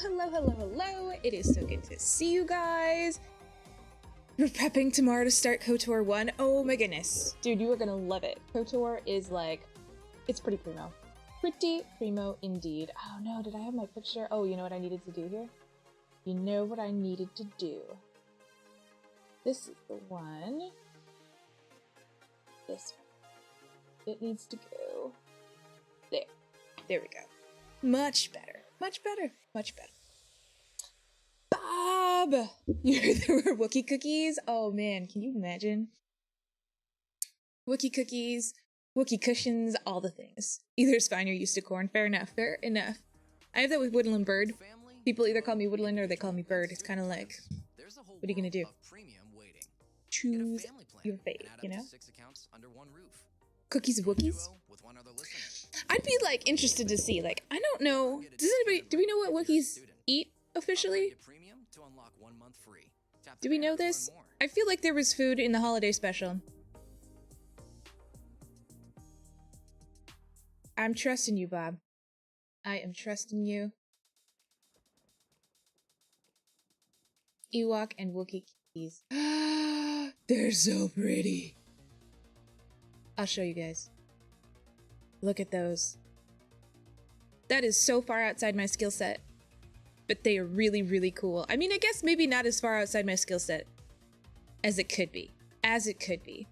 Hello. It is so good to see you guys. We're prepping tomorrow to start KOTOR 1. Oh my goodness. Dude, you are gonna love it. KOTOR is like, it's pretty primo. Pretty primo indeed. Oh no, did I have my picture? Oh, you know what I needed to do here? You know what I needed to do. This is the one. This one. It needs to go there. There we go. Much better. Much better. Much better. Bob! You heard there were Wookie cookies? Oh man, can you imagine? Wookie cookies, Wookie cushions, all the things. Either is fine, you're used to corn. Fair enough, fair enough. I have that with Woodland Bird. People either call me Woodland or they call me Bird. It's kind of like, what are you gonna do? Choose your fate, you know? Cookies of Wookiees? I'd be like interested to see, like, I don't know, do we know what Wookiees eat officially? Do we know this? I feel like there was food in the holiday special. I'm trusting you, Bob. I am trusting you. Ewok and Wookiee cookies. They're so pretty. I'll show you guys. Look at those. That is so far outside my skill set. But they are really, really cool. I mean, I guess maybe not as far outside my skill set as it could be. As it could be.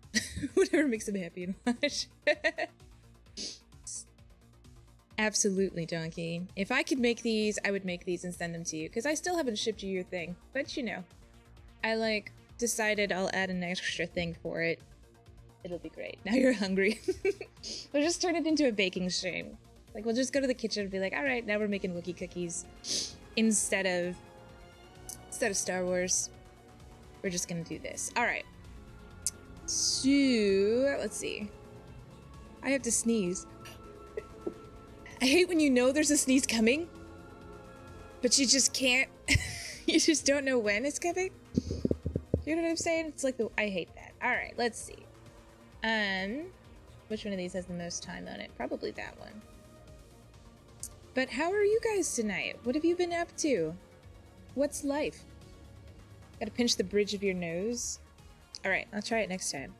Whatever makes him happy and watch. Absolutely, Donkey. If I could make these, I would make these and send them to you. Because I still haven't shipped you your thing. But you know, I like decided I'll add an extra thing for it. It'll be great. Now you're hungry. We'll just turn it into a baking stream. Like, we'll just go to the kitchen and be like, all right, now we're making Wookiee cookies. Instead of Star Wars, we're just gonna do this. All right. So, let's see. I have to sneeze. I hate when you know there's a sneeze coming, but you just can't. You just don't know when it's coming. You know what I'm saying? It's like I hate that. All right, let's see. Which one of these has the most time on it? Probably that one. But how are you guys tonight? What have you been up to? What's life? Gotta pinch the bridge of your nose? Alright, I'll try it next time.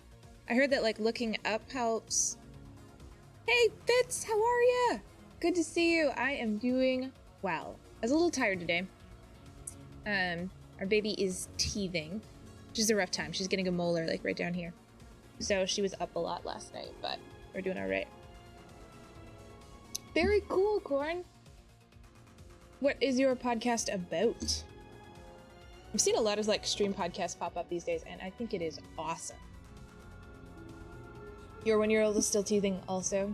I heard that, like, looking up helps. Hey, Fitz, how are ya? Good to see you. I am doing well. I was a little tired today. Our baby is teething, which is a rough time. She's getting a molar, like, right down here. So she was up a lot last night, but we're doing alright. Very cool, Corn. What is your podcast about? I've seen a lot of like stream podcasts pop up these days, and I think it is awesome. Your 1-year-old is still teething also.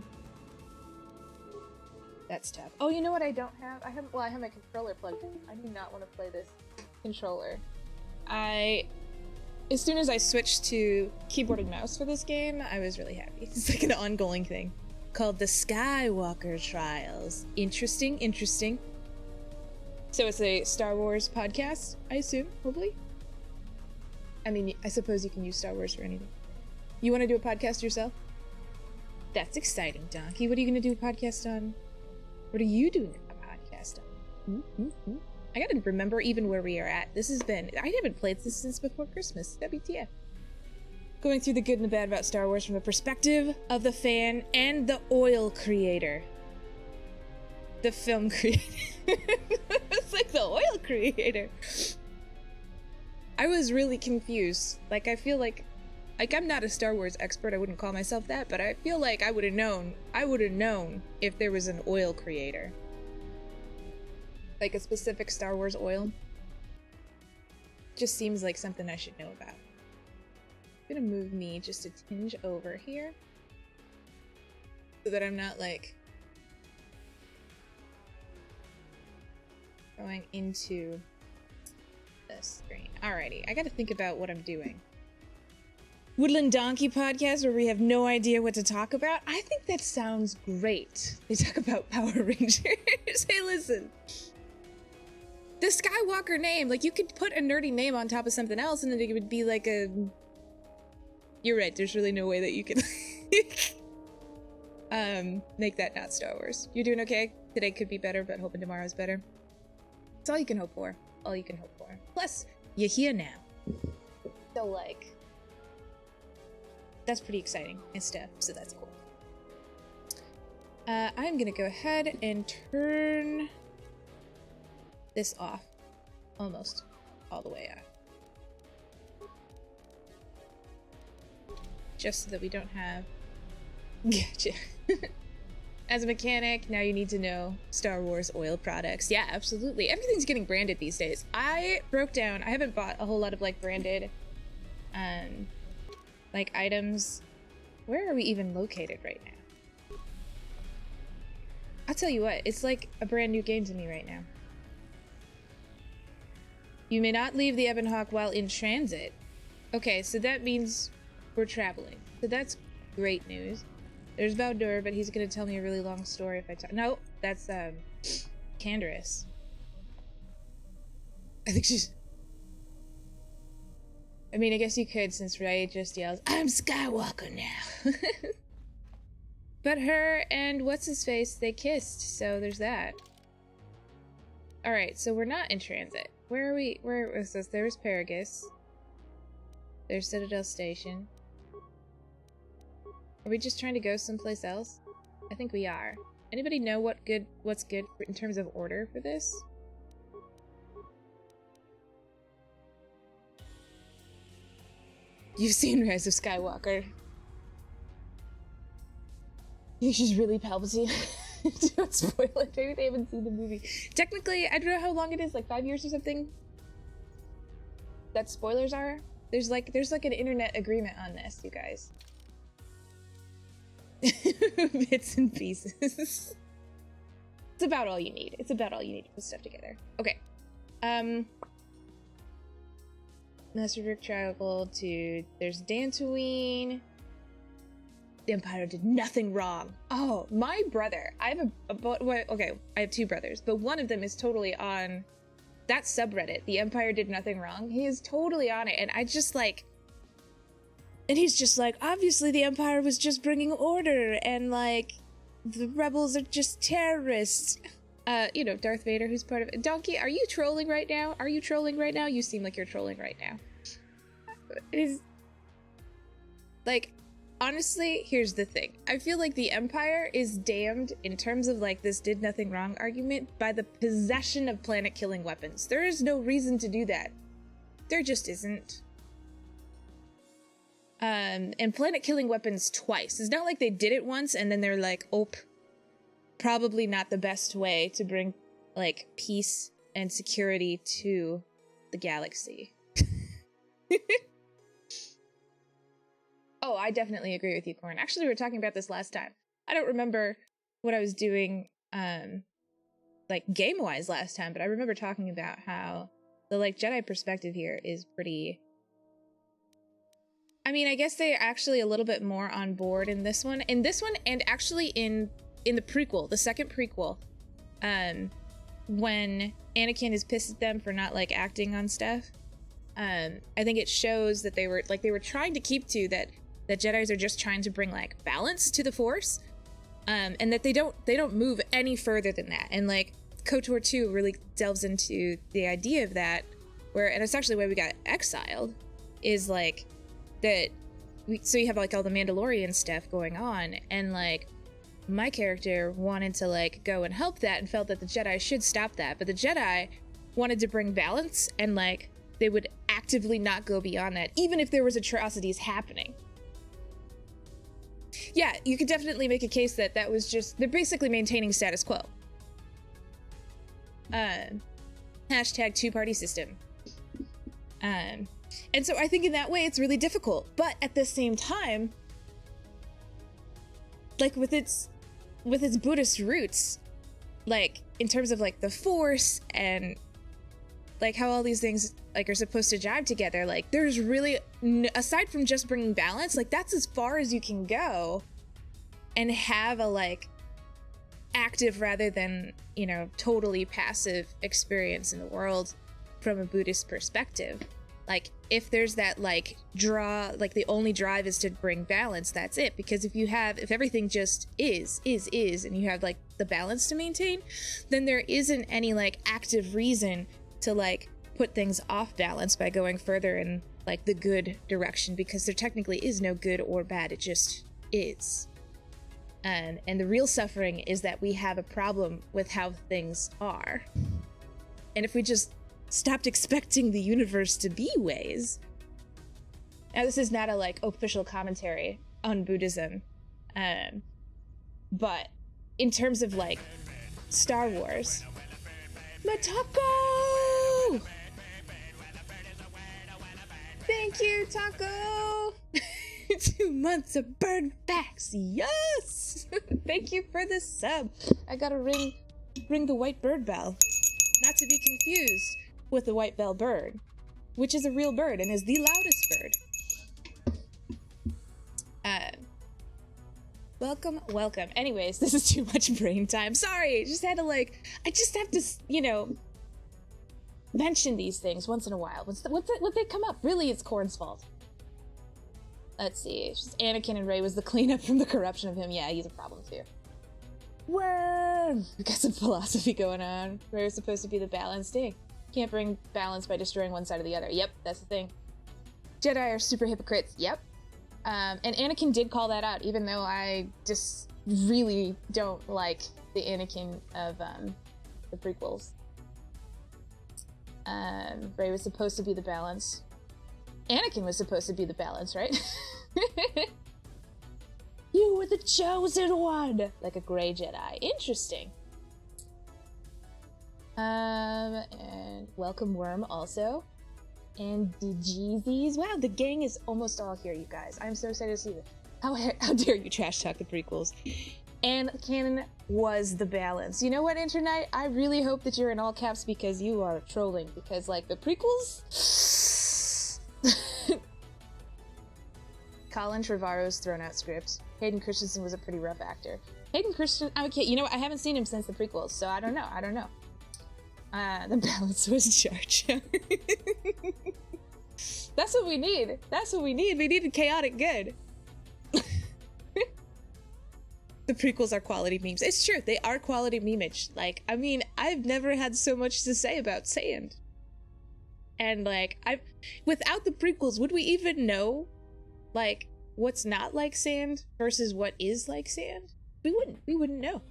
That's tough. Oh, you know what I don't have? I have my controller plugged in. I do not want to play this controller. As soon as I switched to keyboard and mouse for this game, I was really happy. It's like an ongoing thing. Called the Skywalker Trials. Interesting. So it's a Star Wars podcast, I assume, hopefully. I mean, I suppose you can use Star Wars for anything. You want to do a podcast yourself? That's exciting, Donkey. What are you going to do a podcast on? What are you doing a podcast on? I gotta remember even where we are at. I haven't played this since before Christmas. WTF. Going through the good and the bad about Star Wars from the perspective of the fan and the oil creator. The film creator. It's like the oil creator. I was really confused. Like, I feel like I'm not a Star Wars expert. I wouldn't call myself that, but I feel like I would have known if there was an oil creator. Like a specific Star Wars oil. Just seems like something I should know about. I'm gonna move me just a tinge over here so that I'm not like going into the screen. Alrighty, I gotta think about what I'm doing. Woodland Donkey podcast where we have no idea what to talk about? I think that sounds great. They talk about Power Rangers. Hey, listen. The Skywalker name, like, you could put a nerdy name on top of something else and then it would be like a... You're right, there's really no way that you could make that not Star Wars. You're doing okay? Today could be better, but hoping tomorrow's better. It's all you can hope for. All you can hope for. Plus, you're here now. So, like, that's pretty exciting and stuff, so that's cool. I'm gonna go ahead and turn this off. Almost all the way off. Just so that we don't have... Gotcha. As a mechanic, now you need to know Star Wars oil products. Yeah, absolutely. Everything's getting branded these days. I broke down, I haven't bought a whole lot of like branded like items. Where are we even located right now? I'll tell you what, it's like a brand new game to me right now. You may not leave the Ebon Hawk while in transit. Okay, so that means we're traveling. So that's great news. There's Baldur, but he's gonna tell me a really long story if I talk. No, that's Canderous. I think she's... I mean, I guess you could, since Ray just yells, "I'm Skywalker now!" But her and what's-his-face, they kissed, so there's that. Alright, so we're not in transit. Where are we? Where was this? There's Paragus. There's Citadel Station. Are we just trying to go someplace else? I think we are. Anybody know what's good in terms of order for this? You've seen Rise of Skywalker. She's really Palpatine. Don't spoil it. Maybe they haven't seen the movie. Technically, I don't know how long it is, like 5 years or something. That spoilers are. There's like an internet agreement on this, you guys. Bits and pieces. It's about all you need. It's about all you need to put stuff together. Okay. Master Rick traveled to... There's Dantooine. The Empire did nothing wrong. Oh, my brother. I have okay, I have two brothers, but one of them is totally on that subreddit. The Empire did nothing wrong. He is totally on it, and I just like... And he's just like, obviously the Empire was just bringing order, and like, the rebels are just terrorists. You know, Darth Vader, who's part of it. Donkey, are you trolling right now? Are you trolling right now? You seem like you're trolling right now. It is... Like, honestly, here's the thing. I feel like the Empire is damned in terms of like this did nothing wrong argument by the possession of planet-killing weapons. There is no reason to do that. There just isn't. And planet-killing weapons twice. It's not like they did it once and then they're like, oh, probably not the best way to bring, like, peace and security to the galaxy. Oh, I definitely agree with you, Corn. Actually, we were talking about this last time. I don't remember what I was doing, like, game-wise last time, but I remember talking about how the, like, Jedi perspective here is pretty... I mean, I guess they're actually a little bit more on board in this one. In this one, and actually in the prequel, the second prequel, when Anakin is pissed at them for not, like, acting on stuff, I think it shows that they were trying to keep to that Jedis are just trying to bring, like, balance to the Force, and that they don't move any further than that. And, like, KOTOR 2 really delves into the idea of that, and it's actually why we got exiled, is, like, that so you have like all the Mandalorian stuff going on, and like my character wanted to like go and help that and felt that the Jedi should stop that, but the Jedi wanted to bring balance, and like they would actively not go beyond that even if there was atrocities happening. Yeah, you could definitely make a case that was just they're basically maintaining status quo. Hashtag two-party system. And so I think in that way it's really difficult, but at the same time, like with its Buddhist roots, like in terms of like the Force and like how all these things like are supposed to jive together, like there's really, aside from just bringing balance, like that's as far as you can go and have a like active rather than, you know, totally passive experience in the world from a Buddhist perspective. Like, if there's that, like, draw, like, the only drive is to bring balance, that's it. Because if everything just is, and you have, like, the balance to maintain, then there isn't any, like, active reason to, like, put things off balance by going further in, like, the good direction, because there technically is no good or bad, it just is. And the real suffering is that we have a problem with how things are. And if we just stopped expecting the universe to be ways. Now, this is not a, like, official commentary on Buddhism, but in terms of, like, Star Wars, Matako! Thank you, Taco! 2 months of bird facts, yes! Thank you for the sub. I gotta ring the white bird bell. Not to be confused with the white bell bird, which is a real bird and is the loudest bird. Welcome. Anyways, this is too much brain time. Sorry, I just have to, you know, mention these things once in a while. When they come up, really, it's Korn's fault. Let's see. It's just Anakin and Rey was the cleanup from the corruption of him. Yeah, he's a problem too. Worm! We got some philosophy going on. Rey was supposed to be the balanced thing. Can't bring balance by destroying one side or the other. Yep, that's the thing. Jedi are super hypocrites. Yep. And Anakin did call that out, even though I just really don't like the Anakin of the prequels. Rey was supposed to be the balance. Anakin was supposed to be the balance, right? You were the chosen one! Like a gray Jedi. Interesting. And welcome Worm also. And DGZs. Wow, the gang is almost all here, you guys. I'm so excited to see this. How dare you trash talk the prequels? And canon was the balance. You know what, Internet? I really hope that you're in all caps because you are trolling. Because, like, the prequels... Colin Trevorrow's thrown out script. Hayden Christensen was a pretty rough actor. Hayden Christensen... Okay, you know what? I haven't seen him since the prequels, so I don't know. The balance was Jar Jar. That's what we need. We needed chaotic good. The prequels are quality memes. It's true, they are quality memeage. Like, I mean, I've never had so much to say about sand. And, like, without the prequels, would we even know, like, what's not like sand versus what is like sand? We wouldn't know.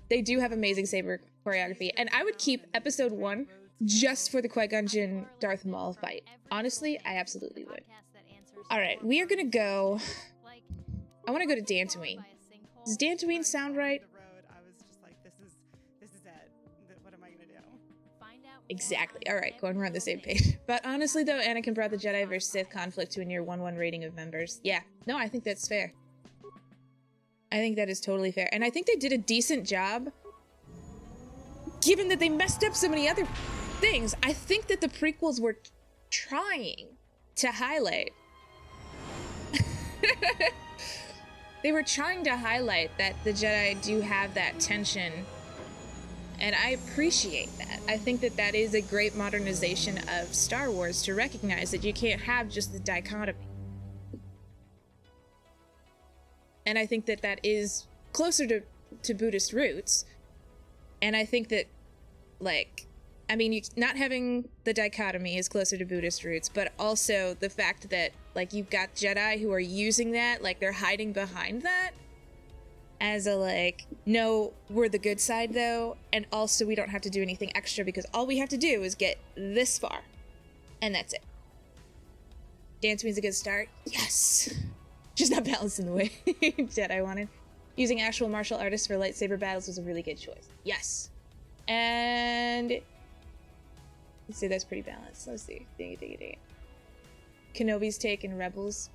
They do have amazing saber choreography, and I would keep episode 1 just for the Qui-Gon Jinn Darth Maul fight. Honestly, I absolutely would. Alright, we are gonna go... I want to go to Dantooine. Does Dantooine sound right? Exactly. Alright, going around the same page. But honestly though, Anakin brought the Jedi vs. Sith conflict to a near 1-1 rating of members. Yeah, no, I think that's fair. I think that is totally fair. And I think they did a decent job, given that they messed up so many other things. I think that the prequels were trying to highlight... They were trying to highlight that the Jedi do have that tension, and I appreciate that. I think that that is a great modernization of Star Wars, to recognize that you can't have just the dichotomy. And I think that that is closer to Buddhist roots, and I think that, like, I mean, not having the dichotomy is closer to Buddhist roots, but also the fact that, like, you've got Jedi who are using that, like, they're hiding behind that as a, like, no, we're the good side, though, and also we don't have to do anything extra because all we have to do is get this far, and that's it. Dantooine's a good start. Yes! Just not balanced in the way Jedi wanted. Using actual martial artists for lightsaber battles was a really good choice. Yes. And... let's see, that's pretty balanced. Let's see. Dang it. Kenobi's take in Rebels.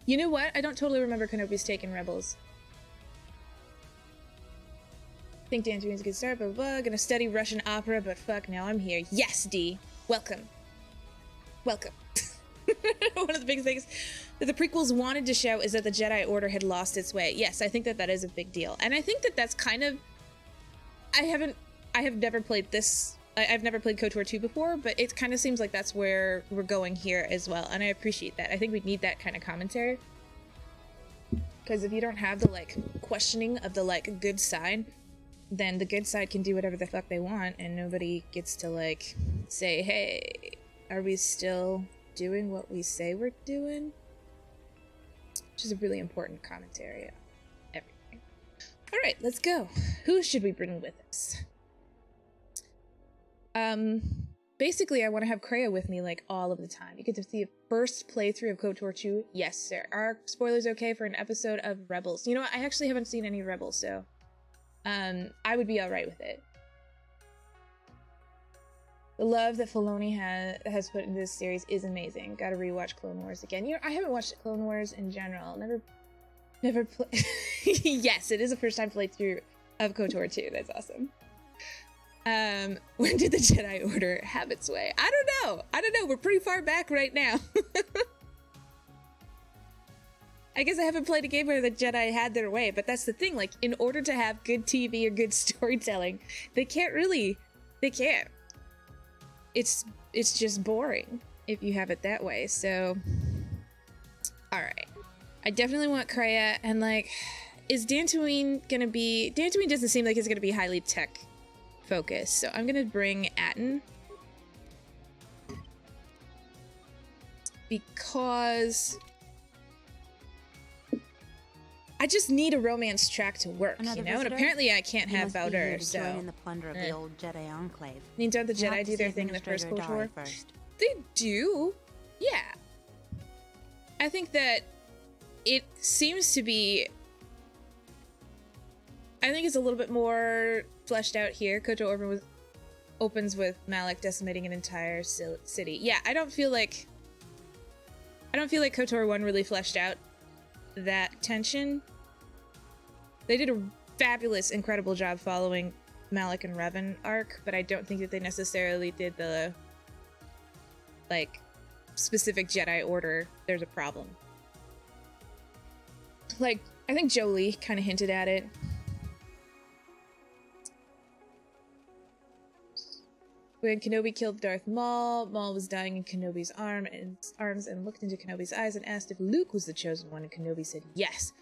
You know what? I don't totally remember Kenobi's take in Rebels. Think Dantooine's a good start, blah, blah, blah. Gonna study Russian opera, but fuck, now I'm here. Yes, D. Welcome. Welcome. One of the big things that the prequels wanted to show is that the Jedi Order had lost its way. Yes, I think that that is a big deal. And I think that that's kind of... I have never played this I've never played KOTOR 2 before, but it kind of seems like that's where we're going here as well, and I appreciate that. I think we need that kind of commentary. Because if you don't have the, like, questioning of the, like, good side, then the good side can do whatever the fuck they want, and nobody gets to, like, say, hey, are we still doing what we say we're doing? Which is a really important commentary on everything. Alright, let's go. Who should we bring with us? Basically, I want to have Kreia with me, like, all of the time. You get to see a first playthrough of KOTOR 2. Yes, sir. Are spoilers okay for an episode of Rebels? You know what? I actually haven't seen any Rebels, so I would be alright with it. The love that Filoni has put into this series is amazing. Gotta rewatch Clone Wars again. You know, I haven't watched Clone Wars in general. Never play. Yes, it is a first-time playthrough of KOTOR 2. That's awesome. When did the Jedi Order have its way? I don't know. We're pretty far back right now. I guess I haven't played a game where the Jedi had their way, but that's the thing. Like, in order to have good TV or good storytelling, they can't. It's just boring if you have it that way. So, all right. I definitely want Kreia, and like, is Dantooine gonna be? Dantooine doesn't seem like it's gonna be highly tech focused, so I'm gonna bring Atton because I just need a romance track to work, you know. And apparently, I can't have Bowder, so. In the plunder of the old Jedi Enclave. I mean, don't the Jedi do their thing in the first KOTOR? They do, yeah. I think that it seems to be. I think it's a little bit more fleshed out here. KOTOR opens with Malak decimating an entire city. Yeah, I don't feel like KOTOR 1 really fleshed out that tension. They did a fabulous, incredible job following Malak and Revan arc, but I don't think that they necessarily did the, like, specific Jedi Order, there's a problem. Like, I think Jolie kind of hinted at it. When Kenobi killed Darth Maul, Maul was dying in Kenobi's arms and looked into Kenobi's eyes and asked if Luke was the chosen one, and Kenobi said yes.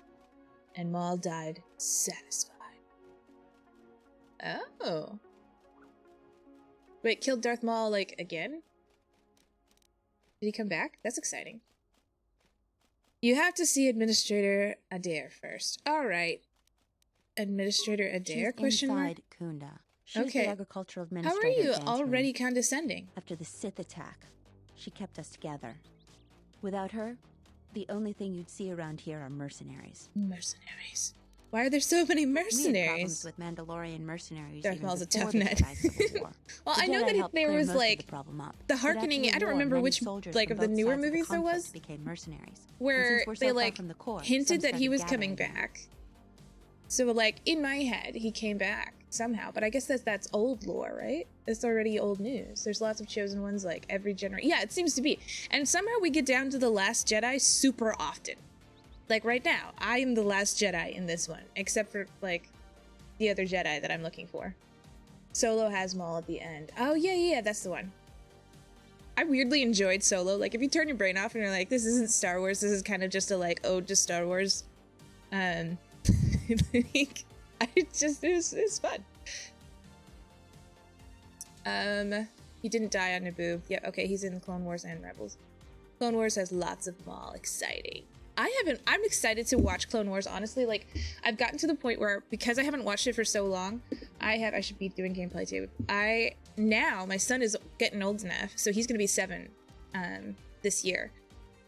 And Maul died satisfied. Oh. Wait, killed Darth Maul, like, again? Did he come back? That's exciting. You have to see Administrator Adair first. Alright. Administrator Adair? She's inside Kunda. She's okay. The agricultural administrator. How are you already condescending? After the Sith attack, she kept us together. Without her, the only thing you'd see around here are mercenaries. Mercenaries. Why are there so many mercenaries? We had problems with Mandalorian mercenaries. Darth Maul's a tough nut. Well, I know that there was like the hearkening. I don't remember which, like, of the newer movies there was, became mercenaries. Where they like hinted that he was coming back. So like in my head, he came back somehow. But I guess that's old lore, right? It's already old news. There's lots of chosen ones like every generation. Yeah, it seems to be. And somehow we get down to the Last Jedi super often. Like right now, I am the Last Jedi in this one, except for like the other Jedi that I'm looking for. Solo has Maul at the end. Oh yeah, that's the one. I weirdly enjoyed Solo. Like if you turn your brain off and you're like, this isn't Star Wars, this is kind of just a like ode to Star Wars. Like, it was fun. He didn't die on Naboo. Yeah, okay, he's in Clone Wars and Rebels. Clone Wars has lots of Maul. Exciting. I'm excited to watch Clone Wars, honestly. Like, I've gotten to the point where, because I haven't watched it for so long, I should be doing gameplay too. Now, my son is getting old enough, so he's gonna be 7, this year.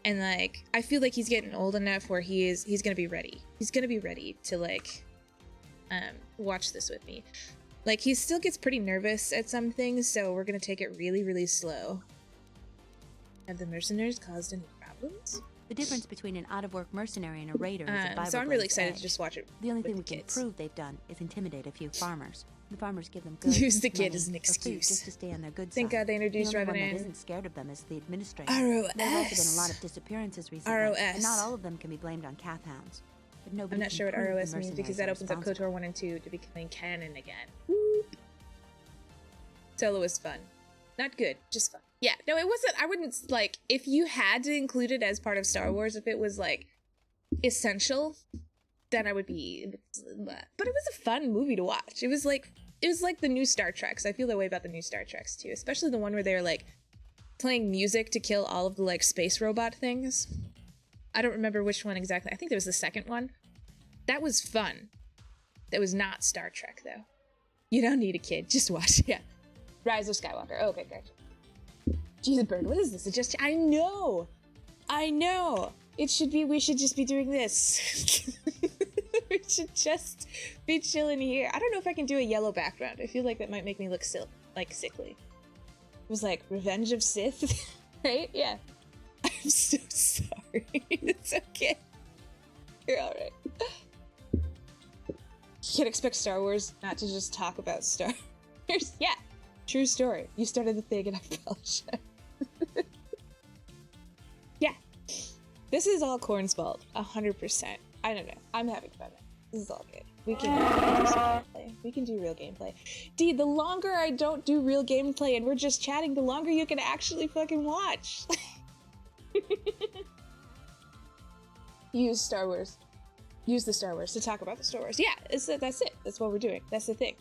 And like, I feel like he's getting old enough where he's gonna be ready. He's gonna be ready to like, watch this with me. Like, he still gets pretty nervous at some things, so we're gonna take it really, really slow. Have the mercenaries caused any problems? The difference between an out-of-work mercenary and a raider is a Bible. So I'm really excited to just watch it. The only thing we can prove they've done is intimidate a few farmers. The farmers give them goods, use the kid as an excuse just to stay on their good side. Thank God they introduced Revan in. Isn't scared of them as the administrator. ROS. There have also been a lot of disappearances recently, ROS. and not all of them can be blamed on Cath hounds. But nobody I'm not sure what ROS means because that opens up KOTOR 1 and 2 to becoming canon again. Whoop. Solo was fun. Not good, just fun. Yeah, no, it wasn't, I wouldn't, like, if you had to include it as part of Star Wars, if it was, like, essential, then I would be, but it was a fun movie to watch. It was like the new Star Treks. I feel that way about the new Star Treks, too, especially the one where they're, like, playing music to kill all of the, like, space robot things. I don't remember which one exactly. I think there was the second one. That was fun. That was not Star Trek, though. You don't need a kid. Just watch. Yeah. Rise of Skywalker. Oh, okay, great. Jesus, Bird, what is this? It just... I know! It should be... We should just be doing this. We should just be chilling here. I don't know if I can do a yellow background. I feel like that might make me look sickly. It was like Revenge of Sith, right? Yeah. I'm so sorry. It's okay. You're alright. You can't expect Star Wars not to just talk about Star Wars. Yeah, true story. You started the thing and I apologize. Yeah. This is all Corn's fault. 100%. I don't know. I'm having fun. This is all good. We can do some gameplay. We can do real gameplay. D, the longer I don't do real gameplay and we're just chatting, the longer you can actually fucking watch. Use Star Wars. Use the Star Wars to talk about the Star Wars. Yeah, that's it. That's what we're doing. That's the thing.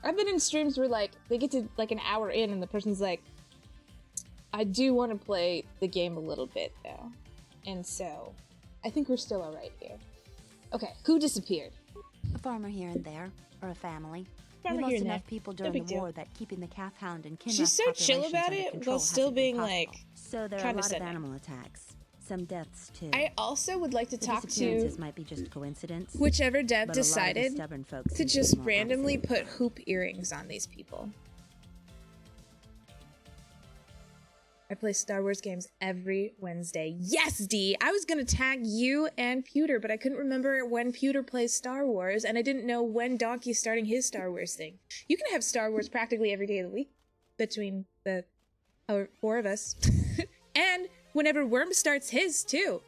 I've been in streams where, like, they get to, like, an hour in and the person's like, I do want to play the game a little bit, though. And so, I think we're still alright here. Okay, who disappeared? A farmer here and there, or a family. Farmer We here lost and enough there. people No during big the deal. war that keeping the calf hound and Kinross She's so chill populations about under it, control while still hasn't been being, possible. like, So there are a lot of condescending. animal attacks. Some deaths, too. I also would like to The talk to disappearances might be just coincidence, whichever dev but a lot of these decided stubborn folks to seem just be more randomly honest. put hoop earrings on these people. I play Star Wars games every Wednesday. Yes, D! I was gonna tag you and Pewter, but I couldn't remember when Pewter plays Star Wars, and I didn't know when Donkey's starting his Star Wars thing. You can have Star Wars practically every day of the week between the four of us. And whenever Worm starts his, too.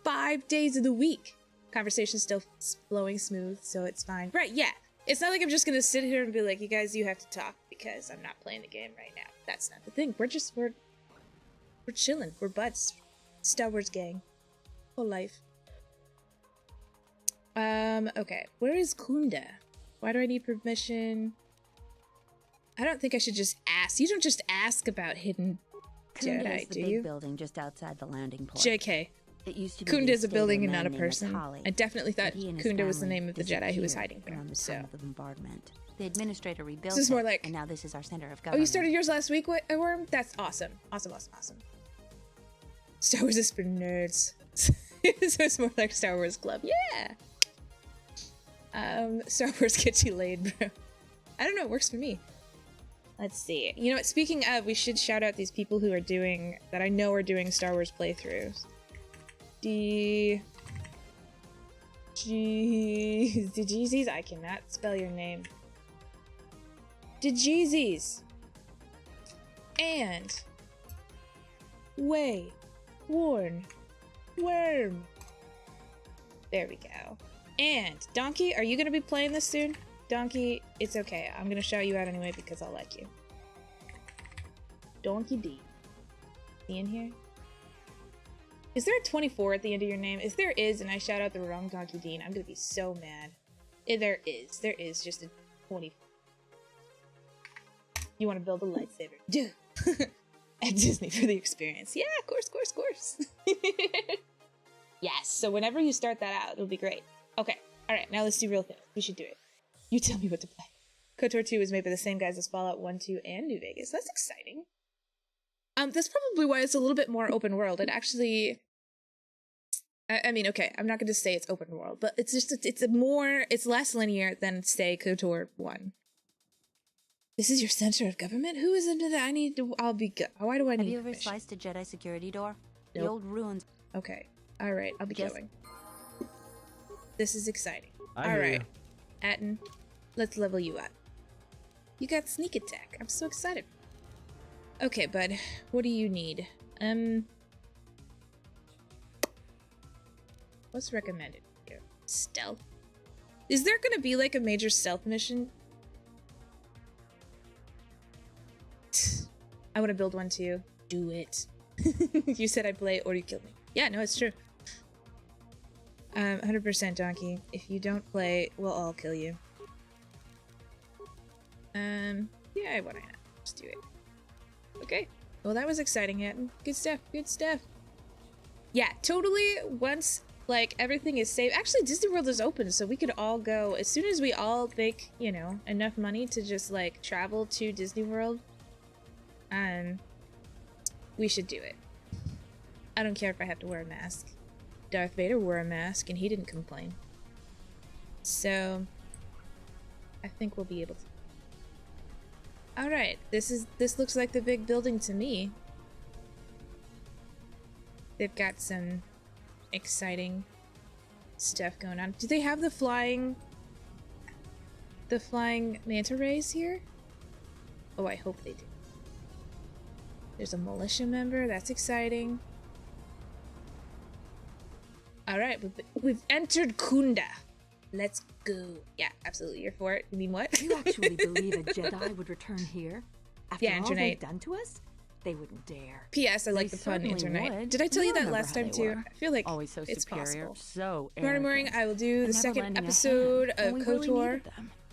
5 days of the week. Conversation's still flowing smooth, so it's fine. Right, yeah. It's not like I'm just gonna sit here and be like, you guys, you have to talk because I'm not playing the game right now. That's not the thing. We're chilling. We're buds. Star Wars gang. Whole life. Okay. Where is Kunda? Why do I need permission? I don't think I should just ask. You don't just ask about hidden Kunda Jedi, is the do big you? building just outside the landing port. JK. It used to be Kunda the is a estate building of and not a man named person. Macaulay, I definitely thought but he and his Kunda was the family name of the Jedi who was hiding disappeared from. around the So. time of the bombardment. The administrator rebuilt This is more it, like- and now this is our center of Oh, government. you started yours last week, Worm? That's awesome. Awesome. Star Wars is for nerds. So it's more like Star Wars Club. Yeah! Star Wars gets you laid, bro. I don't know, it works for me. Let's see. You know what, speaking of, we should shout out these people who are doing, that I know are doing Star Wars playthroughs. DeJeezys? I cannot spell your name. DeJeezys. And Way. Worm. There we go. And Donkey, are you gonna be playing this soon? Donkey, it's okay. I'm gonna shout you out anyway because I like you. Donkey D. See in here? Is there a 24 at the end of your name? If there is, and I shout out the wrong Donkey Dean, I'm gonna be so mad. There is just a 24. You want to build a lightsaber? Duh. At Disney for the experience. Yeah, of course. Yes, so whenever you start that out, it'll be great. Okay, alright, now let's do real things. We should do it. You tell me what to play. KOTOR 2 was made by the same guys as Fallout 1, 2, and New Vegas. That's exciting. That's probably why it's a little bit more open world. It actually... I mean, okay, I'm not going to say it's open world, but it's just, it's less linear than, say, KOTOR 1. This is your center of government? Who is it that I'll be good. Why do I need Have you ever permission? sliced a Jedi security door? The Nope. old ruins. Okay, alright, I'll be Yes. going. This is exciting. I hear Alright, you. Atten, let's level you up. You got sneak attack. I'm so excited. Okay, bud, what do you need? What's recommended here? Stealth? Is there gonna be like a major stealth mission? I want to build one too. Do it. You said I'd play or you killed me. Yeah, no, it's true. 100% Donkey. If you don't play, we'll all kill you. Yeah, why not? Just do it. Okay. Well, that was exciting, Hatton. Good stuff, good stuff. Yeah, totally. Once, like, everything is safe. Actually, Disney World is open, so we could all go. As soon as we all make, you know, enough money to just, like, travel to Disney World, we should do it. I don't care if I have to wear a mask. Darth Vader wore a mask, and he didn't complain. So, I think we'll be able to. Alright, this looks like the big building to me. They've got some exciting stuff going on. Do they have the flying manta rays here? Oh, I hope they do. There's a militia member. That's exciting. Alright, we've entered Kunda. Let's go. Yeah, absolutely. You're for it. You mean what? You actually believe a Jedi would return here? After all they've done to us? They wouldn't dare. P.S. I like the pun, Internet. Did I tell you that last time too? I feel like always so it's superior, possible. So Tomorrow morning I will do the second episode of KOTOR.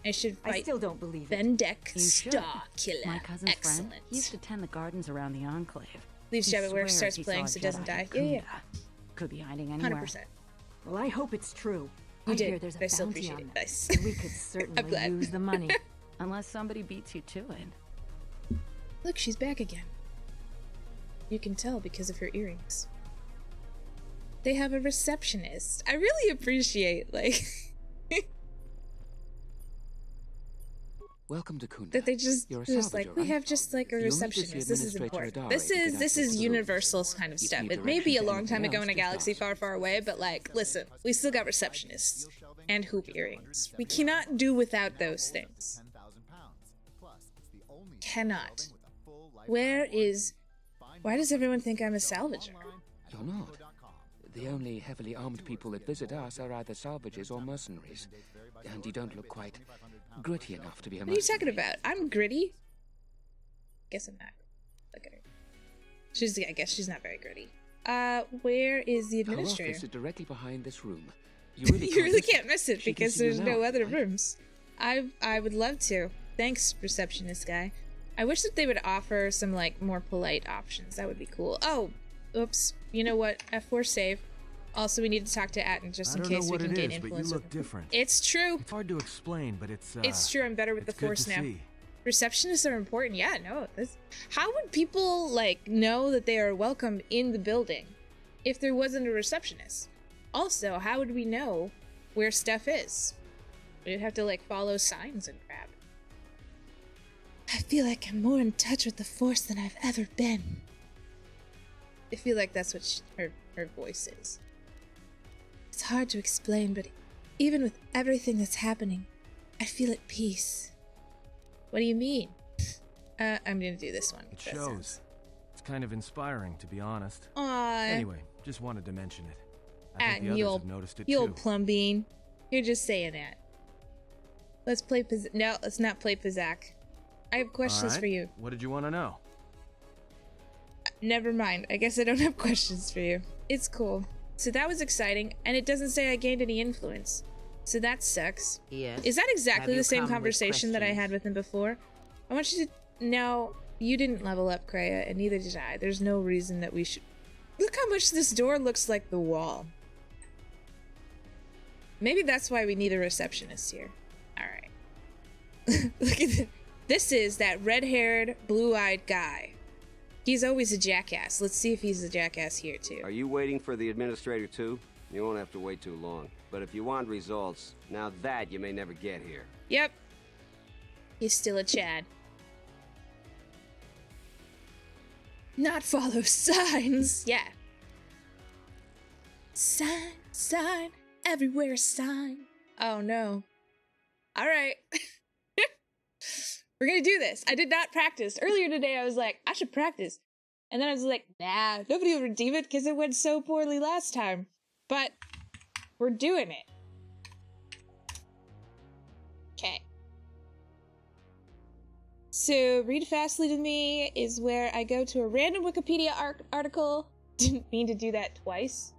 I should fight I still don't believe Vendek Star Killer. My cousin's Excellent. friend used to tend the gardens around the Enclave. Leaves Jabba where it starts playing so it doesn't die. Yeah. Could be hiding anywhere. 100%. Well, I hope it's true. You did, hear there's a but I still bounty appreciate on it. them. Nice. We could certainly use the money. Unless somebody beats you to it. Look, she's back again. You can tell because of her earrings. They have a receptionist. I really appreciate, like... Welcome to Kunda. that they just like, we have just like a receptionist. This is important. This is universal kind of stuff. It may be a long time ago in a galaxy far, far away, but like, listen, we still got receptionists and hoop earrings. We cannot do without those things. Cannot. Why does everyone think I'm a salvager? You're not. The only heavily armed people that visit us are either salvagers or mercenaries. And you don't look quite gritty enough to be a mercenary. What are you talking about? I'm gritty. Guess I'm not. Look at her. I guess she's not very gritty. Where is the administrator? Our office is directly behind this room. You really, can't miss it because there's no other rooms. I would love to. Thanks, receptionist guy. I wish that they would offer some like more polite options. That would be cool. Oh, oops. You know what? F4 save. Also, we need to talk to Atten just in case we can gain influence. But you look different. It's true. It's hard to explain, but it's true. I'm better with the Force now. See. Receptionists are important. Yeah, no. How would people like know that they are welcome in the building if there wasn't a receptionist? Also, how would we know where stuff is? We'd have to like follow signs and crap. I feel like I'm more in touch with the Force than I've ever been. I feel like that's what her voice is. It's hard to explain, but even with everything that's happening, I feel at peace. What do you mean? I'm gonna do this one. It shows. It's kind of inspiring, to be honest. Aww. Anyway, just wanted to mention it. I think the others have noticed it you too. old plum bean. You're just saying that. Let's play No, let's not play Pizak. I have questions for you. What did you want to know? Never mind. I guess I don't have questions for you. It's cool. So that was exciting, and it doesn't say I gained any influence. So that sucks. Yes. Is that exactly the same conversation that I had with him before? I want you to... No, you didn't level up, Kreia, and neither did I. There's no reason that we should... Look how much this door looks like the wall. Maybe that's why we need a receptionist here. Alright. Look at this. This is that red-haired, blue-eyed guy. He's always a jackass. Let's see if he's a jackass here, too. Are you waiting for the administrator, too? You won't have to wait too long. But if you want results, now that you may never get here. Yep. He's still a Chad. Not follow signs. Yeah. Sign, everywhere a sign. Oh, no. All right. We're gonna do this. I did not practice. Earlier today, I was like, I should practice. And then I was like, nah, nobody will redeem it because it went so poorly last time. But we're doing it. Okay. So, read fastly to me is where I go to a random Wikipedia article. Didn't mean to do that twice.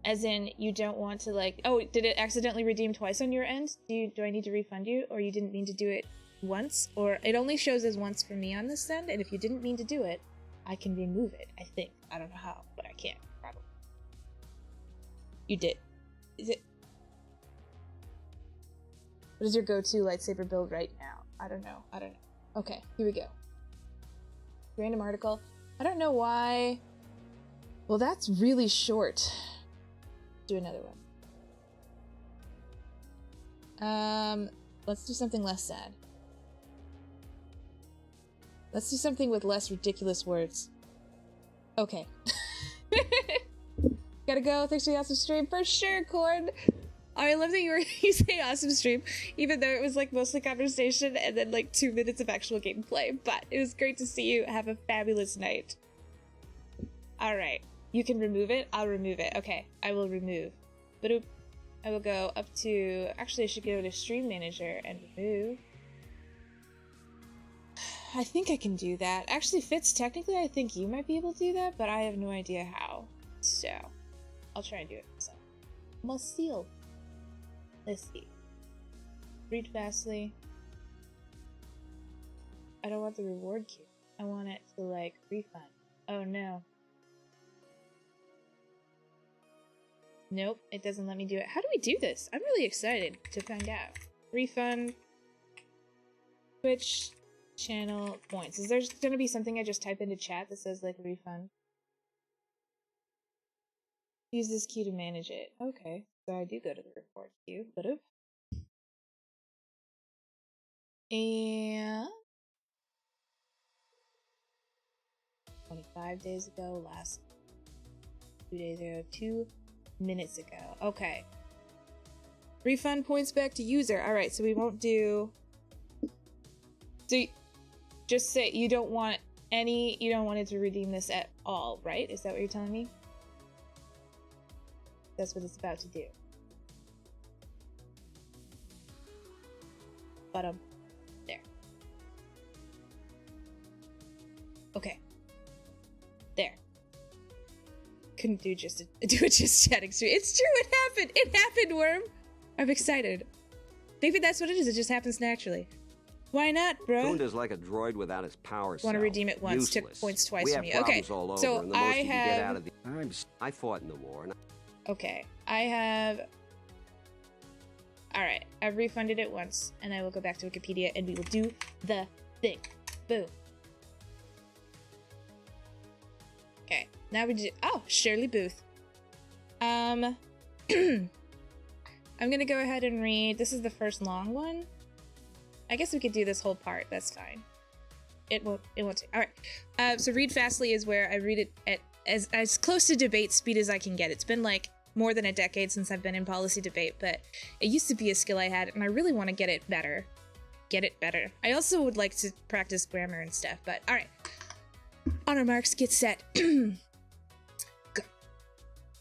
As in, you don't want to, like... Oh, did it accidentally redeem twice on your end? Do I need to refund you? Or you didn't mean to do it once? Or it only shows as once for me on this end, and if you didn't mean to do it, I can remove it, I think. I don't know how, but I can, probably. You did. Is it... What is your go-to lightsaber build right now? I don't know. Okay, here we go. Random article. I don't know why... Well, that's really short. Do another one. Let's do something less sad. Let's do something with less ridiculous words. Okay. Gotta go. Thanks for the awesome stream. For sure, Corn. Oh, I love that you say awesome stream, even though it was like mostly conversation and then like 2 minutes of actual gameplay. But it was great to see you. Have a fabulous night. Alright. You can remove it? I'll remove it. Okay, I will remove. But I will go up to... Actually, I should go to Stream Manager and remove. I think I can do that. Actually, Fitz, technically I think you might be able to do that, but I have no idea how. So, I'll try and do it myself. Must seal. Let's see. Read fastly. I don't want the reward queue. I want it to, like, refund. Oh no. Nope, it doesn't let me do it. How do we do this? I'm really excited to find out. Refund. Twitch channel points. Is there gonna be something I just type into chat that says like refund? Use this key to manage it. Okay, so I do go to the report queue. And 25 days ago, last 2 days ago, 2 minutes ago. Okay. Refund points back to user. Alright, so we won't do... So, just say you don't want it to redeem this at all, right? Is that what you're telling me? That's what it's about to do. Bottom. There. Okay. There. Couldn't do it just chatting stream. It's true, it happened! It happened, Worm! I'm excited. Maybe that's what it is, it just happens naturally. Why not, bro? Kunda's like a droid without his power cell. Want to redeem it once, took points twice from me. Okay, all over, so and the most you can get out of the... I fought in the war. And okay, I have... Alright, I've refunded it once, and I will go back to Wikipedia, and we will do the thing. Boom. Okay, now we do... Oh, Shirley Booth. I'm gonna go ahead and read... This is the first long one. I guess we could do this whole part. That's fine. It won't take... Alright. So read fastly is where I read it at as close to debate speed as I can get. It's been like more than a decade since I've been in policy debate, but it used to be a skill I had, and I really want to get it better. I also would like to practice grammar and stuff, but alright. On our marks, get set. Go.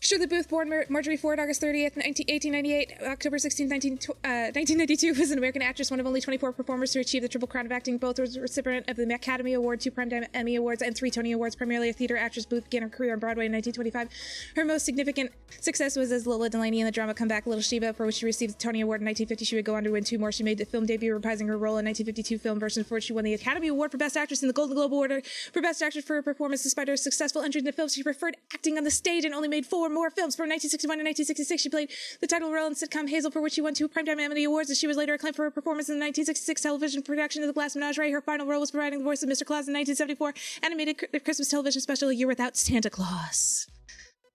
Shirley Booth, born Marjorie Ford, August 30th, 1898, October 16th, 1992, was an American actress, one of only 24 performers to achieve the Triple Crown of Acting. Both was recipient of the Academy Award, 2 Primetime Emmy Awards, and 3 Tony Awards. Primarily a theater actress, Booth began her career on Broadway in 1925. Her most significant success was as Lola Delaney in the drama Come Back, Little Sheba, for which she received the Tony Award in 1950. She would go on to win 2 more. She made the film debut reprising her role in 1952 film version, for which she won the Academy Award for Best Actress and the Golden Globe Award for Best Actress for her performance. Despite her successful entry into films, she preferred acting on the stage and only made 4 more films. From 1961 to 1966, she played the title role in sitcom Hazel, for which she won 2 Primetime Emmy Awards, and she was later acclaimed for her performance in the 1966 television production of The Glass Menagerie. Her final role was providing the voice of Mr. Claus in 1974 animated Christmas television special A Year Without Santa Claus.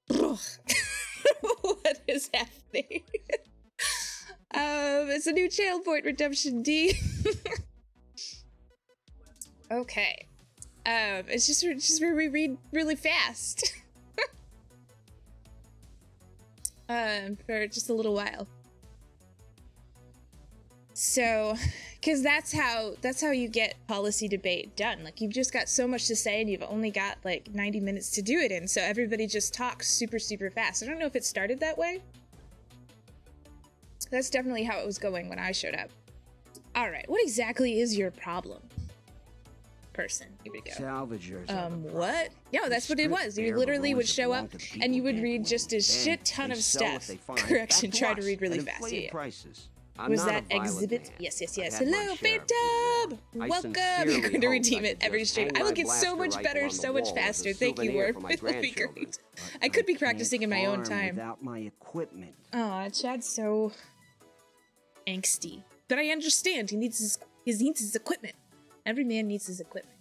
What is happening? It's a new channel point, Redemption D. Okay. It's just where we read really fast. For just a little while. So, because that's how you get policy debate done. Like, you've just got so much to say and you've only got like 90 minutes to do it in, so everybody just talks super, super fast. I don't know if it started that way. That's definitely how it was going when I showed up. All right, what exactly is your problem? Person. Here we go. Salvagers. What? Yeah, that's what it was. You literally would show up and you would read just a shit ton of stuff. Correction, try to read really fast. Yeah. Was that exhibit? Yes. Hello, Phantom! Welcome! You're going to redeem it every stream. I will get so much better, so much faster. Thank you, Worf. It will be great. I could be practicing in my own time. Without my equipment. Aw, Chad's so angsty. But I understand. He needs his equipment. Every man needs his equipment.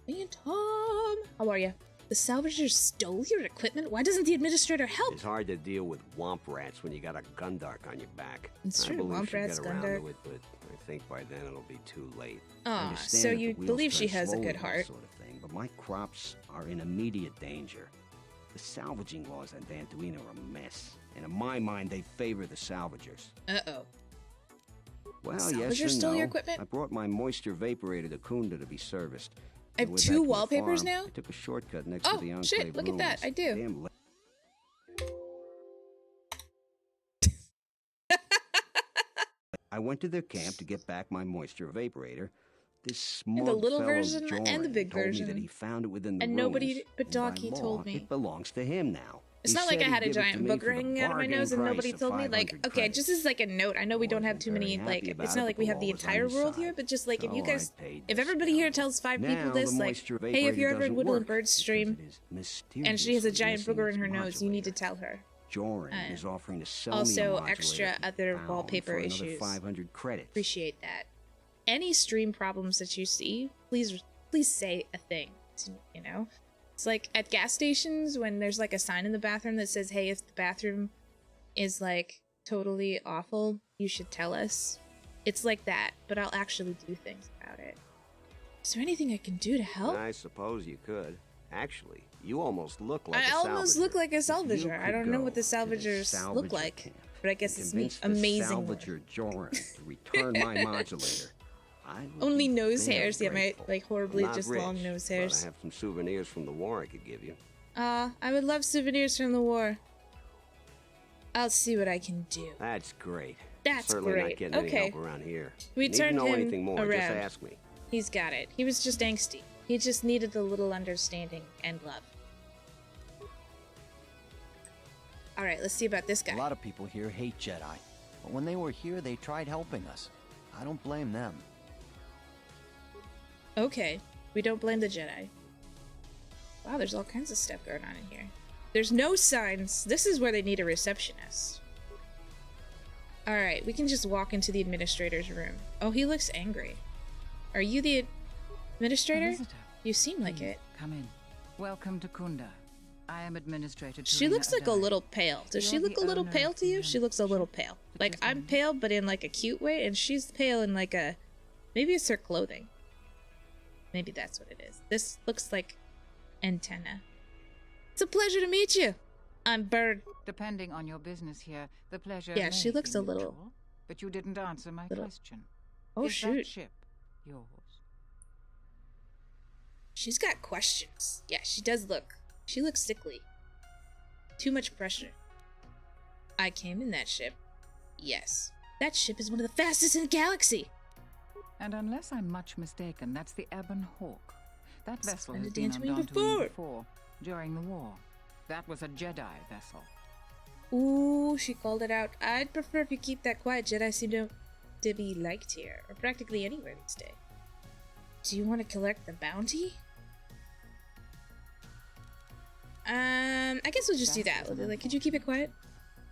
Phantom! How are you? The salvagers stole your equipment? Why doesn't the administrator help? It's hard to deal with womp rats when you got a Gundark on your back. It's true, womp rats, Gundark. But I think by then it'll be too late. Ah, so you believe she has a good heart. Sort of thing, but my crops are in immediate danger. The salvaging laws on Dantooine are a mess. And in my mind, they favor the salvagers. Uh-oh. Well, Salvagers yes and stole no. your equipment? I brought my moisture vaporator to Kunda to be serviced. I have 2 wallpapers now? I took a shortcut next to the enclave shit, look at that. I do. Damn I went to their camp to get back my moisture evaporator. This smug the little fellow version Joran and the big told version. me that he found it within the And ruins, nobody but and by Donkey law, told me. It belongs to him now. It's He not like said I had he'd a give it giant to me book for the hanging out of my bargain nose and price nobody of told me, like, 500 okay, credits. just as like a note, I know we don't have too many, Wasn't like, very it's happy not like we about have the it, but the law entire was on world his here, but just like if you So I guys, paid if the everybody here scoundrel. tells 5 Now people this, the like, moisture hey, if evaporator you're ever at doesn't Woodland work Bird stream because it is and she has a mysteriously giant missing booger in its her nose, you need to modulator. tell her. Joran is offering to sell me a Also, modulator extra for other £1 wallpaper for another issues. 500 credits. Appreciate that. Any stream problems that you see, please say a thing. You know, it's like at gas stations when there's like a sign in the bathroom that says, "Hey, if the bathroom is like totally awful, you should tell us." It's like that, but I'll actually do things about it. Is there anything I can do to help? I suppose you could. Actually, you almost look like I a almost salvager. look like a You salvager. I could don't know what the go to salvagers look salvager like, camp but I guess and it's me. convince the Amazing. salvager Joran to return my modulator. I would Only be nose very hairs. Yeah, my grateful. like horribly I'm not just rich, long nose but hairs. I have some souvenirs from the war I could give you. I would love souvenirs from the war. I'll see what I can do. That's great. That's Certainly great. not getting any Okay. help around here. We Need to turned know him anything more, just around. ask me. He's got it. He was just angsty. He just needed a little understanding and love. Alright, let's see about this guy. A lot of people here hate Jedi, but when they were here, they tried helping us. I don't blame them. Okay, we don't blame the Jedi. Wow, there's all kinds of stuff going on in here. There's no signs. This is where they need a receptionist. Alright, we can just walk into the administrator's room. Oh, he looks angry. Are you the administrator? Visitor. You seem like Please, it. Come in. Welcome to Kunda. I am Administrator She looks like a little pale. Does she You're look a the little owner pale of to the you? She looks a little pale. Like, I'm pale, but in like a cute way, and she's pale in like a... Maybe it's her clothing. Maybe that's what it is. This looks like antenna. It's a pleasure to meet you. I'm Bird. Depending on your business here, the pleasure Yeah, may she looks be a little- mutual, but you didn't answer my question. Oh, Is shoot. that ship yours? She's got questions. Yeah, she does look. She looks sickly. Too much pressure. I came in that ship. Yes. That ship is one of the fastest in the galaxy. And unless I'm much mistaken, that's the Ebon Hawk. That vessel has Splendid been on Dantooine Dantooine before. before, during the war. That was a Jedi vessel. Ooh, she called it out. I'd prefer if you keep that quiet. Jedi seem to be liked here, or practically anywhere these days. Do you want to collect the bounty? I guess we'll just do that. Like, could you keep it quiet?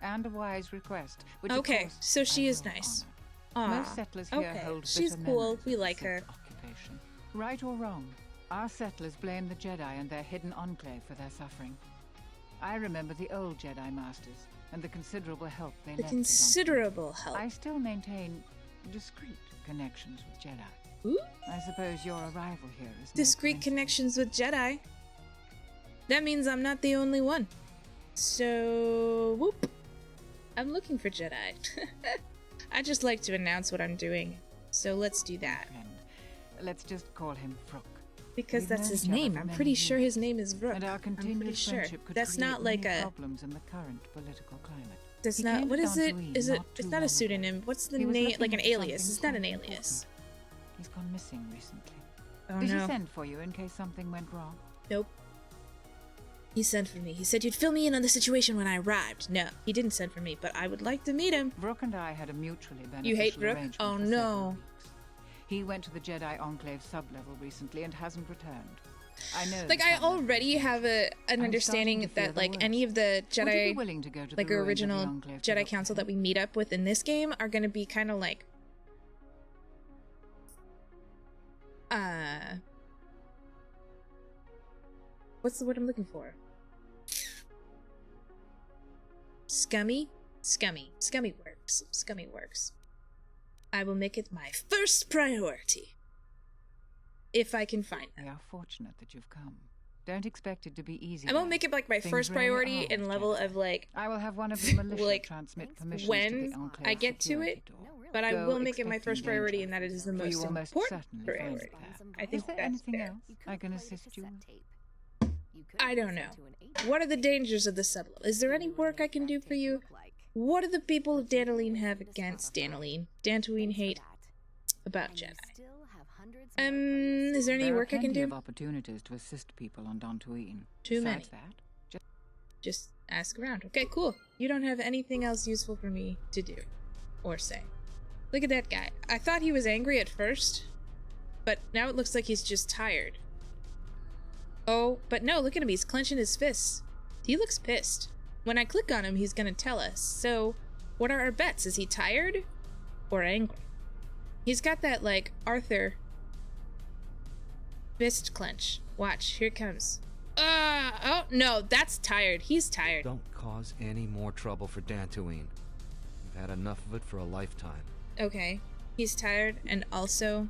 And a wise request. Which of Okay, course so she I is will nice. honor. Aw, Most settlers here okay, hold she's bitter cool. memories We of like such her. Occupation. Right or wrong, our settlers blame the Jedi and their hidden enclave for their suffering. I remember the old Jedi Masters and the considerable help they The left to considerable help. Dante. I still maintain discreet connections with Jedi. Ooh. I suppose your arrival here is no Discreet coincidence. connections with Jedi. That means I'm not the only one. So, whoop. I'm looking for Jedi. I just like to announce what I'm doing. So let's do that. Friend. Let's just call him Vrook. Because We've that's known his each other name. for I'm many pretty sure years, his name is Rook. And our I'm continued pretty sure. friendship could That's create not like many a... problems in the current political climate. does He not. came What to is it? Dantooine Is it? not It's too not a long pseudonym. ago. What's the He was name? looking Like an into alias. It's not something an quite alias. important. He's gone missing recently. Oh Did no. he send for you in case something went wrong? Nope. He sent for me. He said you'd fill me in on the situation when I arrived. No, he didn't send for me, but I would like to meet him. Brooke and I had a mutually beneficial You hate Brooke? arrangement Oh for several no. weeks. He went to the Jedi Enclave sublevel recently and hasn't returned. I know. Like, I already have an understanding that, like, any of the Jedi, like, original Jedi Council that we meet up with in this game are gonna be kind of like, what's the word I'm looking for? Scummy? Scummy works. Scummy works. I will make it my first priority. If I can find them. We are fortunate that you've come. Don't expect it to be easy. I won't make it like my first priority in level of like. I will have one of the militia like transmit permissions when to the Enclave I get to it, but I will make it my first priority, and that it is the most important priority. I think that's anything fair. else I can assist you with? I don't know. What are the dangers of the sublevel? Is there any work I can do for you? What do the people of Dantooine have against Dantooine hate about Jedi? Is there any work I can do? Of opportunities to assist people on Dantooine. Too many. Besides that, Just ask around. Okay, cool. You don't have anything else useful for me to do or say. Look at that guy. I thought he was angry at first, but now it looks like he's just tired. Oh, but no, look at him. He's clenching his fists. He looks pissed. When I click on him, he's gonna tell us. So, what are our bets? Is he tired or angry? He's got that, like, Arthur fist clench. Watch, here it comes. Oh, no, that's tired. He's tired. Don't cause any more trouble for Dantooine. We've had enough of it for a lifetime. Okay, he's tired, and also,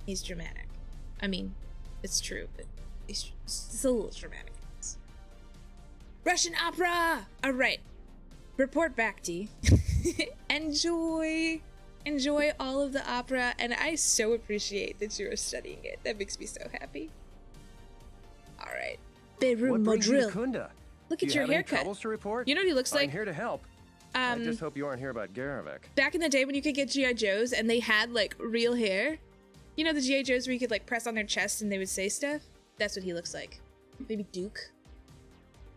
he's dramatic. I mean, it's true, but it's a little dramatic. Russian opera! Alright. Report back, D. Enjoy all of the opera, and I so appreciate that you are studying it. That makes me so happy. Alright. What brings you to Kunda? Look at your haircut. Troubles to report? You know what he looks like? I'm here to help. I just hope you aren't here about Garavik. Back in the day when you could get G.I. Joes and they had, like, real hair. You know the G.I. Joes where you could, like, press on their chest and they would say stuff? That's what he looks like. Maybe Duke.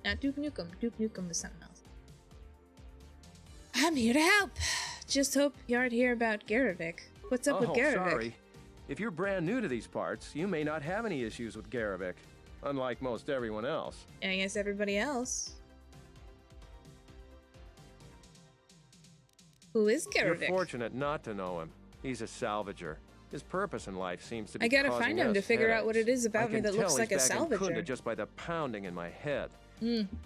Not Duke Nukem. Duke Nukem is something else. I'm here to help. Just hope you aren't here about Garavik. What's up with Garavik? Sorry. If you're brand new to these parts, you may not have any issues with Garavik, unlike most everyone else. I guess everybody else. Who is Garavik? You're fortunate not to know him. He's a salvager. His purpose in life seems to be I gotta find him to figure out what it is about me that looks like a I can tell he's back in salvager. Kunda just by the pounding in my head.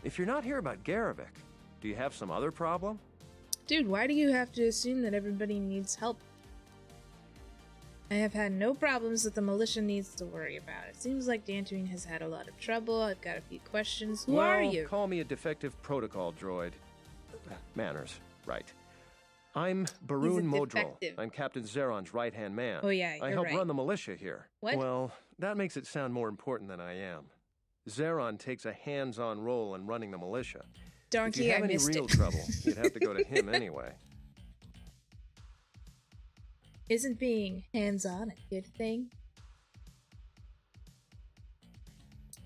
If you're not here about Garavik, do you have some other problem? Dude, why do you have to assume that everybody needs help? I have had no problems that the militia needs to worry about. It seems like Dantooine has had a lot of trouble. I've got a few questions. Who are you? Call me a defective protocol droid. Manners, right. I'm Barun Modrol. I'm Captain Zeron's right-hand man. Oh yeah, I help run the militia here. What? Well, that makes it sound more important than I am. Zeron takes a hands-on role in running the militia. Donkey, if you have I any missed real it. trouble, you'd have to go to him anyway. Isn't being hands-on a good thing?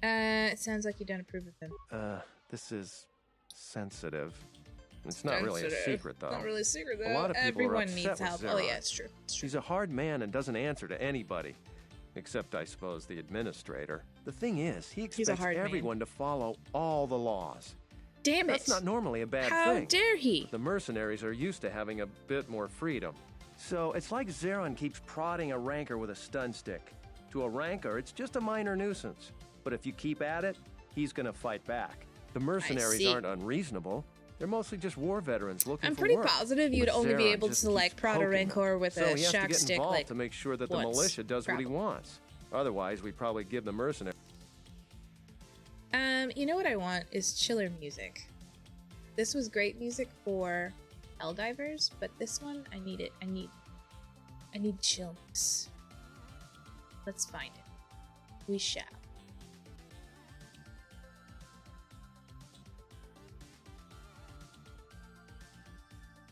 It sounds like you don't approve of him. This is sensitive. It's not really a secret, though. Not really a secret, though. A lot of people Everyone are upset needs with help. Zeron. Oh yeah, it's true. It's true. He's a hard man and doesn't answer to anybody. Except, I suppose, the administrator. The thing is, he expects everyone to follow all the laws. Damn it. That's not normally a bad thing. How dare he? But the mercenaries are used to having a bit more freedom. So it's like Zeron keeps prodding a rancor with a stun stick. To a rancor, it's just a minor nuisance. But if you keep at it, he's gonna fight back. The mercenaries aren't unreasonable. They're mostly just war veterans looking for work. I'm pretty positive you'd only be able to like prod a rancor with a shock stick, like to make sure that the militia does what he wants. Otherwise, we'd probably give the mercenaries. You know what I want is chiller music. This was great music for Helldivers, but this one I need it. I need chillness. Let's find it. We shall.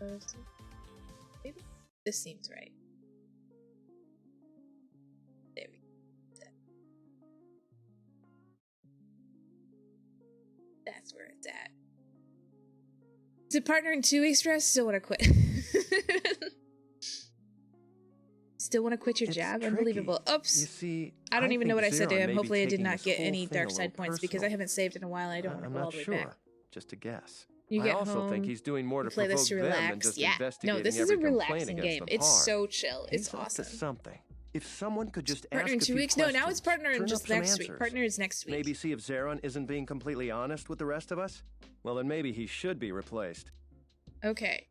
suppose. Maybe this seems right. There we go. That's where it's at. Is it partner in 2 weeks stress? Still want to quit. Still want to quit your job? Tricky. Unbelievable. Oops. You see, I don't even know what I said to him. Zeron may Hopefully be I did taking not this get whole any thing a dark little side points because I personal. haven't saved in a while and I don't want to I'm go all not the way sure. back. Just a guess. You I get also home, think he's doing more you to play provoke this to them than relax. just Yeah. investigating No, this is a every complaint relaxing against game. them It's hard. so chill. It's He's up to awesome. something. If someone could just Partner ask in a 2 few weeks? No, now it's questions, partner in turn just up some next week. answers. Partner is next week. Maybe see if Zeron isn't being completely honest with the rest of us? Well, then maybe he should be replaced. Okay.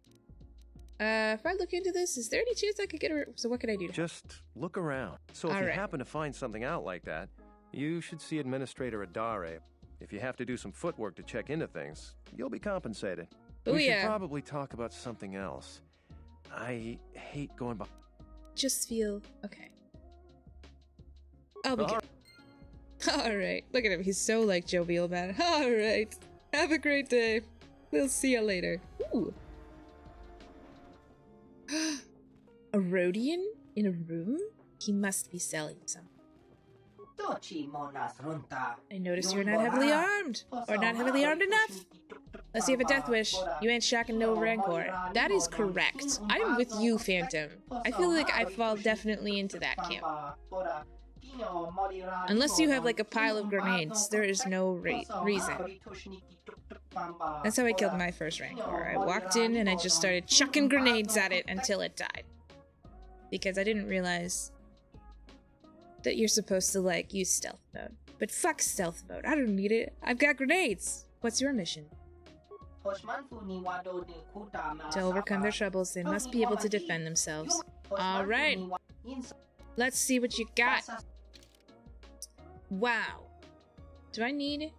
If I look into this, is there any chance I could get her? So what could I do? Just look around. So if All you right. happen to find something out like that, you should see Administrator Adare. If you have to do some footwork to check into things, you'll be compensated. Oh, we yeah. should probably talk about something else. I hate going by. Just feel okay. I'll be good. All right. Look at him. He's so like jovial about it. All right. Have a great day. We'll see you later. Ooh. A Rhodian in a room? He must be selling something. I notice you're not heavily armed. Or not heavily armed enough. Unless you have a death wish, you ain't shocking no rancor. That is correct. I'm with you, Phantom. I feel like I fall definitely into that camp. Unless you have like a pile of grenades, there is no reason. That's how I killed my first rancor. I walked in and I just started chucking grenades at it until it died. Because I didn't realize that you're supposed to like use stealth mode. But fuck stealth mode. I don't need it. I've got grenades. What's your mission? To overcome their troubles, they must be able to defend themselves. Alright. Let's see what you got. Wow. Do I need...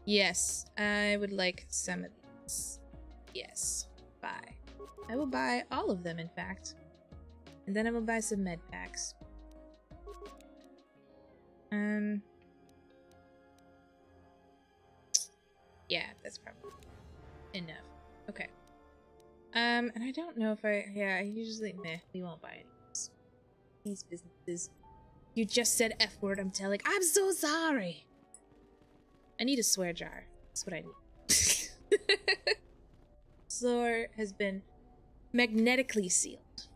Yes. I would like some of these. Yes. Buy. I will buy all of them, in fact. And then I will buy some med packs. Yeah, that's probably enough. Okay. And I don't know if I usually, we won't buy any of these businesses. You just said F word, I'm telling. I'm so sorry. I need a swear jar. That's what I need. Floor has been magnetically sealed.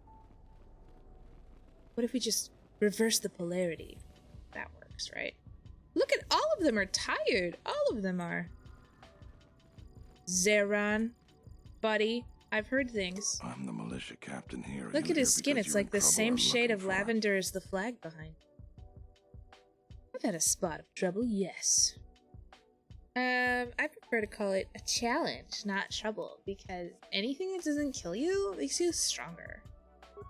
What if we just reverse the polarity? That works, right? Look at all of them are tired. All of them are. Zeron, buddy, I've heard things. I'm the militia captain here. Look at his skin. It's like the same shade of lavender as the flag behind. I've had a spot of trouble, yes. I prefer to call it a challenge, not trouble, because anything that doesn't kill you makes you stronger.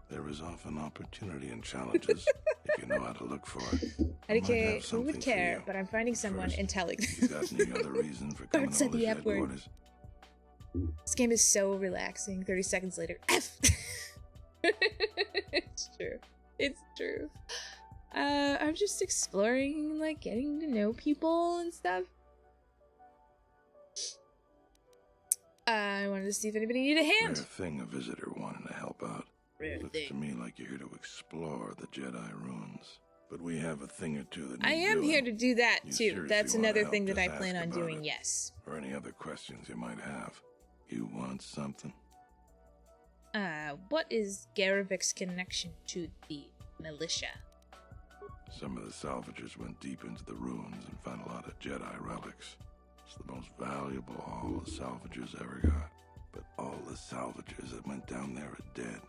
There is often opportunity in challenges if you know how to look for it. IDK, who would care? But I'm finding someone and telling. You got any other reason for coming Bart said to the militia F word. headquarters? This game is so relaxing. 30 seconds later, F! It's true. It's true. I'm just exploring, like, getting to know people and stuff. I wanted to see if anybody needed a hand. Rare thing, a visitor wanting to help out. Rare Looks thing. to me like you're here to explore the Jedi ruins. But we have a thing or two that I need am doing. here to do that, You too. seriously That's wanna another help, thing that I just plan ask on about doing, it. yes. Or any other questions you might have. You want something? What is Garavik's connection to the militia? Some of the salvagers went deep into the ruins and found a lot of Jedi relics. It's the most valuable haul the salvagers ever got. But all the salvagers that went down there are dead.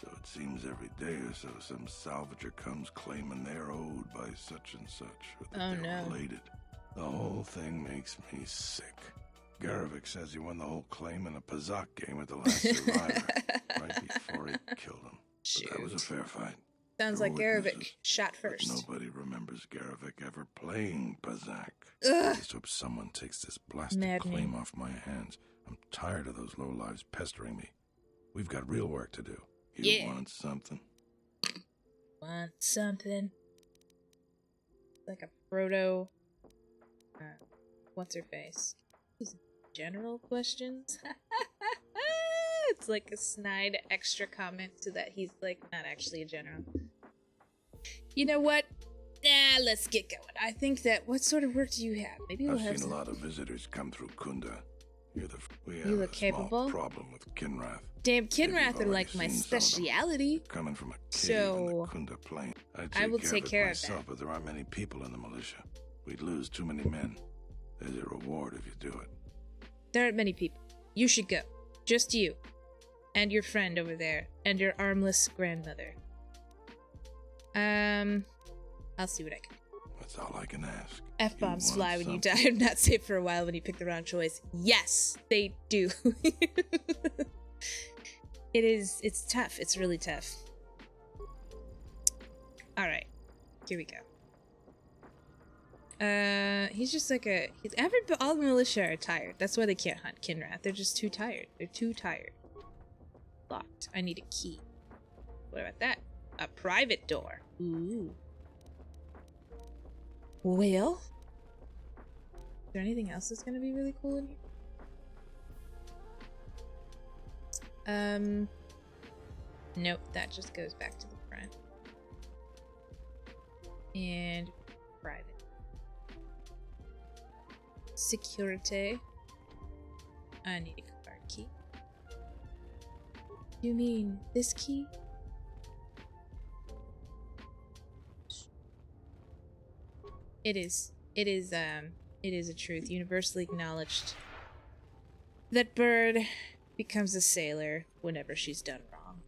So it seems every day or so some salvager comes claiming they're owed by such and such, or that they're related. The whole thing makes me sick. Garavik says he won the whole claim in a Pazak game with the last survivor, right before he killed him. But that was a fair fight. Sounds There like were Garavik witnesses, shot but first. nobody remembers Garavik ever playing Pazak. Ugh. I just hope someone takes this blasted Maddening. claim off my hands. I'm tired of those lowlives pestering me. We've got real work to do. You want something? Want something? Like a proto... what's her face? She's general questions. It's like a snide extra comment so that he's like not actually a general. You know what? Let's get going. I think that, what sort of work do you have? Maybe we'll have I've seen some... a lot of visitors come through Kunda. We have You look a capable. small problem with Kinrath. Damn, Maybe Kinrath you've are already like my seen some of them. speciality. Coming from a cave So, in the Kunda plain. I will take care of myself, that. but there aren't many people in the militia. We'd lose too many men. There's a reward if you do it. There aren't many people. You should go. Just you. And your friend over there. And your armless grandmother. I'll see what I can do. That's all I can ask. F-bombs You fly want when you something? die and not safe for a while when you pick the wrong choice. Yes, they do. It's tough. It's really tough. Alright. Here we go. He's just like all the militia are tired. That's why they can't hunt Kinrath. They're just too tired. They're too tired. Locked. I need a key. What about that? A private door. Ooh. Well, is there anything else that's gonna be really cool in here? Nope, that just goes back to the front. And private. Security. I need a card key. You mean this key? It is a truth, universally acknowledged, that Bird becomes a sailor whenever she's done wrong.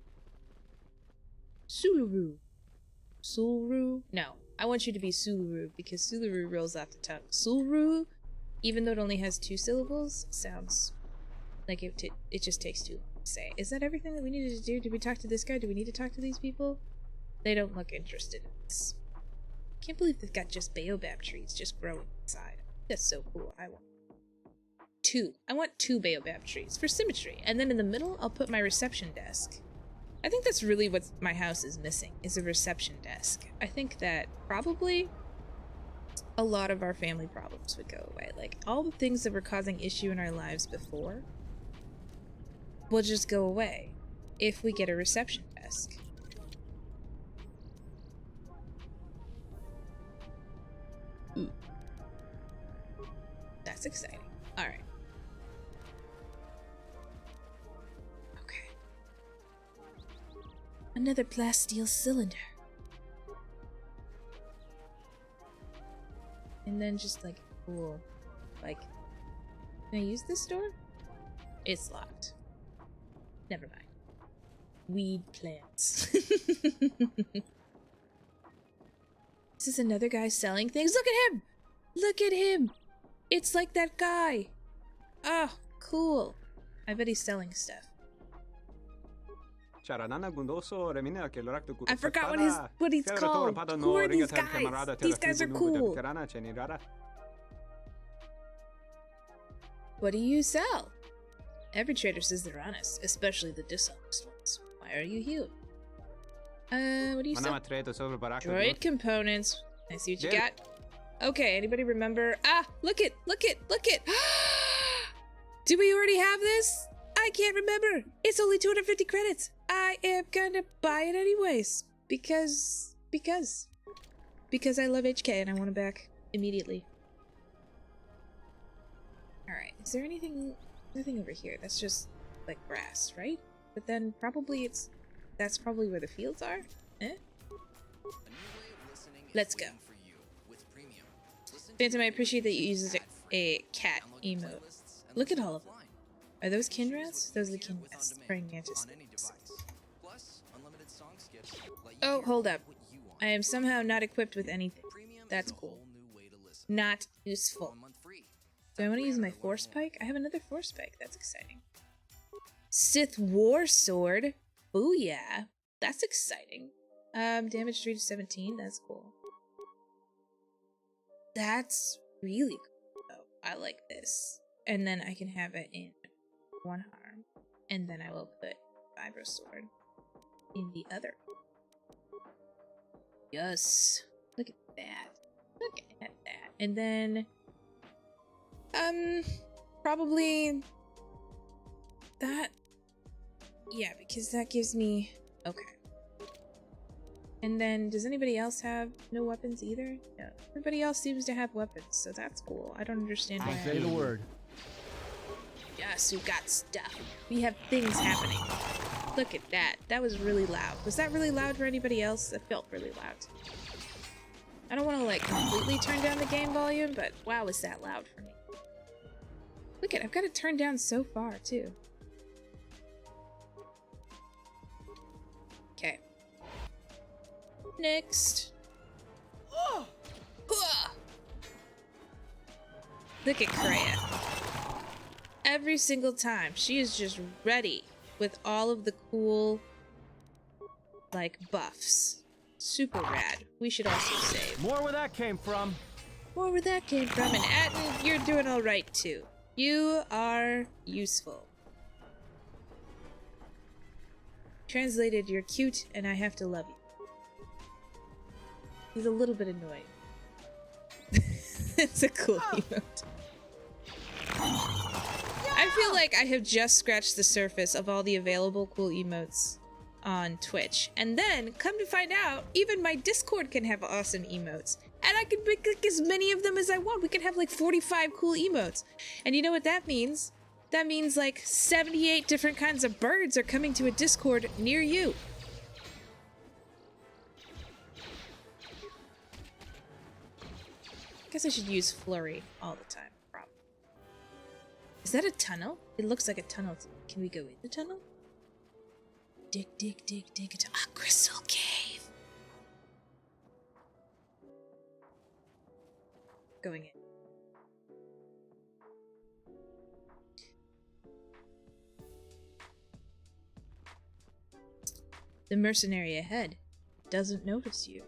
Suluru. Suluru? No, I want you to be Suluru, because Suluru rolls off the tongue. Suluru, even though it only has 2 syllables, sounds like it just takes too long to say. Is that everything that we needed to do? Did we talk to this guy? Do we need to talk to these people? They don't look interested in this. Can't believe they've got just baobab trees just growing inside. That's so cool. I want 2. I want 2 baobab trees for symmetry. And then in the middle, I'll put my reception desk. I think that's really what my house is missing, is a reception desk. I think that probably a lot of our family problems would go away. Like, all the things that were causing issue in our lives before will just go away if we get a reception desk. That's exciting. Alright. Okay. Another plasteel cylinder. And then just like, cool. Like, can I use this door? It's locked. Never mind. Weed plants. This is another guy selling things. Look at him! Look at him! It's like that guy. Oh, cool. I bet he's selling stuff. I forgot what he's called. Who are these guys? These guys are cool. What do you sell? Every trader says they're honest, especially the dishonest ones. Why are you here? What do you sell? Droid components. I see what you got. Okay, anybody remember? Ah, look it! Do we already have this? I can't remember. It's only 250 credits. I am gonna buy it anyways. Because I love HK and I want it back immediately. Alright, is there anything over here? That's just like grass, right? But then that's probably where the fields are? Eh? Let's go. Phantom, I appreciate that you use a cat emote. Look at all of them. Are those Kinraths? Those are the Kinraths. Praying mantis. Oh, hold up. I am somehow not equipped with anything. That's cool. Not useful. Do I want to use my force pike? I have another force pike. That's exciting. Sith War Sword. Booyah. That's exciting. Damage 3 to 17. That's cool. That's really cool. Oh, I like this. And then I can have it in one arm. And then I will put Vibro Sword in the other. Yes. Look at that. Look at that. And then Probably that. Yeah, because that gives me... Okay. And then, does anybody else have no weapons either? No. Everybody else seems to have weapons, so that's cool. I don't understand why. Say the word. Yes, we've got stuff. We have things happening. Look at that. That was really loud. Was that really loud for anybody else? That felt really loud. I don't want to, like, completely turn down the game volume, but wow, is that loud for me. Look at, I've got it turned down so far, too. Okay. Next. Oh. Look at Kreia. Every single time, she is just ready with all of the cool, like, buffs. Super rad. We should also save. More where that came from. More where that came from. And Atten, you're doing all right, too. You are useful. Translated, you're cute, and I have to love you. He's a little bit annoying. It's a cool emote. I feel like I have just scratched the surface of all the available cool emotes on Twitch. And then, come to find out, even my Discord can have awesome emotes. And I can make like as many of them as I want. We can have like 45 cool emotes. And you know what that means? That means like 78 different kinds of birds are coming to a Discord near you. I guess I should use Flurry all the time, probably. Is that a tunnel? It looks like a tunnel. Can we go in the tunnel? Dig, dig, dig, dig. A crystal cave. Going in. The mercenary ahead doesn't notice you.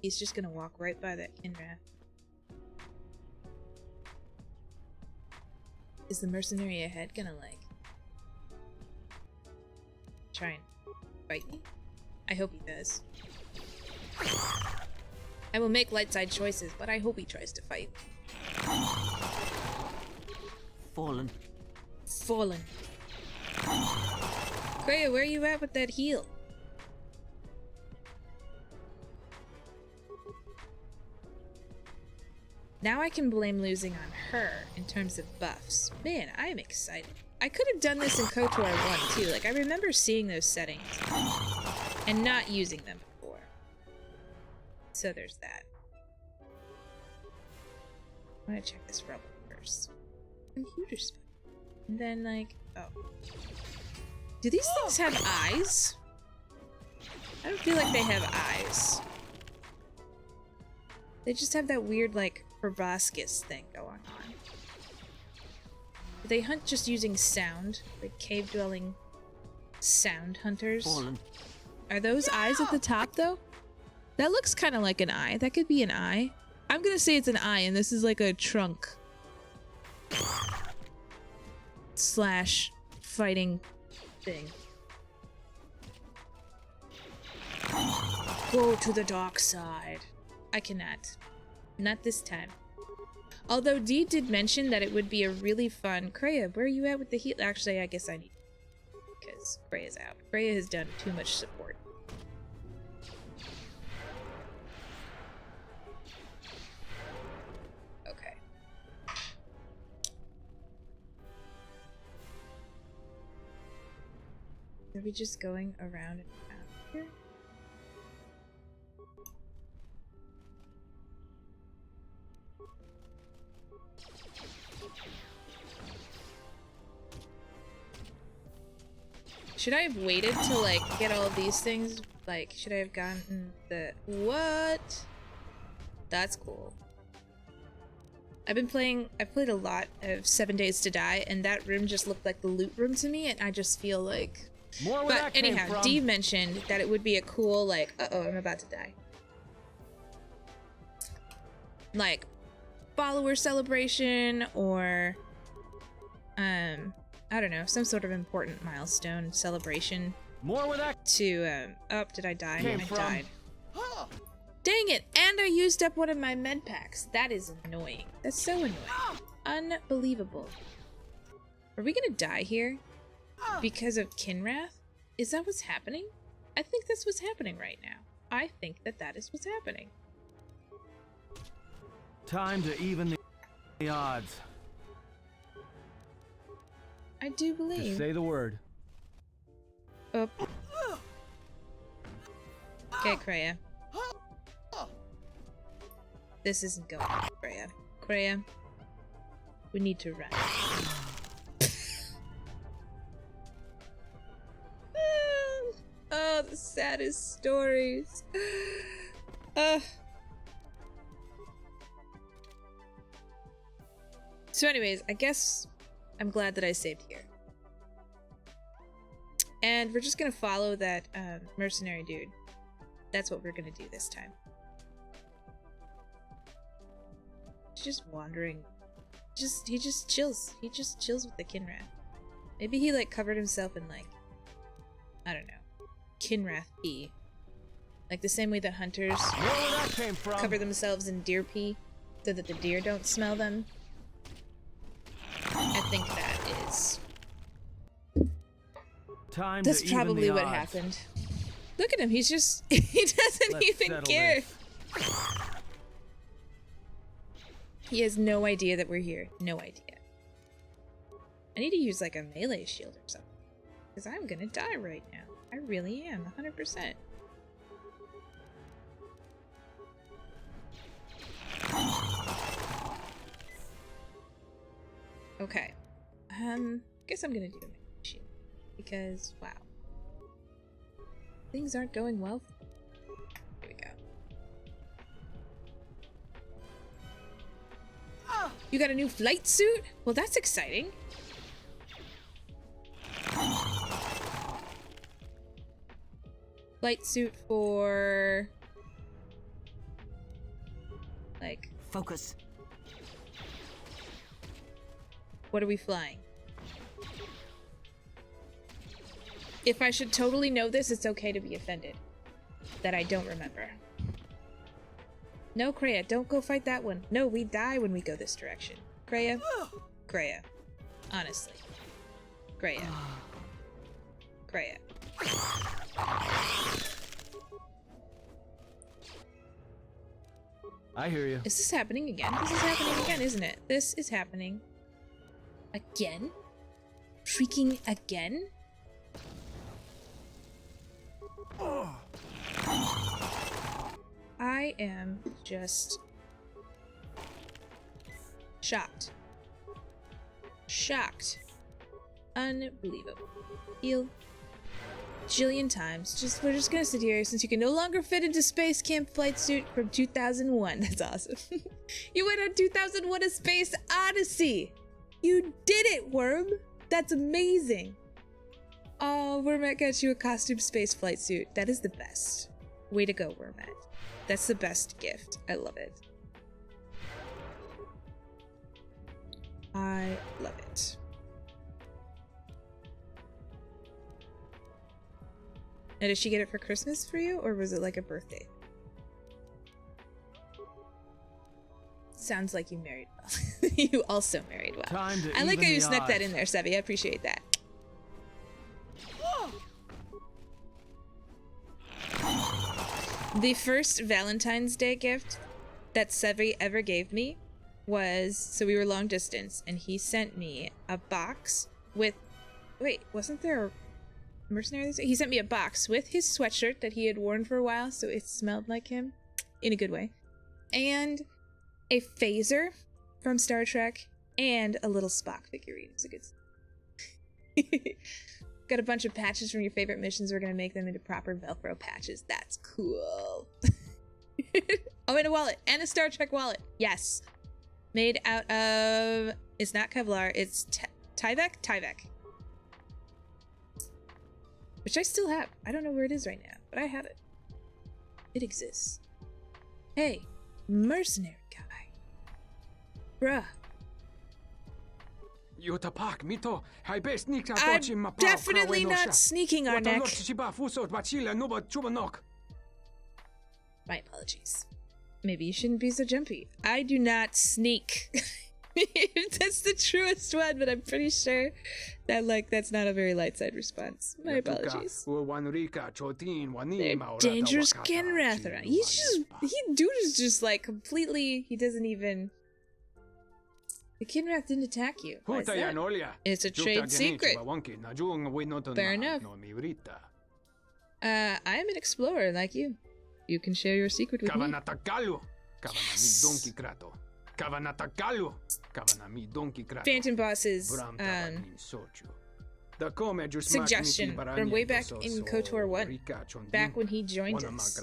He's just gonna walk right by that Kinrath. Is the mercenary ahead gonna, like, try and fight me? I hope he does. I will make light side choices, but I hope he tries to fight. Fallen. Fallen. Kreia, where are you at with that heal? Now I can blame losing on her in terms of buffs. Man, I am excited. I could have done this in KOTOR 1 too. Like, I remember seeing those settings and not using them before. So there's that. I want to check this rebel first. Computer spy. And then, like, oh. Do these things have eyes? I don't feel like they have eyes. They just have that weird, like, proboscis thing going on. Do they hunt just using sound? Like cave-dwelling sound hunters? Fallen. Are those eyes at the top, though? That looks kind of like an eye. That could be an eye. I'm gonna say it's an eye, and this is like a trunk. Slash fighting thing. Go to the dark side. I cannot. Not this time. Although Dee did mention that it would be a really fun... Kreia, where are you at with the heal? Actually, I guess I need... Because Kreia's out. Kreia has done too much support. Okay. Are we just going around and around here? Should I have waited to, like, get all of these things? Like, should I have gotten the... What? That's cool. I've played a lot of 7 Days to Die, and that room just looked like the loot room to me, and I just feel like... But anyhow, Dee mentioned that it would be a cool, like, uh-oh, I'm about to die. Like, follower celebration, or... I don't know, some sort of important milestone celebration. More where that to did I die? Came I from. died. Dang it! And I used up one of my med packs. That is annoying. That's so annoying. Unbelievable. Are we gonna die here? Because of Kinrath? Is that what's happening? I think that's what's happening right now. I think that that is what's happening. Time to even the odds. I do believe. Just say the word. Oh. Okay, Kreia. This isn't going well, Kreia. Kreia, we need to run. Oh, the saddest stories. So anyways, I guess I'm glad that I saved here. And we're just gonna follow that mercenary dude. That's what we're gonna do this time. He's just wandering. He just chills. He just chills with the Kinrath. Maybe he like covered himself in like, I don't know, Kinrath pee. Like the same way that hunters cover themselves in deer pee so that the deer don't smell them. I think that is. That's probably what happened. Look at him. He's just. He doesn't even care. He has no idea that we're here. No idea. I need to use like a melee shield or something. Because I'm gonna die right now. I really am. 100%. Okay. Guess I'm gonna do a melee shield. Because, wow. Things aren't going well. Here we go. You got a new flight suit? Well, that's exciting. Flight suit for... like... Focus. What are we flying? If I should totally know this, it's okay to be offended that I don't remember. No, Kreia, don't go fight that one. No, we die when we go this direction. Kreia? Kreia. Honestly. Kreia. Kreia. I hear you. Is this happening again? This is happening again, isn't it? This is happening again? Freaking again? I am just shocked. Shocked. Unbelievable. Heal. Jillion times. We're just gonna sit here since you can no longer fit into Space Camp flight suit from 2001. That's awesome. You went on 2001 A Space Odyssey. You did it, Worm. That's amazing. Oh, Wormat got you a costume space flight suit. That is the best. Way to go, Wormat. That's the best gift. I love it. I love it. Now, did she get it for Christmas for you, or was it like a birthday? Sounds like you married well. You also married well. I like how you snuck that in there, Sevi. I appreciate that. The first Valentine's Day gift that Sevi ever gave me was, so we were long distance, and he sent me a box with, wait, wasn't there a mercenary? He sent me a box with his sweatshirt that he had worn for a while, so it smelled like him, in a good way, and a phaser from Star Trek, and a little Spock figurine. It's a good Got a bunch of patches from your favorite missions. We're gonna make them into proper Velcro patches. That's cool. Oh, and a wallet. And a Star Trek wallet. Yes. Made out of... It's not Kevlar. It's Tyvek? Tyvek. Which I still have. I don't know where it is right now, but I have it. It exists. Hey, mercenary guy. Bruh. I'm definitely not sneaking, Arnek. My apologies. Maybe you shouldn't be so jumpy. I do not sneak. That's the truest one, but I'm pretty sure that that's not a very light side response. My apologies. They're dangerous Kenrath around. Dude is just like completely. He doesn't even. The Kinrath didn't attack you. Why is that? It's a trade secret. Fair enough. I am an explorer like you. You can share your secret with me. Yes. Phantom Boss's suggestion from way back in KOTOR 1, back when he joined us,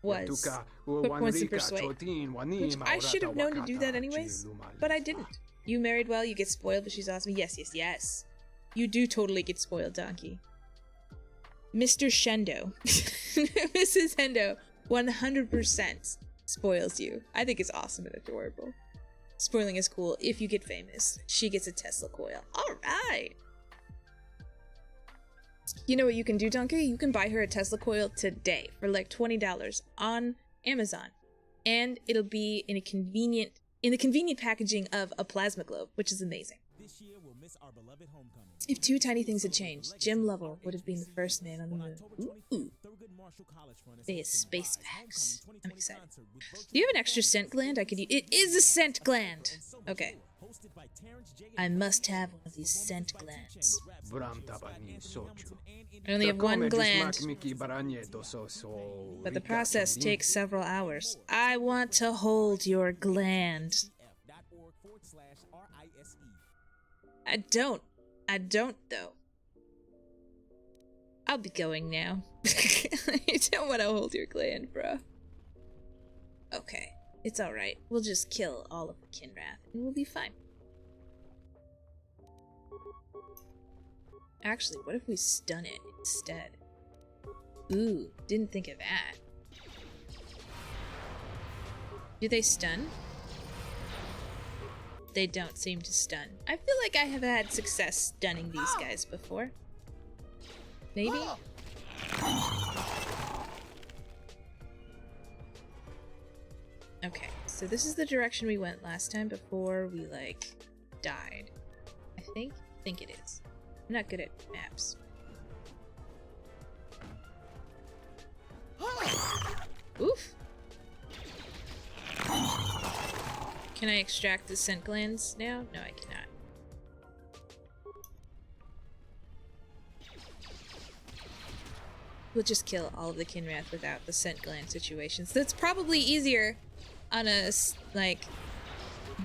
was put points in Persuade, which I should have known to do that anyways, but I didn't. You married well, you get spoiled, but she's awesome. Yes, yes, yes. You do totally get spoiled, Donkey. Mr. Shendo, Mrs. Hendo, 100% spoils you. I think it's awesome and adorable. Spoiling is cool if you get famous. She gets a Tesla coil. Alright! You know what you can do, Donkey? You can buy her a Tesla coil today for like $20 on Amazon. And it'll be in the convenient packaging of a plasma globe, which is amazing. This year we'll miss our beloved homecoming. If two tiny things had changed, Jim Lovell would have been the first man on the moon. Ooh. They have space facts. I'm excited. Do you have an extra scent gland I could use? It is a scent gland! Okay. I must have one of these scent glands. I only have one gland, but the process takes several hours. I want to hold your gland. I don't though. I'll be going now. I don't want to hold your gland, bro. Okay, it's alright. We'll just kill all of the Kinrath and we'll be fine. Actually, what if we stun it instead? Ooh, didn't think of that. Do they stun? They don't seem to stun. I feel like I have had success stunning these guys before. Maybe? Okay, so this is the direction we went last time before we, like, died. I think it is. I'm not good at maps. Oof! Can I extract the scent glands now? No, I cannot. We'll just kill all of the Kinrath without the scent gland situation. So it's probably easier on a, like,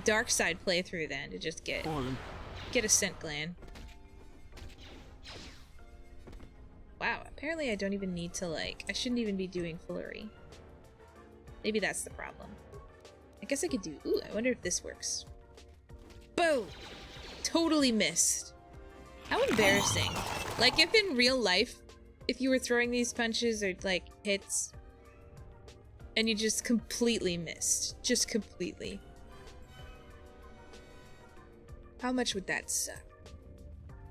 dark side playthrough then to just get a scent gland. Wow, apparently I don't even need to, like, I shouldn't even be doing flurry. Maybe that's the problem. I guess I could do, ooh, I wonder if this works. Boom! Totally missed. How embarrassing. Like, if in real life, if you were throwing these punches or, like, hits, and you just completely missed. Just completely. How much would that suck?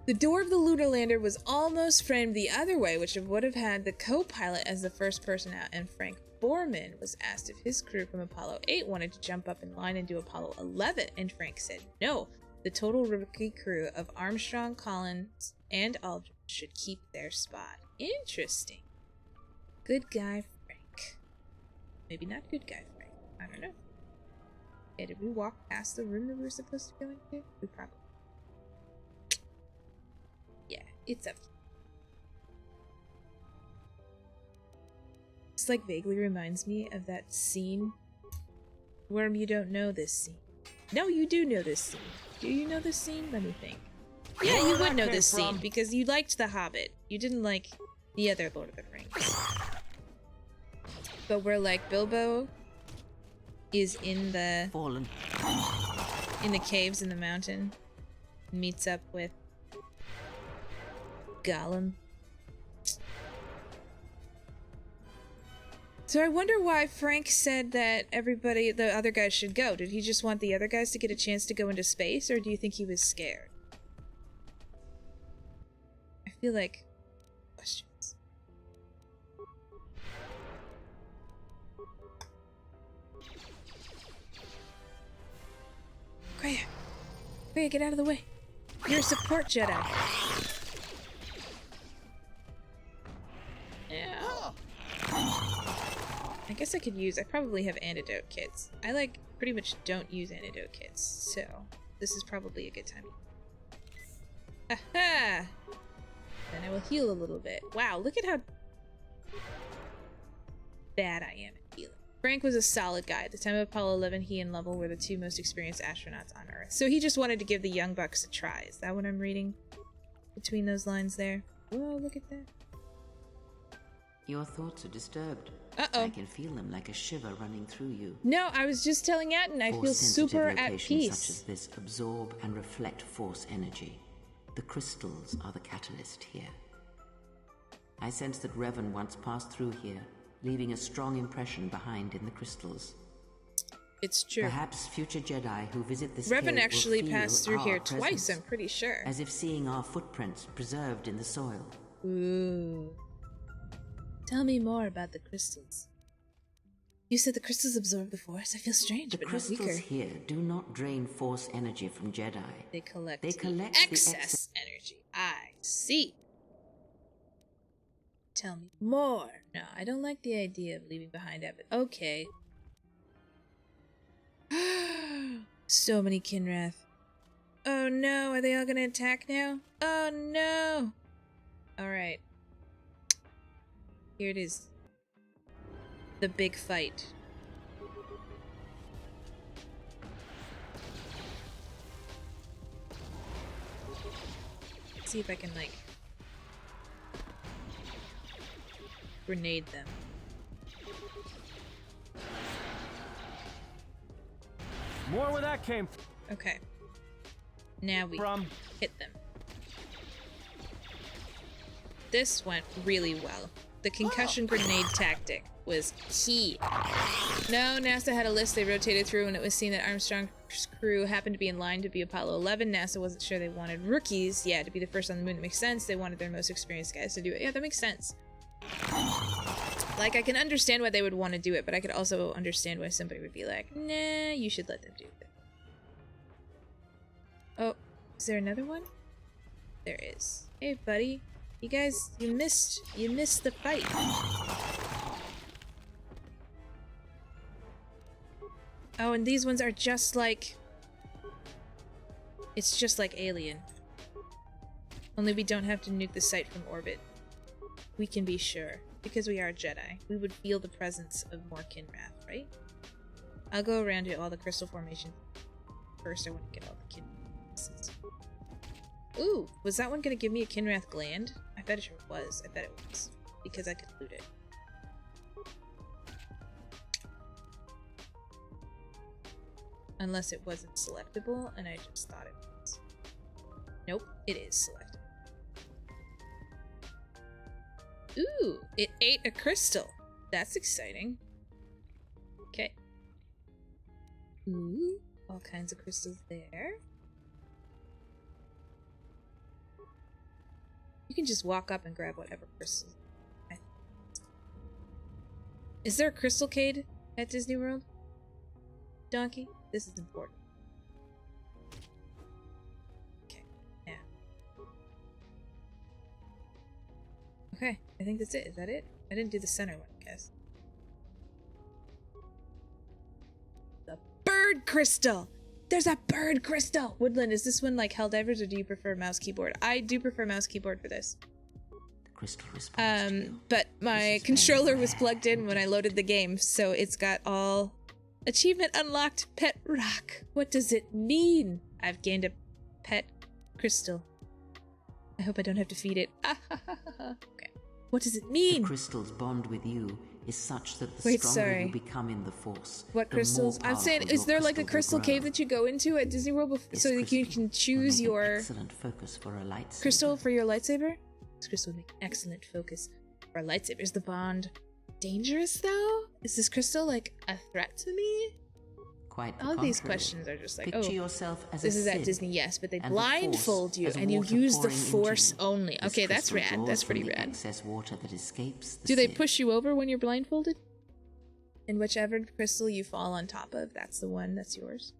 The door of the lunar lander was almost framed the other way, which would have had the co-pilot as the first person out, and Frank Borman was asked if his crew from Apollo 8 wanted to jump up in line and do Apollo 11, and Frank said no. The total rookie crew of Armstrong, Collins, and Aldrin should keep their spot. Interesting. Good guy Frank. Maybe not good guy Frank. I don't know. Okay, did we walk past the room that we were supposed to go into? We probably... Yeah, it's up. This like vaguely reminds me of that scene. Worm, you don't know this scene. No, you do know this scene. Do you know this scene? Let me think. Yeah, you would know this scene because you liked The Hobbit. You didn't like the other Lord of the Rings. But where like Bilbo is in the caves in the mountain, meets up with Gollum. So I wonder why Frank said that everybody, the other guys should go. Did he just want the other guys to get a chance to go into space, or do you think he was scared? I feel like questions. Okay, get out of the way. You're a support Jedi. Yeah. I guess I could use... I probably have antidote kits. I, like, pretty much don't use antidote kits, so this is probably a good time. Aha! Then I will heal a little bit. Wow, look at how bad I am at healing. Frank was a solid guy. At the time of Apollo 11, he and Lovell were the two most experienced astronauts on Earth. So he just wanted to give the young bucks a try. Is that what I'm reading between those lines there? Whoa, look at that. Your thoughts are disturbed. Uh-oh. I can feel them like a shiver running through you. No, I was just telling Atten I feel super at peace. Such as this absorb and reflect force energy. The crystals are the catalyst here. I sense that Revan once passed through here, leaving a strong impression behind in the crystals. It's true. Perhaps future Jedi who visit this Revan cave actually will passed feel through here our twice, presence, I'm pretty sure. as if seeing our footprints preserved in the soil. Ooh. Tell me more about the crystals. You said the crystals absorb the force? I feel strange, but not weaker. The crystals here do not drain force energy from Jedi. They collect excess energy. I see. Tell me more. No, I don't like the idea of leaving behind evidence. Okay. So many Kinrath. Oh no, are they all gonna attack now? Oh no! Alright. Here it is. The big fight. Let's see if I can, like, grenade them. More where that came Okay. Now we hit them. This went really well. The concussion grenade tactic was key. No, NASA had a list they rotated through, and it was seen that Armstrong's crew happened to be in line to be Apollo 11. NASA wasn't sure they wanted rookies, to be the first on the moon. It makes sense. They wanted their most experienced guys to do it. Yeah, that makes sense. Like, I can understand why they would want to do it, but I could also understand why somebody would be like, nah, you should let them do it. Oh, is there another one? There is. Hey, buddy. You guys, you missed the fight. Oh, and these ones are just like... It's just like Alien. Only we don't have to nuke the site from orbit. We can be sure. Because we are Jedi. We would feel the presence of more Kinrath, right? I'll go around to all the crystal formations. First, I want to get all the Kinraths. Ooh, was that one gonna give me a Kinrath gland? I bet it was. I bet it was. Because I could loot it. Unless it wasn't selectable, and I just thought it was. Nope, it is selectable. Ooh, it ate a crystal. That's exciting. Okay. Ooh, all kinds of crystals there. You can just walk up and grab whatever crystal. Is there a crystal cade at Disney World? Donkey? This is important. Okay, yeah. Okay, I think that's it. Is that it? I didn't do the center one, I guess. The bird crystal! There's a bird crystal! Woodland, is this one like Helldivers, or do you prefer mouse keyboard? I do prefer mouse keyboard for this. The crystal responds to you. But my controller was plugged in when I loaded the game, so it's got all... Achievement unlocked, pet rock. What does it mean? I've gained a pet crystal. I hope I don't have to feed it. Okay. What does it mean? The crystal's bond with you is such that the stronger you become in the Force. What crystals? I'm saying, is there like a crystal cave that you go into at Disney World so that you can choose your excellent focus for a lightsaber. Crystal for your lightsaber? This crystal would make excellent focus for a lightsaber. Is the bond dangerous though? Is this crystal like a threat to me? Quite the All contrary. These questions are just like, Picture yourself as this a is at Sith, Disney, yes, but they and blindfold the you Force and you as water use the pouring into Force you. only. This Okay, that's crystal rad. draws That's pretty from the rad. excess water that escapes the Do they Sith. push you over when you're blindfolded? And whichever crystal you fall on top of, that's the one that's yours.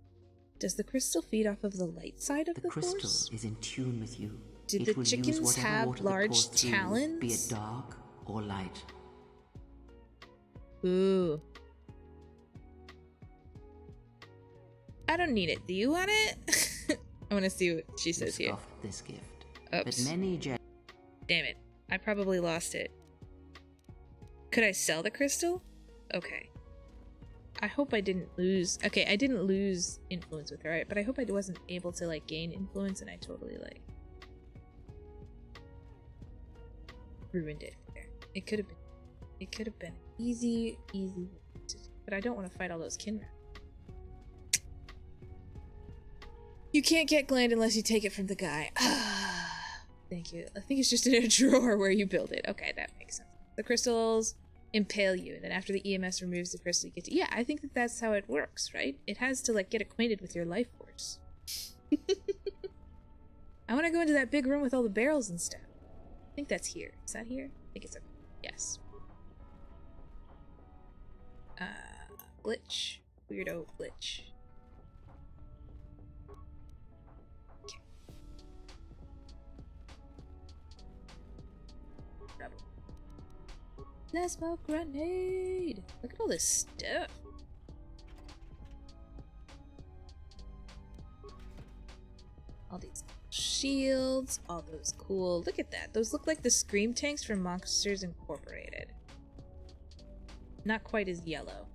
Does the crystal feed off of the light side of the crystal force? is in tune with you. Did It the will use chickens whatever have water that large pours through, talons? be it dark or light. Ooh. I don't need it. Do you want it? I want to see what she says here. This gift. Oops. But many Jedi. Damn it. I probably lost it. Could I sell the crystal? Okay. I hope I didn't lose. Okay, I didn't lose influence with her, right? But I hope I wasn't able to like gain influence and I totally like ruined it there. It could have been easy, but I don't want to fight all those Kinra. You can't get Gland unless you take it from the guy. Thank you. I think it's just in a drawer where you build it. Okay, that makes sense. The crystals impale you, and then after the EMS removes the crystal, you get to... Yeah, I think that's how it works, right? It has to, like, get acquainted with your life force. I want to go into that big room with all the barrels and stuff. I think that's here. Is that here? I think it's a... Yes. Glitch. Weirdo glitch. Okay. Rebel. Plasma grenade! Look at all this stuff. All these shields, all those cool... Look at that. Those look like the scream tanks from Monsters Incorporated. Not quite as yellow.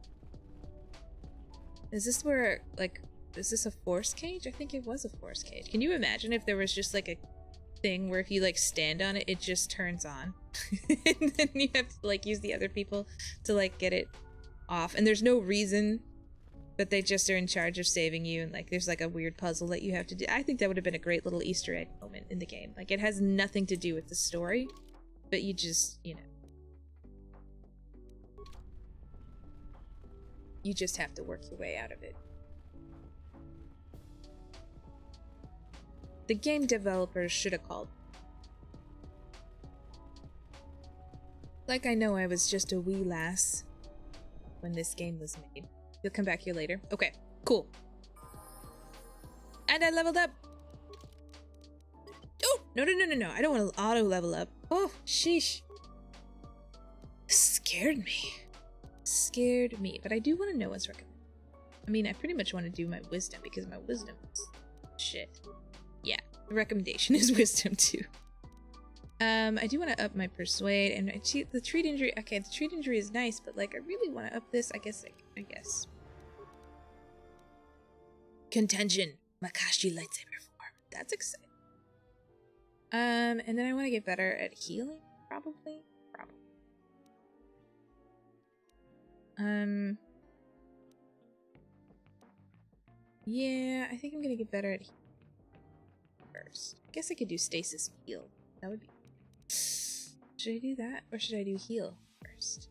Is this where, like, is this a force cage? I think it was a force cage. Can you imagine if there was just, like, a thing where if you, like, stand on it, it just turns on? And then you have to, like, use the other people to, like, get it off. And there's no reason that they just are in charge of saving you. And, like, there's, like, a weird puzzle that you have to do. I think that would have been a great little Easter egg moment in the game. Like, it has nothing to do with the story, but you just, you know. You just have to work your way out of it. The game developers should have called. Like, I know I was just a wee lass when this game was made. You'll come back here later. Okay, cool. And I leveled up. Oh, no. I don't want to auto level up. Oh, sheesh. This scared me. But I do want to know what's recommended. I mean, I pretty much want to do my wisdom because my wisdom is shit. Yeah, the recommendation is wisdom too. I do want to up my persuade and the treat injury. Okay, the treat injury is nice, but like I really want to up this. I guess. Contention, Makashi lightsaber form. That's exciting. And then I want to get better at healing, probably. Yeah, I think I'm gonna get better at healing first. I guess I could do stasis heal. That would be... Should I do that? Or should I do heal first?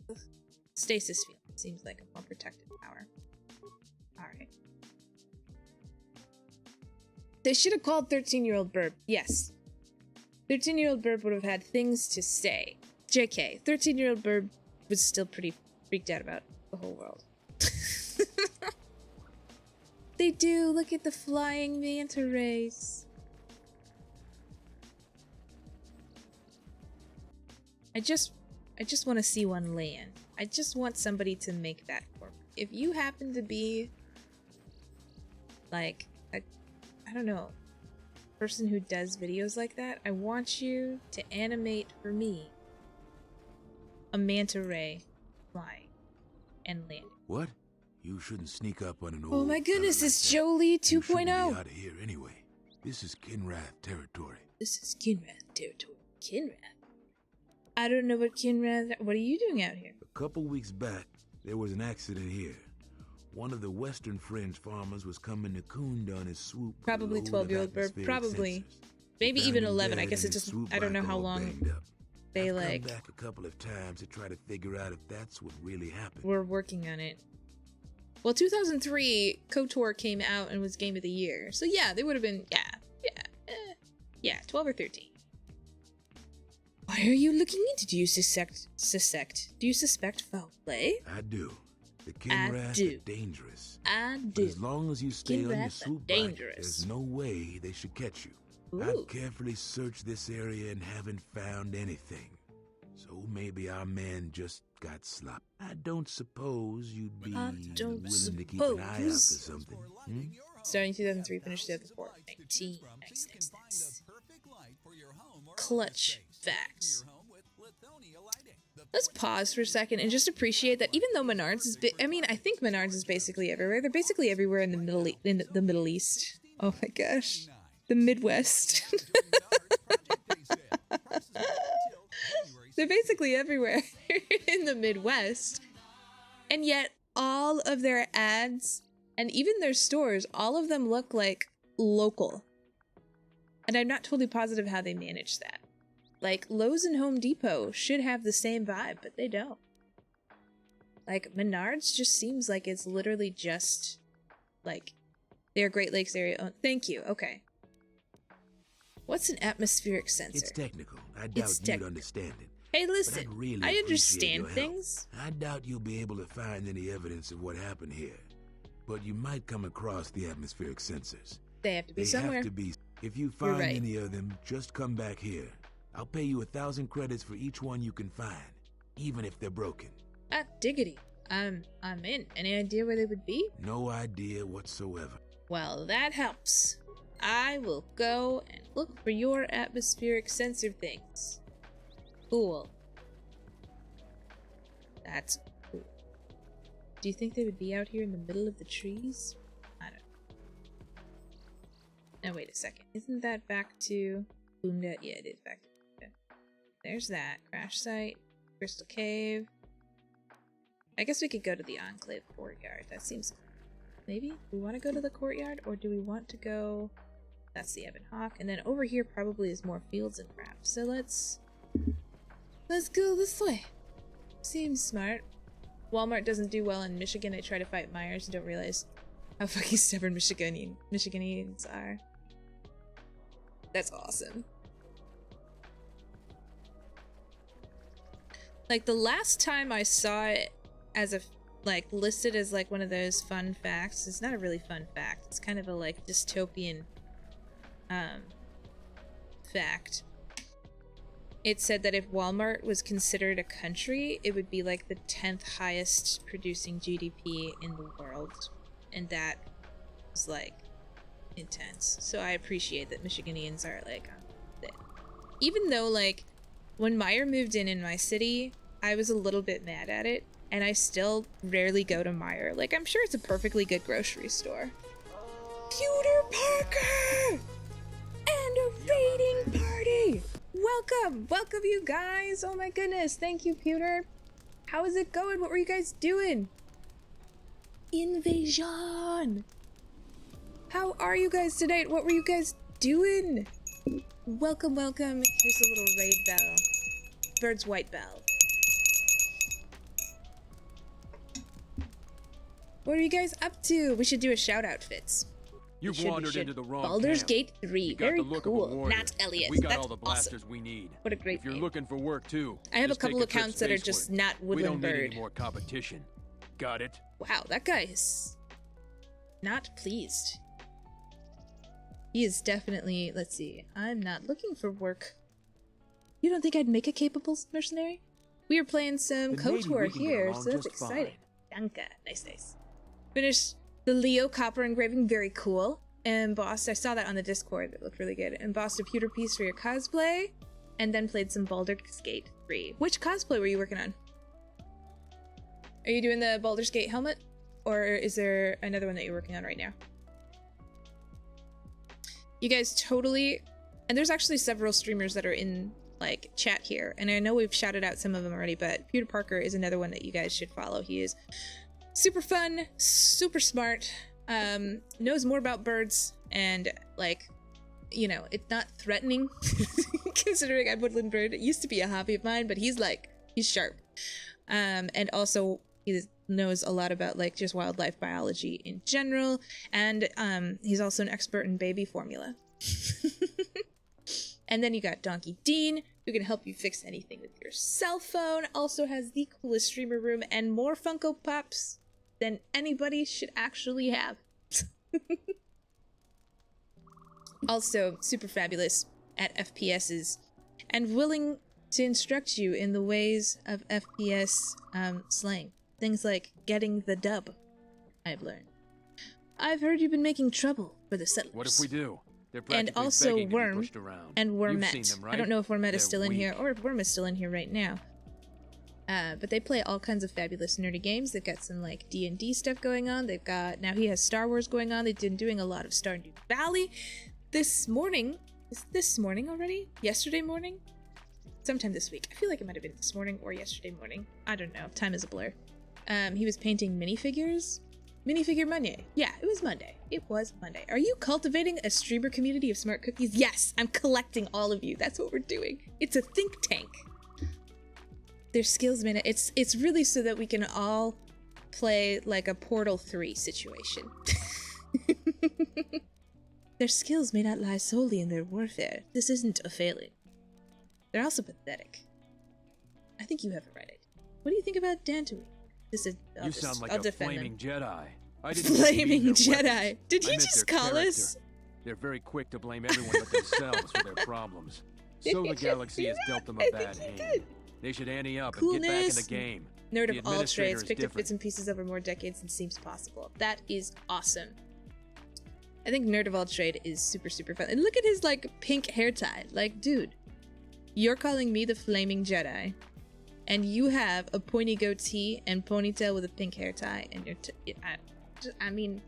Ugh. Stasis field seems like a more protected power. Alright. They should have called 13-year-old Burb. Yes. 13-year-old Burb would have had things to say. JK, 13-year-old Burb was still pretty freaked out about the whole world. They do. Look at the flying manta rays. I just want to see one land. I just want somebody to make that for me. If you happen to be like a, I don't know, person who does videos like that, I want you to animate for me a manta ray flying and landing. What? You shouldn't sneak up on an old... Oh my goodness, it's Jolie 2.0. You shouldn't be out of here anyway. This is Kinrath territory. Kinrath? I don't know what Kinrath... What are you doing out here? A couple weeks back, there was an accident here. One of the Western Fringe farmers was coming to coon on his swoop. Probably 12-year-old Burb. Probably. Maybe even 11. I guess it just... I don't know how long they like... I've come back a couple of times to try to figure out if that's what really happened. We're working on it. Well, 2003, KOTOR came out and was Game of the Year. So yeah, they would have been... Yeah, 12 or 13. Why are you looking into? Do you suspect foul play? I do. The Kinrath are dangerous. I But do. as long as you stay on your Kinrath are swoop dangerous. there's no way they should catch you. Ooh. I've carefully searched this area and haven't found anything. So maybe our man just got sloppy. I don't suppose you'd be willing to keep an eye out for something. Starting 2003, finished 2004. 19. Nice. Clutch facts. Let's pause for a second and just appreciate that even though Menards is I think Menards is basically everywhere. They're basically everywhere in the Middle East. Oh my gosh. The Midwest. They're basically everywhere in the Midwest. And yet all of their ads and even their stores, all of them look like local. And I'm not totally positive how they manage that. Like, Lowe's and Home Depot should have the same vibe, but they don't. Like, Menards just seems like it's literally just, like, their Great Lakes area. Thank you, okay. What's an atmospheric sensor? It's technical. I doubt you'd understand it. Hey, listen, really I understand things. I doubt you'll be able to find any evidence of what happened here. But you might come across the atmospheric sensors. They have to be somewhere. They have to be. If you find any of them, just come back here. I'll pay you 1,000 credits for each one you can find, even if they're broken. Ah, diggity. I'm in. Any idea where they would be? No idea whatsoever. Well, that helps. I will go and look for your atmospheric sensor things. Cool. That's cool. Do you think they would be out here in the middle of the trees? I don't know. Now wait a second. Isn't that back to Bunda? Yeah, it is back to Bunda. There's that. Crash site. Crystal Cave. I guess we could go to the Enclave Courtyard. That seems... Maybe? We want to go to the courtyard, or do we want to go... That's the Ebon Hawk. And then over here probably is more fields and crafts. So let's go this way. Seems smart. Walmart doesn't do well in Michigan. I try to fight Myers and don't realize how fucking stubborn Michiganians are. That's awesome. Like, the last time I saw it as a, like, listed as, like, one of those fun facts, it's not a really fun fact. It's kind of a, like, dystopian, fact. It said that if Walmart was considered a country, it would be, like, the 10th highest producing GDP in the world. And that was, like, intense. So I appreciate that Michiganians are, like, even though, like, when Meyer moved in my city, I was a little bit mad at it, and I still rarely go to Meyer. Like, I'm sure it's a perfectly good grocery store. Pewter Parker! And a raiding party! Welcome you guys! Oh my goodness, thank you, Pewter. How is it going? What were you guys doing? Invasion! How are you guys tonight? What were you guys doing? Welcome. Here's a little raid bell. Bird's white bell. What are you guys up to? We should do a shout out, Fitz. You've wandered into the wrong Baldur's camp. Gate 3. Very cool. Not Elliot. We got That's all the blasters awesome. we need. What a great If you're name. looking for work too, I have a just take couple trip accounts that are just spaceward. not We don't Woodland need Bird. any more competition. Got it? Wow, that guy is not pleased. He is definitely, let's see, I'm not looking for work. You don't think I'd make a capable mercenary? We are playing some KOTOR here, so that's exciting. Danke. Nice. Finished the Leo copper engraving, very cool. Embossed, I saw that on the Discord, that looked really good. Embossed a pewter piece for your cosplay, and then played some Baldur's Gate 3. Which cosplay were you working on? Are you doing the Baldur's Gate helmet? Or is there another one that you're working on right now? You guys totally... And there's actually several streamers that are in, like, chat here. And I know we've shouted out some of them already, but Pewter Parker is another one that you guys should follow. He is super fun, super smart, knows more about birds, and, like, you know, it's not threatening, considering I'm Woodland Bird. It used to be a hobby of mine, but he's sharp. And also, he knows a lot about, like, just wildlife biology in general, and he's also an expert in baby formula. And then you got Donkey Dean, who can help you fix anything with your cell phone, also has the coolest streamer room and more Funko Pops than anybody should actually have. Also, super fabulous at FPSs and willing to instruct you in the ways of FPS slang. Things like getting the dub, I've learned. I've heard you've been making trouble for the settlers. What if we do? They're and practically also begging to be Worm pushed around. and You've Wormette. seen them, right? I don't know if Wormette They're is still in weak. here or if Worm is still in here right now. But they play all kinds of fabulous nerdy games. They've got some like D&D stuff going on. They've got, now he has Star Wars going on. They've been doing a lot of Stardew Valley. This morning, is this morning already? Yesterday morning? Sometime this week. I feel like it might have been this morning or yesterday morning. I don't know. Time is a blur. He was painting minifigures. Minifigure Monday. Yeah, it was Monday. It was Monday. Are you cultivating a streamer community of smart cookies? Yes, I'm collecting all of you. That's what we're doing. It's a think tank. Their skills made it. It's really so that we can all play like a Portal 3 situation. Their skills may not lie solely in their warfare. This isn't a failing. They're also pathetic. I think you have a right idea. What do you think about Dantooine? You sound like a flaming Jedi. I didn't Flaming mean Jedi. weapons. Did I he meant just their call character. us? They're very quick to blame everyone but themselves for their problems. So the galaxy has dealt them a bad hand. They should ante up and get back in the game. Nerd The of all administrator trades, is picked up different. bits and pieces over more decades than seems possible. That is awesome. I think Nerd of all trade is super, super fun. And look at his like pink hair tie. Like, dude, you're calling me the flaming Jedi, and you have a pointy goatee and ponytail with a pink hair tie, and you're I mean,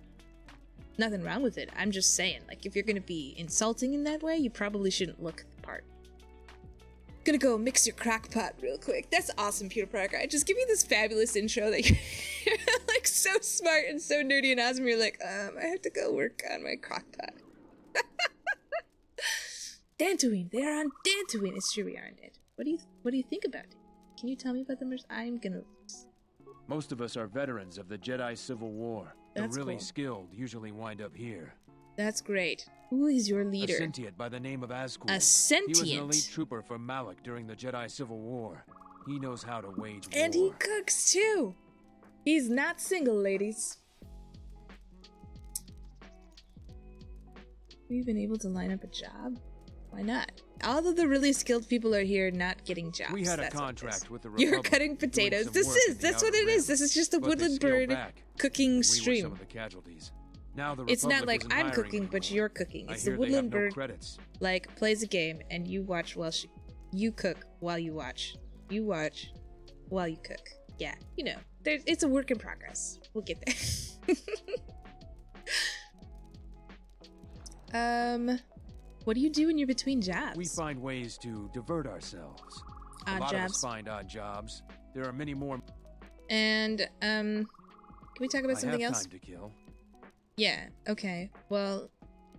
nothing wrong with it. I'm just saying, like, if you're gonna be insulting in that way, you probably shouldn't look the part. Gonna go mix your crock pot real quick. That's awesome, Peter Parker. Just give me this fabulous intro that you're like so smart and so nerdy and awesome. You're like, I have to go work on my crock pot. Dantooine, they are on Dantooine. It's true we aren't dead. What do you think about it? Can you tell me about them? I'm gonna. Most of us are veterans of the Jedi Civil War. The That's really cool. skilled usually wind up here. That's great. Who is your leader? A sentient by the name of Ascul. A sentient? He was an elite trooper for Malak during the Jedi Civil War. He knows how to wage war. And he cooks too. He's not single, ladies. Have you been able to line up a job? Why not? All of the really skilled people are here not getting jobs. We had a That's what it contract is. with the Republic. You're cutting potatoes. doing This some work is, in the that's what Outer it is. Rim. This is just a But they Woodland scaled Bird back. cooking We were stream. some of the casualties. Now the It's not Republic like isn't I'm hiring cooking, but anymore. you're cooking. I It's the hear they have Woodland no Bird credits. like plays a game and you watch while you cook while you watch. You watch while you cook. Yeah, you know, it's a work in progress. We'll get there. What do you do when you're between jobs? We find ways to divert ourselves. Odd a lot jobs. of us find odd jobs. There are many more. And can we talk about something I have else? time to kill. Yeah. Okay. Well,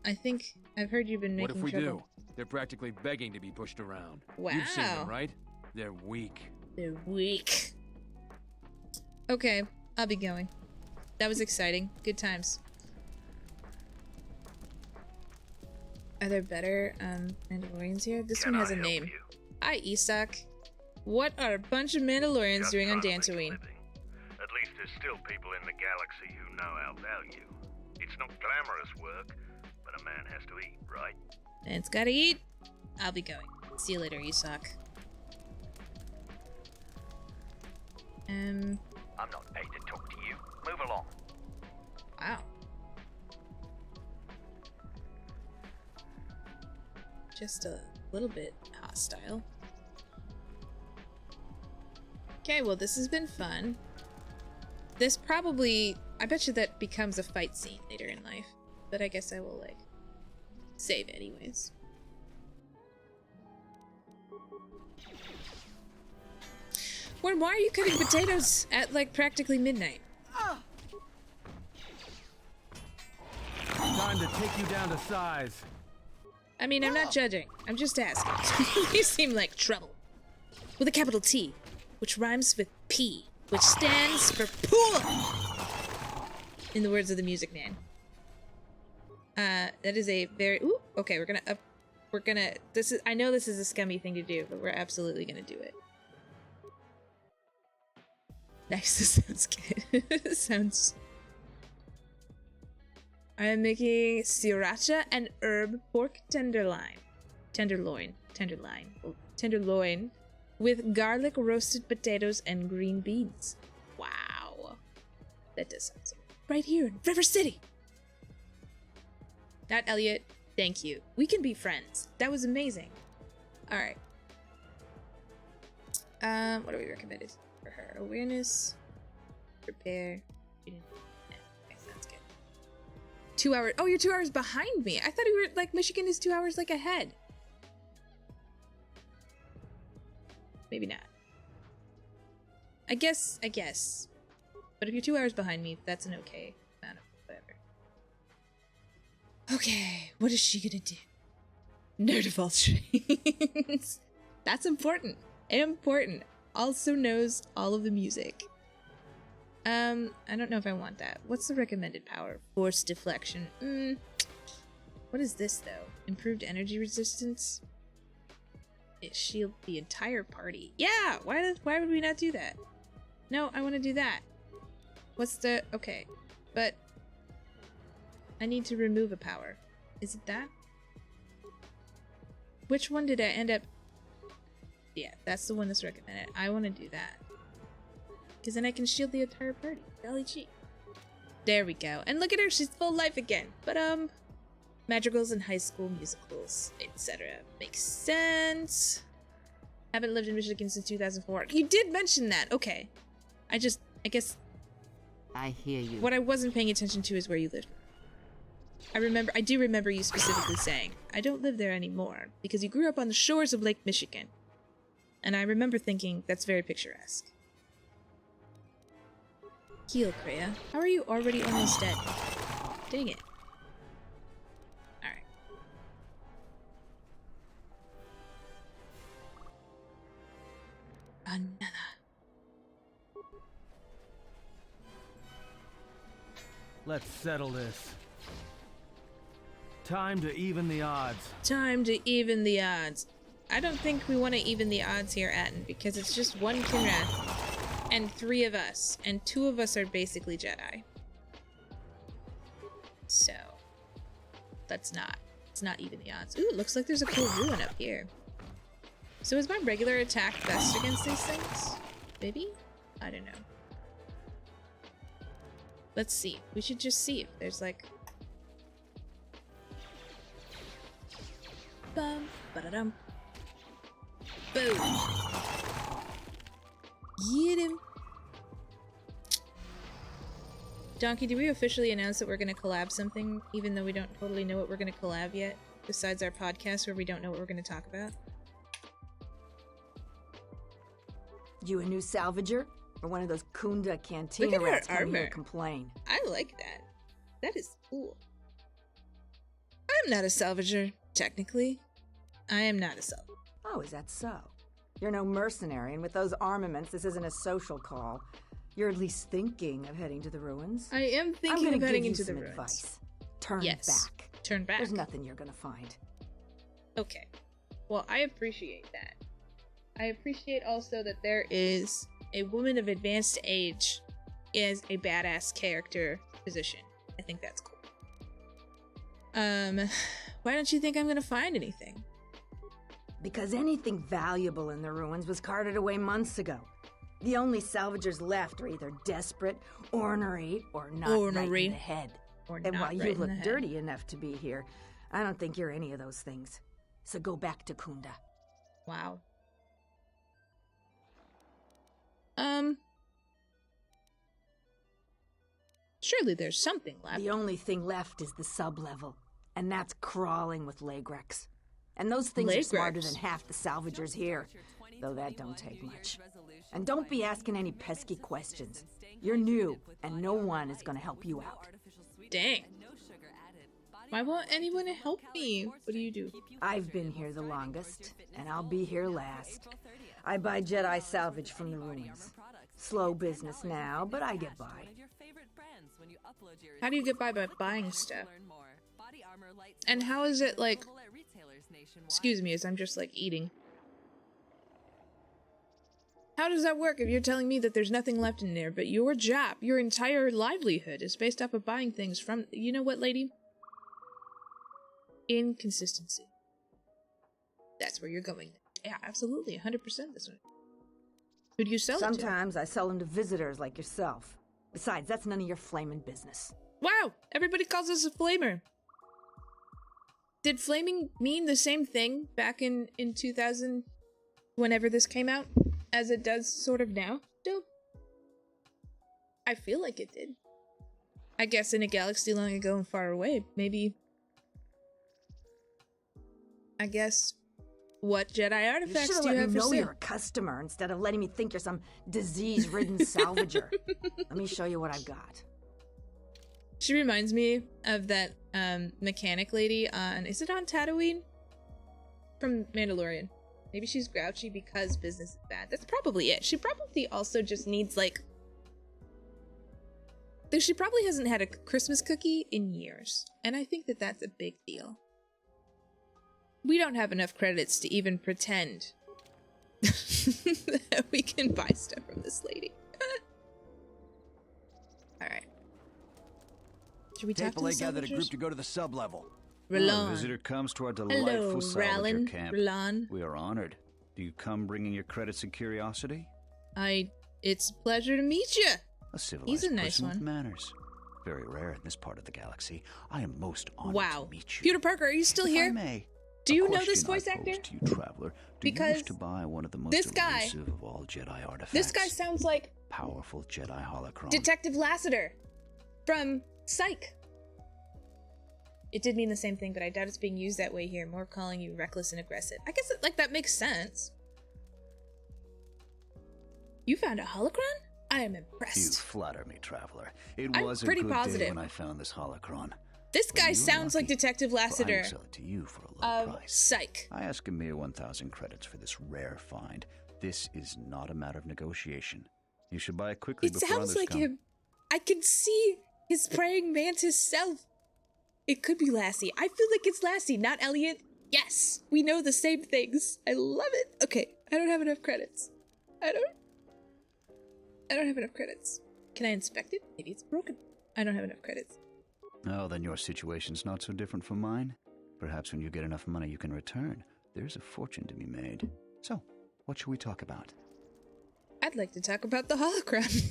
I think I've heard you've been What making if we trouble. do? They're practically begging to be pushed around. Wow. You've seen them, right? They're weak. They're weak. Okay, I'll be going. That was exciting. Good times. Are there better Mandalorians here? This one has a name. Hi, Isak. What are a bunch of Mandalorians doing on Dantooine? At least there's still people in the galaxy who know our value. It's not glamorous work, but a man has to eat, right? Man's gotta eat. I'll be going. See you later, Isak. I'm not paid to talk to you. Move along. Wow. Just a little bit hostile. Okay, well, this has been fun. This probably, I bet you that becomes a fight scene later in life. But I guess I will, like, save anyways. Why are you cutting potatoes at, like, practically midnight? Time to take you down to size. I mean, I'm not judging. I'm just asking. You seem like trouble. With a capital T, which rhymes with P, which stands for pool! In the words of the Music Man. That is a very... Ooh, okay, we're gonna... This is... I know this is a scummy thing to do, but we're absolutely gonna do it. Nice, this sounds good. Sounds... I'm making sriracha and herb pork tenderloin with garlic roasted potatoes and green beans. Wow. That does sound so good. Right here in River City. Not Elliot. Thank you. We can be friends. That was amazing. Alright. What do we recommended for her? Awareness. Prepare. Okay, sounds good. 2 hours. Oh, you're 2 hours behind me. I thought we were like Michigan is 2 hours like ahead. Maybe not. I guess. But if you're 2 hours behind me, that's an okay amount of whatever. Okay, what is she gonna do? Nerdivall streams. That's important. Important. Also knows all of the music. I don't know if I want that. What's the recommended power? Force deflection. What is this though? Improved energy resistance? It shield the entire party. Yeah! Why would we not do that? No, I want to do that. What's the... Okay. But... I need to remove a power. Is it that? Which one did I end up... Yeah, that's the one that's recommended. I want to do that. Because then I can shield the entire party. Golly gee. There we go. And look at her, she's full life again. But, madrigals and high school musicals, etc. Makes sense. Haven't lived in Michigan since 2004. You did mention that. Okay. I guess... I hear you. What I wasn't paying attention to is where you lived. I do remember you specifically saying, I don't live there anymore, because you grew up on the shores of Lake Michigan. And I remember thinking, that's very picturesque. Heal, Kreia. How are you already almost dead? Dang it. Alright. Another. Let's settle this. Time to even the odds. Time to even the odds. I don't think we want to even the odds here, Atten, because it's just one Kinrath and 3 of us, and 2 of us are basically Jedi. So, let's not even the odds. Ooh, it looks like there's a cool ruin up here. So is my regular attack best against these things? Maybe? I don't know. Let's see. We should just see if there's like... Bum, ba-da-dum. Boom. Get him. Donkey, do we officially announce that we're going to collab something, even though we don't totally know what we're going to collab yet? Besides our podcast where we don't know what we're going to talk about? You a new salvager? Or one of those Kunda cantina rats come here to complain? I like that. That is cool. I'm not a salvager, technically. I am not a salvager. Oh, is that so? You're no mercenary, and with those armaments, this isn't a social call. You're at least thinking of heading to the ruins. I am thinking of heading into the ruins. Advice. Turn back. Turn back. There's nothing you're gonna find. Okay. Well, I appreciate that. I appreciate also that there is a woman of advanced age is a badass character position. I think that's cool. Why don't you think I'm gonna find anything? Because anything valuable in the ruins was carted away months ago. The only salvagers left are either desperate, ornery, or not right in the head. And while you look dirty enough to be here, I don't think you're any of those things. So go back to Kunda. Wow. Surely there's something left. The only thing left is the sub-level, and that's crawling with Lagrex. And those things are smarter than half the salvagers here, though that don't take much. And don't be asking any pesky questions. You're new, and no one is gonna help you out. Dang. Why won't anyone help me? What do you do? I've been here the longest, and I'll be here last. I buy Jedi salvage from the ruins. Slow business now, but I get by. How do you get by buying stuff? And how is it like... Excuse me as I'm just like eating. How does that work if you're telling me that there's nothing left in there, but your job, your entire livelihood is based off of buying things from... You know what, lady? Inconsistency. That's where you're going. Yeah, absolutely, 100% this way. Who do you sell it to? Sometimes I sell them to visitors like yourself. Besides, that's none of your flaming business. Wow! Everybody calls us a flamer. Did flaming mean the same thing back in 2000, whenever this came out, as it does sort of now? Still? I feel like it did. I guess in a galaxy long ago and far away, maybe... I guess... What Jedi artifacts do you have for sale? You should let me know you're a customer instead of letting me think you're some disease-ridden salvager. Let me show you what I've got. She reminds me of that mechanic lady on... Is it on Tatooine? From Mandalorian. Maybe she's grouchy because business is bad. That's probably it. She probably also just needs, like... She probably hasn't had a Christmas cookie in years. And I think that that's a big deal. We don't have enough credits to even pretend that we can buy stuff from this lady. Alright. Should we talk to the Papalay gathered a salvagers? group to go to the sub-level. A visitor comes to our delightful salvager camp. R'Lan. We are honored. Do you come bringing your credits and curiosity? It's a pleasure to meet you. A civilized He's a nice person with one. manners. Very rare in this part of the galaxy. I am most honored Wow. to meet you. Peter Parker, are you still If I here? may, Do a you know question this voice I actor? pose to you, traveler. Do you Because wish to buy one of the most this guy- elusive of all Jedi artifacts? This guy sounds like Powerful Jedi holocron. Detective Lassiter from Psych. It did mean the same thing, but I doubt it's being used that way here. More calling you reckless and aggressive. I guess that makes sense. You found a holocron? I am You impressed. flatter me, traveler. It I'm was a pretty good positive. day when I found this holocron. This guy you are sounds like lucky, Detective For I Lassiter will sell it to you for a low of price. Psych. I ask a mere 1,000 credits for this rare find. This is not a matter of negotiation. You should buy it quickly It before sounds others like come. him. I can see his praying mantis self. It could be Lassie. I feel like it's Lassie, not Elliot. Yes, we know the same things. I love it. Okay, I don't have enough credits. I don't have enough credits. Can I inspect it? Maybe it's broken. I don't have enough credits. Oh, then your situation's not so different from mine. Perhaps when you get enough money you can return. There's a fortune to be made. So, what should we talk about? I'd like to talk about the holocron.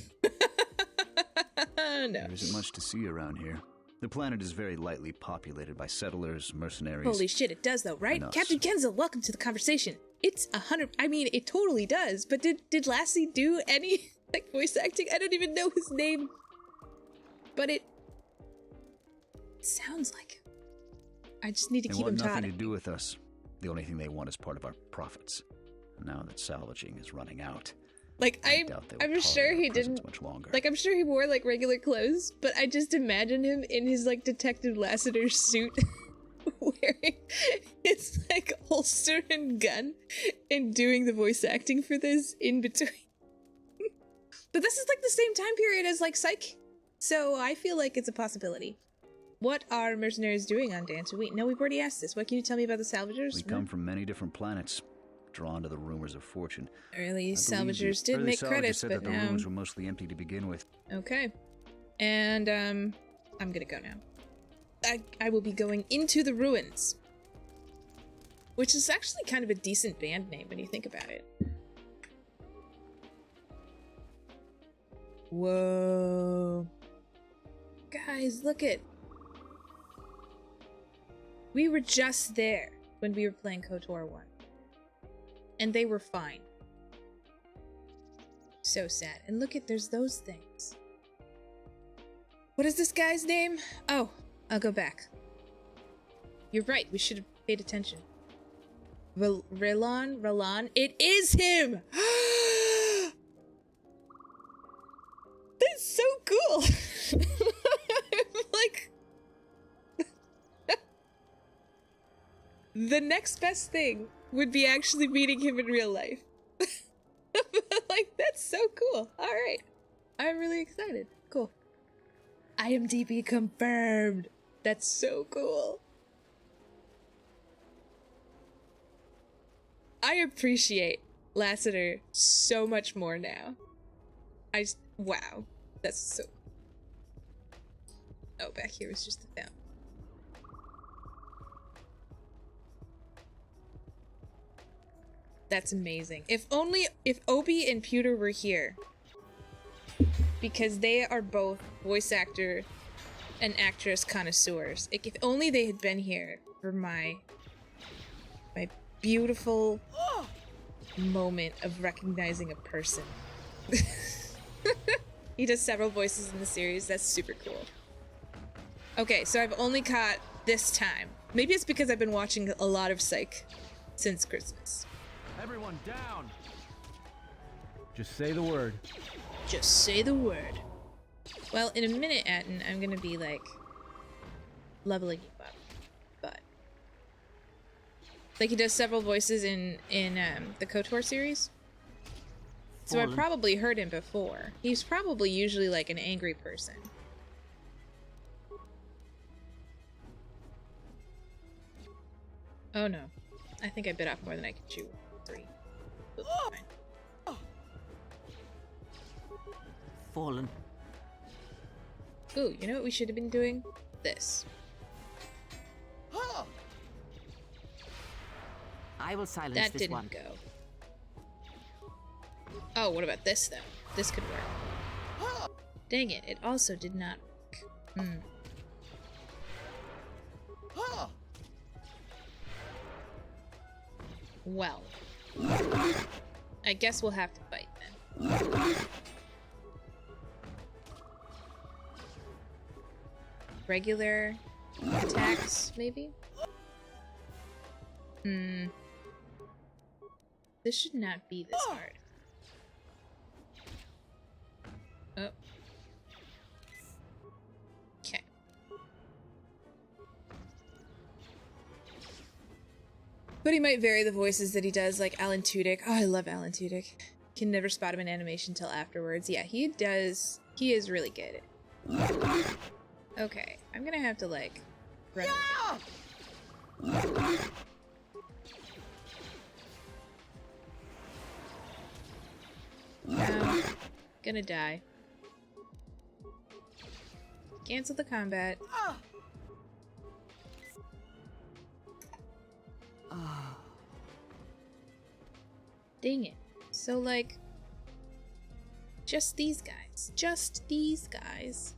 No. There isn't much to see around here. The planet is very lightly populated by settlers, mercenaries. Holy shit, it does though, right? and us. Captain Kenzel, welcome to the conversation. It's 100. I mean, it totally does. But did Lassie do any like voice acting? I don't even know his name. But it sounds like him. I just need to They keep want him nothing taught. to do with us. The only thing they want is part of our profits. Now that salvaging is running out, Like I doubt they will I'm sure tolerate he our presence didn't. much longer. Like I'm sure he wore like regular clothes, but I just imagine him in his like Detective Lassiter suit, wearing his like holster and gun, and doing the voice acting for this in between. But this is like the same time period as like Psych, so I feel like it's a possibility. What are mercenaries doing on Dantooine? No, we've already asked this. What can you tell me about the salvagers? We come from many different planets, drawn to the rumors of fortune. Early I salvagers believe the did early make salvagers credits, said but that the now... rooms were mostly empty to begin with. Okay. And, I'm gonna go now. I will be going into the ruins. Which is actually kind of a decent band name when you think about it. Whoa. Guys, look it. We were just there when we were playing KOTOR 1. And they were fine. So sad. And look at, there's those things. What is this guy's name? Oh, I'll go back. You're right, we should have paid attention. R'Lan? It is him! That's so cool! Like... The next best thing would be actually meeting him in real life. Like, that's so cool. Alright. I'm really excited. Cool. IMDb confirmed. That's so cool. I appreciate Lassiter so much more now. Wow. That's so... Oh, back here was just the fountain. That's amazing. If Obi and Pewter were here, because they are both voice actor and actress connoisseurs. Like, if only they had been here for my beautiful moment of recognizing a person. He does several voices in the series. That's super cool. Okay, so I've only caught this time. Maybe it's because I've been watching a lot of Psych since Christmas. Everyone down. Just say the word. Just say the word. Well, in a minute, Atten, I'm gonna be like leveling you up, but like he does several voices in the KOTOR series, so I've probably heard him before. He's probably usually like an angry person. Oh no, I think I bit off more than I could chew. 3. Oops, fine. Fallen. Ooh, you know what we should have been doing? This. I will silence that this didn't one. Go. Oh, what about this though? This could work. Dang it, it also did not work. Well, I guess we'll have to fight then. Regular attacks, maybe? This should not be this hard. Oh. Okay. But he might vary the voices that he does, like Alan Tudyk. Oh, I love Alan Tudyk. Can never spot him in animation till afterwards. Yeah, he does. He is really good. Okay, I'm gonna have to like run. Gonna die. Cancel the combat. Dang it. So like, just these guys. Just these guys.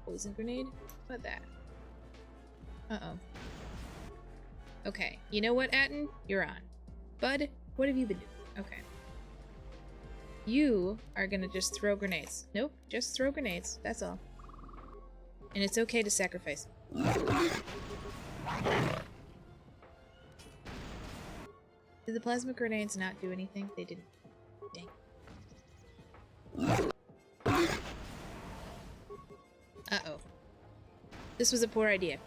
Poison grenade? What that? Uh-oh. Okay, you know what, Atten? You're on. Bud, what have you been doing? Okay. You are gonna just throw grenades. Nope, just throw grenades. That's all. And it's okay to sacrifice. Did the plasma grenades not do anything? They didn't. Dang. Uh-oh. This was a poor idea.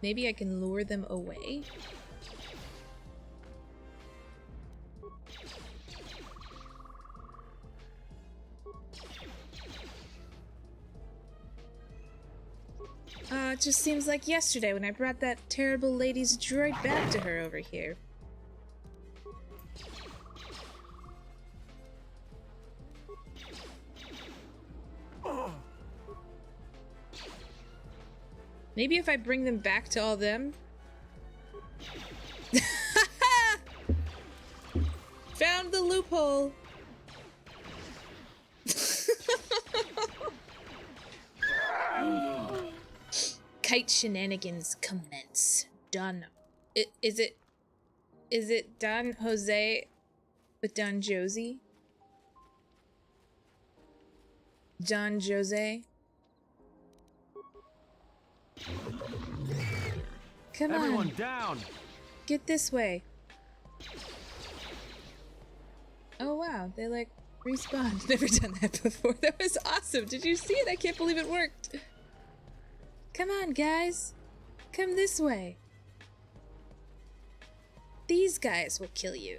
Maybe I can lure them away? It just seems like yesterday when I brought that terrible lady's droid back to her over here. Maybe if I bring them back to all them. Found the loophole. Kite shenanigans commence. Done. Is it Don Jose with Don Josie? Don Jose? Come on. Everyone down. Get this way. Oh wow, they like respawned. Never done that before. That was awesome. Did you see it? I can't believe it worked. Come on, guys. Come this way. These guys will kill you.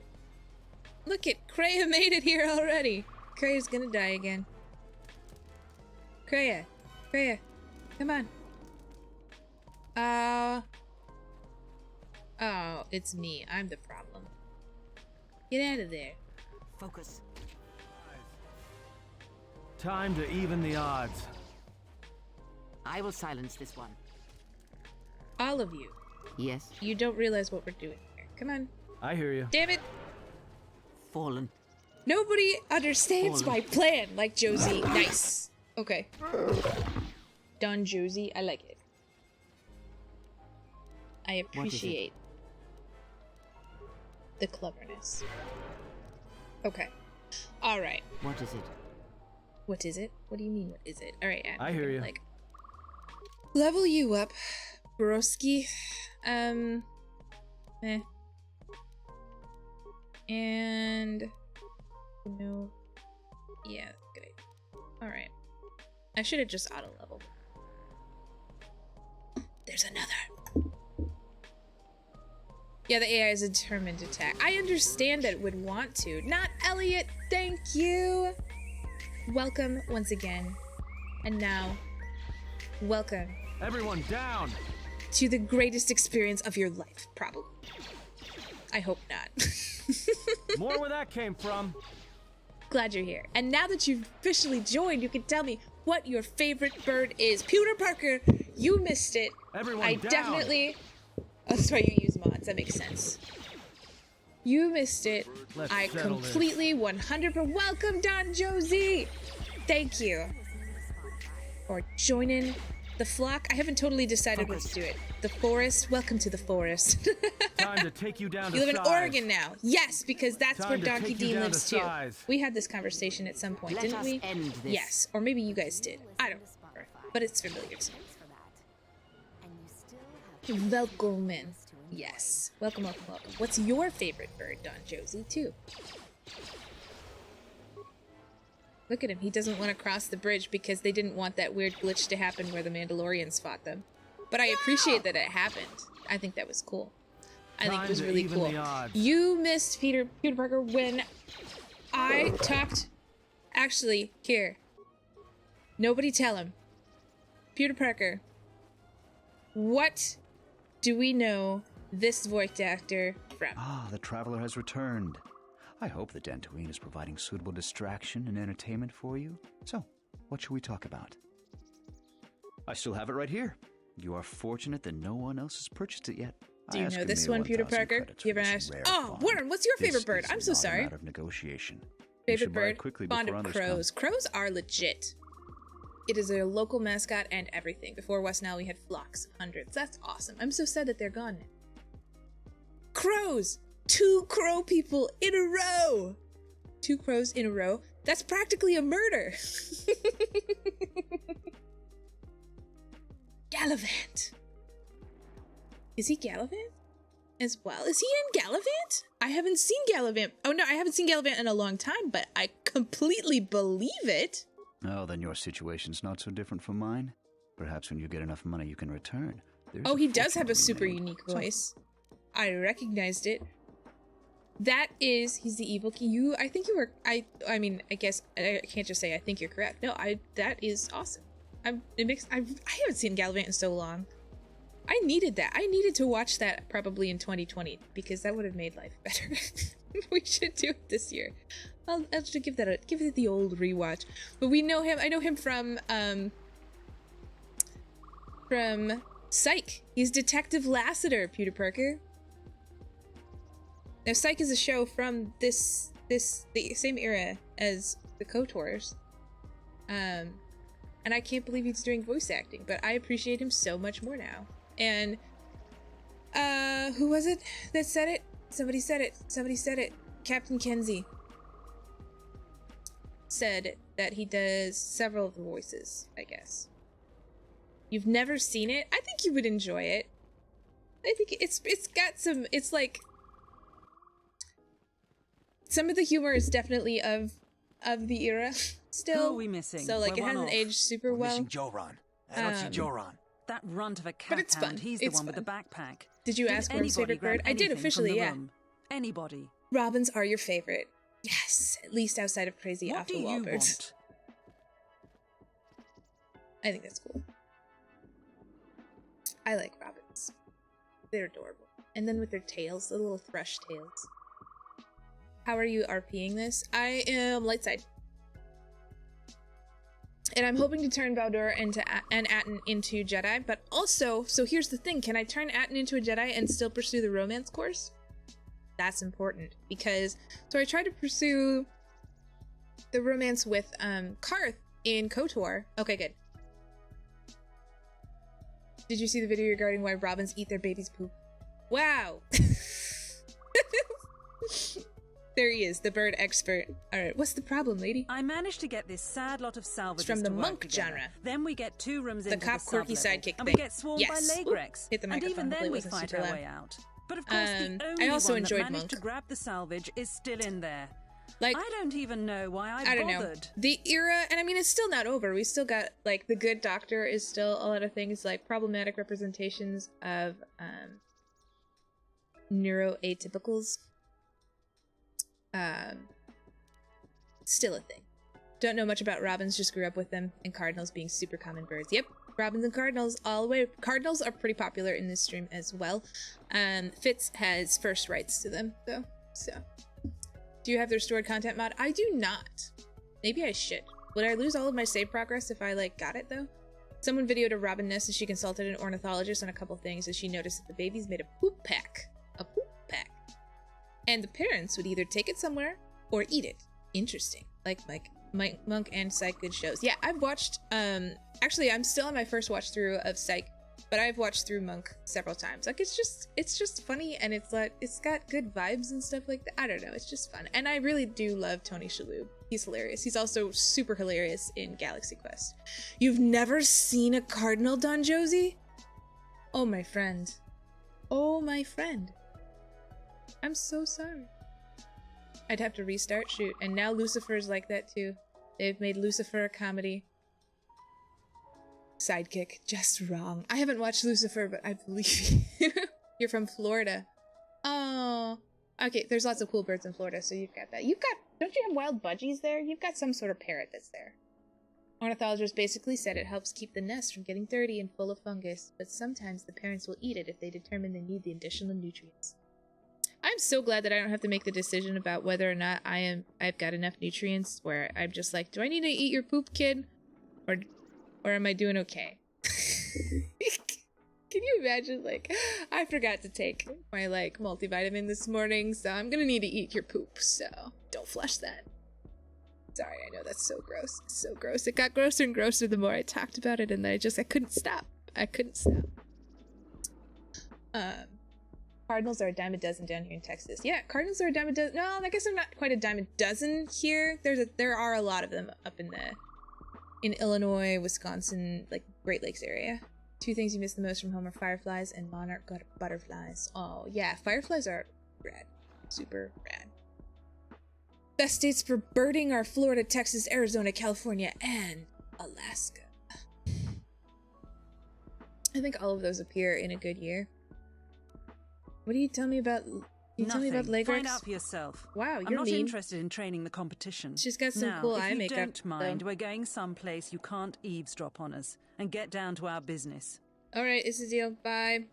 Look it, Kreia made it here already. Kreia's gonna die again. Kreia, come on. Oh, it's me. I'm the problem. Get out of there. Focus. Time to even the odds. I will silence this one. All of you. Yes. You don't realize what we're doing here. Come on. I hear you. Damn it. Fallen. Nobody understands Fallen. my plan, like Josie. Nice. Okay. Done, Josie. I like it. I appreciate the cleverness. Okay. All right. What is it? What is it? What do you mean, what is it? All right, Adam. I hear you. Like, level you up, broski. And no, yeah, good idea. All right. I should have just auto leveled. There's another. Yeah, the AI is a determined attack. I understand that it would want to. Not Elliot, thank you. Welcome once again. And now, welcome. Everyone down. To the greatest experience of your life, probably. I hope not. More where that came from. Glad you're here. And now that you've officially joined, you can tell me what your favorite bird is. Peter Parker, you missed it. Everyone I down. definitely... Oh, that's why you use mods. That makes sense. You missed it. Let's I settle completely 100%... Welcome, Don Josie! Thank you for joining the flock. I haven't totally decided what to do it. The forest. Welcome to the forest. Time to take you down to You live size. in Oregon now. Yes, because that's Time where to Donkey take you D down to lives too. size. We had this conversation at some point, Let didn't us we? end this. Yes, or maybe you guys did. I don't remember, but it's familiar to me. Welcome in. Yes. Welcome, welcome, welcome. What's your favorite bird, Don Josie, too? Look at him. He doesn't want to cross the bridge because they didn't want that weird glitch to happen where the Mandalorians fought them. But I appreciate that it happened. I think that was cool. I think it was really cool. You missed Peter Parker when I talked. Actually, here. Nobody tell him. Peter Parker. What do we know this voice actor from? Ah, the traveler has returned. I hope the Dantooine is providing suitable distraction and entertainment for you. So, what should we talk about? I still have it right here. You are fortunate that no one else has purchased it yet. Do you know this one, Peter Parker? You ever asked? Oh, Warren, what's your favorite bird? I'm so sorry. Out of negotiation. Favorite bird? Fond of crows. Crows are legit. It is a local mascot and everything. Before West Nile, we had flocks of hundreds. That's awesome. I'm so sad that they're gone now. Crows! 2 crow people in a row! 2 crows in a row. That's practically a murder. Gallivant. Is he Gallivant as well? Is he in Gallivant? I haven't seen Gallivant. Oh no, I haven't seen Gallivant in a long time, but I completely believe it. Oh, then your situation's not so different from mine. Perhaps when you get enough money you can return. Oh, he does have a super unique voice. I recognized it. That is, he's the evil king. I think you were, I mean, I guess, I can't just say I think you're correct. No, that is awesome. I haven't seen Gallivant in so long. I needed that. I needed to watch that probably in 2020 because that would have made life better. We should do it this year. I'll actually give it the old rewatch. But we know him. I know him from Psych. He's Detective Lassiter, Peter Parker. Now, Psych is a show from the same era as the KOTORs. And I can't believe he's doing voice acting, but I appreciate him so much more now. And who was it that said it? Somebody said it. Captain Kenzie said that he does several of the voices, I guess. You've never seen it? I think you would enjoy it. I think it's got some, it's like, some of the humor is definitely of the era still. Who are we missing? So like, We're it hasn't one off. aged super We're well. missing Joran. I don't see Joran. That runt of a cat it's fun. He's the It's one with the fun. backpack. Did you ask Worm's favorite bird? I did officially, yeah. Anybody. Robins are your favorite. Yes, at least outside of crazy What off do the wall you birds. want? I think that's cool. I like robins. They're adorable. And then with their tails, the little thrush tails. How are you RPing this? I am light side. And I'm hoping to turn Baldur and Atten into Jedi, but also, so here's the thing, can I turn Atten into a Jedi and still pursue the romance course? That's important, because, so I tried to pursue the romance with Karth in KOTOR. Okay, good. Did you see the video regarding why robins eat their baby's poop? Wow! There he is, the bird expert. Alright, what's the problem, lady? I managed to get this sad lot of salvages It's from the to work monk together. genre. Then we get 2 rooms into the cop quirky sub-level, sidekick and thing. we get swarmed Yes. by Lagrex. Hit the And microphone, even then hopefully it we wasn't fight super our loud. way out. But of course, the I only also one that enjoyed managed Monk. to grab the salvage is still in there. Like, I don't even know why I don't bothered. know. The era, and I mean, it's still not over. We still got, like, The Good Doctor is still a lot of things, like problematic representations of neuroatypicals. Still a thing. Don't know much about robins, just grew up with them, and cardinals being super common birds. Yep, robins and cardinals all the way. Cardinals are pretty popular in this stream as well. Fitz has first rights to them, though, so. Do you have the restored content mod? I do not. Maybe I should. Would I lose all of my save progress if I, like, got it, though? Someone videoed a robin nest and she consulted an ornithologist on a couple things as she noticed that the babies made a poop pack. A poop pack. And the parents would either take it somewhere or eat it. Interesting. Like Monk and Psych, good shows. Yeah, I've watched, actually, I'm still on my first watch through of Psych, but I've watched through Monk several times. Like, it's just funny, and it's like, it's got good vibes and stuff like that. I don't know, it's just fun. And I really do love Tony Shalhoub. He's hilarious. He's also super hilarious in Galaxy Quest. You've never seen a cardinal, Don Josie? Oh, my friend. Oh, my friend. I'm so sorry. I'd have to restart, shoot. And now Lucifer's like that too. They've made Lucifer a comedy. Sidekick, just wrong. I haven't watched Lucifer, but I believe you. You're from Florida. Oh. Okay, there's lots of cool birds in Florida, so you've got that. Don't you have wild budgies there? You've got some sort of parrot that's there. Ornithologist basically said it helps keep the nest from getting dirty and full of fungus, but sometimes the parents will eat it if they determine they need the additional nutrients. I'm so glad that I don't have to make the decision about whether or not I've got enough nutrients where I'm just like, do I need to eat your poop, kid? Or am I doing okay? Can you imagine, like, I forgot to take my, like, multivitamin this morning, so I'm gonna need to eat your poop, so don't flush that. Sorry, I know that's so gross. It's so gross. It got grosser and grosser the more I talked about it, and then I couldn't stop. I couldn't stop. Cardinals are a dime a dozen down here in Texas. Yeah, cardinals are a dime a dozen. No, I guess they're not quite a dime a dozen here. There are a lot of them up in Illinois, Wisconsin, like Great Lakes area. 2 things you miss the most from home are fireflies and monarch butterflies. Oh yeah, fireflies are rad, super rad. Best states for birding are Florida, Texas, Arizona, California, and Alaska. I think all of those appear in a good year. What do you tell me about? Tell me about Lagrex? Find out for yourself. Wow, you're I'm not mean. interested in training the competition. She's got some now, cool eye makeup. If you don't mind, though. we're going someplace you can't eavesdrop on us, and get down to our business. All right, it's a deal. Bye.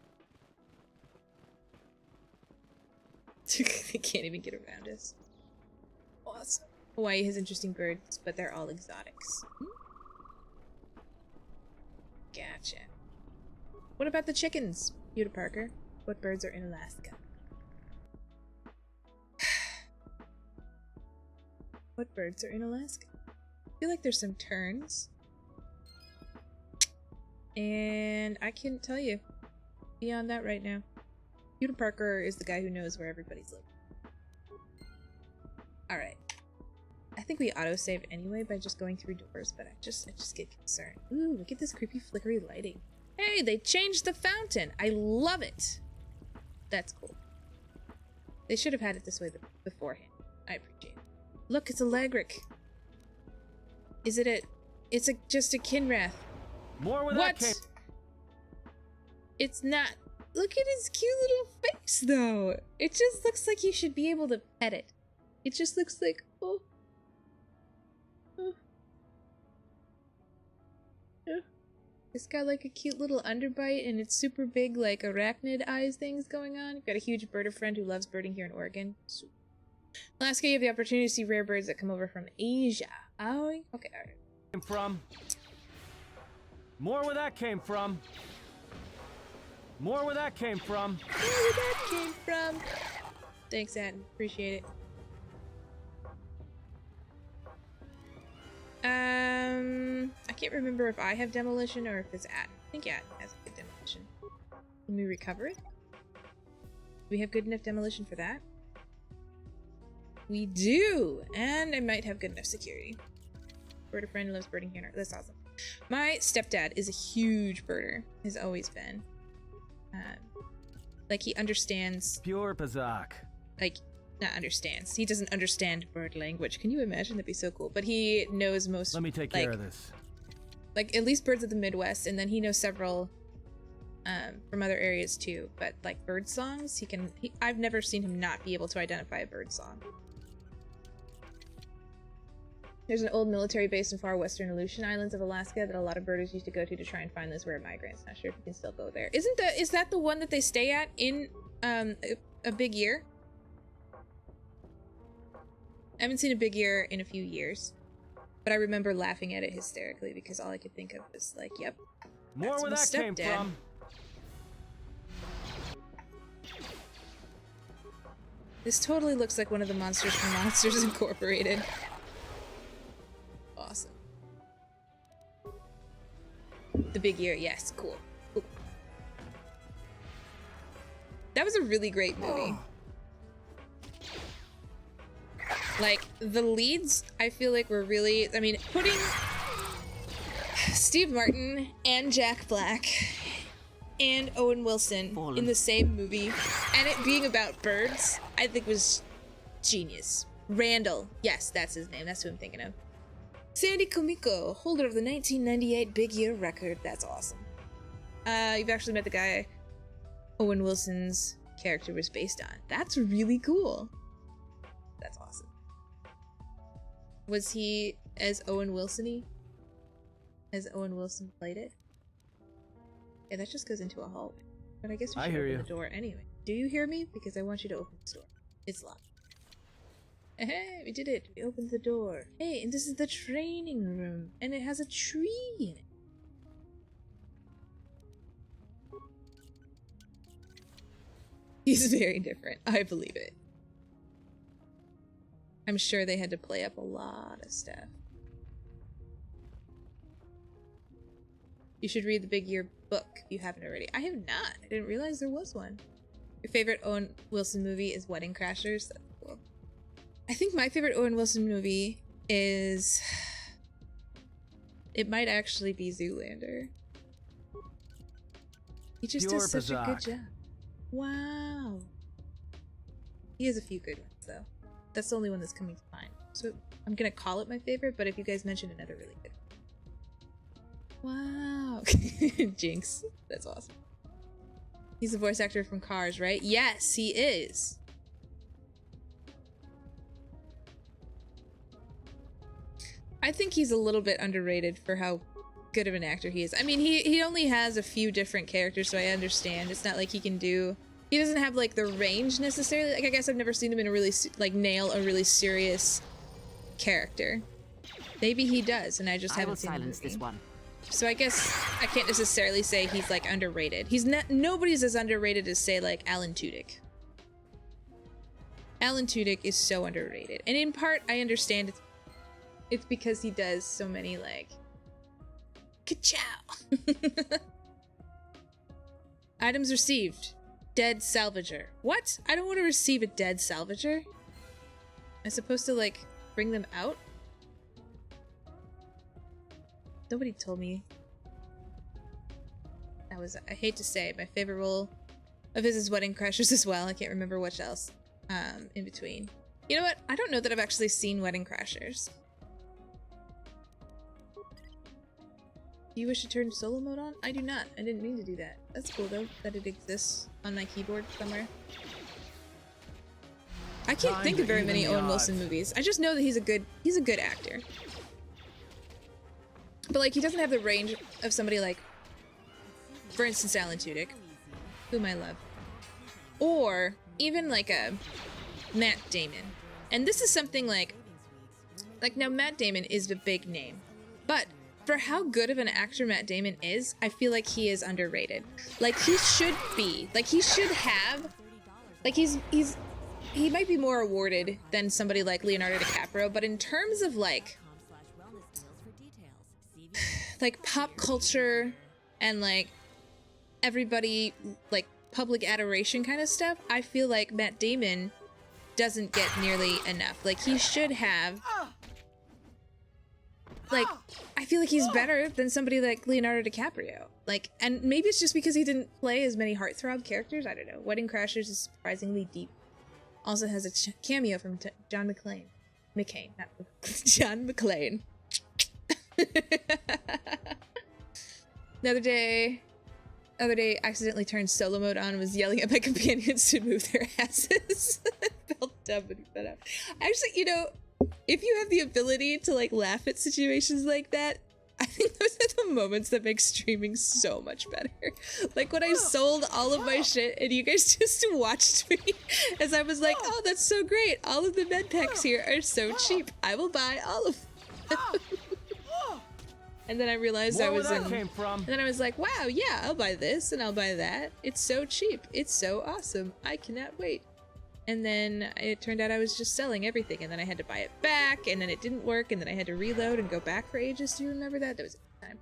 They can't even get around us. Awesome. Hawaii has interesting birds, but they're all exotics. Gotcha. What about the chickens, Peter Parker? What birds are in Alaska? What birds are in Alaska? I feel like there's some terns. And I can't tell you beyond that right now. Peter Parker is the guy who knows where everybody's living. Alright. I think we autosave anyway by just going through doors, but I just get concerned. Ooh, look at this creepy flickery lighting. Hey, they changed the fountain! I love it! That's cool. They should have had it this way beforehand. I appreciate it. Look, it's a Lagric. Is it a... It's just a Kinrath. More with what? that case. It's not. Look at his cute little face, though. It just looks like you should be able to pet it. It just looks like, oh. It's got like a cute little underbite and it's super big like arachnid eyes things going on. You've got a huge birder friend who loves birding here in Oregon. Alaska, you have the opportunity to see rare birds that come over from Asia. Oh, okay, alright. Came from. More where that came from. More where that came from. More where that came from. Thanks, Atten. Appreciate it. I can't remember if I have demolition or if it's Atten. I think Atten has good demolition. Can we recover it? Do we have good enough demolition for that? We do! And I might have good enough security. Bird a friend loves birding here. That's awesome. My stepdad is a huge birder. Has always been. Like, he understands... Pure Pazak. Like, not understands. He doesn't understand bird language. Can you imagine? That'd be so cool. But he knows most... Let me take care of this. Like, at least birds of the Midwest, and then he knows several from other areas too. But, like, bird songs, I've never seen him not be able to identify a bird song. There's an old military base in far western Aleutian Islands of Alaska that a lot of birders used to go to try and find those rare migrants. Not sure if you can still go there. Is that the one that they stay at in a big year? I haven't seen a big year in a few years, but I remember laughing at it hysterically because all I could think of was like, yep, more where that came from. This totally looks like one of the monsters from Monsters Incorporated. Awesome. The big ear, yes, cool. Cool. That was a really great movie. Like, the leads, I feel like were really, I mean, putting Steve Martin and Jack Black and Owen Wilson in the same movie, and it being about birds, I think was genius. Randall, yes, that's his name, that's who I'm thinking of. Sandy Kumiko, holder of the 1998 Big Year record. That's awesome. You've actually met the guy Owen Wilson's character was based on. That's really cool. That's awesome. Was he as Owen Wilson-y? As Owen Wilson played it? Yeah, that just goes into a hallway. But I guess we should open the door anyway. Do you hear me? Because I want you to open this door. It's locked. Hey, we did it. We opened the door. Hey, and this is the training room. And it has a tree in it. He's very different. I believe it. I'm sure they had to play up a lot of stuff. You should read the Big Year book if you haven't already. I have not. I didn't realize there was one. Your favorite Owen Wilson movie is Wedding Crashers. That's cool. I think my favorite Owen Wilson movie is... It might actually be Zoolander. He just does such a good job. Wow. He has a few good ones, though. That's the only one that's coming to mind. So I'm gonna call it my favorite, but if you guys mention another really good one. Wow. Jinx. That's awesome. He's the voice actor from Cars, right? Yes, he is. I think he's a little bit underrated for how good of an actor he is. I mean, he only has a few different characters, so I understand. It's not like he can do... He doesn't have, like, the range, necessarily. Like, I guess I've never seen him in a really, like, nail a really serious character. Maybe he does, and I just haven't seen the movie. This one. So I guess I can't necessarily say he's, like, underrated. He's not... Nobody's as underrated as, say, like, Alan Tudyk. Alan Tudyk is so underrated. And in part, I understand it's because he does so many, like... Ka-chow! Items received. Dead salvager. What? I don't want to receive a dead salvager. Am I supposed to, like, bring them out? Nobody told me. That was, I hate to say, my favorite role of his is Wedding Crashers as well. I can't remember what else in between. You know what? I don't know that I've actually seen Wedding Crashers. Do you wish to turn solo mode on? I do not. I didn't mean to do that. That's cool though, that it exists on my keyboard somewhere. I can't think of very many Owen Wilson movies. I just know that he's a good actor. But like, he doesn't have the range of somebody like For instance, Alan Tudyk, whom I love. Or even like a Matt Damon. And this is something like now Matt Damon is the big name, but for how good of an actor Matt Damon is, I feel like he is underrated. Like he should be, like he should have, like he might be more awarded than somebody like Leonardo DiCaprio, but in terms of like pop culture and like everybody like public adoration kind of stuff, I feel like Matt Damon doesn't get nearly enough. Like he should have, like, I feel like he's better than somebody like Leonardo DiCaprio. Like, and maybe it's just because he didn't play as many heartthrob characters. I don't know. Wedding Crashers is surprisingly deep. Also has a cameo from John McClane. Not John McClane. The other day, accidentally turned solo mode on and was yelling at my companions to move their asses. I felt dumb when he said that. Actually, you know, if you have the ability to like laugh at situations like that, I think those are the moments that make streaming so much better. Like when I sold all of my shit and you guys just watched me as I was like, oh, that's so great. All of the med packs here are so cheap. I will buy all of them. And then I realized I was in, and then I was like, wow, yeah, I'll buy this and I'll buy that. It's so cheap. It's so awesome. I cannot wait. And then it turned out I was just selling everything, and then I had to buy it back, and then it didn't work, and then I had to reload and go back for ages. Do you remember that? That was a time.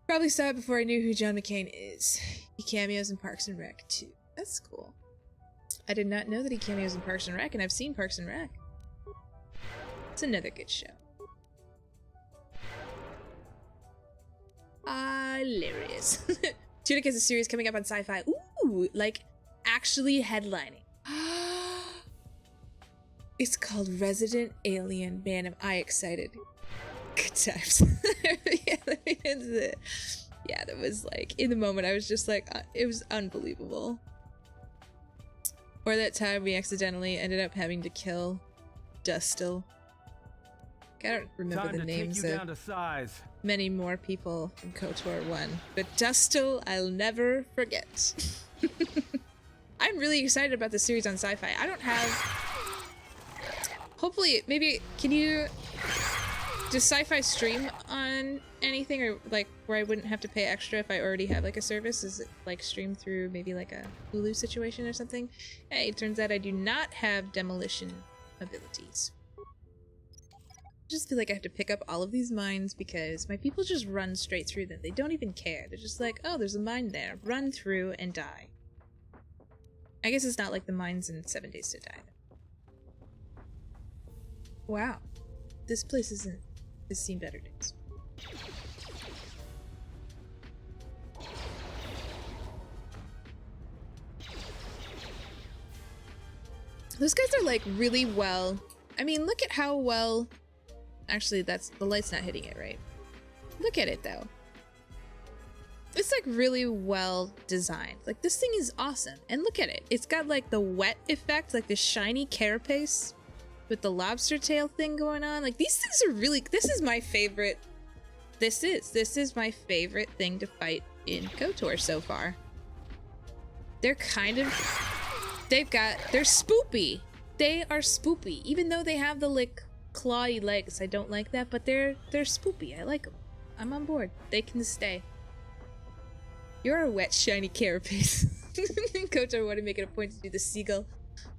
Probably saw it before I knew who John McClane is. He cameos in Parks and Rec too. That's cool. I did not know that he cameos in Parks and Rec, and I've seen Parks and Rec. It's another good show. Hilarious. Tudyk has a series coming up on Sci-Fi. Ooh, like actually headlining. It's called Resident Alien. Man, am I excited. Good times. Yeah, that was like, in the moment, I was just like, it was unbelievable. Or that time we accidentally ended up having to kill Dustil. I don't remember the names of many more people from KOTOR 1, but Dustil I'll never forget. I'm really excited about the series on Sci-Fi. I don't have... Hopefully, maybe, does Sci-Fi stream on anything, or like where I wouldn't have to pay extra if I already have like a service? Is it like streamed through maybe like a Hulu situation or something? Hey, it turns out I do not have demolition abilities. I just feel like I have to pick up all of these mines because my people just run straight through them. They don't even care. They're just like, oh, there's a mine there. Run through and die. I guess it's not like the mines in 7 Days to Die. Wow. This place has seen better days. Those guys are like really well... I mean, look at how well... Actually, the light's not hitting it right. Look at it though. It's like really well designed. Like this thing is awesome. And look at it. It's got like the wet effect, like the shiny carapace with the lobster tail thing going on. Like these things are really, this is my favorite. This is my favorite thing to fight in KOTOR so far. They're kind of, they're spoopy. They are spoopy. Even though they have the like clawy legs, I don't like that, but they're spoopy. I like them. I'm on board. They can stay. You're a wet, shiny carapace. KOTOR wanted to make it a point to do the seagull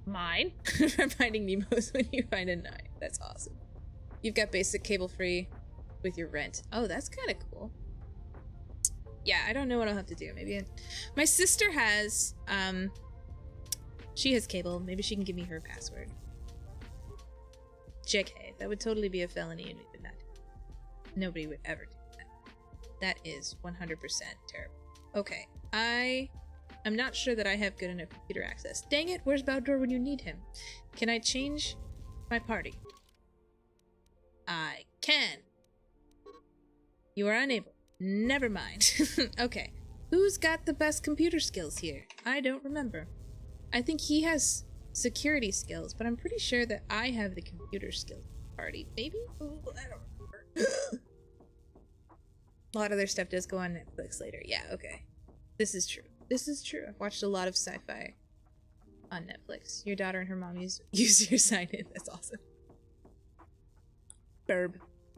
mine. Reminding Nemo's when you find a knife. That's awesome. You've got basic cable free with your rent. Oh, that's kind of cool. Yeah, I don't know what I'll have to do. Maybe my sister has, she has cable. Maybe she can give me her password. JK, that would totally be a felony and we would not do that. Nobody would ever do that. That is 100% terrible. Okay, I'm not sure that I have good enough computer access. Dang it, where's Baldor when you need him? Can I change my party? I can. You are unable. Never mind. Okay, who's got the best computer skills here? I don't remember. I think he has security skills, but I'm pretty sure that I have the computer skills party. Maybe? Ooh, I don't remember. A lot of their stuff does go on Netflix later. Yeah, okay. This is true. This is true. I've watched a lot of sci-fi on Netflix. Your daughter and her mom use your sign-in. That's awesome. Burb.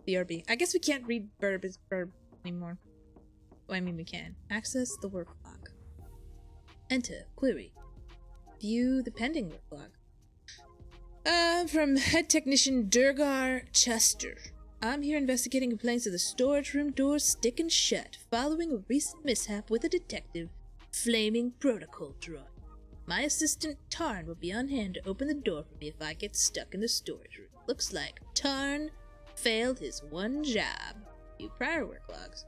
BRB. I guess we can't read burb as burb anymore. Well, I mean, we can. Access the work log. Enter. Query. View the pending work log. From head technician Durgar Chester. I'm here investigating complaints of the storage room door sticking shut following a recent mishap with a detective flaming protocol droid. My assistant Tarn will be on hand to open the door for me if I get stuck in the storage room. Looks like Tarn failed his one job. View prior work logs.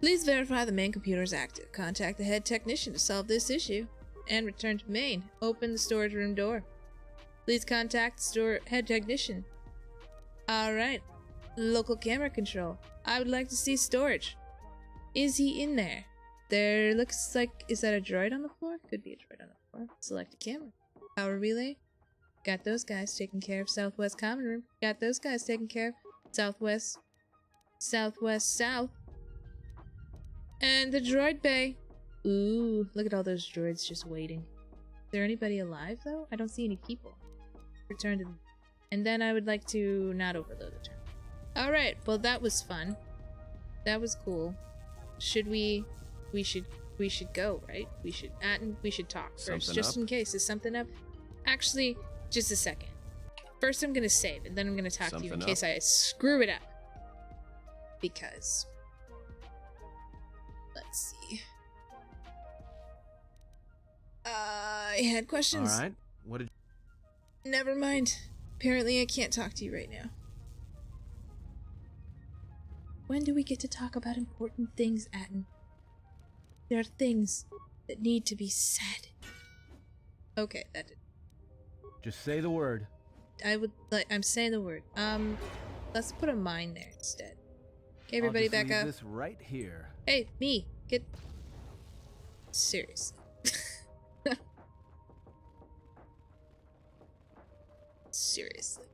Please verify the main computer is active. Contact the head technician to solve this issue. And return to main. Open the storage room door. Please contact the head technician. Alright. Local camera control. I would like to see storage. Is he in there? There looks like... Is that a droid on the floor? Could be a droid on the floor. Select a camera. Power relay. Got those guys taking care of Southwest Common Room. Got those guys taking care of Southwest. Southwest South. And the droid bay. Ooh, look at all those droids just waiting. Is there anybody alive, though? I don't see any people. Return to them. And then I would like to not overload the turn. Alright, well that was fun. That was cool. Should we should go, right? We should talk first, Something just up? in case. Is something up? Actually, just a second. First I'm gonna save, and then I'm gonna talk to you in case I screw it up. Because... Let's see. I had questions. All right. What did? Never mind. Apparently I can't talk to you right now. When do we get to talk about important things, Atten? There are things that need to be said. Okay, that did. Just say the word. I'm saying the word. Let's put a mine there instead. Okay, everybody back up. This right here. Hey, me. Get... Seriously. Seriously.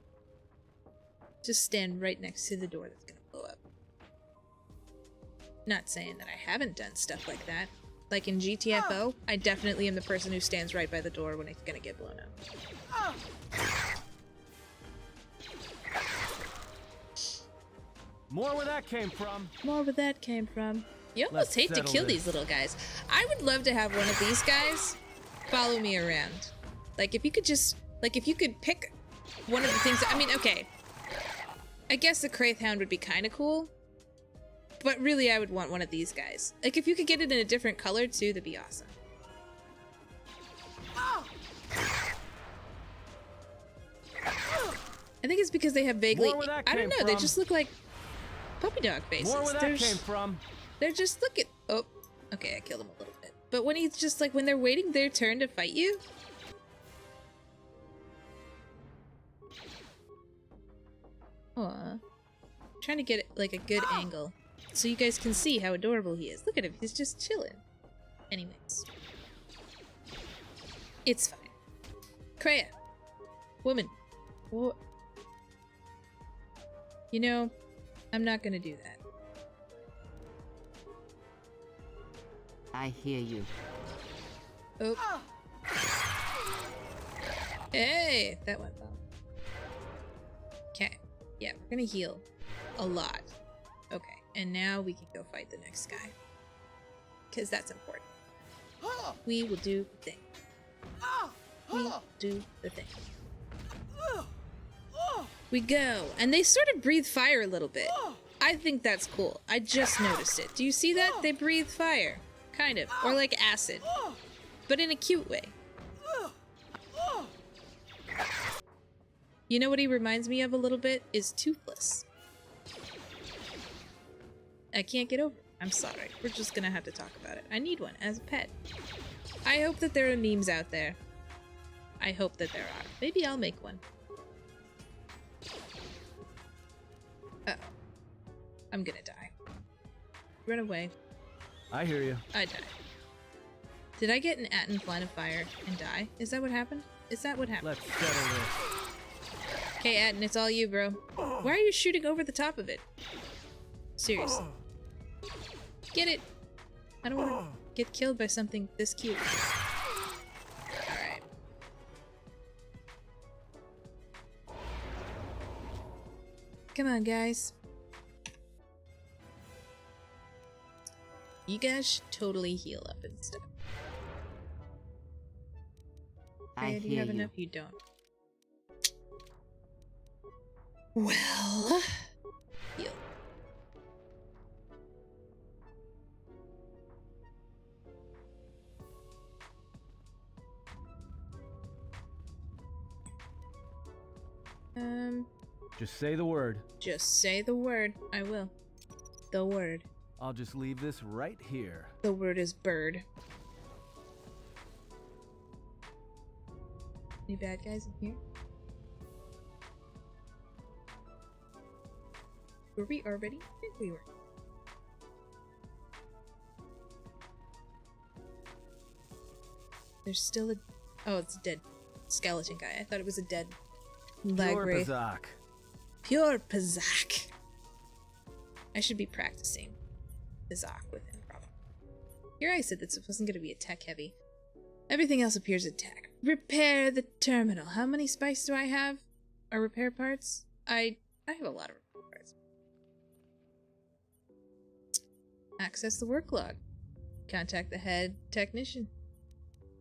Just stand right next to the door that's gonna blow up. Not saying that I haven't done stuff like that. Like in GTFO, I definitely am the person who stands right by the door when it's gonna get blown up. More where that came from. More where that came from. You almost hate to kill these little guys. I would love to have one of these guys follow me around. Like, if you could just... Like, if you could pick one of the things... I mean, okay. I guess the Kraithhound would be kind of cool. But really, I would want one of these guys. Like, if you could get it in a different color, too, that'd be awesome. I think it's because they have vaguely... I don't know, they just look like puppy dog faces. More where that came from. They're just looking... Oh, okay, I killed him a little bit. But when he's just like, when they're waiting their turn to fight you... Aw. Trying to get like a good angle so you guys can see how adorable he is. Look at him, he's just chilling. Anyways. It's fine. Kreia. Woman. You know, I'm not gonna do that. I hear you. Oh. Hey, that went well. Okay. Yeah, we're gonna heal a lot. Okay, and now we can go fight the next guy. Because that's important. We will do the thing. We do the thing. We go. And they sort of breathe fire a little bit. I think that's cool. I just noticed it. Do you see that? They breathe fire. Kind of. Or like acid. But in a cute way. You know what he reminds me of a little bit? Is Toothless. I can't get over it. I'm sorry. We're just gonna have to talk about it. I need one as a pet. I hope that there are memes out there. I hope that there are. Maybe I'll make one. Uh-oh. I'm gonna die. Run away. I hear you. I died. Did I get an Atten's line of fire and die? Is that what happened? Is that what happened? Let's settle this. Okay, Atten, it's all you, bro. Why are you shooting over the top of it? Seriously. Get it! I don't want to get killed by something this cute. Alright. Come on, guys. You guys should totally heal up and stuff. I Do you have hear you. enough? You don't. Well, heal. Just say the word. Just say the word. I will. The word. I'll just leave this right here. The word is bird. Any bad guys in here? Were we already? I think we were. There's still a... Oh, it's a dead skeleton guy. I thought it was a dead lag Pure wraith. Pazak. Pure Pazak. I should be practicing Pazak with him, probably. Here I said this wasn't going to be a tech heavy. Everything else appears in tech. Repair the terminal. How many spice do I have? Or repair parts? I have a lot of repair parts. Access the work log. Contact the head technician.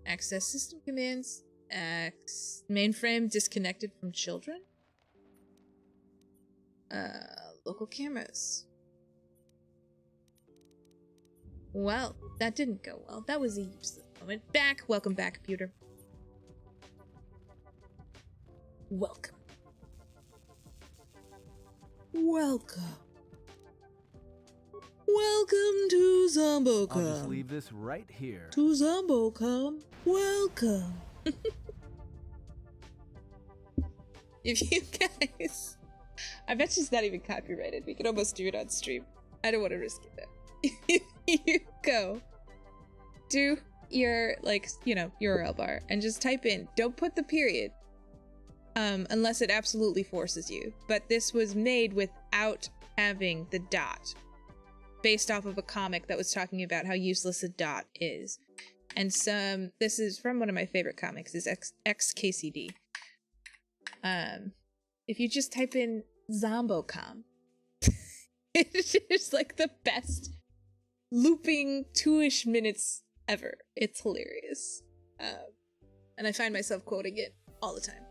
Access system commands. Mainframe disconnected from children. Local cameras. Well, that didn't go well. That was a useless moment. Welcome back, computer. Welcome. Welcome. Welcome to ZomboCom. I'll just leave this right here. To ZomboCom. Welcome. If you guys... I bet she's not even copyrighted. We could almost do it on stream. I don't want to risk it though. If you go to your, like, you know, URL bar and just type in, don't put the period, unless it absolutely forces you. But this was made without having the dot, based off of a comic that was talking about how useless a dot is. And this is from one of my favorite comics, is XKCD. If you just type in ZomboCom, it's just like the best looping 2-ish minutes ever. It's hilarious. And I find myself quoting it all the time.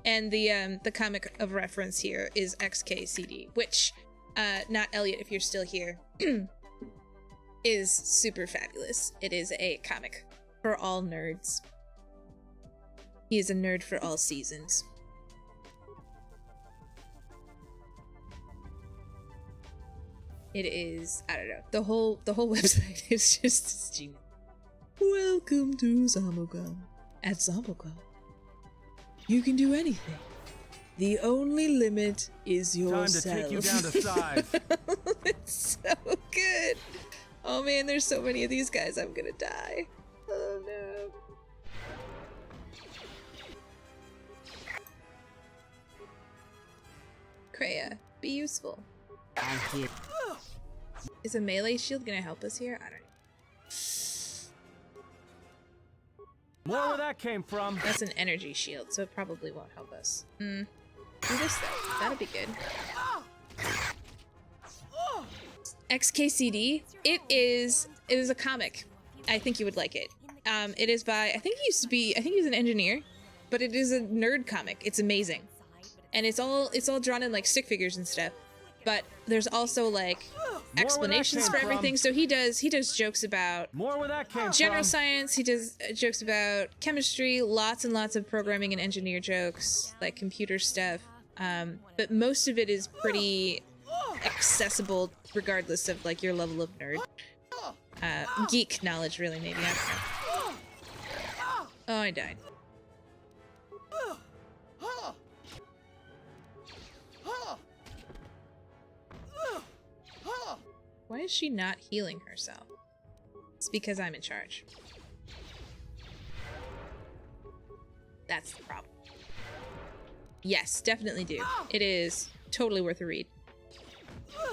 And the comic of reference here is XKCD, which, not Elliot if you're still here, is super fabulous. It is a comic for all nerds. He is a nerd for all seasons. It is, I don't know, the whole website is just genius. Welcome to ZomboCom. At ZomboCom, you can do anything. The only limit is yourself. Time to take you down to size. It's so good. Oh man, there's so many of these guys, I'm gonna die. Oh no. Kreia, be useful. I hear. Is a melee shield gonna help us here? I don't know. More where that came from. That's an energy shield, so it probably won't help us. Do this though. That'll be good. XKCD. It is a comic. I think you would like it. It is by, I think he's an engineer, but it is a nerd comic. It's amazing. And it's all drawn in like stick figures and stuff. But there's also like explanations for everything. So he does jokes about general science. He does jokes about chemistry, lots and lots of programming and engineer jokes, like computer stuff. But most of it is pretty accessible, regardless of like your level of nerd. Geek knowledge, really, maybe. I don't know. Oh, I died. Why is she not healing herself? It's because I'm in charge. That's the problem. Yes, definitely do. It is totally worth a read.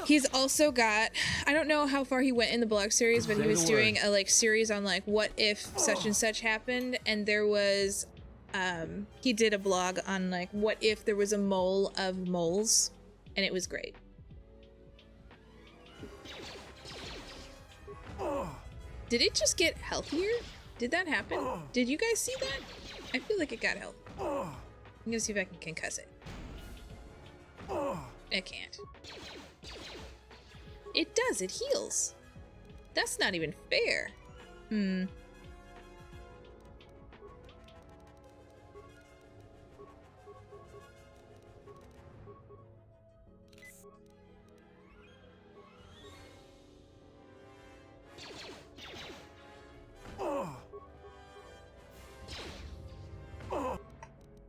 He's also got, I don't know how far he went in the blog series, but he was doing a like series on like what if such and such happened, and there was he did a blog on like what if there was a mole of moles, and it was great. Did it just get healthier? Did that happen? Did you guys see that? I feel like it got healthy. I'm gonna see if I can concuss it. I can't. It does, it heals. That's not even fair.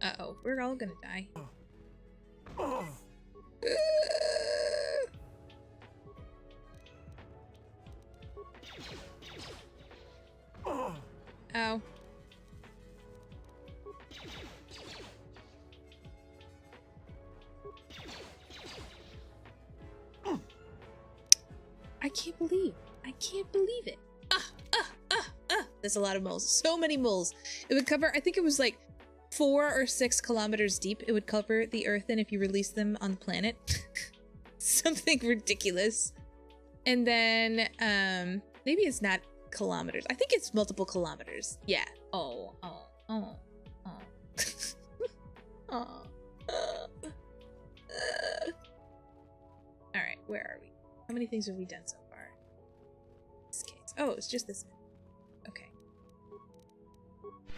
Uh-oh, we're all gonna die. Ow. I can't believe it. There's a lot of moles. So many moles. It would cover, I think it was like 4 or 6 kilometers deep. It would cover the Earth, and if you release them on the planet. Something ridiculous. And then, maybe it's not kilometers. I think it's multiple kilometers. Yeah. Oh. Alright, where are we? How many things have we done so far? This case. Oh, it's just this. Okay.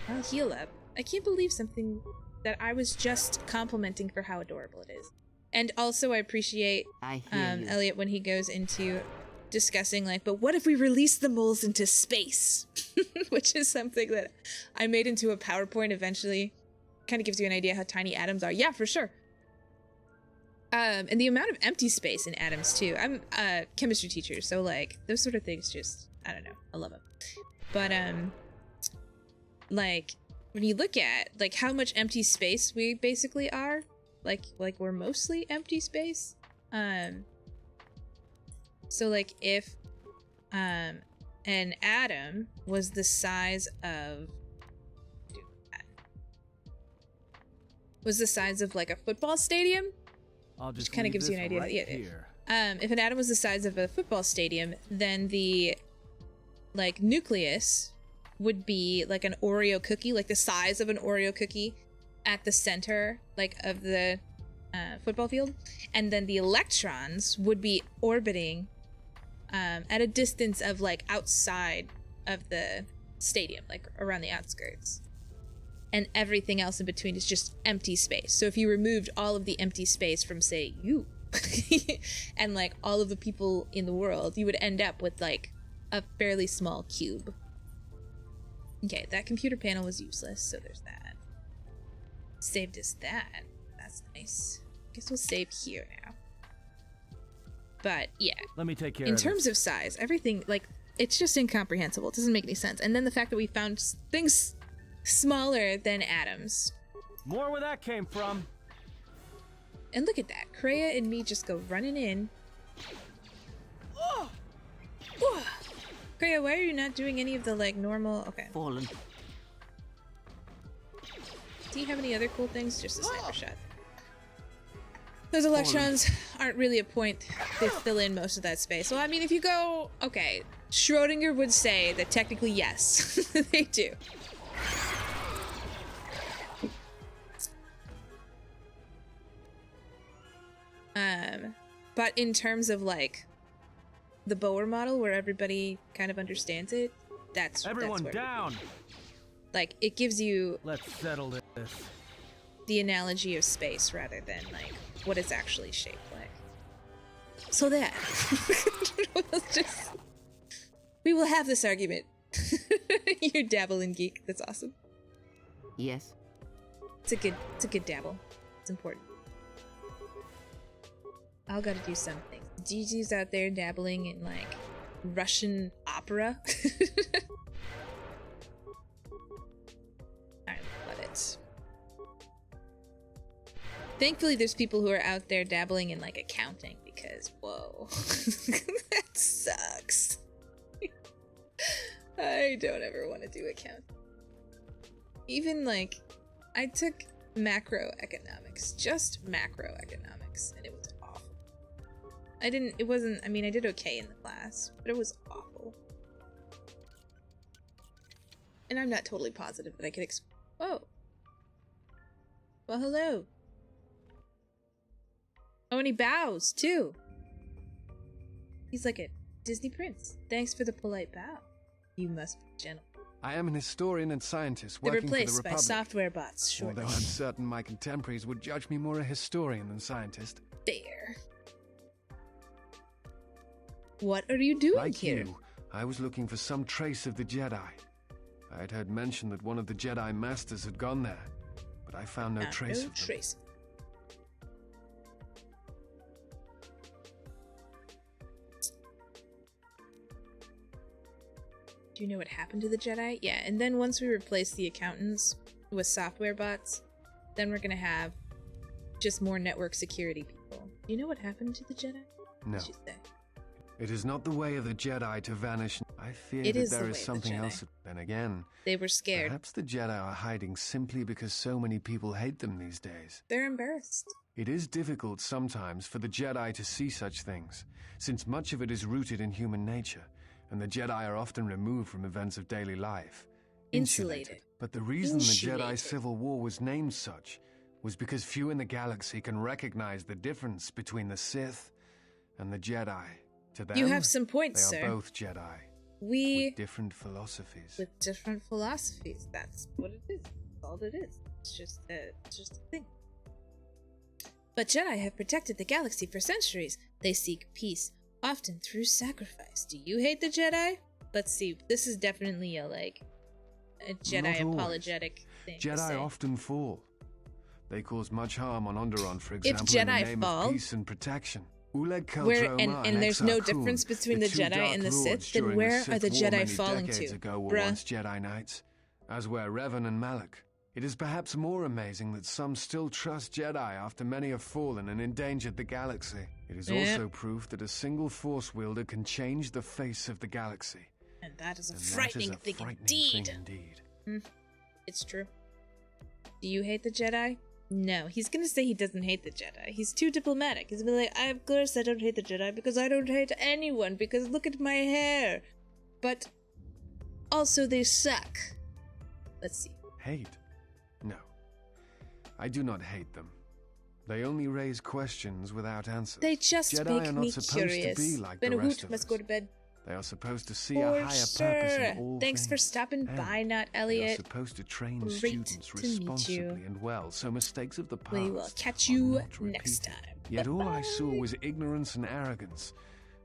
I'll heal up. I can't believe something that I was just complimenting for how adorable it is. And also I appreciate Elliot when he goes into discussing like, but what if we release the moles into space? Which is something that I made into a PowerPoint eventually. Kind of gives you an idea how tiny atoms are. Yeah, for sure. And the amount of empty space in atoms too. I'm a chemistry teacher, so like those sort of things just, I don't know, I love them. But like when you look at like how much empty space we basically are, like we're mostly empty space. So like if an atom was the size of like a football stadium, which kind of gives you an idea. Right here. If an atom was the size of a football stadium, then the like nucleus would be like an Oreo cookie, like the size of an Oreo cookie at the center like of the football field, and then the electrons would be orbiting at a distance of like outside of the stadium, like around the outskirts, and everything else in between is just empty space. So if you removed all of the empty space from say you and like all of the people in the world, you would end up with like a fairly small cube. Okay, that computer panel was useless, so there's that. Saved us that. That's nice. Guess we'll save here now. But yeah, let me take care in terms of size, everything, like, it's just incomprehensible. It doesn't make any sense. And then the fact that we found things smaller than atoms. More where that came from. And look at that. Kreia and me just go running in. Oh! Oh! Kreia, why are you not doing any of the like normal? Okay. Fallen. Do you have any other cool things? Just a sniper shot. Those electrons aren't really a point. They fill in most of that space. Well, I mean, if you go... Okay, Schrodinger would say that technically, yes, they do. But in terms of, like, the Bohr model, where everybody kind of understands it, that's everyone that's down. Like, it gives you... Let's settle this. The analogy of space rather than, like, what it's actually shaped like. So that. We will have this argument. You dabble in geek. That's awesome. Yes. It's a good dabble. It's important. I'll gotta do something. Gigi's out there dabbling in, like, Russian opera. I love it. Thankfully, there's people who are out there dabbling in, like, accounting, because because, whoa. That sucks. I don't ever want to do accounting. Even, like, I took macroeconomics, just macroeconomics, and it was awful. I did okay in the class, but it was awful. And I'm not totally positive that I could whoa. Well, hello. Oh, and he bows, too. He's like a Disney prince. Thanks for the polite bow. You must be gentle. I am an historian and scientist They're working for the replaced by Republic. software bots, sure. Although I'm certain my contemporaries would judge me more a historian than scientist. Fair. What are you doing like here? You, I was looking for some trace of the Jedi. I had heard mention that one of the Jedi Masters had gone there, but I found no trace of them. Do you know what happened to the Jedi? Yeah, and then once we replace the accountants with software bots, then we're gonna have just more network security people. Do you know what happened to the Jedi? No. What did you say? It is not the way of the Jedi to vanish. I fear It that is the there way is of the something Jedi. else. Then again, They were scared. perhaps the Jedi are hiding simply because so many people hate them these days. They're embarrassed. It is difficult sometimes for the Jedi to see such things, since much of it is rooted in human nature, and the Jedi are often removed from events of daily life. Insulated. But the reason the Jedi Insulated. Civil War was named such was because few in the galaxy can recognize the difference between the Sith and the Jedi. To them, You have some points, they are sir. both Jedi. We With different philosophies. with different philosophies. That's what it is. That's all it is. It's just a thing. But Jedi have protected the galaxy for centuries. They seek peace, often through sacrifice. Do you hate the Jedi? Let's see. This is definitely a Jedi Not always. apologetic thing to Jedi say. often fall. They cause much harm on Onderon, for example, in Jedi the name fall, of peace and protection. Uleg Where Keldroma and there's no Exar Kun, difference between the two Jedi Dark and the Lords Sith, then during where Sith are the War Jedi many falling decades to? ago were Bruh. once Jedi Knights, as were Revan and Malak. It is perhaps more amazing that some still trust Jedi after many have fallen and endangered the galaxy. It is Yep. also proof that a single Force wielder can change the face of the galaxy. And that is a And that is frightening a thing frightening indeed. thing indeed. It's true. Do you hate the Jedi? No, he's gonna say he doesn't hate the Jedi. He's too diplomatic. He's gonna be like, of course I don't hate the Jedi because I don't hate anyone because look at my hair. But also they suck. Let's see. Hate? No. I do not hate them. They only raise questions without answers. They just Jedi make are not me supposed curious. to be like Ben the rest Hoot of must us. go to bed. They are supposed to see For a higher sure. purpose in all Thanks for things. stopping And by, not They are Elliot. supposed to train Great students to meet you. responsibly and well, so mistakes of the past We will catch are you not next repeated. time. Yet all I saw was ignorance and arrogance,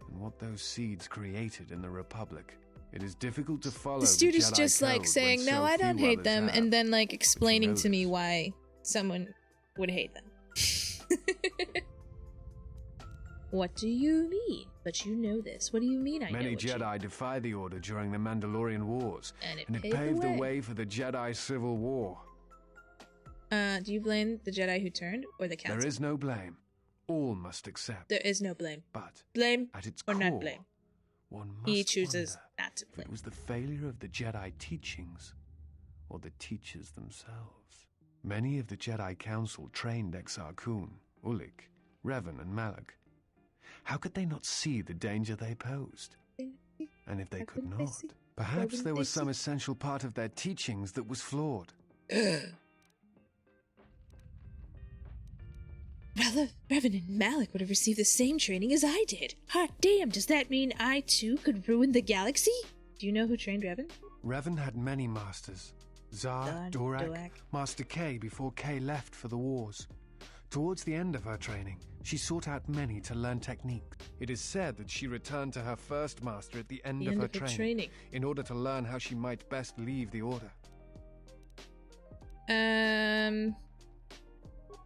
and what those seeds created in the Republic. It is difficult to follow This dude is Jedi just code like when saying, so no, I don't few hate others them, have. and then like explaining know to me why someone would hate them. What do you mean? But you know this. What do you mean I know Many what you Jedi defy the Order during the Mandalorian Wars, And it and it paved the paved the way. way for the Jedi Civil War. Do you blame the Jedi who turned or the council? There is no blame. All must accept. There is no blame. But Blame at its or core, not blame. one must He chooses wonder not to if blame. it was the failure of the Jedi teachings or the teachers themselves. Many of the Jedi Council trained Exar Kun, Ulik, Revan, and Malak. How could they not see the danger they posed? And if they could not, perhaps there was some essential part of their teachings that was flawed. Revan and Malik would have received the same training as I did. Hot damn, does that mean I too could ruin the galaxy? Do you know who trained Revan? Revan had many masters. Zar, Zar, Dorak, Dorak. Master K before K left for the wars. Towards the end of her training, she sought out many to learn technique. It is said that she returned to her first master at the end of her training in order to learn how she might best leave the Order.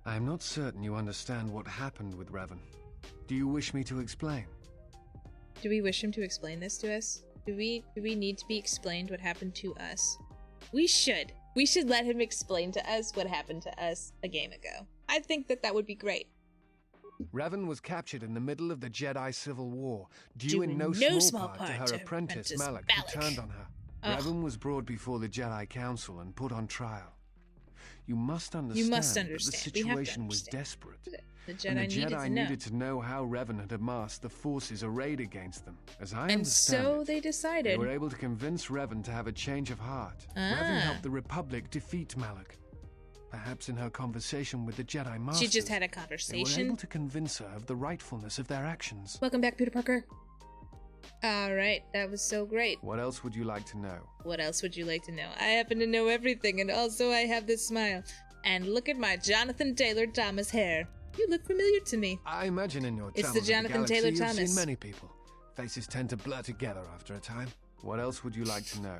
I am not certain you understand what happened with Revan. Do you wish me to explain? Do we wish him to explain this to us? Do we need to be explained what happened to us? We should. We should let him explain to us what happened to us a game ago. I think that would be great. Revan was captured in the middle of the Jedi Civil War, due in no small part to her apprentice Malak, who turned on her. Revan was brought before the Jedi Council and put on trial. You must understand that the situation was desperate. The Jedi needed to know how Revan had amassed the forces arrayed against them. As I and understand so it, they decided. They were able to convince Revan to have a change of heart. Revan helped the Republic defeat Malak. Perhaps in her conversation with the Jedi Masters, she just had a conversation. They were able to convince her of the rightfulness of their actions. Welcome back, Peter Parker. Alright, that was so great. What else would you like to know? What else would you like to know? I happen to know everything, and also I have this smile. And look at my Jonathan Taylor Thomas hair. You look familiar to me. I imagine in your it's the Jonathan galaxy, Taylor Thomas. You've seen many people. Faces tend to blur together after a time. What else would you like to know?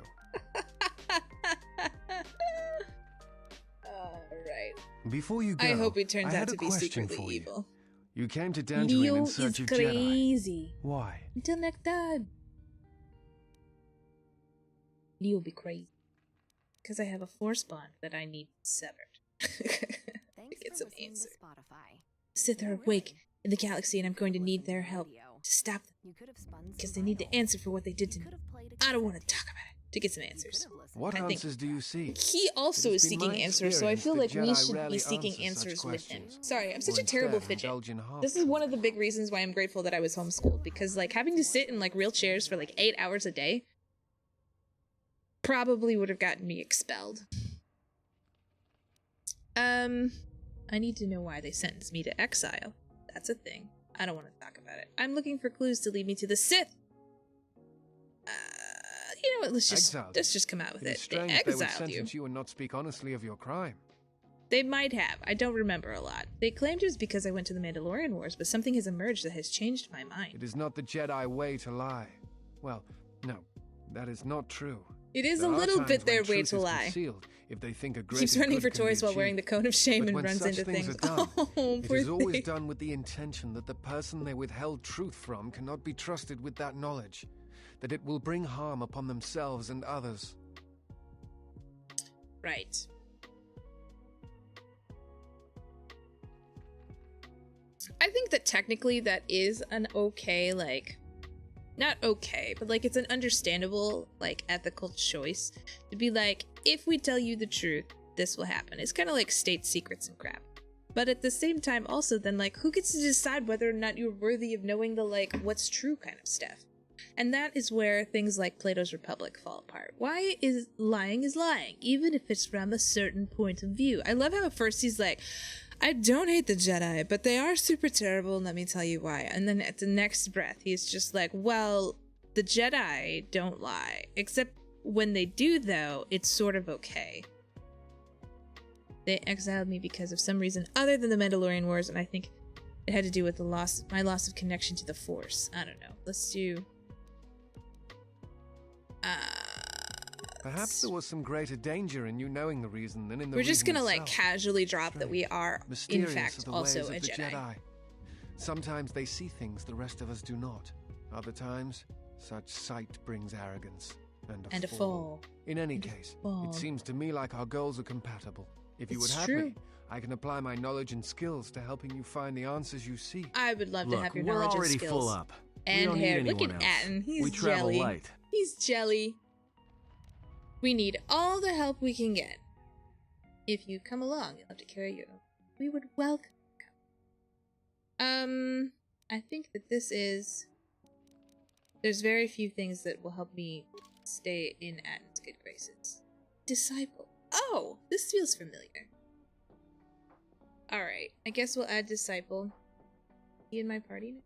Alright. Before you go, I hope he turns I out had to be secretly evil. You came to Dantooine in search of Jedi. Crazy. Why? Until next time. Leo will be crazy. Because I have a force bond that I need severed. to get some answers. Sith are awake in the galaxy, and I'm going to need their help to stop them. Because they need to answer for what they did to me. I don't want to talk about it. To get some answers. What answers do you seek? He also is seeking answers, so I feel like we should be seeking answers with him. Sorry, I'm such a terrible fidget. This is one of the big reasons why I'm grateful that I was homeschooled, because like having to sit in like real chairs for like 8 hours a day probably would have gotten me expelled. I need to know why they sentenced me to exile. That's a thing. I don't want to talk about it. I'm looking for clues to lead me to the Sith. You know what? Let's just come out with it. They exiled you and not speak honestly of your crime. They might have. I don't remember a lot. They claimed it was because I went to the Mandalorian Wars, but something has emerged that has changed my mind. It is not the Jedi way to lie. Well, no, that is not true. It is a little bit their way to lie. If they think a keeps running for toys while wearing the cone of shame and runs into things. Done, it is always done with the intention that the person they withheld truth from cannot be trusted with that knowledge. That it will bring harm upon themselves and others. Right. I think that technically that is an okay, like, not okay, but like it's an understandable, like, ethical choice to be like, if we tell you the truth, this will happen. It's kind of like state secrets and crap. But at the same time, also then, like, who gets to decide whether or not you're worthy of knowing the, like, what's true kind of stuff? And that is where things like Plato's Republic fall apart. Why is lying, even if it's from a certain point of view. I love how at first he's like, I don't hate the Jedi, but they are super terrible, and let me tell you why. And then at the next breath, he's just like, well, the Jedi don't lie. Except when they do, though, it's sort of okay. They exiled me because of some reason other than the Mandalorian Wars, and I think it had to do with my loss of connection to the Force. I don't know. Let's do... Perhaps there was some greater danger in you knowing the reason than in the We're just gonna itself. Like casually drop that we are in fact also a Jedi. Sometimes they see things the rest of us do not. Other times, such sight brings arrogance and a fall. In any case, it seems to me like our goals are compatible. If you would have me, I can apply my knowledge and skills to helping you find the answers you seek. I would love to have your knowledge and skills. We're already full up. And hair. Look at Atten. He's jelly. Light. He's jelly. We need all the help we can get. If you come along, you'll have to carry your own. We would welcome you. I think that this is... There's very few things that will help me stay in Atten's good graces. Disciple. Oh, this feels familiar. Alright, I guess we'll add Disciple. He in my party now?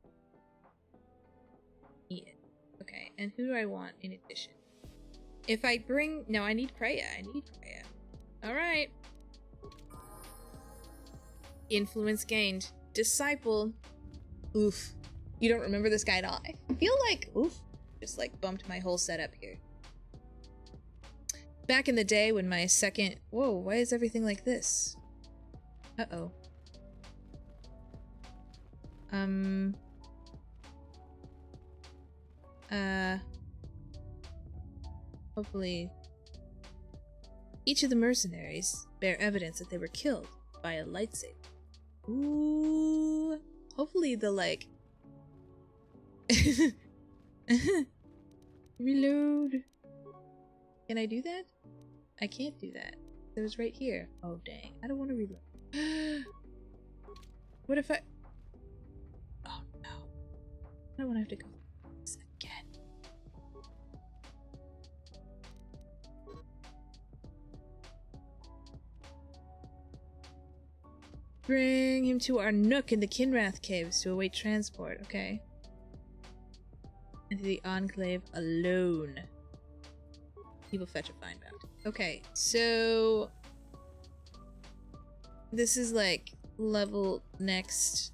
Ian. Okay, and who do I want in addition? If I bring... No, I need Kreia. Alright. Influence gained. Disciple. Oof. You don't remember this guy at all? I feel like... Oof. Just like bumped my whole setup here. Back in the day when my second... Whoa, why is everything like this? Uh-oh. Hopefully... Each of the mercenaries bear evidence that they were killed by a lightsaber. Ooh. Hopefully the like reload. Can I do that? I can't do that. It was right here. Oh dang. I don't want to reload. What if I... Oh no. I don't want to have to go through this again. Bring him to our nook in the Kinrath Caves to await transport. Okay. Into the Enclave alone. He will fetch a fine bounty. Okay, so... This is like level next.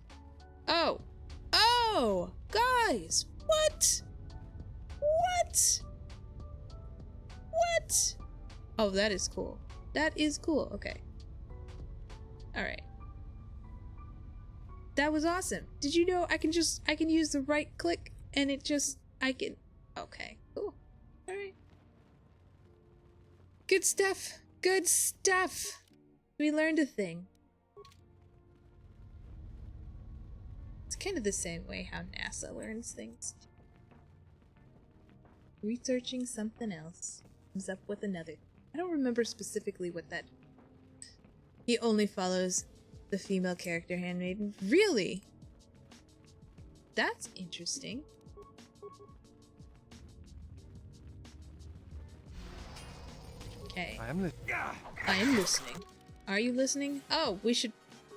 Oh! Oh! Guys! What? What? What? Oh, that is cool. That is cool. Okay. Alright. That was awesome. Did you know I can use the right click and it just, okay, cool. Alright. Good stuff. Good stuff. We learned a thing. It's kind of the same way how NASA learns things. Researching something else. Comes up with another. I don't remember specifically what that... He only follows the female character handmaiden. Really? That's interesting. Okay. I am listening. Are you listening? Oh, we should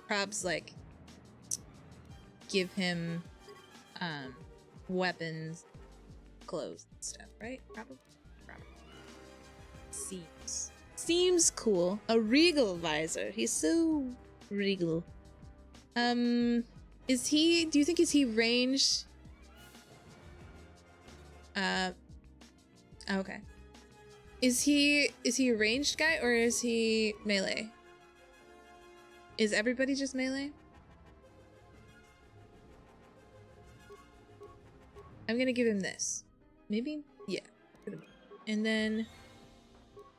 probs like give him weapons, clothes and stuff, right? Probably. Seems cool. A regal visor. He's so regal. Is he, do you think, is he ranged? Okay. Is he a ranged guy or is he melee? Is everybody just melee? I'm gonna give him this. Maybe? Yeah. And then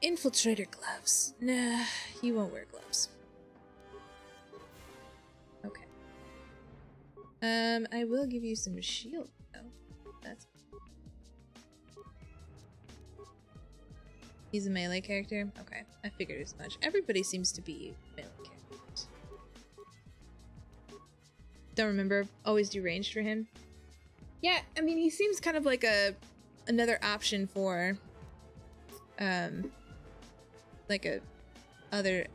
infiltrator gloves. Nah, you won't wear gloves. Okay. I will give you some shield though. That's... He's a melee character? Okay, I figured as much. Everybody seems to be melee characters. Don't remember. Always do ranged for him. Yeah, I mean, he seems kind of like another option for like a other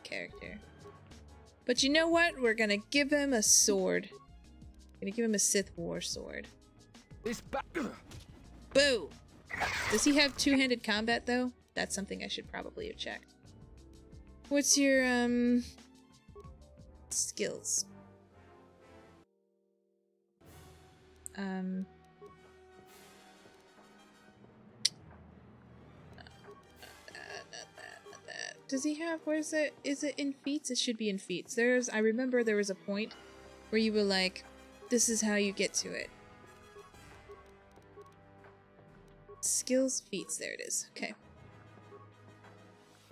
character. But you know what? We're gonna give him a sword. Gonna give him a Sith War sword. Boo! Does he have two-handed combat though? That's something I should probably have checked. What's your skills? Does he have, where is it? Is it in feats? It should be in feats. I remember there was a point where you were like, this is how you get to it. Skills, feats, there it is. Okay.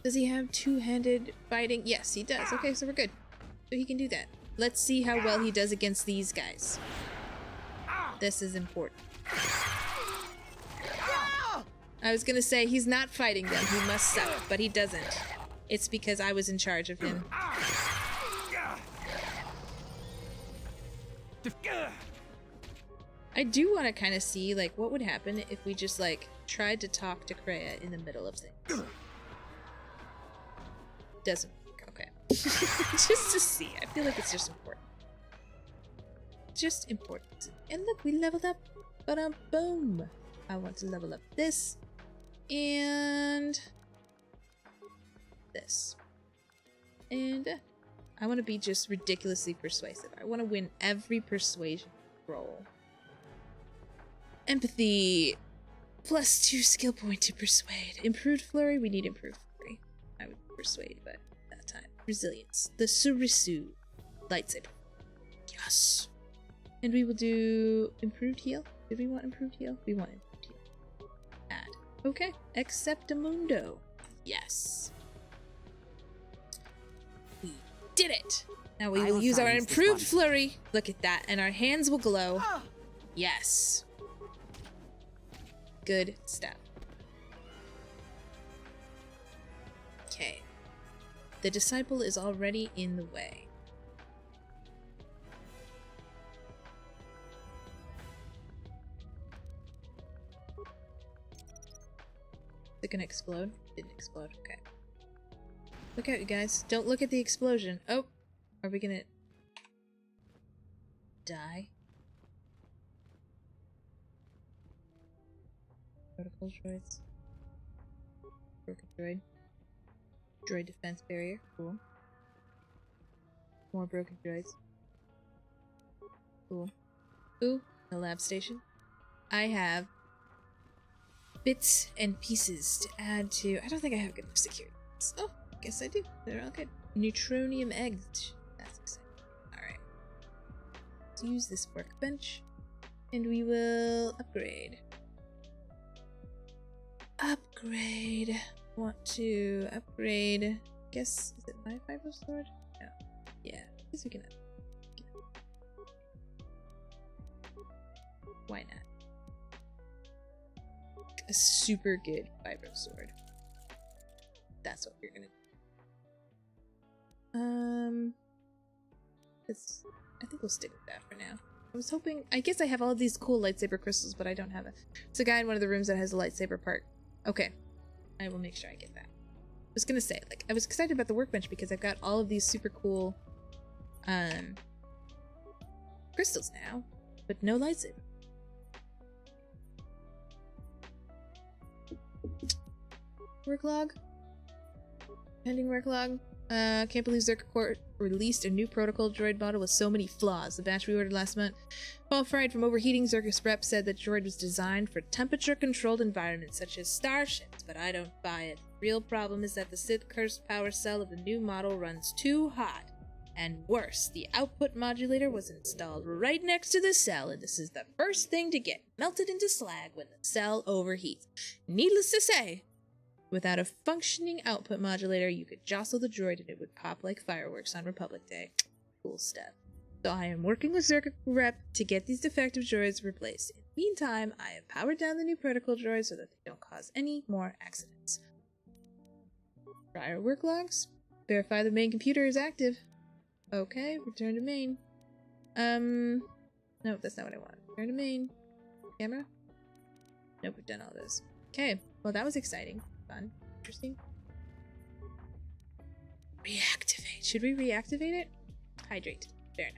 Does he have two-handed fighting? Yes, he does. Okay, so we're good. So he can do that. Let's see how well he does against these guys. This is important. I was gonna say, he's not fighting them. He must suck, but he doesn't. It's because I was in charge of him. I do want to kind of see, like, what would happen if we just, like, tried to talk to Kreia in the middle of things. Doesn't work. Okay. Just to see. I feel like it's just important. Just important. And look, we leveled up. Boom. I want to level up this. And this. And I want to be just ridiculously persuasive. I want to win every persuasion roll. Empathy. +2 skill point to persuade. Improved flurry. We need improved flurry. I would persuade, but that time. Resilience. The Surisu. Lightsaber. Yes. And we will do improved heal. Did we want improved heal? We want improved heal. Add. Okay. Acceptamundo. Yes. We did it. Now we will use our improved flurry. Look at that. And our hands will glow. Yes. Good stuff. Okay. The disciple is already in the way. Is it gonna explode? Didn't explode. Okay. Look out, you guys. Don't look at the explosion. Oh! Are we gonna... die? Protocol droids. Broken droid. Droid defense barrier. Cool. More broken droids. Cool. Ooh, the lab station. I have bits and pieces to add to... I don't think I have good enough security. Oh, guess I do. They're all good. Neutronium eggs. That's exciting. Alright. Let's use this workbench. And we will upgrade. Upgrade. Want to upgrade... Guess... Is it my vibro sword? No. Yeah. I guess we can upgrade. Why not? A super good vibro sword. That's what we're gonna do. I think we'll stick with that for now. I was hoping... I guess I have all of these cool lightsaber crystals, but I don't have a... There's a guy in one of the rooms that has a lightsaber part. Okay. I will make sure I get that. I was gonna say, like, I was excited about the workbench because I've got all of these super cool crystals now, but no lightsaber. Work log. Pending work log. Can't believe Zerka Corp released a new protocol droid model with so many flaws. The batch we ordered last month, fall fried from overheating. Zerka's rep said that droid was designed for temperature-controlled environments such as starships, but I don't buy it. The real problem is that the Sith cursed power cell of the new model runs too hot. And worse, the output modulator was installed right next to the cell, and this is the first thing to get melted into slag when the cell overheats. Needless to say, without a functioning output modulator, you could jostle the droid and it would pop like fireworks on Republic Day. Cool stuff. So I am working with Zerka Rep to get these defective droids replaced. In the meantime, I have powered down the new protocol droids so that they don't cause any more accidents. Prior work logs. Verify the main computer is active. Okay, return to main. No, that's not what I want. Return to main. Camera? Nope, we've done all this. Okay, well that was exciting. Fun. Interesting. Reactivate. Should we reactivate it? Hydrate. Fair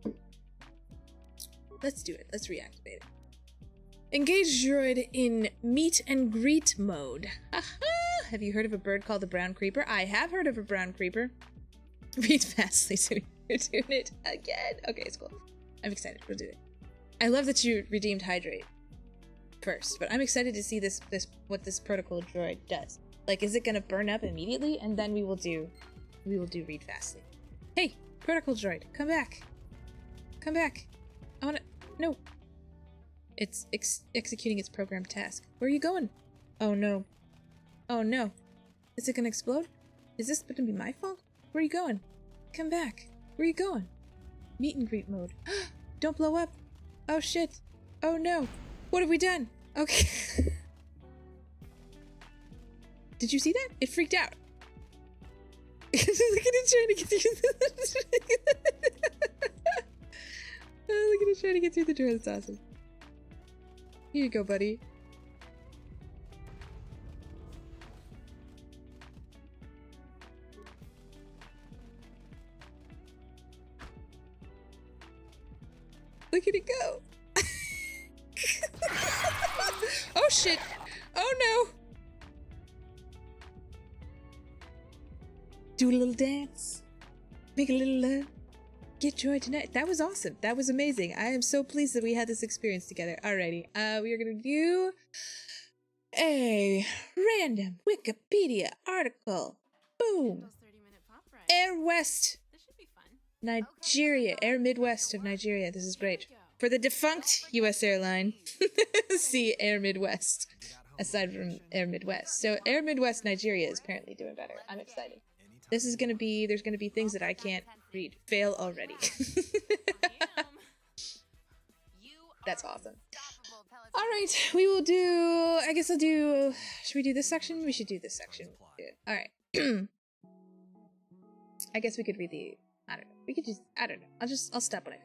enough. Let's do it. Let's reactivate it. Engage droid in meet and greet mode. Haha! Have you heard of a bird called the brown creeper? I have heard of a brown creeper. Read fastly so we're doing it again. Okay, it's cool. I'm excited. We'll do it. I love that you redeemed hydrate first, but I'm excited to see what this protocol droid does. Like, is it gonna burn up immediately? And then we will do read fastly. Hey, protocol droid, come back. Come back. I wanna... No. It's executing its programmed task. Where are you going? Oh no. Oh no. Is it gonna explode? Is this gonna be my fault? Where are you going? Come back. Where are you going? Meet and greet mode. Don't blow up. Oh shit. Oh no. What have we done? Okay. Did you see that? It freaked out. Look at it trying to get through look at it trying to get through the door. That's awesome. Here you go, buddy. Look at it go. Oh shit. Oh no. Do a little dance. Make a little love. Get joy tonight. That was awesome. That was amazing. I am so pleased that we had this experience together. Alrighty. We are going to do a random Wikipedia article. Boom. Air West. Nigeria. Air Midwest of Nigeria. This is great. For the defunct U.S. airline. See Air Midwest. Aside from Air Midwest. So Air Midwest Nigeria is apparently doing better. I'm excited. This is gonna be, there's gonna be things that I can't read. Fail already. That's awesome. All right, we will do, I guess I'll do, should we do this section? We should do this section. Yeah. All right. I guess we could read the, I don't know. We could just, I don't know. I'll stop when I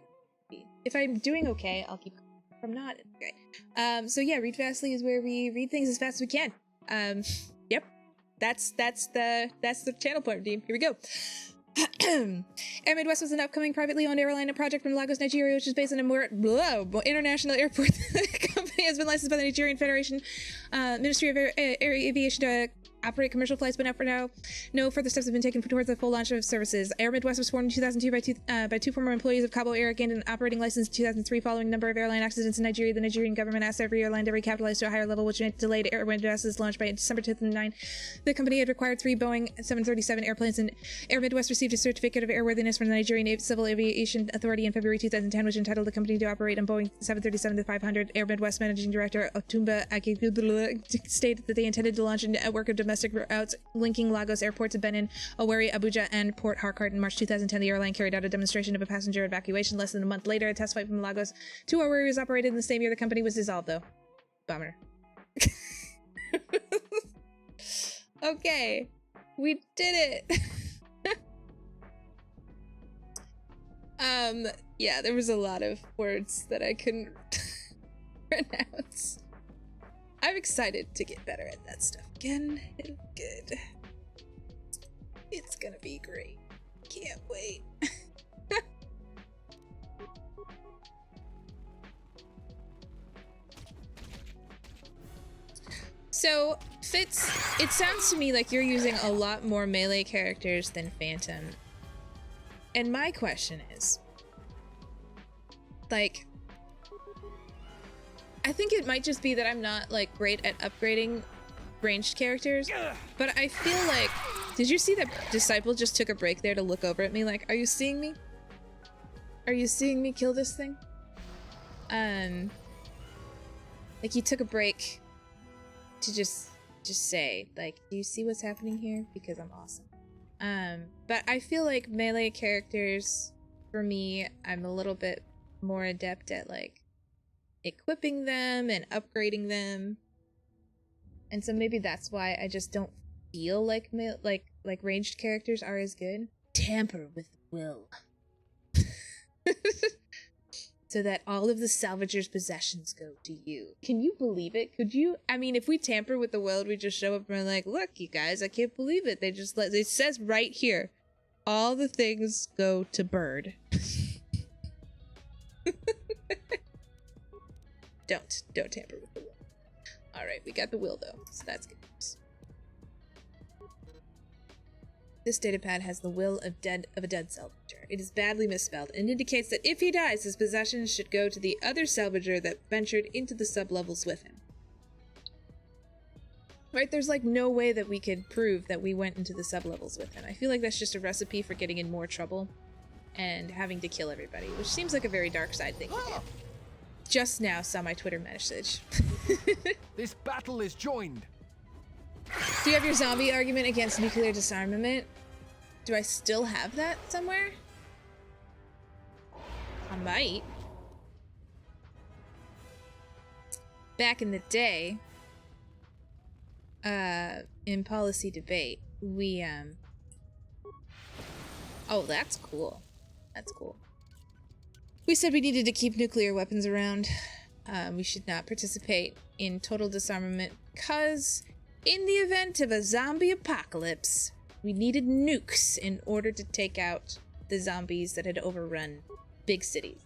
read. If I'm doing okay, I'll keep, if I'm not, okay. So yeah, Read Fastly is where we read things as fast as we can. Yep. That's the channel point, Dean. Here we go. Air Midwest was an upcoming privately owned airline project from Lagos, Nigeria, which is based on a international airport. The company has been licensed by the Nigerian Federation Ministry of Air Aviation to operate commercial flights, but not for now. No further steps have been taken towards the full launch of services. Air Midwest was formed in 2002 by two former employees of Cabo Air, gained an operating license in 2003 following a number of airline accidents in Nigeria. The Nigerian government asked every airline to recapitalize to a higher level, which delayed Air Midwest's launch by December 2009. The company had required 3 Boeing 737 airplanes, and Air Midwest received a certificate of airworthiness from the Nigerian Civil Aviation Authority in February 2010, which entitled the company to operate on Boeing 737-500. Air Midwest Managing Director Otumba Akigubula stated that they intended to launch a network of domestic routes linking Lagos Airport to Benin, Owerri, Abuja, and Port Harcourt. In March 2010, the airline carried out a demonstration of a passenger evacuation. Less than a month later, a test flight from Lagos to Owerri was operated. In the same year, the company was dissolved, though. Bummer. Okay, we did it. Yeah, there was a lot of words that I couldn't pronounce. I'm excited to get better at that stuff again. It'll be good. It's gonna be great. Can't wait. So, Fitz, it sounds to me like you're using a lot more melee characters than Phantom. And my question is, like, I think it might just be that I'm not, like, great at upgrading ranged characters, but I feel like, did you see that Disciple just took a break there to look over at me like, are you seeing me? Are you seeing me kill this thing? Like, he took a break to just say, like, do you see what's happening here? Because I'm awesome. But I feel like melee characters, for me, I'm a little bit more adept at, like, equipping them and upgrading them. And so maybe that's why I just don't feel like ranged characters are as good. Tamper with will. So that all of the salvager's possessions go to you. Can you believe it? Could you? I mean, if we tamper with the will, we just show up and we're like, look, you guys, I can't believe it. They just it says right here, all the things go to Bird. Don't tamper with the will. All right, we got the will though, so that's good news. This datapad has the will of a dead salvager. It is badly misspelled and indicates that if he dies, his possessions should go to the other salvager that ventured into the sublevels with him. Right? There's like no way that we could prove that we went into the sublevels with him. I feel like that's just a recipe for getting in more trouble and having to kill everybody, which seems like a very dark side thing to do. Just now saw my Twitter message. This battle is joined. Do you have your zombie argument against nuclear disarmament? Do I still have that somewhere? I might. Back in the day, in policy debate, we, oh, that's cool. That's cool. We said we needed to keep nuclear weapons around. We should not participate in total disarmament because in the event of a zombie apocalypse, we needed nukes in order to take out the zombies that had overrun big cities.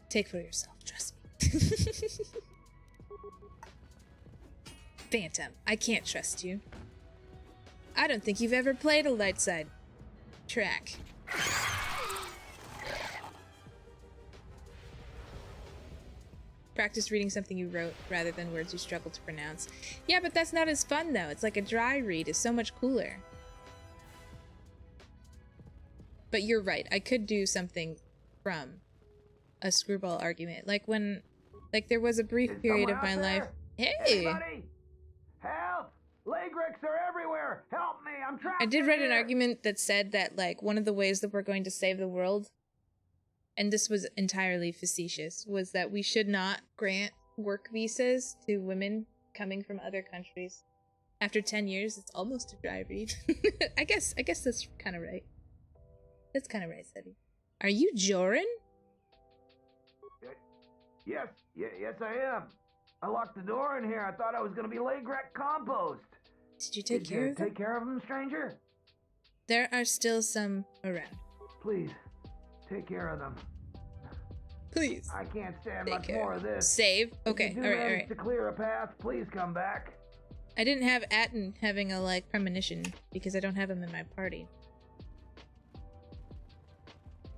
Take for yourself, trust me. Phantom, I can't trust you. I don't think you've ever played a light side track. Practice reading something you wrote rather than words you struggle to pronounce. Yeah, but that's not as fun though. It's like a dry read is so much cooler. But you're right. I could do something from a screwball argument. Like when, like there was a brief period of my life. Hey! Anybody? Help! Lagrix are everywhere! I'm trapped. I did read an argument that said that, like, one of the ways that we're going to save the world, and this was entirely facetious, was that we should not grant work visas to women coming from other countries. After 10 years, it's almost a dry read. I guess that's kind of right. That's kind of right, Sebby. Are you Joran? Yes, I am. I locked the door in here. I thought I was going to be Lagrek compost. Did you take care of them? Take care of them, stranger? There are still some around. Please, take care of them. Please. I can't stand much more of this. Save? Okay, If you alright. manage to clear a path, please come back. I didn't have Atten having a, like, premonition, because I don't have him in my party.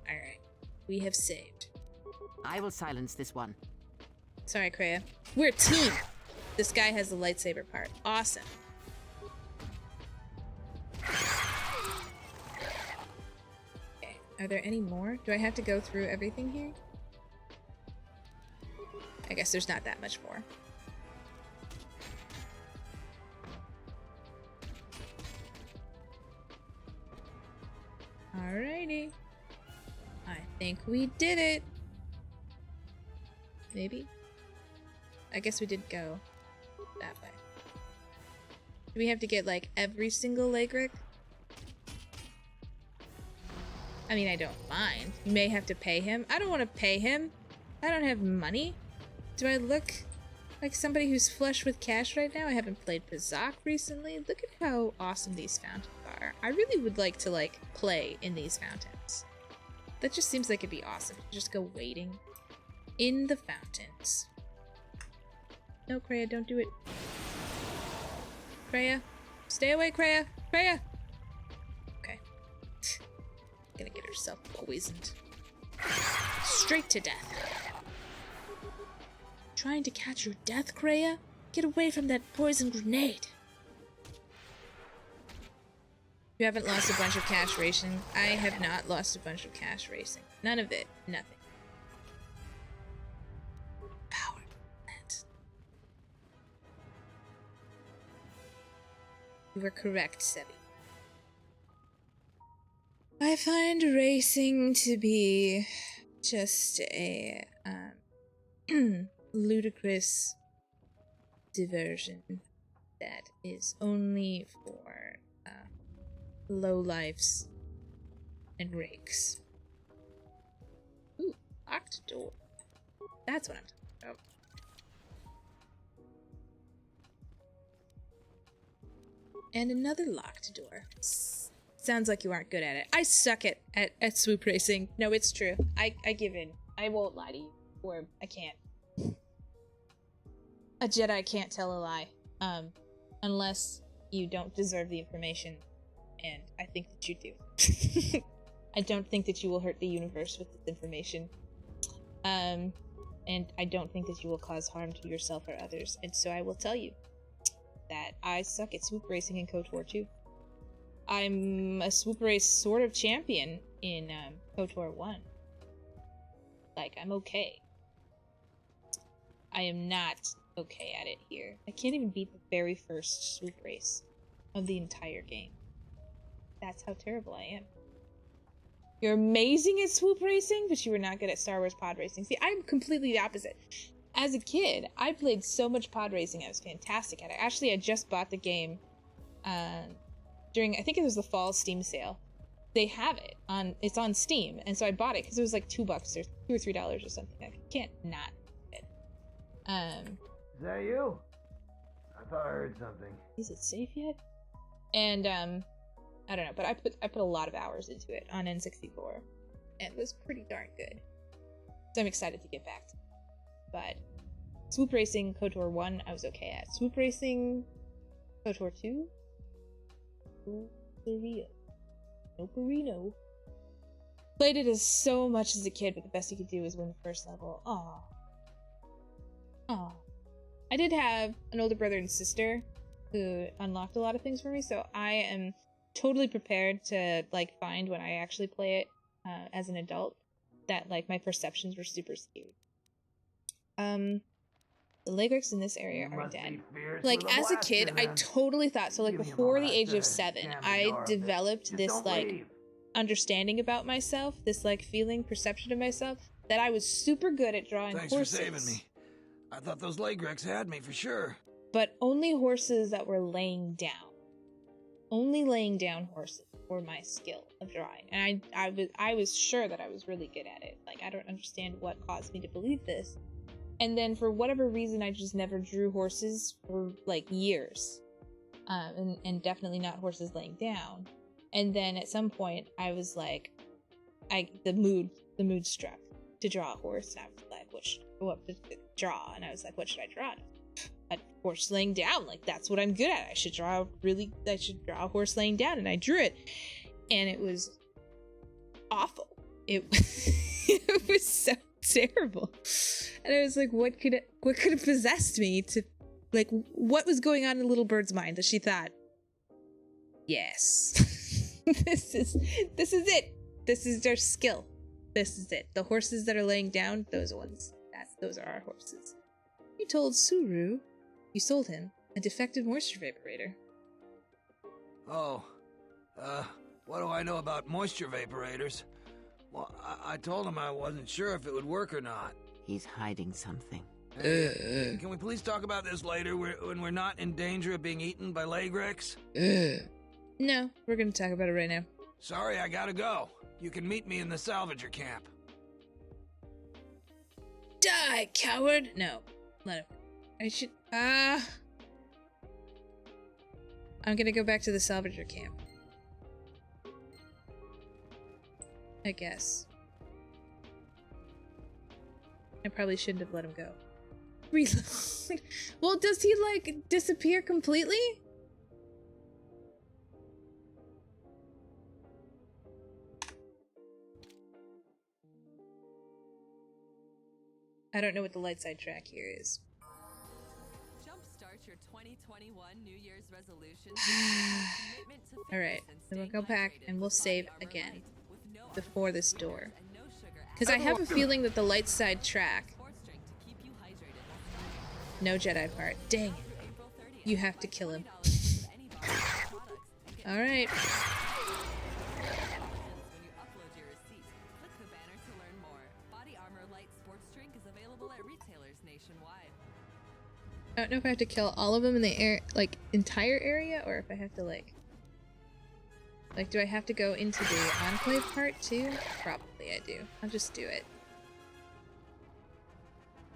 Alright. We have saved. I will silence this one. Sorry, Kreia. We're a team! This guy has the lightsaber part. Awesome. Okay, are there any more? Do I have to go through everything here? I guess there's not that much more. Alrighty. I think we did it. Maybe? I guess we did go that way. Do we have to get, like, every single Lagrek? I mean, I don't mind. You may have to pay him. I don't want to pay him. I don't have money. Do I look like somebody who's flush with cash right now? I haven't played Bazak recently. Look at how awesome these fountains are. I really would like to, like, play in these fountains. That just seems like it'd be awesome. Just go wading in the fountains. No, Kreia, don't do it. Kreia. Stay away, Kreia. Kreia! Okay. Gonna get herself poisoned. Straight to death. Trying to catch your death, Kreia? Get away from that poison grenade. You haven't lost a bunch of cash racing. I have not lost a bunch of cash racing. None of it. Nothing. Power plant. You were correct, Sebby. I find racing to be just a ludicrous diversion that is only for lowlifes and rakes. Ooh, locked door. That's what I'm talking about. And another locked door. Sounds like you aren't good at it. I suck at swoop racing. No, it's true. I give in. I won't lie to you. Or I can't. A Jedi can't tell a lie. Unless you don't deserve the information. And I think that you do. I don't think that you will hurt the universe with this information. And I don't think that you will cause harm to yourself or others. And so I will tell you that I suck at swoop racing in KOTOR 2. I'm a swoop race sort of champion in KOTOR 1. Like, I'm okay. I am not okay at it here. I can't even beat the very first swoop race of the entire game. That's how terrible I am. You're amazing at swoop racing, but you were not good at Star Wars pod racing. See, I'm completely the opposite. As a kid, I played so much pod racing. I was fantastic at it. Actually, I just bought the game during, I think it was the fall Steam sale. They have it on, it's on Steam, and so I bought it because it was like $2 or $2 or $3 or something. I can't not do it. Is that you? I thought I heard something. Is it safe yet? And I don't know, but I put a lot of hours into it on N64, and it was pretty darn good. So I'm excited to get back to it. But swoop racing KOTOR 1, I was okay at. Swoop racing KOTOR 2, no burrito. Played it as so much as a kid, but the best you could do was win the first level. Aww. Aww. I did have an older brother and sister who unlocked a lot of things for me, so I am totally prepared to, like, find when I actually play it as an adult that, like, my perceptions were super skewed. The Legrics in this area are dead. Like, as a kid, I totally thought, so like before the age of 7, I developed this like understanding about myself, this like feeling, perception of myself, that I was super good at drawing horses. Thanks for saving me. I thought those Legrics had me for sure. But only horses that were laying down. Only laying down horses were my skill of drawing. And I was sure that I was really good at it. Like, I don't understand what caused me to believe this. And then for whatever reason, I just never drew horses for like years. And definitely not horses laying down. And then at some point I was like, the mood struck to draw a horse. And I was like, what to draw? And I was like, what should I draw? A horse laying down. Like, that's what I'm good at. I should draw a horse laying down. And I drew it. And it was awful. It was so terrible. And I was like, what could have possessed me to, like, what was going on in the little bird's mind that she thought, yes, this is it. This is their skill. This is it. The horses that are laying down, those ones. Those are our horses. You told Suru you sold him a defective moisture vaporator. Oh, what do I know about moisture vaporators? Well, I told him I wasn't sure if it would work or not. He's hiding something. Hey, can we please talk about this later when we're not in danger of being eaten by Legrics? No, we're gonna talk about it right now. Sorry, I gotta go. You can meet me in the salvager camp. Die, coward! No, let him. I should. I'm gonna go back to the salvager camp. I guess. I probably shouldn't have let him go. Reload. Well, does he, like, disappear completely? I don't know what the light side track here is. Jumpstart your 2021 New Year's resolution. Alright, then we'll go back and we'll save again before this door. Because I have a feeling that the light side track... No Jedi part. Dang it. You have to kill him. Alright. I don't know if I have to kill all of them in the air, like, entire area, or if I have to, like, do I have to go into the Enclave part too? Probably I do. I'll just do it.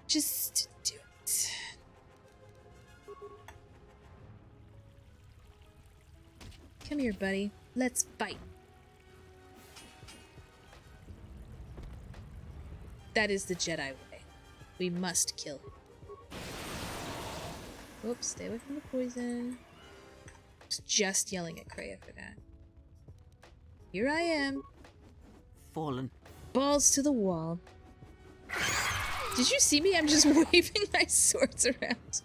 Just do it. Come here, buddy. Let's fight. That is the Jedi way. We must kill him. Whoops, stay away from the poison. I was just yelling at Kreia for that. Here I am. Fallen. Balls to the wall. Did you see me? I'm just waving my swords around.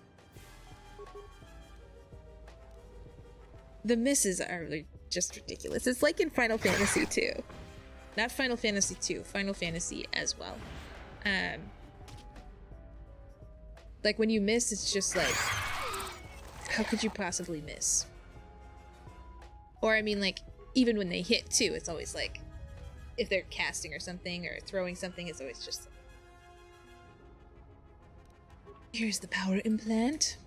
The misses are really just ridiculous. It's like in Final Fantasy 2. Not Final Fantasy 2, Final Fantasy as well. Like when you miss, it's just like, how could you possibly miss? Or I mean, like, even when they hit too, it's always like, if they're casting or something or throwing something, it's always just like, here's the power implant.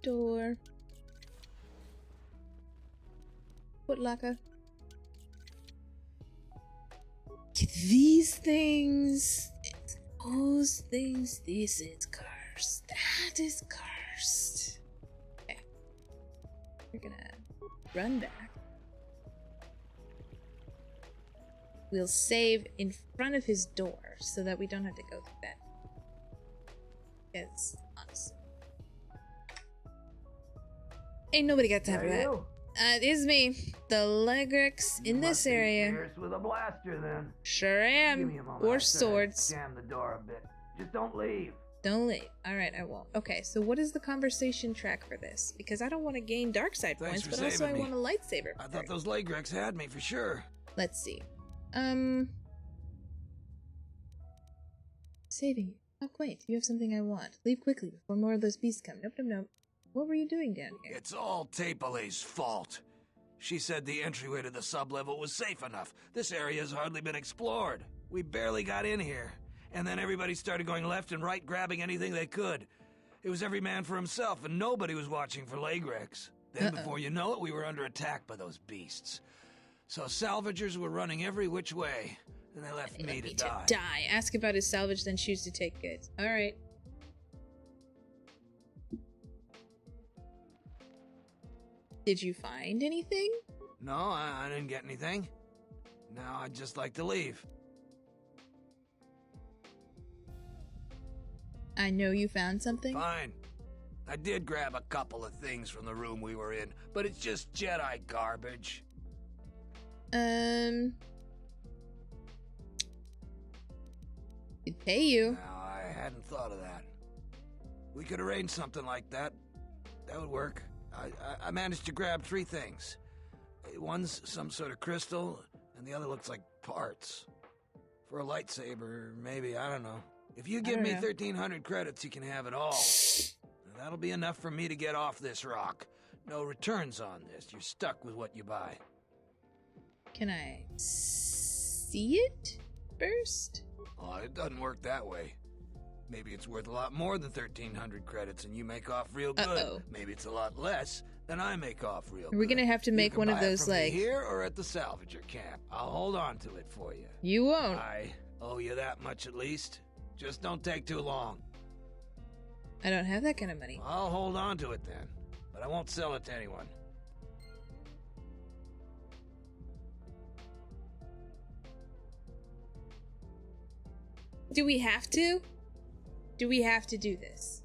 Door. Footlocker. These things, those things, this is cursed. That is cursed. Okay. We're gonna run back. We'll save in front of his door so that we don't have to go through that. Because, honestly. Ain't nobody got time for that. It is me, the Legrics in this area. With a blaster, then. Sure am. Give me a moment. Or swords. Jam the door a bit. Just don't leave. Don't leave. Alright, I won't. Okay, so what is the conversation track for this? Because I don't want to gain dark side points, but also I want a lightsaber. I thought those leg wrecks had me for sure. Let's see. Saving you. Oh, wait, you have something I want. Leave quickly before more of those beasts come. Nope, nope, nope. What were you doing down here? It's all Tapelay's fault. She said the entryway to the sublevel was safe enough. This area has hardly been explored. We barely got in here. And then everybody started going left and right, grabbing anything they could. It was every man for himself, and nobody was watching for leg wrecks. Then before you know it, we were under attack by those beasts. So salvagers were running every which way, and they left me to die. Ask about his salvage, then choose to take goods. Alright. Did you find anything? No, I didn't get anything. Now I'd just like to leave. I know you found something. Fine. I did grab a couple of things from the room we were in, but it's just Jedi garbage. It'd pay you. No, I hadn't thought of that. We could arrange something like that. That would work. I managed to grab 3 things. One's some sort of crystal, and the other looks like parts. For a lightsaber, maybe, I don't know. If you give me 1,300 credits, you can have it all. That'll be enough for me to get off this rock. No returns on this. You're stuck with what you buy. Can I see it first? Oh, it doesn't work that way. Maybe it's worth a lot more than 1,300 credits and you make off real good. Maybe it's a lot less than I make off real good. We're gonna have to make one of those, like... here or at the salvager camp. I'll hold on to it for you. You won't. I owe you that much at least. Just don't take too long. I don't have that kind of money. I'll hold on to it then, but I won't sell it to anyone. Do we have to? Do we have to do this?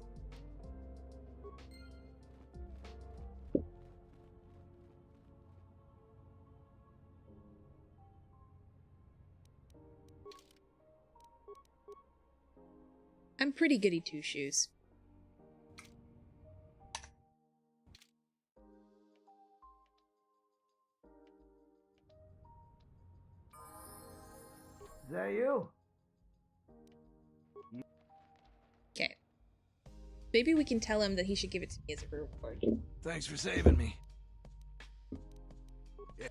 I'm pretty goody two-shoes. Is that you? Okay. Maybe we can tell him that he should give it to me as a reward. Thanks for saving me. Yeah,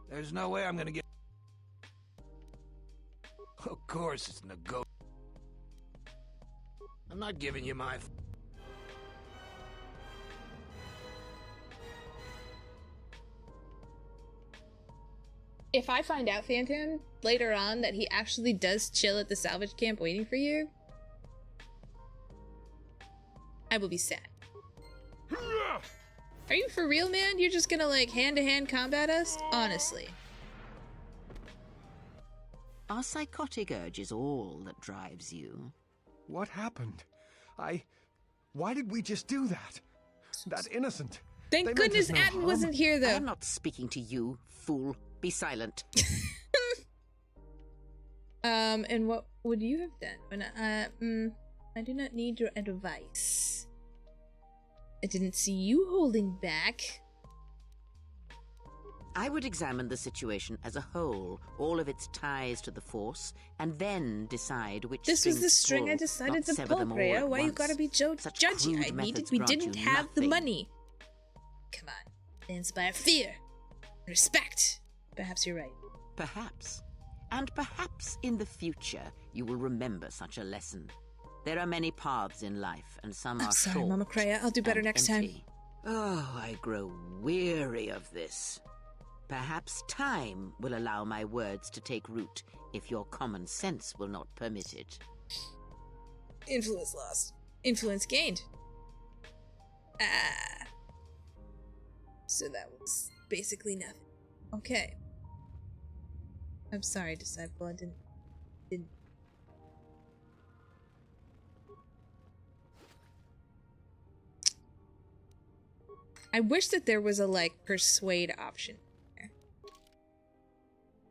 There's no way I'm gonna get... Of course it's nego... I'm not giving you my... If I find out, Phantom, later on that he actually does chill at the salvage camp waiting for you, I will be sad. Are you for real, man? You're just gonna, like, hand-to-hand combat us? Honestly. Our psychotic urge is all that drives you. What happened? Why did we just do that? That innocent. Thank goodness Atten wasn't here, though. I'm not speaking to you, fool. Be silent. And what would you have done? When I do not need your advice. I didn't see you holding back. I would examine the situation as a whole, all of its ties to the Force, and then decide which This was the string I decided to pull, Rhea. Why you gotta be judgy? We didn't have the money. Come on. They inspire fear. Respect. Perhaps you're right. Perhaps. And perhaps in the future you will remember such a lesson. There are many paths in life, and some are sorry, short. Mama Kreia. I'll do better next empty. Time. Oh, I grow weary of this. Perhaps time will allow my words to take root if your common sense will not permit it. Influence lost. Influence gained. So that was basically nothing. Okay. I'm sorry, Disciple. I didn't. I wish that there was a, like, persuade option.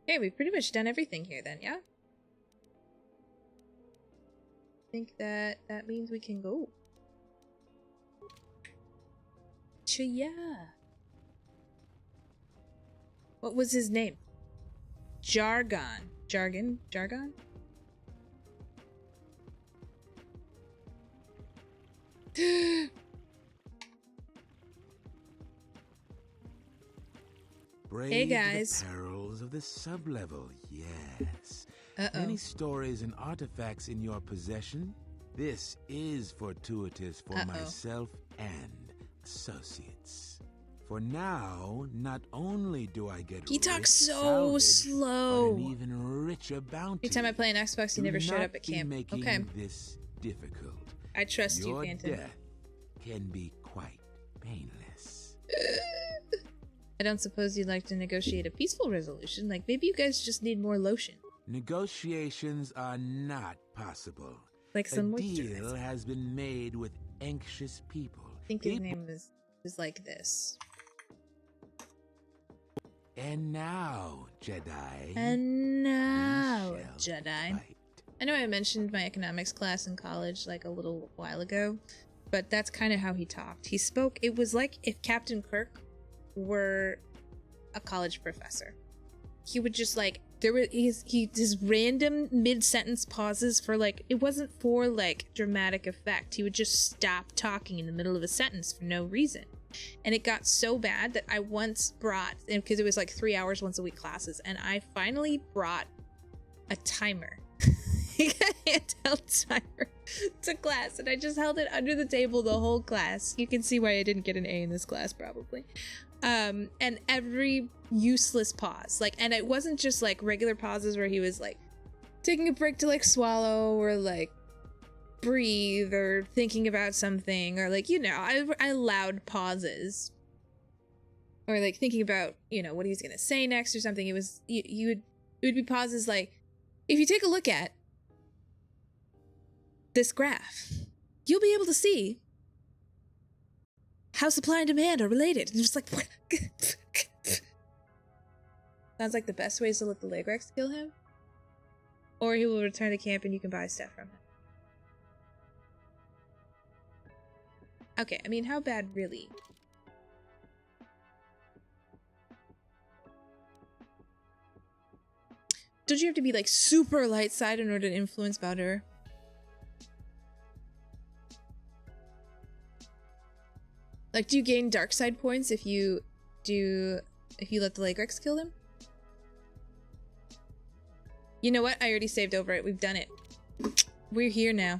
Okay, we've pretty much done everything here then, yeah? I think that means we can go. Yeah. What was his name? Jargon. Jargon? Hey guys. The perils of the sublevel, yes. Uh-oh. Any stories and artifacts in your possession? This is fortuitous for myself and associates. For now, not only do I get he talks so slow, but an even richer bounty. Every time I play an Xbox, he never showed up at camp. Okay. This difficult. I trust you, Phantom. Your death can be quite painless. I don't suppose you'd like to negotiate a peaceful resolution. Like, maybe you guys just need more lotion. Negotiations are not possible. Like some a deal has been made with anxious people. I think his name is like this. And now, Jedi. And now, Jedi. Fight. I know I mentioned my economics class in college like a little while ago, but that's kind of how he talked. He spoke, it was like if Captain Kirk were a college professor. He would just like, there were his random mid-sentence pauses for like, it wasn't for like dramatic effect. He would just stop talking in the middle of a sentence for no reason. And it got so bad that I once brought, because it was like 3 hours once a week classes, and I finally brought a timer. A handheld timer to class, and I just held it under the table the whole class. You can see why I didn't get an A in this class probably. And every useless pause, like, and it wasn't just like regular pauses where he was like taking a break to like swallow or like breathe or thinking about something, or like, you know, I allowed pauses, or like thinking about, you know, what he's gonna say next or something. It would be pauses like, if you take a look at this graph, you'll be able to see how supply and demand are related. And just like sounds like the best way is to let the Legrex kill him, or he will return to camp and you can buy stuff from him. Okay, I mean, how bad really? Don't you have to be like super light side in order to influence Baldur? Like, do you gain dark side points if you let the Legrex kill them? You know what? I already saved over it. We've done it. We're here now.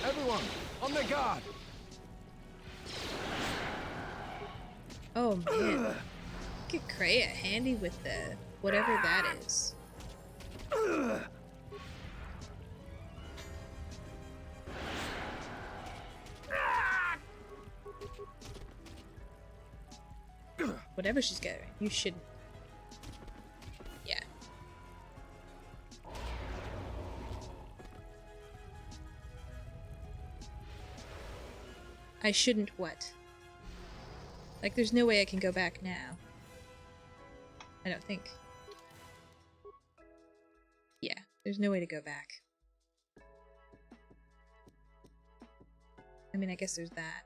Everyone, on their guard. Oh man. Look at Kreia handy with the whatever that is. Whatever she's got, you shouldn't. Yeah. I shouldn't what? Like, there's no way I can go back now. I don't think. Yeah, there's no way to go back. I mean, I guess there's that.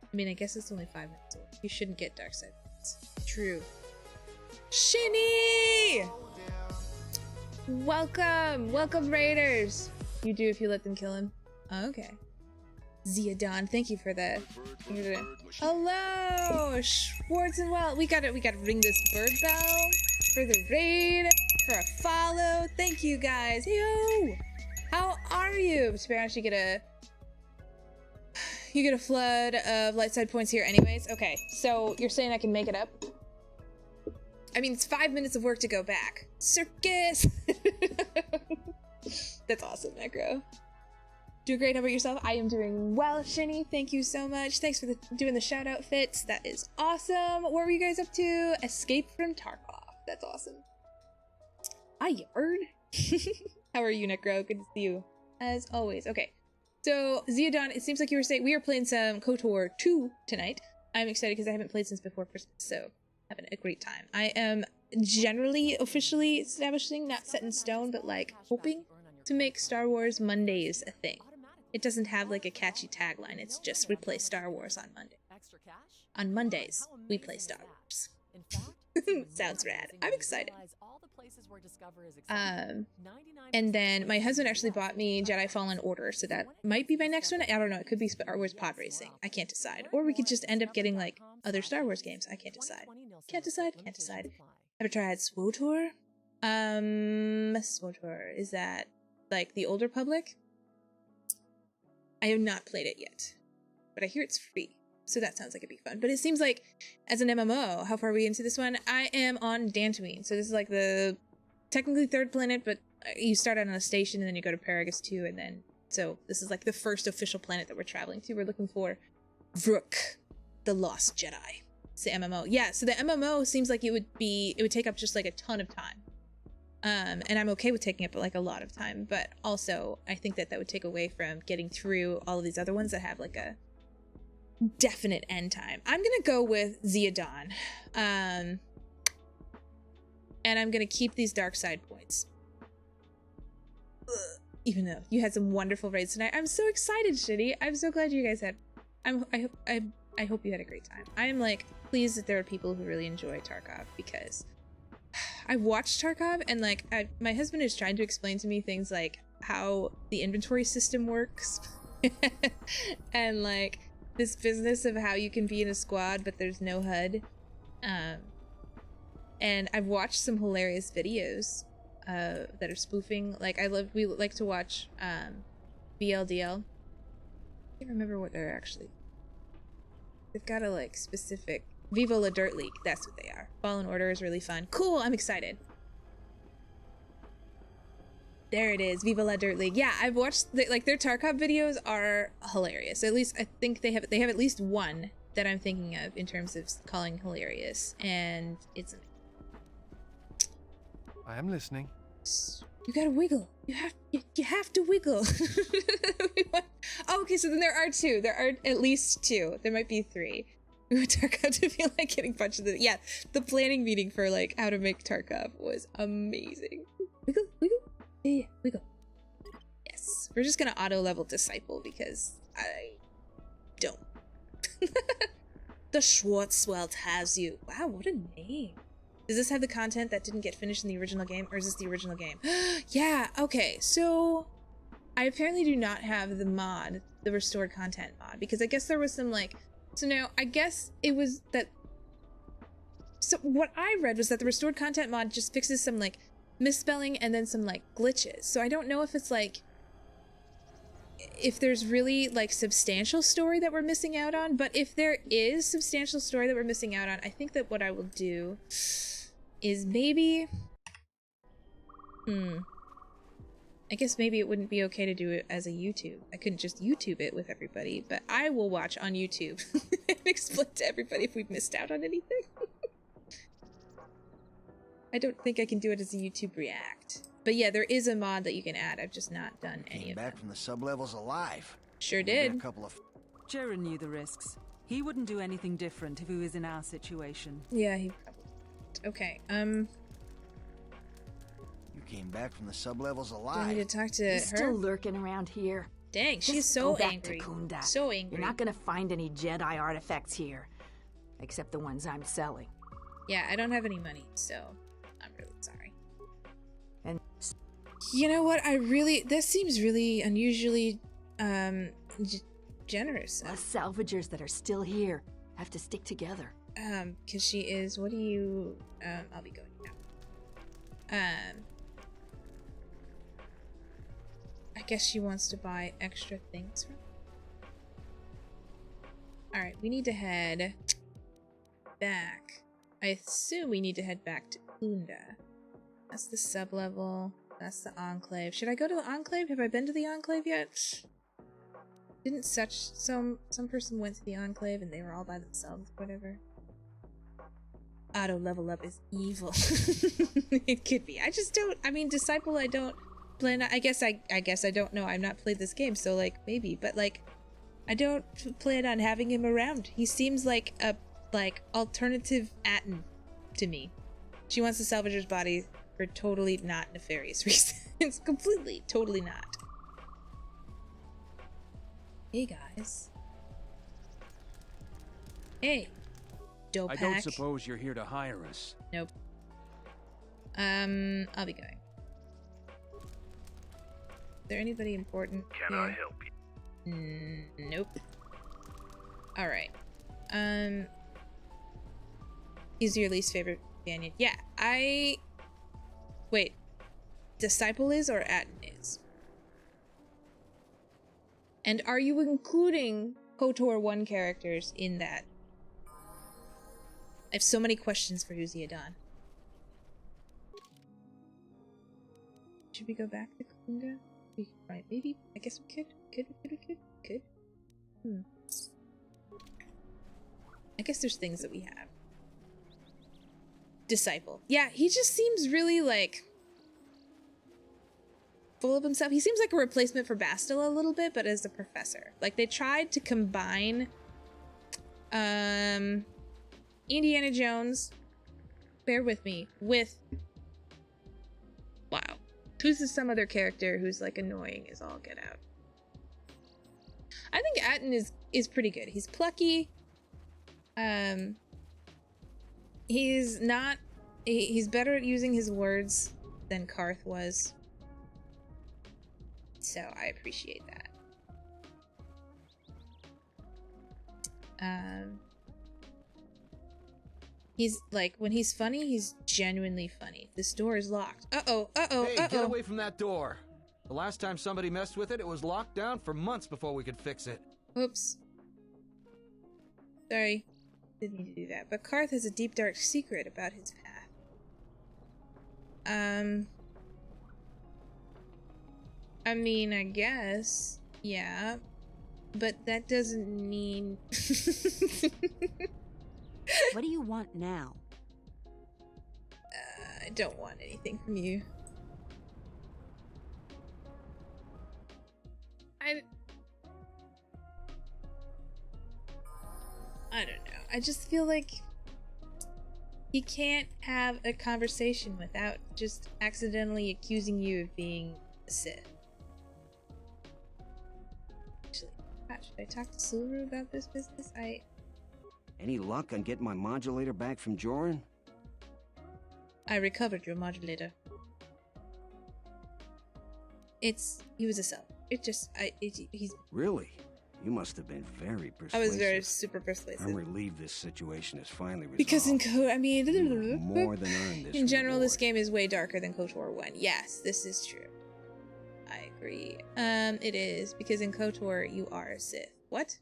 I mean, I guess it's only 5 minutes away. You shouldn't get dark side points. True. Shinny! Welcome! Welcome, Raiders! You do if you let them kill him. Oh, okay. Ziadon, thank you for that. Hello! Schwartz and Well. We gotta ring this bird bell for the raid, for a follow. Thank you guys. Yo! How are you? Spanish, you get a flood of light side points here anyways. Okay, so you're saying I can make it up? I mean, it's 5 minutes of work to go back. Circus! That's awesome, Necro. Doing great. How about yourself? I am doing well, Shinny. Thank you so much. Thanks for doing the shout out fits. That is awesome. What were you guys up to? Escape from Tarkov. That's awesome. Hi, you bird. How are you, Necro? Good to see you. As always. Okay. So, Zeodon, it seems like you were saying we are playing some KOTOR 2 tonight. I'm excited because I haven't played since before Christmas, so having a great time. I am generally officially establishing, not set in stone, but like hoping to make Star Wars Mondays a thing. It doesn't have like a catchy tagline, it's just we play Star Wars on Monday. On Mondays, we play Star Wars. Sounds rad. I'm excited. And then my husband actually bought me Jedi Fallen Order, so that might be my next one. I don't know. It could be Star Wars Pod Racing. I can't decide. Or we could just end up getting like other Star Wars games. I can't decide. Can't decide. Can't decide. Ever tried SWTOR? SWTOR, is that like the Old Republic? I have not played it yet, but I hear it's free. So that sounds like it'd be fun. But it seems like, as an MMO, how far are we into this one? I am on Dantooine. So this is like the technically third planet, but you start out on a station and then you go to Paragus 2. And then, so this is like the first official planet that we're traveling to. We're looking for Vrook, the Lost Jedi. It's the MMO. Yeah, so the MMO seems like it would take up just like a ton of time. And I'm okay with taking up like a lot of time. But also, I think that would take away from getting through all of these other ones that have like a definite end time. I'm gonna go with Zeodon, and I'm gonna keep these dark side points. Even though you had some wonderful raids tonight, I'm so excited, Shitty. I'm so glad you guys had. I hope you had a great time. I'm like pleased that there are people who really enjoy Tarkov, because I watched Tarkov and like my husband is trying to explain to me things like how the inventory system works, and like this business of how you can be in a squad but there's no HUD. And I've watched some hilarious videos that are spoofing. Like we like to watch BLDL. I can't remember what they're actually. They've got a like specific Viva La Dirt League. That's what they are. Fallen Order is really fun. Cool, I'm excited. There it is, Viva La Dirt League. Yeah, I've watched like their Tarkov videos are hilarious. At least I think they have at least one that I'm thinking of in terms of calling hilarious, and it's. I am listening. You gotta wiggle. You have to wiggle. Oh, okay, so then there are two. There are at least two. There might be three. We want Tarkov to feel like getting punched in the. Yeah, the planning meeting for like how to make Tarkov was amazing. Wiggle, wiggle. Yeah, wiggle. Yes, we're just gonna auto level Disciple because I don't. The Schwarzwald has you. Wow, what a name. Does this have the content that didn't get finished in the original game, or is this the original game? Yeah, okay, so I apparently do not have the mod, the restored content mod, because I guess there was some like, so now I guess it was that, so what I read was that the restored content mod just fixes some like misspelling and then some like glitches. So I don't know if it's like, if there's really like substantial story that we're missing out on, but if there is substantial story that we're missing out on, I think that what I will do is maybe, I guess maybe it wouldn't be okay to do it as a YouTube. I couldn't just YouTube it with everybody, but I will watch on YouTube and explain to everybody if we've missed out on anything. I don't think I can do it as a YouTube react. But yeah, there is a mod that you can add. I've just not done any of them. Back from the sublevels alive. Sure did. A couple of. Jaren knew the risks. He wouldn't do anything different if he was in our situation. Yeah, he probably wouldn't. Okay, You came back from the sublevels alive. Do I need to talk to her? He's still lurking around here. Dang, Just she's so go back angry. To Kunda. So angry. You're not gonna find any Jedi artifacts here, except the ones I'm selling. Yeah, I don't have any money, so I'm really sorry. And you know what? This seems really unusually, generous. The salvagers that are still here have to stick together. Cause she is, what do you, I'll be going now. I guess she wants to buy extra things from. Alright, we need to head back. I assume we need to head back to Kunda. That's the sub-level. That's the Enclave. Should I go to the Enclave? Have I been to the Enclave yet? Didn't some person went to the Enclave and they were all by themselves, whatever. Auto level up is evil. It could be. I just don't, I mean, Disciple I don't plan. I guess I don't know. I've not played this game, so like maybe, but like I don't plan on having him around. He seems like a alternative Atten to me. She wants the salvager's body for totally not nefarious reasons. Completely, totally not. Hey guys. Hey. Dope I hack. don't suppose you're here to hire us. Nope. I'll be going. Is there anybody important Can here? I help you? Nope. Alright. He's your least favorite companion. Yeah, wait. Disciple is or Atten is? And are you including KOTOR 1 characters in that? I have so many questions for Huziadan. Should we go back to Kunga? Right, maybe. I guess we could. Could. I guess there's things that we have. Disciple. Yeah, he just seems really, like, full of himself. He seems like a replacement for Bastila a little bit, but as a professor. Like, they tried to combine, Indiana Jones, bear with me, with, wow, who's some other character who's like annoying as all get out. I think Atten is pretty good. He's plucky. He's better at using his words than Karth was. So I appreciate that. He's like, when he's funny, he's genuinely funny. This door is locked. Hey, get away from that door. The last time somebody messed with it, it was locked down for months before we could fix it. Oops. Sorry. Didn't mean to do that. But Karth has a deep, dark secret about his path. I mean, I guess. Yeah. But that doesn't mean... What do you want now? I don't want anything from you. I don't know. I just feel like he can't have a conversation without just accidentally accusing you of being a Sith. Actually, should I talk to Silver about this business? Any luck on getting my modulator back from Joran? I recovered your modulator. He was a self. He's... Really? You must have been very persuasive. I was very super persuasive. I'm relieved this situation is finally resolved. Because in more than earned this in general, reward. this game is way darker than KOTOR 1. Yes, this is true. I agree. It is, because in KOTOR, you are a Sith. What?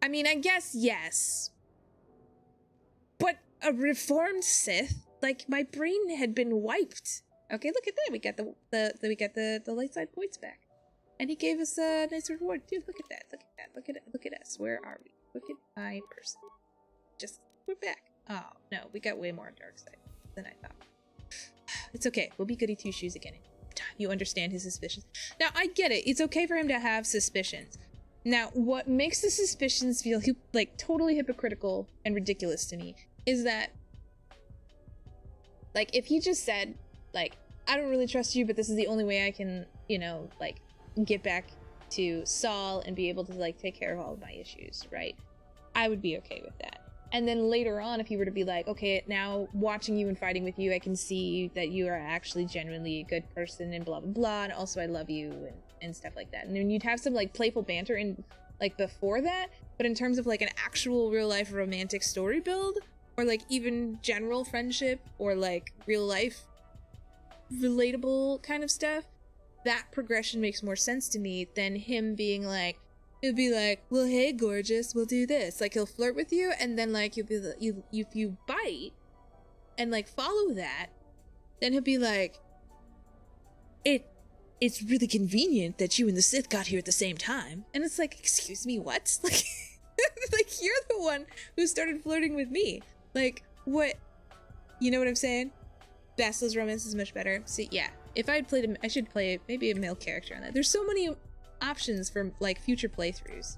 I mean, I guess yes. But a reformed Sith? Like, my brain had been wiped. Okay, look at that. We got the light side points back. And he gave us a nice reward. Dude, look at that. Look at us. Where are we? Look at my person. We're back. Oh, no. We got way more dark side than I thought. It's okay. We'll be goody two-shoes again. You understand his suspicions. Now, I get it. It's okay for him to have suspicions. Now, what makes the suspicions feel, like, totally hypocritical and ridiculous to me is that, like, if he just said, like, I don't really trust you, but this is the only way I can, like, get back to Saul and be able to, like, take care of all of my issues, right? I would be okay with that. And then later on, if he were to be like, okay, now watching you and fighting with you, I can see that you are actually genuinely a good person and blah, blah, blah, and also I love you and stuff like that. And then you'd have some, like, playful banter in, like, before that, but in terms of, like, an actual real-life romantic story build, or, like, even general friendship, or, like, real-life relatable kind of stuff, that progression makes more sense to me than him being like, he'll be like, well, hey, gorgeous, we'll do this. Like, he'll flirt with you, and then, like, if you bite and, like, follow that, then he'll be like, it's really convenient that you and the Sith got here at the same time. And it's like, excuse me, what? Like, like, you're the one who started flirting with me. Like, what? You know what I'm saying? Basila's romance is much better. See, yeah, if I had played, I should play maybe a male character on that. There's so many options for like future playthroughs.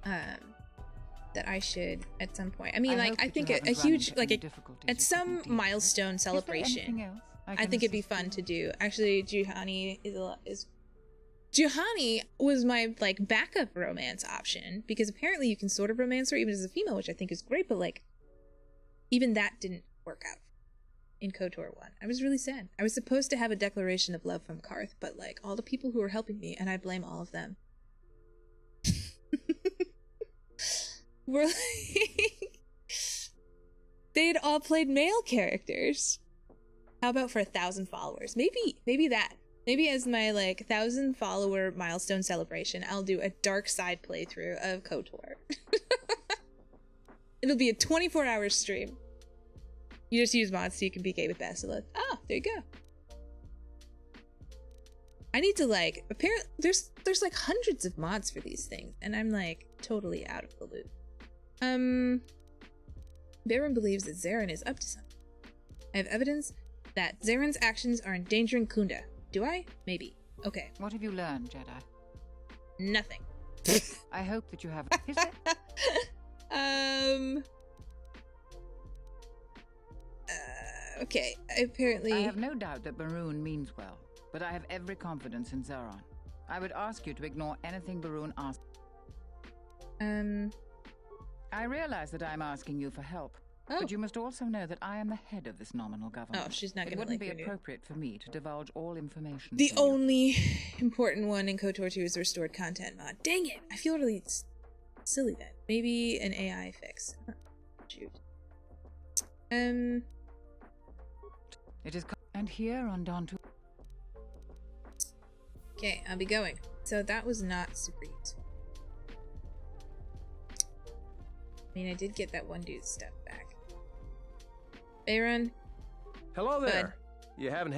That I should at some point. I mean, like, I think a huge, like, at some milestone celebration, I think it'd be fun to do. Actually, Juhani Juhani was my, like, backup romance option, because apparently you can sort of romance her even as a female, which I think is great, but, like, even that didn't work out in KOTOR 1. I was really sad. I was supposed to have a declaration of love from Karth, but, like, all the people who were helping me, and I blame all of them, were like, they had all played male characters. How about for 1,000 followers? Maybe that. Maybe as my like 1,000 follower milestone celebration, I'll do a dark side playthrough of KOTOR. It'll be a 24-hour stream. You just use mods so you can be gay with Basilisk. Ah, there you go. I need to like, apparently there's like hundreds of mods for these things, and I'm like totally out of the loop. Baron believes that Zarin is up to something. I have evidence that Zarin's actions are endangering Kunda. Do I? Maybe. Okay. What have you learned, Jedi? Nothing. I hope that you have. Okay. Apparently. I have no doubt that Barun means well, but I have every confidence in Zaron. I would ask you to ignore anything Barun asks. I realize that I'm asking you for help, but you must also know that I am the head of this nominal government. Oh, she's not going to It wouldn't be appropriate for me to divulge all information. The only important one in KOTOR 2 is the restored content mod. Dang it! I feel really silly then. Maybe an AI fix. Huh. Shoot. It is and here on Dontu. Okay, I'll be going. So that was not super useful. I mean, I did get that one dude's stuff back. Bayron. Hello there. You haven't.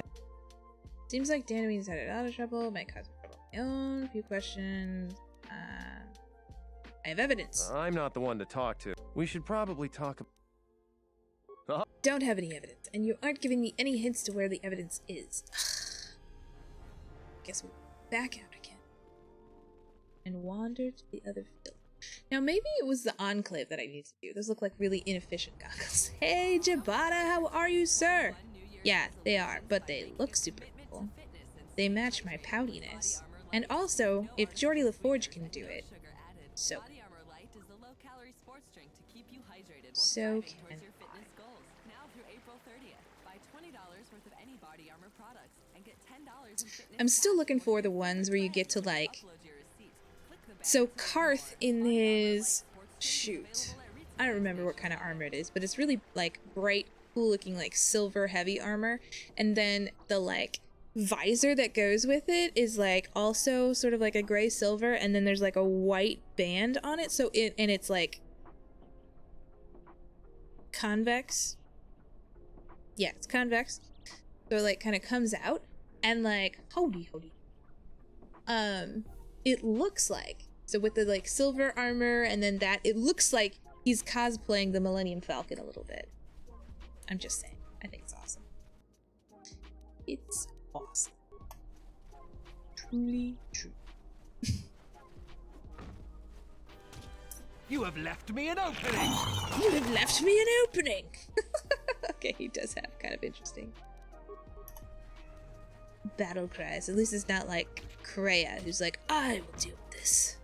Seems like Danoine's had a lot of trouble. Might cause trouble of my own. A few questions. I have evidence. I'm not the one to talk to. We should probably talk. Don't have any evidence, and you aren't giving me any hints to where the evidence is. Guess we'll back out again and wander to the other field. Now, maybe it was the Enclave that I need to do. Those look like really inefficient goggles. Hey, Jabata, how are you, sir? Yeah, they are, but they look super cool. They match my poutiness. And also, if Geordie LaForge can do it, so can. I'm still looking for the ones where you get to, like... So Karth in his... Shoot. I don't remember what kind of armor it is, but it's really, like, bright, cool-looking, like, silver heavy armor. And then the, like, visor that goes with it is, like, also sort of like a gray-silver, and then there's, like, a white band on it, so and it's, like... convex. Yeah, it's convex. So it, like, kind of comes out, and, like, holy. It looks like, so with the, like, silver armor, and then that, it looks like he's cosplaying the Millennium Falcon a little bit. I'm just saying. I think it's awesome. It's awesome. Truly true. You have left me an opening! You have left me an opening! Okay, he does have kind of interesting battle cries. At least it's not like Kreia, who's like, I will deal with this.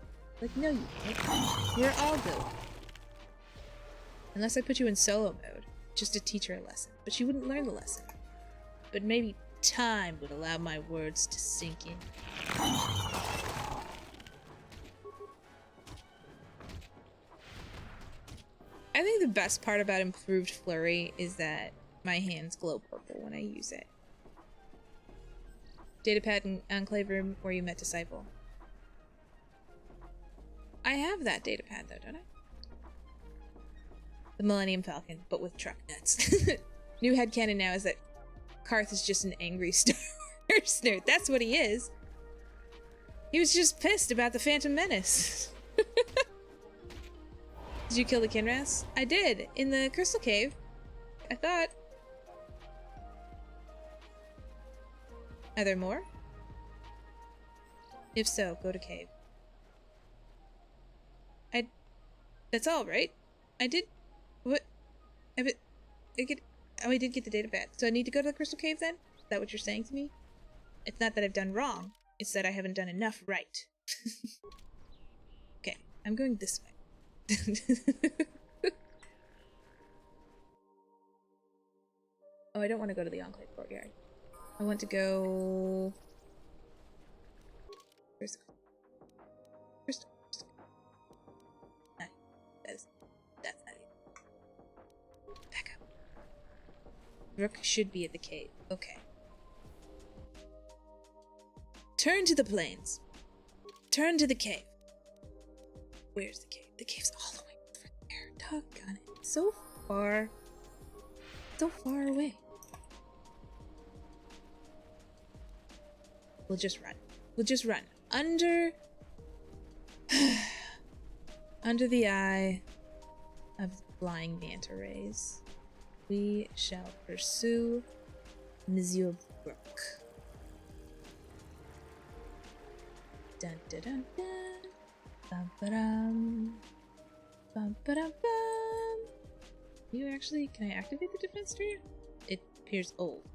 Like, no, you won't. We're all going. Unless I put you in solo mode, just to teach her a lesson. But she wouldn't learn the lesson. But maybe time would allow my words to sink in. I think the best part about improved flurry is that my hands glow purple when I use it. Datapad in Enclave room where you met Disciple. I have that datapad though, don't I? The Millennium Falcon, but with truck nuts. New headcanon now is that Karth is just an angry Star Wars nerd. That's what he is. He was just pissed about the Phantom Menace. Did you kill the Kinras? I did, in the Crystal Cave. I thought. Are there more? If so, go to cave. That's all, right? I did... What? I did get the data pad. So I need to go to the crystal cave then? Is that what you're saying to me? It's not that I've done wrong. It's that I haven't done enough right. Okay, I'm going this way. Oh, I don't want to go to the Enclave courtyard. I want to go... Where's Crystal? No, that's not it. Back up. Rook should be at the cave. Okay. Turn to the plains. Turn to the cave. Where's the cave? The cave's all the way over there. Doggone it. So far away. We'll just run. We'll just run. Under the eye of the flying manta rays, we shall pursue Monsieur Brook. Dun dun dun dun. Bum ba-dum. Bum ba-dum bum. You actually, can I activate the defense tree? It appears old.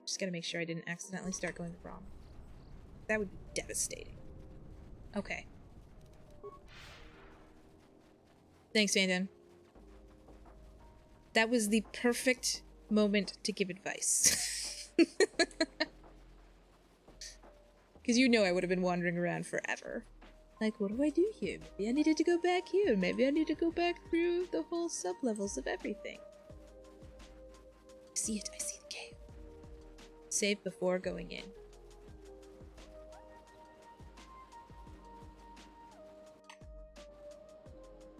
Just gotta make sure I didn't accidentally start going the wrong. That would be devastating. Okay. Thanks, Vandan. That was the perfect moment to give advice. Because you know I would have been wandering around forever. Like, what do I do here? Maybe I needed to go back here. Maybe I need to go back through the whole sub-levels of everything. I see it. I see the cave. Save before going in.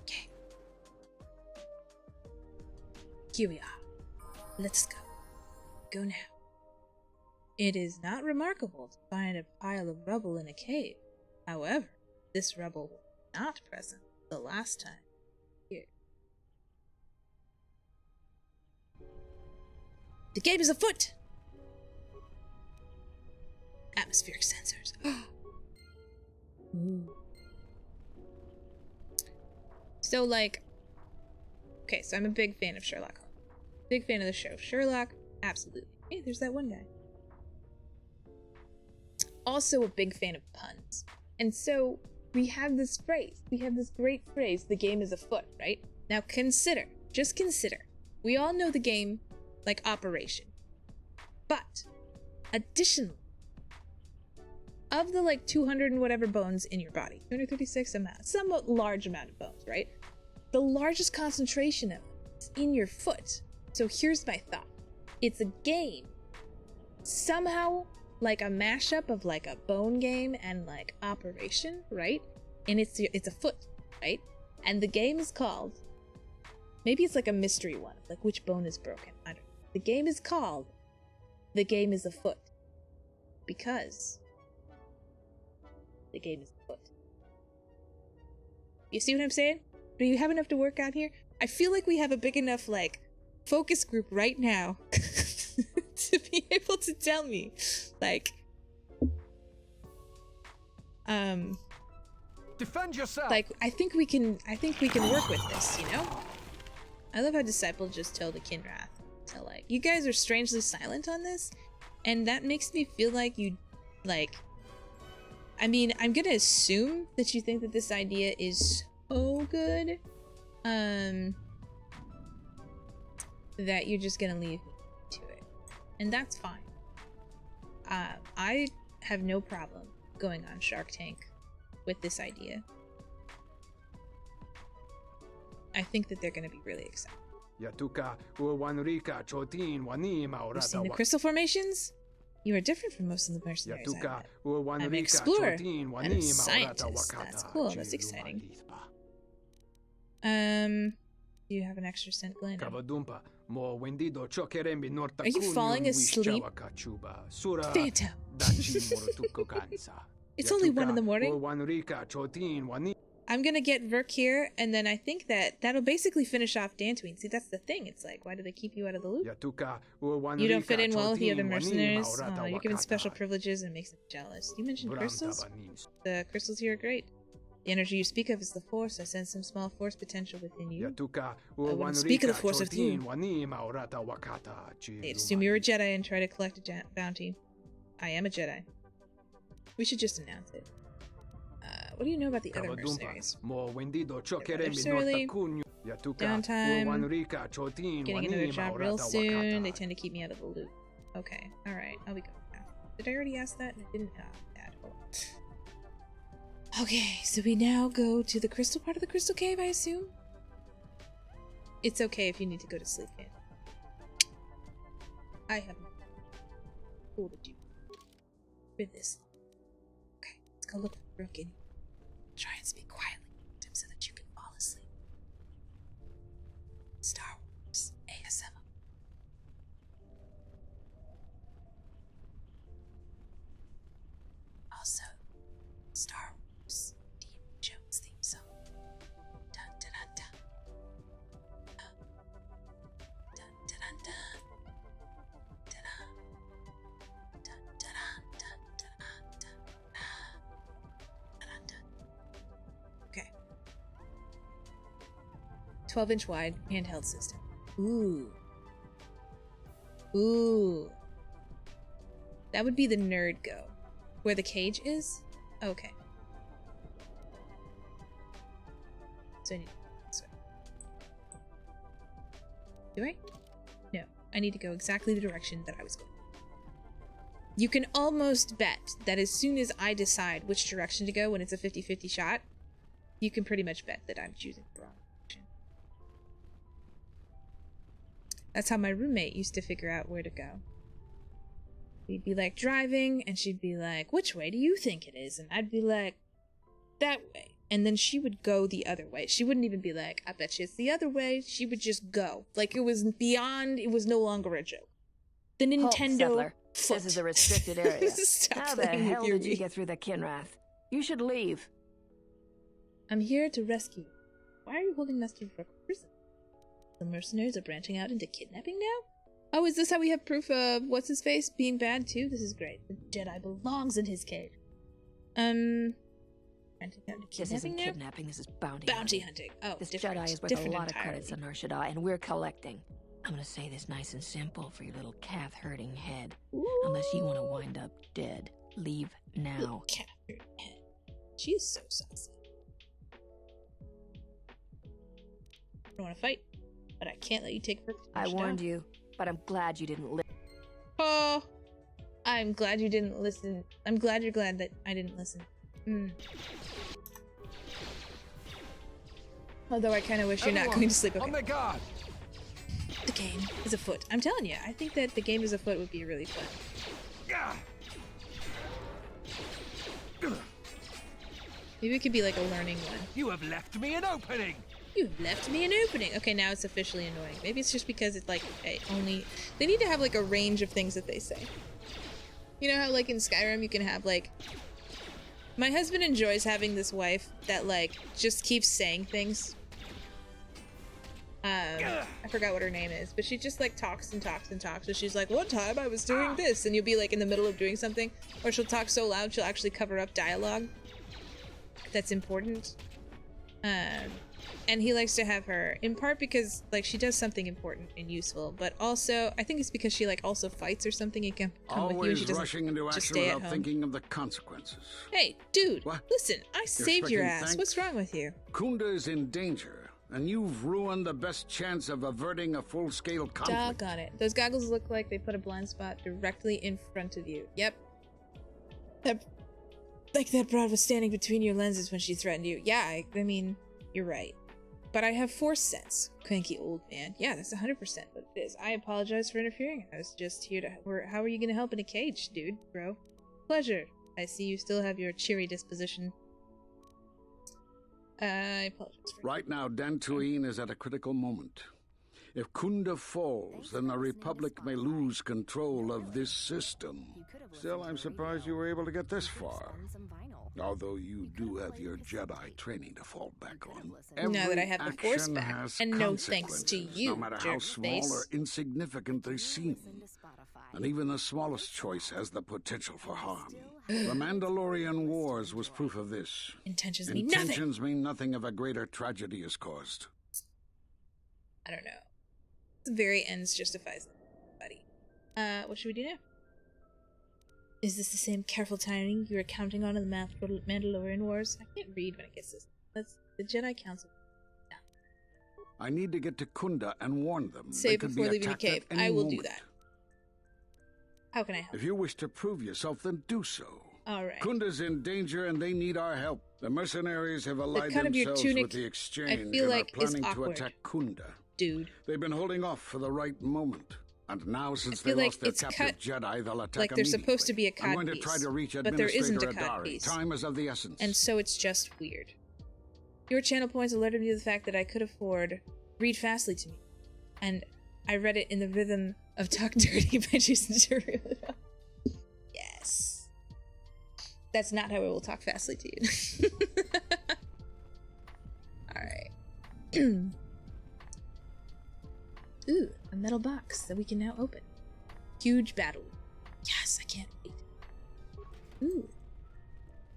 Okay. Here we are. Let's go. Go now. It is not remarkable to find a pile of rubble in a cave. However, this rubble was not present the last time here. The cave is afoot! Atmospheric sensors. Ooh. So, like... Okay, so I'm a big fan of Sherlock Holmes. Big fan of the show. Sherlock, absolutely. Hey, there's that one guy. Also a big fan of puns. And so, we have this phrase. We have this great phrase, the game is afoot, right? Now consider, just consider. We all know the game like Operation. But, additionally, of the like 200 and whatever bones in your body, 236 amount, somewhat large amount of bones, right? The largest concentration of it is in your foot. So here's my thought. It's a game. Somehow, like a mashup of like a bone game and like Operation, right? And it's a foot, right? And the game is called, maybe it's like a mystery one, like which bone is broken. I don't know. The game is called The Game is Afoot. Because the game is afoot. You see what I'm saying? Do you have enough to work out here? I feel like we have a big enough like focus group right now to be able to tell me like defend yourself. Like I think we can work with this, you know? I love how Disciple just told the Kinrath to like, you guys are strangely silent on this, and that makes me feel like you like, I mean, I'm gonna assume that you think that this idea is so good that you're just gonna leave me to it, and that's fine. I have no problem going on Shark Tank with this idea. I think that they're gonna be really excited. Have you seen the crystal formations? You are different from most of the mercenaries I've met. I'm an explorer and a scientist. That's cool. That's exciting. Do you have an extra scent gland? Are you falling asleep? Phantom. It's only 1 in the morning. I'm gonna get Verk here, and then I think that'll basically finish off Dantooine. See, that's the thing. It's like, why do they keep you out of the loop? You don't fit in well with the other mercenaries. Oh, you're given special privileges and it makes them jealous. You mentioned crystals? The crystals here are great. The energy you speak of is the Force. I sense some small Force potential within you. I wouldn't speak of the Force with you. They assume you're a Jedi and try to collect a bounty. I am a Jedi. We should just announce it. What do you know about the other mercenaries? They're surly, downtime, getting another job real soon. They tend to keep me out of the loop. Okay, alright, I'll be going now. Did I already ask that? I didn't ask that. Okay, so we now go to the crystal part of the crystal cave, I assume? It's okay if you need to go to sleep, man. I have ordered you for this. Okay, let's go look for Brooke and try and speak quietly so that you can fall asleep. Star Wars ASMR. Also, Star Wars Indiana Jones theme song. Dun dun dun dun. Dun dun dun dun. Dun dun dun dun dun dun dun. Okay. 12-inch wide handheld system. Ooh. Ooh. That would be the nerd go. Where the cage is? Okay. So I need to go this way. Do I? No. I need to go exactly the direction that I was going. You can almost bet that as soon as I decide which direction to go when it's a 50-50 shot, you can pretty much bet that I'm choosing the wrong direction. That's how my roommate used to figure out where to go. We'd be like driving, and she'd be like, which way do you think it is? And I'd be like, that way. And then she would go the other way. She wouldn't even be like, I bet you it's the other way. She would just go. Like, it was beyond, it was no longer a joke. The Nintendo foot. This is a restricted area. Stop How the playing with hell your did you get through the Kinrath? You should leave. I'm here to rescue you. Why are you holding us to prison? The mercenaries are branching out into kidnapping now? Oh, is this how we have proof of what's-his-face being bad too? This is great. The Jedi belongs in his cage. Branching out into This isn't now? kidnapping, this is bounty hunting. Oh, this different. Jedi is worth a lot of credits on Nar Shaddaa, and we're collecting. I'm gonna say this nice and simple for your little calf-hurting head. Ooh. Unless you want to wind up dead. Leave now. Little calf-hurting head. She is so saucy. I don't want to fight, but I can't let you take her. I warned you, but I'm glad you didn't listen. Oh, I'm glad you didn't listen. I'm glad you're glad that I didn't listen. Although I kind of wish you're not going to sleep. Okay. Oh my god! The game is afoot. I'm telling you, I think that the game is afoot would be really fun. Maybe it could be like a learning one. You have left me an opening! You have left me an opening. Okay, now it's officially annoying. Maybe it's just because it's like only... They need to have like a range of things that they say. You know how like in Skyrim you can have like... My husband enjoys having this wife that like just keeps saying things. I forgot what her name is, but she just like talks and talks and talks. So she's like, one time I was doing this, and you'll be like in the middle of doing something, or she'll talk so loud she'll actually cover up dialogue that's important. And he likes to have her, in part because like she does something important and useful, but also I think it's because she like also fights or something and can come with you. And she doesn't rushing into just action stay at without home. thinking of the consequences. Hey, dude, What? listen, I saved your expecting ass. thanks? What's wrong with you? Kunda is in danger, and you've ruined the best chance of averting a full-scale conflict. Doggone it. Those goggles look like they put a blind spot directly in front of you. Yep. That broad was standing between your lenses when she threatened you. Yeah, I mean, you're right. But I have force sense, cranky old man. Yeah, that's 100% what it is. I apologize for interfering. I was just here to... How are you gonna help in a cage, dude, bro? Pleasure. I see you still have your cheery disposition. I apologize for... Right now, Dantooine is at a critical moment. If Kunda falls, then the Republic may lose control of this system. Still, I'm surprised you were able to get this far. Although you do have your Jedi training to fall back on. Now that I have the Force back, and no thanks to you, no matter how small or insignificant they seem. And even the smallest choice has the potential for harm. The Mandalorian Wars was proof of this. Intentions mean nothing. Intentions mean nothing if a greater tragedy is caused. I don't know. The very ends justifies them, buddy. What should we do now? Is this the same careful timing you were counting on in the Mandalorian Wars? I can't read when it gets this. That's the Jedi Council. Yeah. I need to get to Kunda and warn them. Save before leaving the cave. I will do that. How can I help? If you wish to prove yourself, then do so. All right. Kunda's in danger and they need our help. The mercenaries have allied themselves with the exchange and are planning to attack Kunda. Dude. They've been holding off for the right moment. And now, since they lost their captive Jedi, they'll attack like there's supposed to be a cod I'm going to try to reach Administrator Adari. Time is of the essence. And so it's just weird. Your channel points alerted me to the fact that I could afford Read Fastly to me. And I read it in the rhythm of Talk Dirty by Jason Derulo. Yes. That's not how I will talk fastly to you. Alright. Ooh, a metal box that we can now open. Huge battle. Yes, I can't wait. Ooh.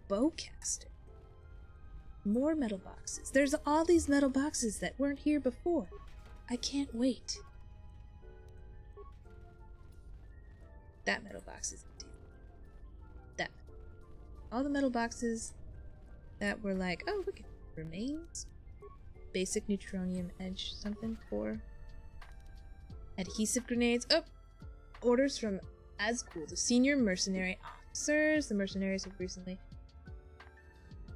Bowcaster. More metal boxes. There's all these metal boxes that weren't here before. I can't wait. That metal box is empty. That. All the metal boxes that were like, oh, look at remains. Basic neutronium edge something for. Adhesive grenades. Oh! Orders from Azkul, the senior mercenary officers. The mercenaries have recently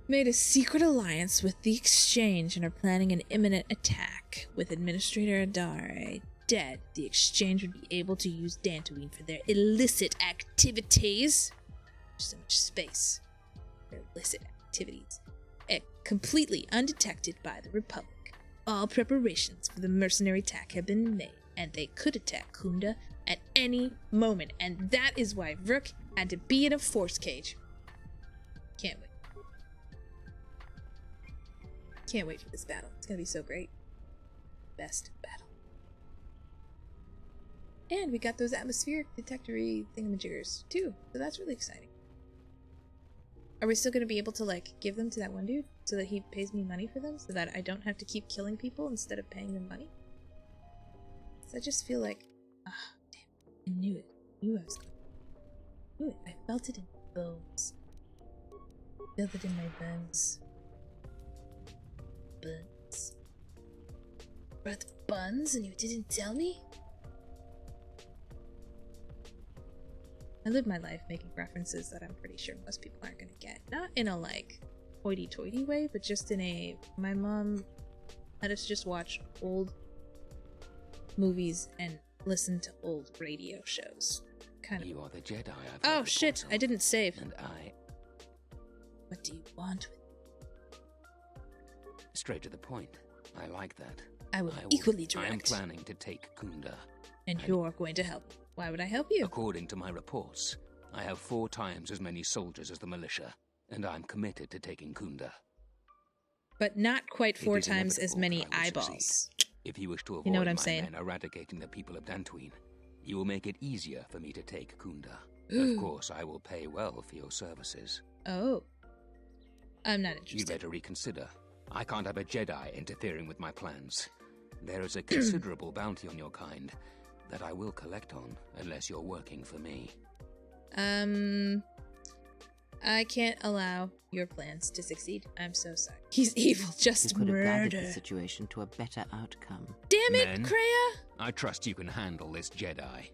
made a secret alliance with the Exchange and are planning an imminent attack. With Administrator Adari dead, the Exchange would be able to use Dantooine for their illicit activities. There's so much space for illicit activities. Completely undetected by the Republic. All preparations for the mercenary attack have been made, and they could attack Kunda at any moment, and that is why Rook had to be in a force cage. Can't wait. Can't wait for this battle. It's gonna be so great. Best battle. And we got those atmospheric detectory thingamajiggers too, so that's really exciting. Are we still gonna be able to like give them to that one dude so that he pays me money for them, so that I don't have to keep killing people instead of paying them money? I just feel like, damn, I knew it. I knew I was going. I knew it. I felt it in my bones. I felt it in my buns. Buns. Brought buns and you didn't tell me? I live my life making references that I'm pretty sure most people aren't gonna get. Not in a like hoity-toity way, but just in a, my mom let us just watch old movies and listen to old radio shows. Kind of. You are the Jedi. Oh shit! I didn't save. And I. What do you want with me? Straight to the point. I like that. I will equally direct. I am planning to take Kunda. And you're going to help me. Why would I help you? According to my reports, I have 4 times as many soldiers as the militia, and I'm committed to taking Kunda. But not quite 4 times as many eyeballs. If you wish to avoid my men eradicating the people of Dantooine, you will make it easier for me to take Kunda. Of course, I will pay well for your services. Oh. I'm not interested. You'd better reconsider. I can't have a Jedi interfering with my plans. There is a considerable bounty on your kind that I will collect on unless you're working for me. I can't allow your plans to succeed. I'm so sorry. He's evil, just you could murder. have guided the situation to a better outcome. Damn it, Men, Kreia! I trust you can handle this Jedi.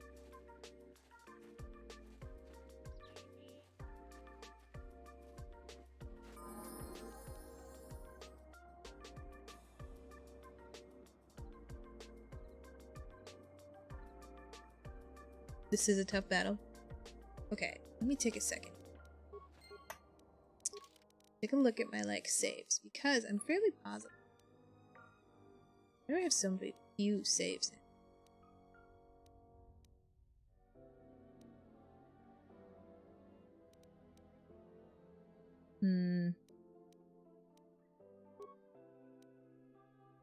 This is a tough battle. Okay, let me take a second. Take a look at my like saves because I'm fairly positive. I know I have so many few saves in.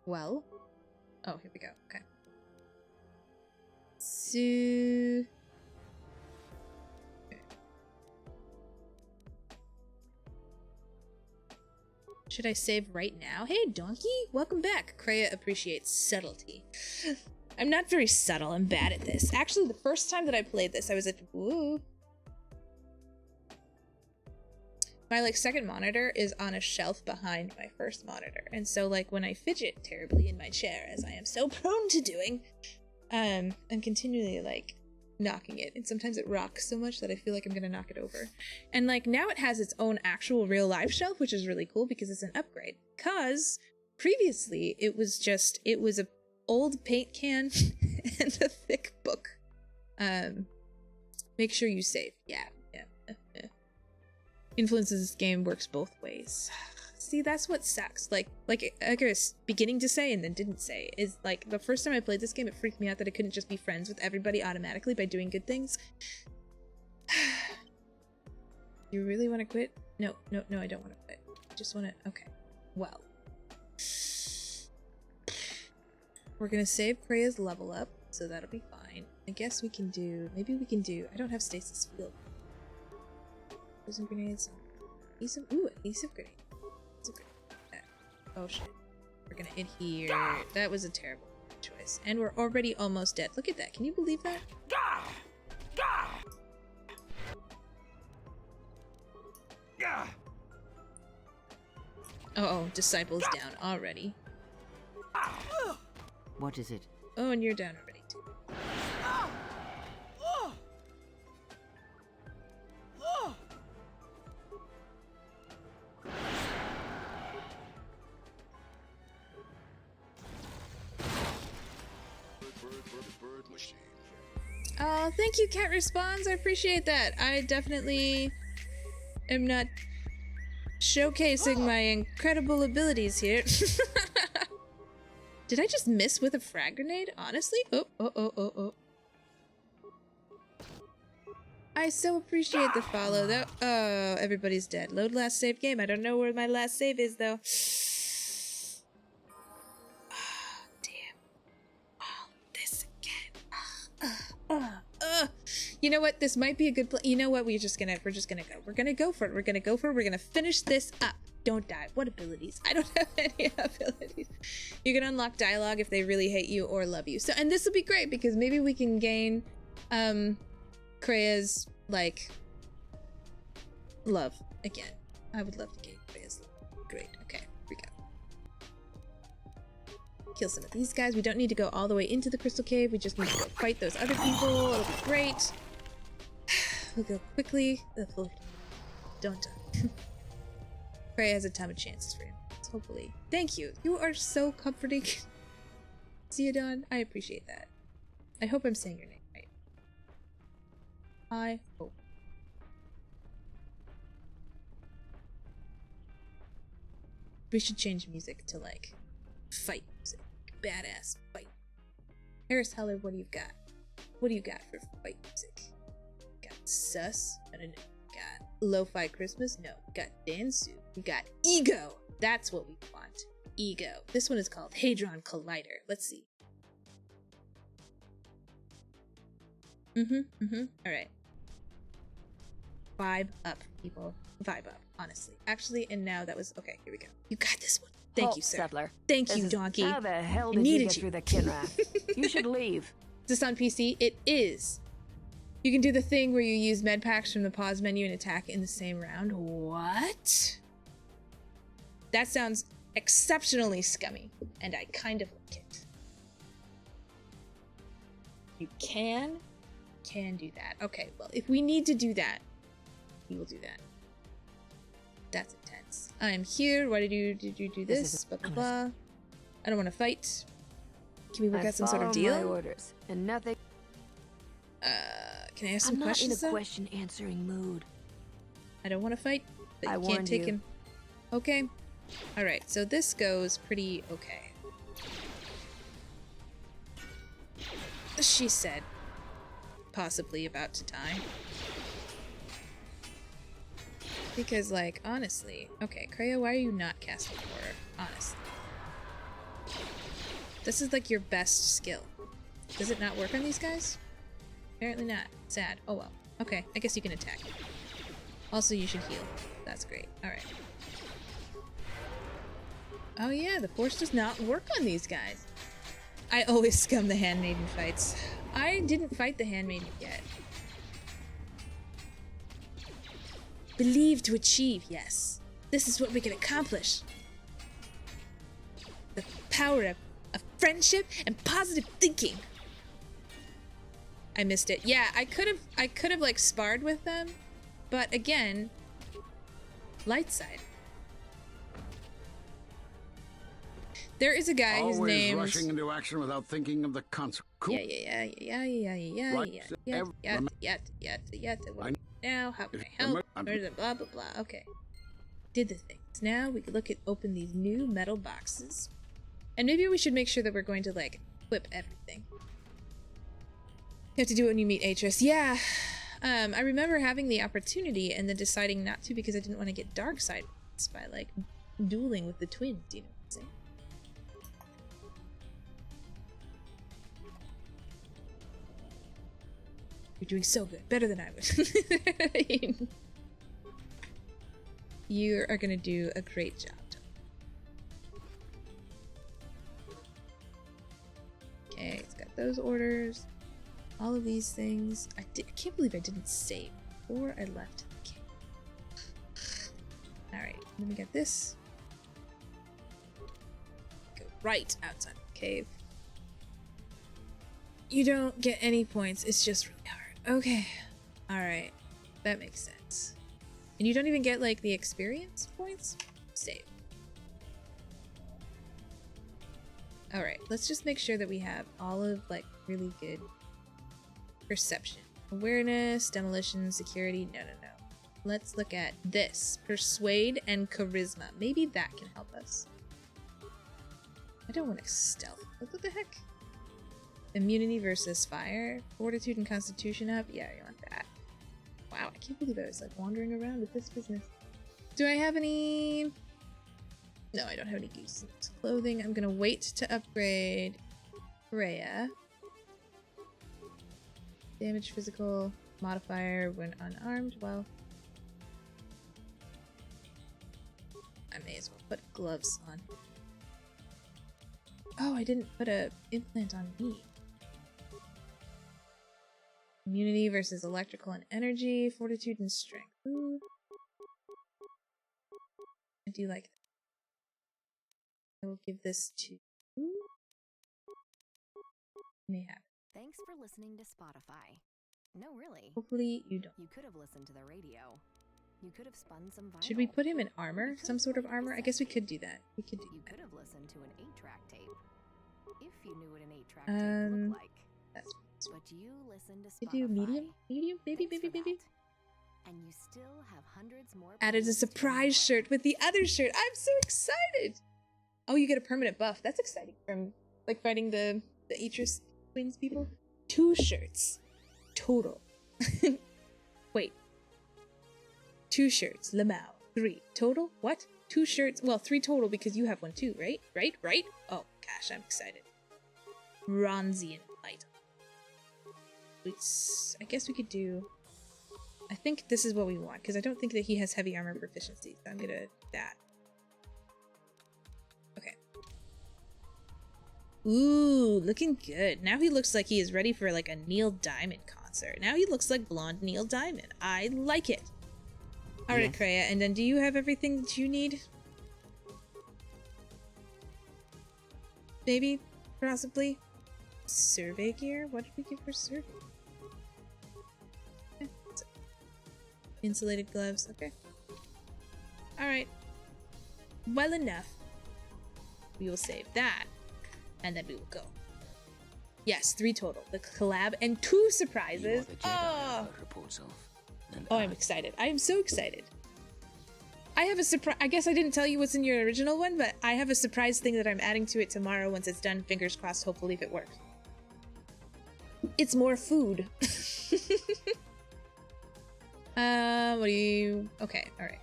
Well. Oh, here we go. Okay. So... Should I save right now? Hey, Donkey! Welcome back. Kreia appreciates subtlety. I'm not very subtle. I'm bad at this. Actually, the first time that I played this, I was at... Woo! My, like, second monitor is on a shelf behind my first monitor. And so, like, when I fidget terribly in my chair, as I am so prone to doing, I'm continually, like, knocking it. And sometimes it rocks so much that I feel like I'm gonna knock it over. And, like, now it has its own actual real life shelf, which is really cool because it's an upgrade. Because previously, it was a old paint can and a thick book. Make sure you save. Yeah. Influences this game works both ways. See, that's what sucks. Like I was beginning to say and then didn't say, is like the first time I played this game, it freaked me out that I couldn't just be friends with everybody automatically by doing good things. You really want to quit? No, I don't want to quit. I just want to... Okay. Well. We're gonna save Kreia's level up, so that'll be fine. I guess we can do... Maybe we can do... I don't have stasis field. Some grenades. Ooh, adhesive grenade. Oh shit. We're gonna hit here. That was a terrible choice. And we're already almost dead. Look at that. Can you believe that? Uh-oh, Disciple's down already. What is it? Oh, and you're down already too. Oh, thank you, Cat Responds. I appreciate that. I definitely am not showcasing my incredible abilities here. Did I just miss with a frag grenade? Honestly? Oh. I so appreciate the follow, though. Oh, everybody's dead. Load last save game. I don't know where my last save is, though. You know what? This might be a good play. You know what? We're just gonna go. We're gonna go for it. We're gonna finish this up. Don't die. What abilities? I don't have any abilities. You can unlock dialogue if they really hate you or love you. So, and this will be great because maybe we can gain, Kreia's, like, love again. I would love to gain Kreia's love. Great. Okay. Here we go. Kill some of these guys. We don't need to go all the way into the crystal cave. We just need to go fight those other people. It'll be great. We'll go quickly. Don't die. Kreia has a ton of chances for him. Hopefully. Thank you. You are so comforting. Zeodon, I appreciate that. I hope I'm saying your name right. I hope. We should change music to, like, fight music. Badass fight. Harris Heller, what do you got? What do you got for fight music? Got Sus? I don't know. Got Lo-Fi Christmas? No. Got Dansu. We got Ego. That's what we want. Ego. This one is called Hadron Collider. Let's see. Alright. Vibe up, people. Vibe up, honestly. Actually, and now that was... Okay, here we go. You got this one. Thank you, sir. Settler. Thank you, Donkey. How the hell did you get through the Kinrath? You should leave. Is this on PC? It is. You can do the thing where you use med packs from the pause menu and attack in the same round. What? That sounds exceptionally scummy, and I kind of like it. You can do that. Okay, well, if we need to do that, we will do that. That's intense. I'm here. Why did you do this? Blah, blah, blah. I don't want to fight. Can we work out some sort of deal? My orders, and nothing. Can I ask some questions? I'm not in a question-answering mood. I don't want to fight, but I you can't take him. Okay. All right. So this goes pretty okay. She said, possibly about to die. Because, like, honestly... Okay, Kreia, why are you not casting Horror? Honestly. This is, like, your best skill. Does it not work on these guys? Apparently not. Sad. Oh well. Okay, I guess you can attack. Also, you should heal. That's great. Alright. Oh yeah, the Force does not work on these guys. I always scum the Handmaiden fights. I didn't fight the Handmaiden yet. Believe to achieve, yes. This is what we can accomplish. The power of friendship and positive thinking. I missed it. Yeah, I could have like sparred with them, but again, light side. There is a guy whose name. Always rushing into action without thinking of the consequences. Yeah. Now, how can I help? Blah, blah, blah. Okay. Did the things. Now we can open these new metal boxes. And maybe we should make sure that we're going to, like, equip everything. You have to do it when you meet Atris. Yeah. I remember having the opportunity and then deciding not to because I didn't want to get dark side by, like, dueling with the twins, you know what I'm saying? You're doing so good. Better than I would. You are gonna do a great job. Okay, it's got those orders. All of these things. I can't believe I didn't save before I left the cave. Alright, let me get this. Go right outside the cave. You don't get any points, it's just really hard. Okay. Alright. That makes sense. And you don't even get, like, the experience points? Save. Alright, let's just make sure that we have all of, like, really good perception. Awareness, demolition, security. No. Let's look at this. Persuade and charisma. Maybe that can help us. I don't want to stealth. What the heck? Immunity versus fire. Fortitude and constitution up. Yeah, you want that. Wow, I can't believe I was like wandering around with this business. Do I have any... No, I don't have any decent clothing. I'm gonna wait to upgrade Kreia. Damage physical modifier when unarmed. Well, I may as well put gloves on. Oh, I didn't put a implant on me. Immunity versus electrical and energy, fortitude and strength. Ooh. I do like that. I will give this to Mayhap. Thanks for listening to Spotify. No, really. Hopefully you don't. You could have listened to the radio. You could have spun some vinyl. Should we put him in armor? Some sort of armor? I guess we could do that. We could do You could have listened to an 8-track tape. If you knew what an 8-track tape looked like. That's But you listened to Spotify. we do medium? Medium? Maybe. And you still have hundreds more. Added a surprise shirt with the other shirt. I'm so excited! Oh, you get a permanent buff. That's exciting from, like, fighting the Atris twins people. 2 shirts. Total. Wait. 2 shirts. Lamau. 3. Total? What? 2 shirts? Well, 3 total because you have one too, right? Right? Oh, gosh, I'm excited. Bronzian item. I guess we could do... I think this is what we want, because I don't think that he has heavy armor proficiency, so I'm gonna do that. Okay. Ooh, looking good. Now he looks like he is ready for, like, a Neil Diamond concert. Now he looks like blonde Neil Diamond. I like it. Alright, yes. Kreia, and then do you have everything that you need? Maybe? Possibly? Survey gear? What did we get for survey? Okay. Insulated gloves. Okay. Alright. Well enough. We will save that. And then we will go. Yes, 3 total. The collab and 2 surprises. Oh! Oh, I'm excited. I am so excited. I have a surprise. I guess I didn't tell you what's in your original one, but I have a surprise thing that I'm adding to it tomorrow once it's done. Fingers crossed, hopefully, if it works. It's more food. What do you... Okay, alright.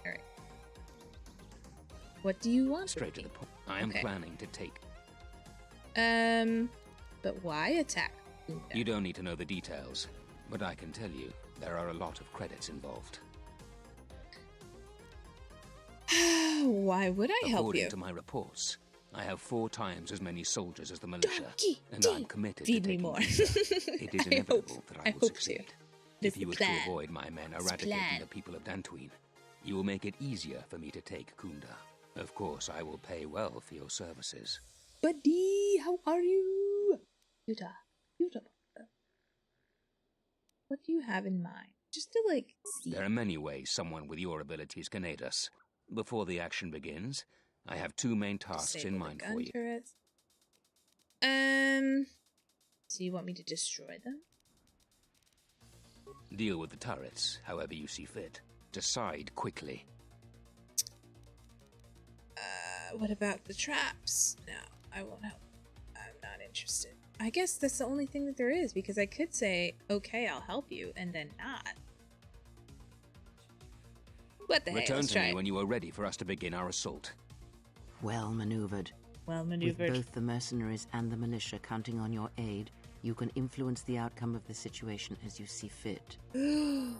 What do you want? Straight to the point. I am planning to take... But why attack? You don't need to know the details, but I can tell you there are a lot of credits involved. Why would I help you? According to my reports, I have 4 times as many soldiers as the militia, and I'm committed Feed to me taking more. It is inevitable that I will succeed. This If you the wish plan. to avoid my men This eradicating plan. the people of Dantooine, you will make it easier for me to take Kunda. Of course, I will pay well for your services. Buddy, how are you? Yuta. What do you have in mind? Just to, like, see. There are many ways someone with your abilities can aid us. Before the action begins, I have 2 main tasks Disable in the mind gun for you. turrets. So you want me to destroy them? Deal with the turrets however you see fit. Decide quickly. What about the traps? No, I won't help. I'm not interested. I guess that's the only thing that there is, because I could say, okay, I'll help you, and then not. What the heck? Return Let's to try me it. when you are ready for us to begin our assault. Well maneuvered. Well With maneuvered. both the mercenaries and the militia counting on your aid, you can influence the outcome of the situation as you see fit. There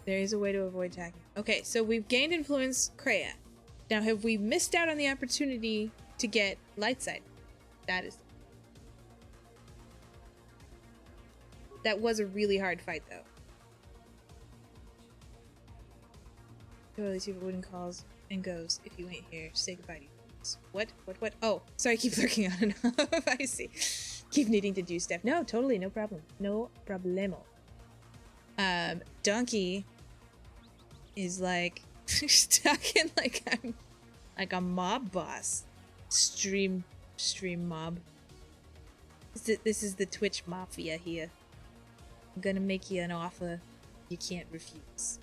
is a way to avoid tagging. Okay, so we've gained influence Kreia. Now, have we missed out on the opportunity to get Lightside? That was a really hard fight, though. Totally see wooden calls and goes. If you ain't here, say goodbye to you. What? Oh, sorry, keep lurking on and off. I see. Keep needing to do stuff. No, totally, no problem. No problemo. Donkey is like talking like I'm like a mob boss. Stream mob. This is the Twitch mafia here. I'm gonna make you an offer you can't refuse.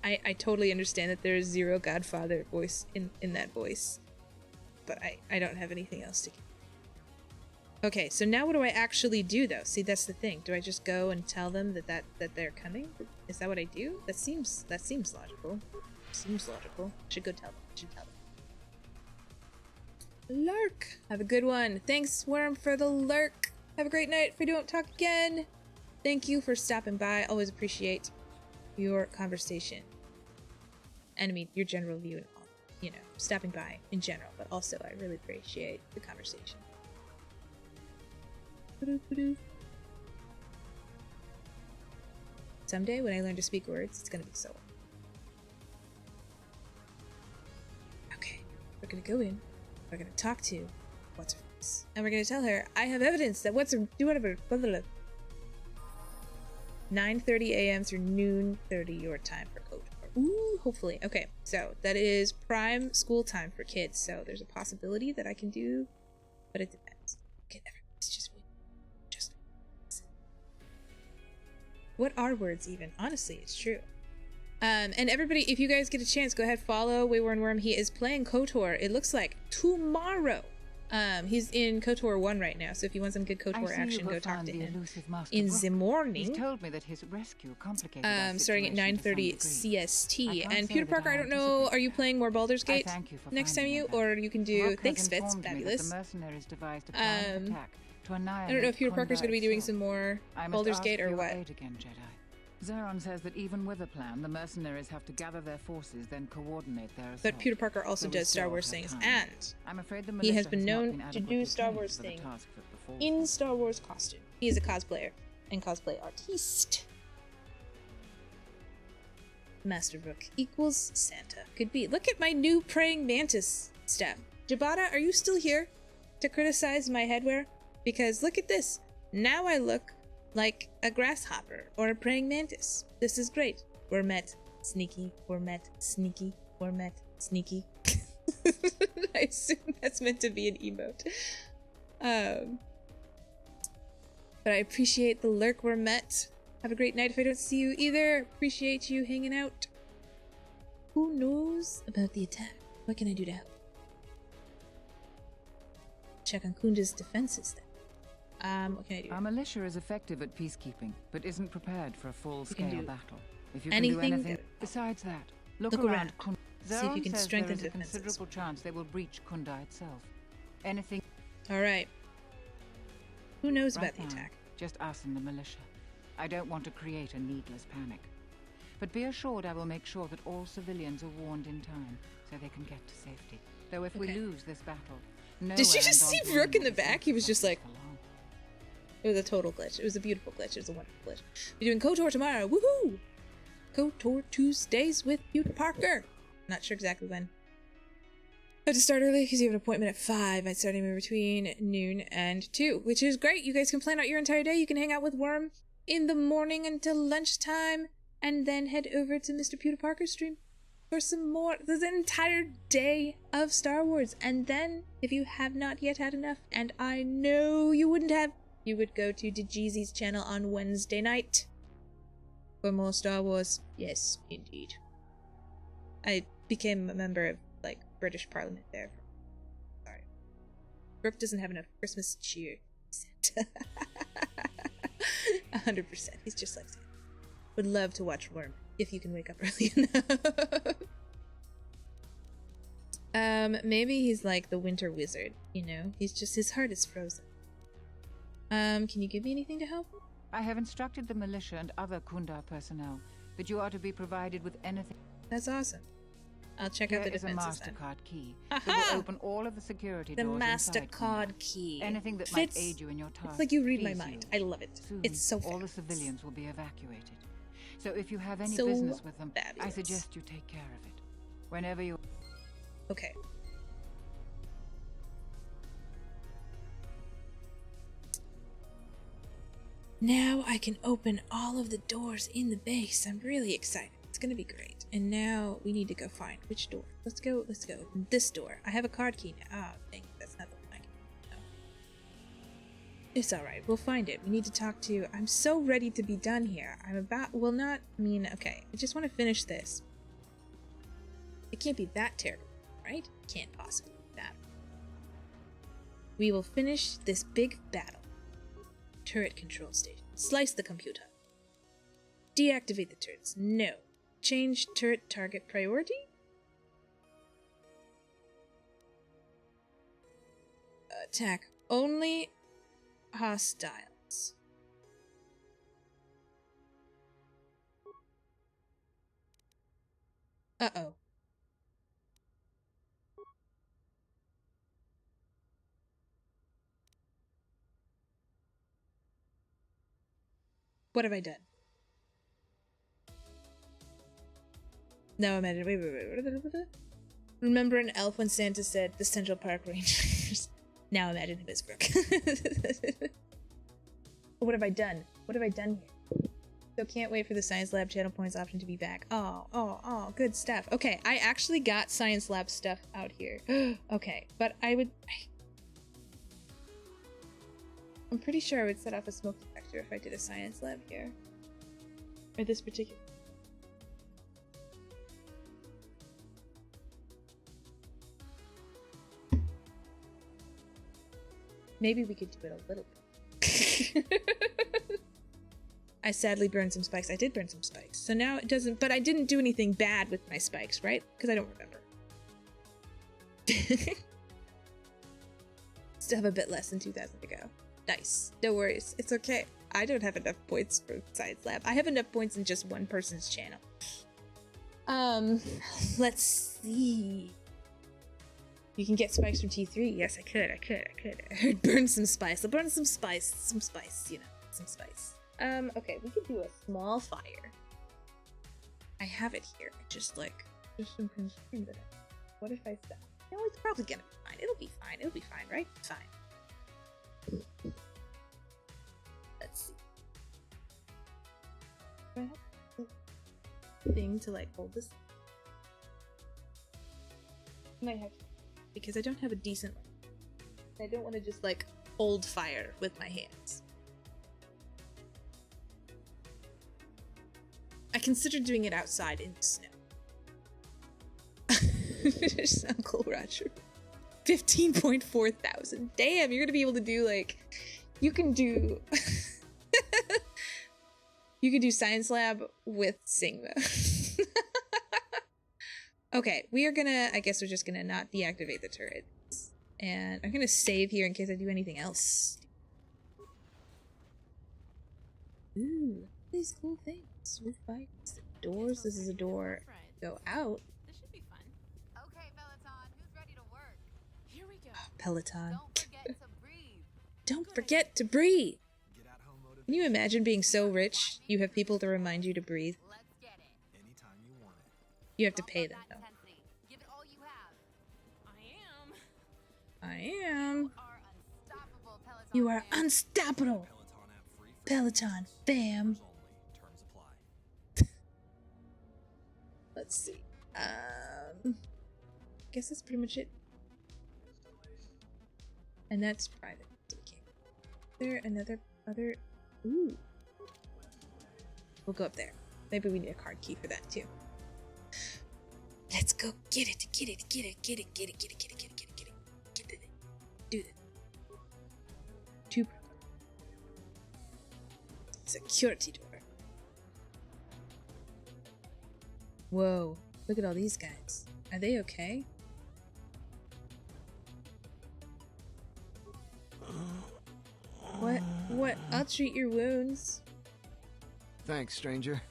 I totally understand that there is zero Godfather voice in that voice, but I don't have anything else to give. Okay, so now what do I actually do, though? See, that's the thing. Do I just go and tell them that they're coming? Is that what I do? That seems logical. Should go tell them. Lurk! Have a good one. Thanks, Worm, for the lurk. Have a great night if we don't talk again. Thank you for stopping by. Always appreciate your conversation. And I mean, your general view and all. You know, stopping by in general, but also I really appreciate the conversation. Someday, when I learn to speak words, it's gonna be so. Okay, we're gonna go in. We're gonna talk to what's her face, and we're gonna tell her I have evidence that what's her do whatever. 9:30 a.m. through noon 30 your time for code. Ooh, hopefully. Okay, so that is prime school time for kids. So there's a possibility that I can do, but it depends. Okay, it's just wait. What are words even? Honestly, it's true. And everybody, if you guys get a chance, go ahead, follow Wayward Worm. He is playing KOTOR, it looks like, tomorrow. He's in KOTOR 1 right now, so if you want some good KOTOR action, go talk to him. In the morning. He's told me that his rescue complicated our starting at situation to some 9:30 degree. CST. I And can't say Peter that Parker, I don't know, are you playing more Baldur's Gate thank you for next time finding you, out. or you can do, Rook thanks has Fitz, informed me that fabulous. the mercenaries devised a plan of attack to I annihilate don't know if Peter Parker's Kunda going to be doing itself. some more I must Baldur's ask Gate for or your what. aid again, Jedi. Zeron says that even with a plan, the mercenaries have to gather their forces, then coordinate their assault. But Peter Parker also So we does Star still Wars have things, time. and I'm afraid the he militia has been not known been to adequately do Star trained Wars for the things task that befalls in Star Wars costume. He is a cosplayer and cosplay artiste. Master Rook equals Santa. Could be. Look at my new praying mantis stuff. Jabata, are you still here to criticize my headwear? Because look at this. Now I look like a grasshopper or a praying mantis. This is great. We're met. Sneaky. We're met. Sneaky. We're met. Sneaky. I assume that's meant to be an emote. But I appreciate the lurk. We're met. Have a great night if I don't see you either. Appreciate you hanging out. Who knows about the attack? What can I do to help? Check on Kunda's defenses then. What can I do? Our militia is effective at peacekeeping, but isn't prepared for a full-scale battle. If you anything, can do anything besides that, look around. See if you can strengthen there is a defenses. considerable chance they will breach Kunda itself. Anything. All right. Who knows Right about the now, attack? Just us and the militia. I don't want to create a needless panic. But be assured I will make sure that all civilians are warned in time, so they can get to safety. Though if we lose this battle, Did you just see Rook in the back? He was just like... It was a total glitch. It was a beautiful glitch. It was a wonderful glitch. We're doing KOTOR tomorrow. Woohoo! KOTOR Tuesdays with Peter Parker. Not sure exactly when. I have to start early because you have an appointment at 5. I'm starting in between noon and 2, which is great. You guys can plan out your entire day. You can hang out with Worm in the morning until lunchtime, and then head over to Mr. Peter Parker's stream for some more. There's an entire day of Star Wars. And then, if you have not yet had enough, and I know you wouldn't have, you would go to DeJeezy's channel on Wednesday night for more Star Wars. Yes, indeed. I became a member of, like, British Parliament there. Sorry. Brooke doesn't have enough Christmas cheer. 100%. He's just like Santa. Would love to watch Worm if you can wake up early enough. Maybe he's like the Winter Wizard, you know? He's just, his heart is frozen. Can you give me anything to help? I have instructed the militia and other Kunda personnel that you are to be provided with anything. That's awesome. I'll check out the defenses There is a MasterCard key Aha! that will open all of the security The doors inside MasterCard Kunda. key. Anything that Fits. might aid you in your task. It's like you read my please mind. use. I love it. Soon, It's so all the fabulous. civilians will be evacuated. So if you have any So business with them, I fabulous. suggest you take care of it. Whenever you... Okay. Now I can open all of the doors in the base. I'm really excited. It's gonna be great. And now we need to go find which door. Let's go open this door. I have a card key now. Ah, dang, that's not the one I can. No. It's alright, we'll find it. We need to talk to... I'm so ready to be done here. I'm about... Well, not... I mean, okay. I just want to finish this. It can't be that terrible, right? Can't possibly be that. We will finish this big battle. Turret control station. Slice the computer. Deactivate the turrets. No. Change turret target priority? Attack only hostiles. Uh-oh. What have I done? No, I'm at it. Wait. Remember an elf when Santa said the Central Park Rangers? Now imagine him as Brooke. What have I done? What have I done here? So can't wait for the Science Lab channel points option to be back. Oh, good stuff. Okay, I actually got Science Lab stuff out here. Okay, but I'm pretty sure I would set off a smoke detector if I did a Science Lab here. Or this particular. Maybe we could do it a little bit. I sadly burned some spikes. I did burn some spikes. So now it doesn't... But I didn't do anything bad with my spikes, right? Because I don't remember. Still have a bit less than 2,000 to go. Nice. No worries. It's okay. I don't have enough points for Science Lab. I have enough points in just one person's channel. Let's see. You can get spikes from T3. Yes, I could. I heard burn some spice. I'll burn some spice, you know, some spice. Okay, we could do a small fire. I have it here. I just am concerned with it. What if I stop? No, it's probably gonna be fine. It'll be fine, right? Fine. Let's see. Do I have a thing to like hold this? I might have to, because I don't have a decent one. I don't want to just like hold fire with my hands. I considered doing it outside in the snow. Just Uncle Roger. 15.4 thousand. Damn, you're gonna be able to do like You can do you can do science lab with Sigma. Okay, we are gonna, I guess we're just gonna not deactivate the turret. And I'm gonna save here in case I do anything else. Ooh, these cool things. Roof bikes, doors. This is a door. Go out. This should be fun. Okay, Peloton, who's ready to work? Here we go. Peloton. Don't forget to breathe. Don't forget to breathe. Can you imagine being so rich you have people to remind you to breathe? Let's get it. Anytime you want it. You have to pay them though. Give it all you have. I am. I am. Unstoppable, Peloton. You are unstoppable. Peloton fam. Let's see. Guess that's pretty much it. And that's private. Okay. Is there another other? Ooh. We'll go up there. Maybe we need a card key for that too. Let's go get it. Get it. Get it. Get it. Get it. Get it. Get it. Get it. Get it. Get it. Get it. Do it. Two. Security door. Whoa. Look at all these guys. Are they okay? What? I'll treat your wounds. Thanks, stranger.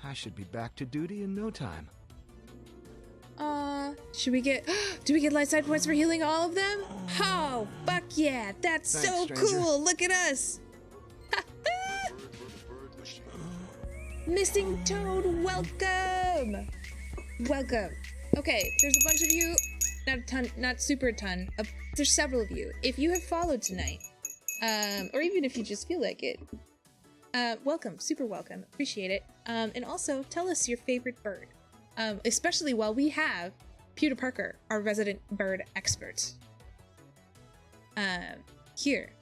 I should be back to duty in no time. Should we get... Do we get light side points for healing all of them? Oh, fuck yeah. That's Thanks, so stranger. cool. Look at us. Missing Toad, welcome. Welcome. Okay, there's a bunch of you. Not a ton, not super a ton. There's several of you. If you have followed tonight, or even if you just feel like it, welcome, super welcome, appreciate it. And also tell us your favorite bird, especially while we have Peter Parker, our resident bird expert, here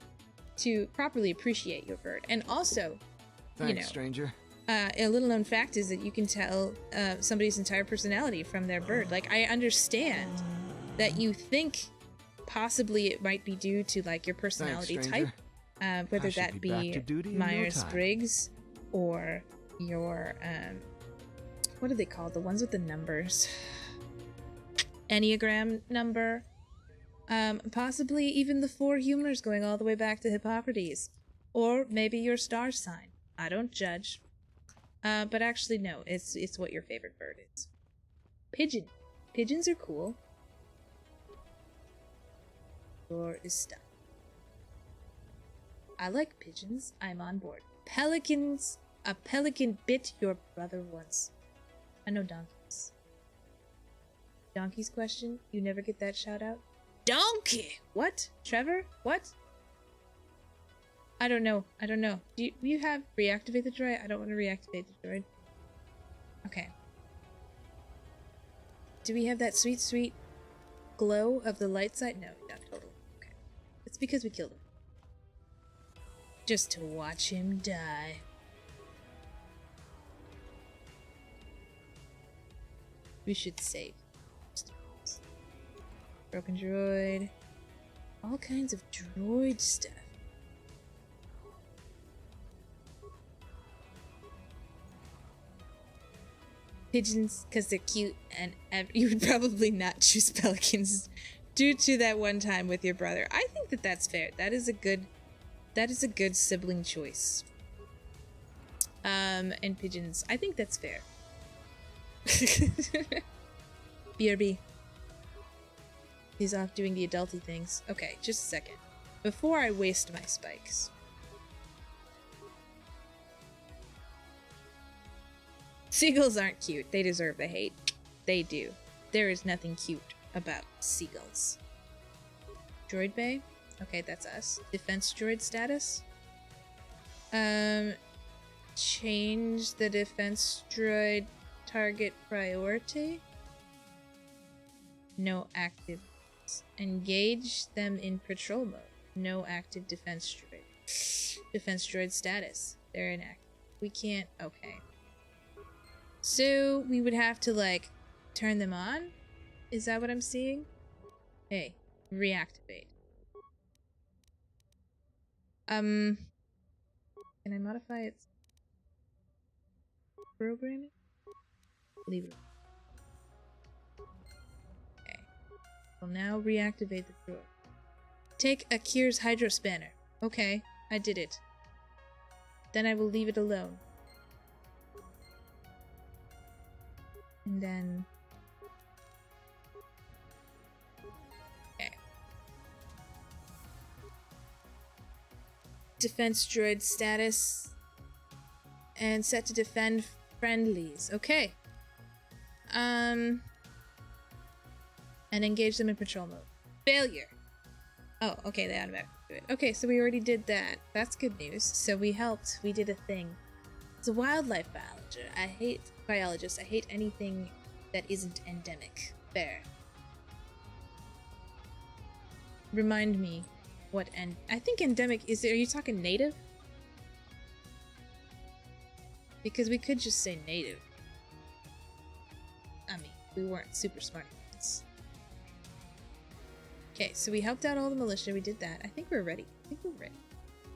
to properly appreciate your bird. And also, Thanks, stranger. A little known fact is that you can tell somebody's entire personality from their bird. Like, I understand that you think possibly it might be due to like your personality type, whether that be Myers-Briggs or your what are they called? The ones with the numbers, Enneagram number, possibly even the four humors going all the way back to Hippocrates, or maybe your star sign. I don't judge. But actually, no, it's what your favorite bird is. Pigeon. Pigeons are cool. Door is stuck. I like pigeons. I'm on board. Pelicans. A pelican bit your brother once. I know donkeys. Donkey's question? You never get that shout out? Donkey! What? Trevor? What? I don't know. I don't know. Do you have reactivate the droid? I don't want to reactivate the droid. Okay. Do we have that sweet, sweet glow of the light side? No, not totally. Okay. It's because we killed him. Just to watch him die. We should save. Broken droid. All kinds of droid stuff. Pigeons, because they're cute, and you would probably not choose pelicans due to that one time with your brother. I think that that's fair. That is a good sibling choice. And pigeons, I think that's fair. BRB. He's off doing the adulty things. Okay, just a second. Before I waste my spikes. Seagulls aren't cute. They deserve the hate. They do. There is nothing cute about seagulls. Droid bay? Okay, that's us. Defense droid status? Change the defense droid target priority? No active. Engage them in patrol mode. No active defense droid. Defense droid status. They're inactive. We can't. Okay. So we would have to like turn them on? Is that what I'm seeing? Hey, reactivate. Can I modify its programming? Leave it. Okay. We'll now reactivate the drawer. Take Akir's hydro spanner. Okay, I did it. Then I will leave it alone. And then... Okay. Defense droid status. And set to defend friendlies. Okay. And engage them in patrol mode. Failure. Oh, okay, they automatically do it. Okay, so we already did that. That's good news. So we helped. We did a thing. It's a wildlife biologist. I hate anything that isn't endemic. There. Remind me what I think endemic is. Are you talking native? Because we could just say native. I mean, we weren't super smart. Okay, so we helped out all the militia. We did that. I think we're ready. I think we're ready.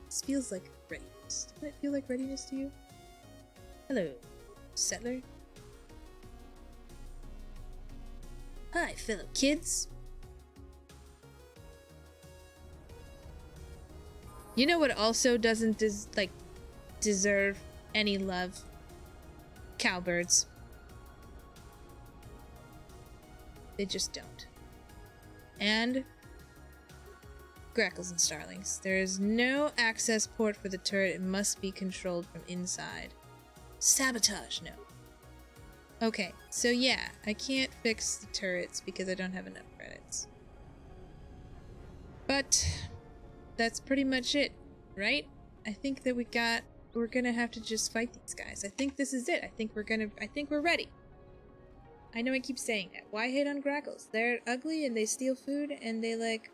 This feels like readiness. Doesn't it feel like readiness to you? Hello, settler. Hi, fellow kids. You know what also doesn't deserve any love? Cowbirds. They just don't. And grackles and starlings. There is no access port for the turret. It must be controlled from inside. Sabotage, no. Okay, so yeah, I can't fix the turrets because I don't have enough credits. But that's pretty much it, right? I think that we're gonna have to just fight these guys. I think this is it. I think we're ready. I know I keep saying that. Why hate on grackles? They're ugly and they steal food and they like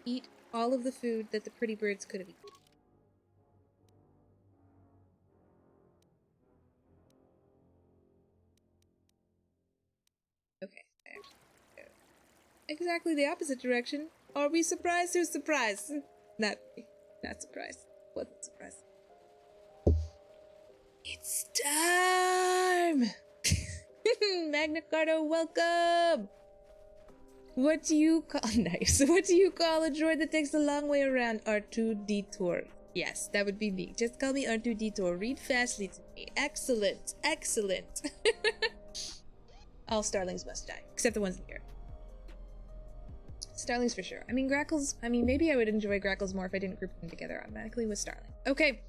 eat all of the food that the pretty birds could have eaten. Okay, I actually go exactly the opposite direction. Are we surprised? Who's surprised? Not surprised. Wasn't surprised. It's time! Magna Carta, welcome! What do you call nice? What do you call a droid that takes a long way around? R2 Detour. Yes, that would be me. Just call me R2 Detour. Read fastly to me. Excellent. Excellent. All starlings must die, except the ones in here. Starlings for sure. I mean, grackles. I mean, maybe I would enjoy grackles more if I didn't group them together automatically with starling. Okay.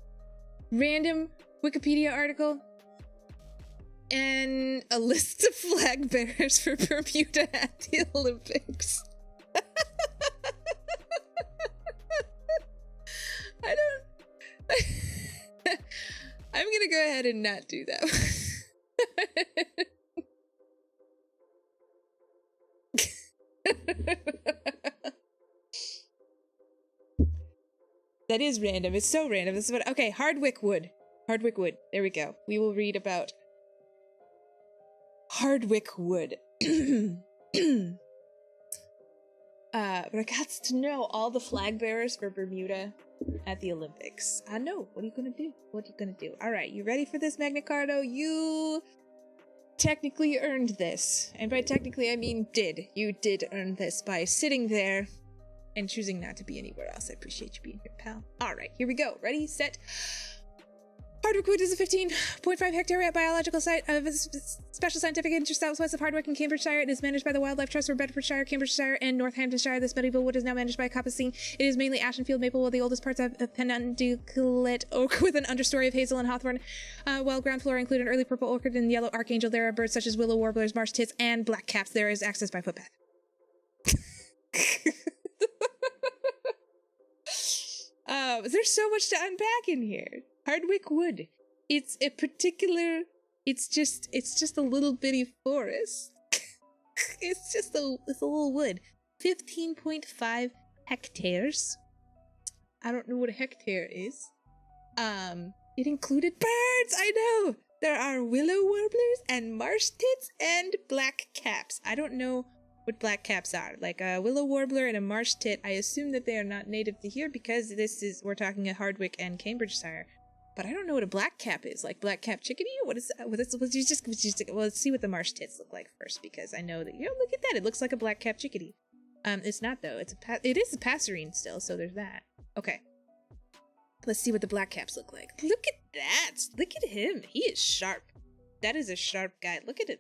Random Wikipedia article. And a list of flag bearers for Bermuda at the Olympics. I'm gonna go ahead and not do that. That is random. It's so random. This is what. Okay, Hardwick Wood. Hardwick Wood. There we go. We will read about Hardwick Wood. But I got to know all the flag bearers for Bermuda at the Olympics. I know. What are you gonna do? What are you gonna do? Alright, you ready for this, Magna Carta? You technically earned this. And by technically, I mean did. You did earn this by sitting there and choosing not to be anywhere else. I appreciate you being here, pal. Alright, here we go. Ready, set. Hardwick Wood is a 15.5 hectare biological site of special scientific interest southwest of Hardwick in Cambridgeshire. It is managed by the Wildlife Trust for Bedfordshire, Cambridgeshire, and Northamptonshire. This medieval wood is now managed by Coppicing. It is mainly ash and field maple, while the oldest parts have a penunculate oak with an understory of hazel and hawthorn. While ground floor include an early purple orchid and yellow archangel, there are birds such as willow warblers, marsh tits, and black caps. There is access by footpath. There's so much to unpack in here. Hardwick Wood. It's a particular. It's just a little bitty forest. It's a little wood. 15.5 hectares. I don't know what a hectare is. It included birds. I know. There are willow warblers and marsh tits and black caps. I don't know what black caps are. Like a willow warbler and a marsh tit. I assume that they are not native to here because we're talking at Hardwick and Cambridgeshire. But I don't know what a black cap is. Like black cap chickadee? What is that? Well, let's see what the marsh tits look like first, because I know that, look at that. It looks like a black cap chickadee. It's not though. It is a passerine still, so there's that. Okay. Let's see what the black caps look like. Look at that. Look at him. He is sharp. That is a sharp guy. Look at it.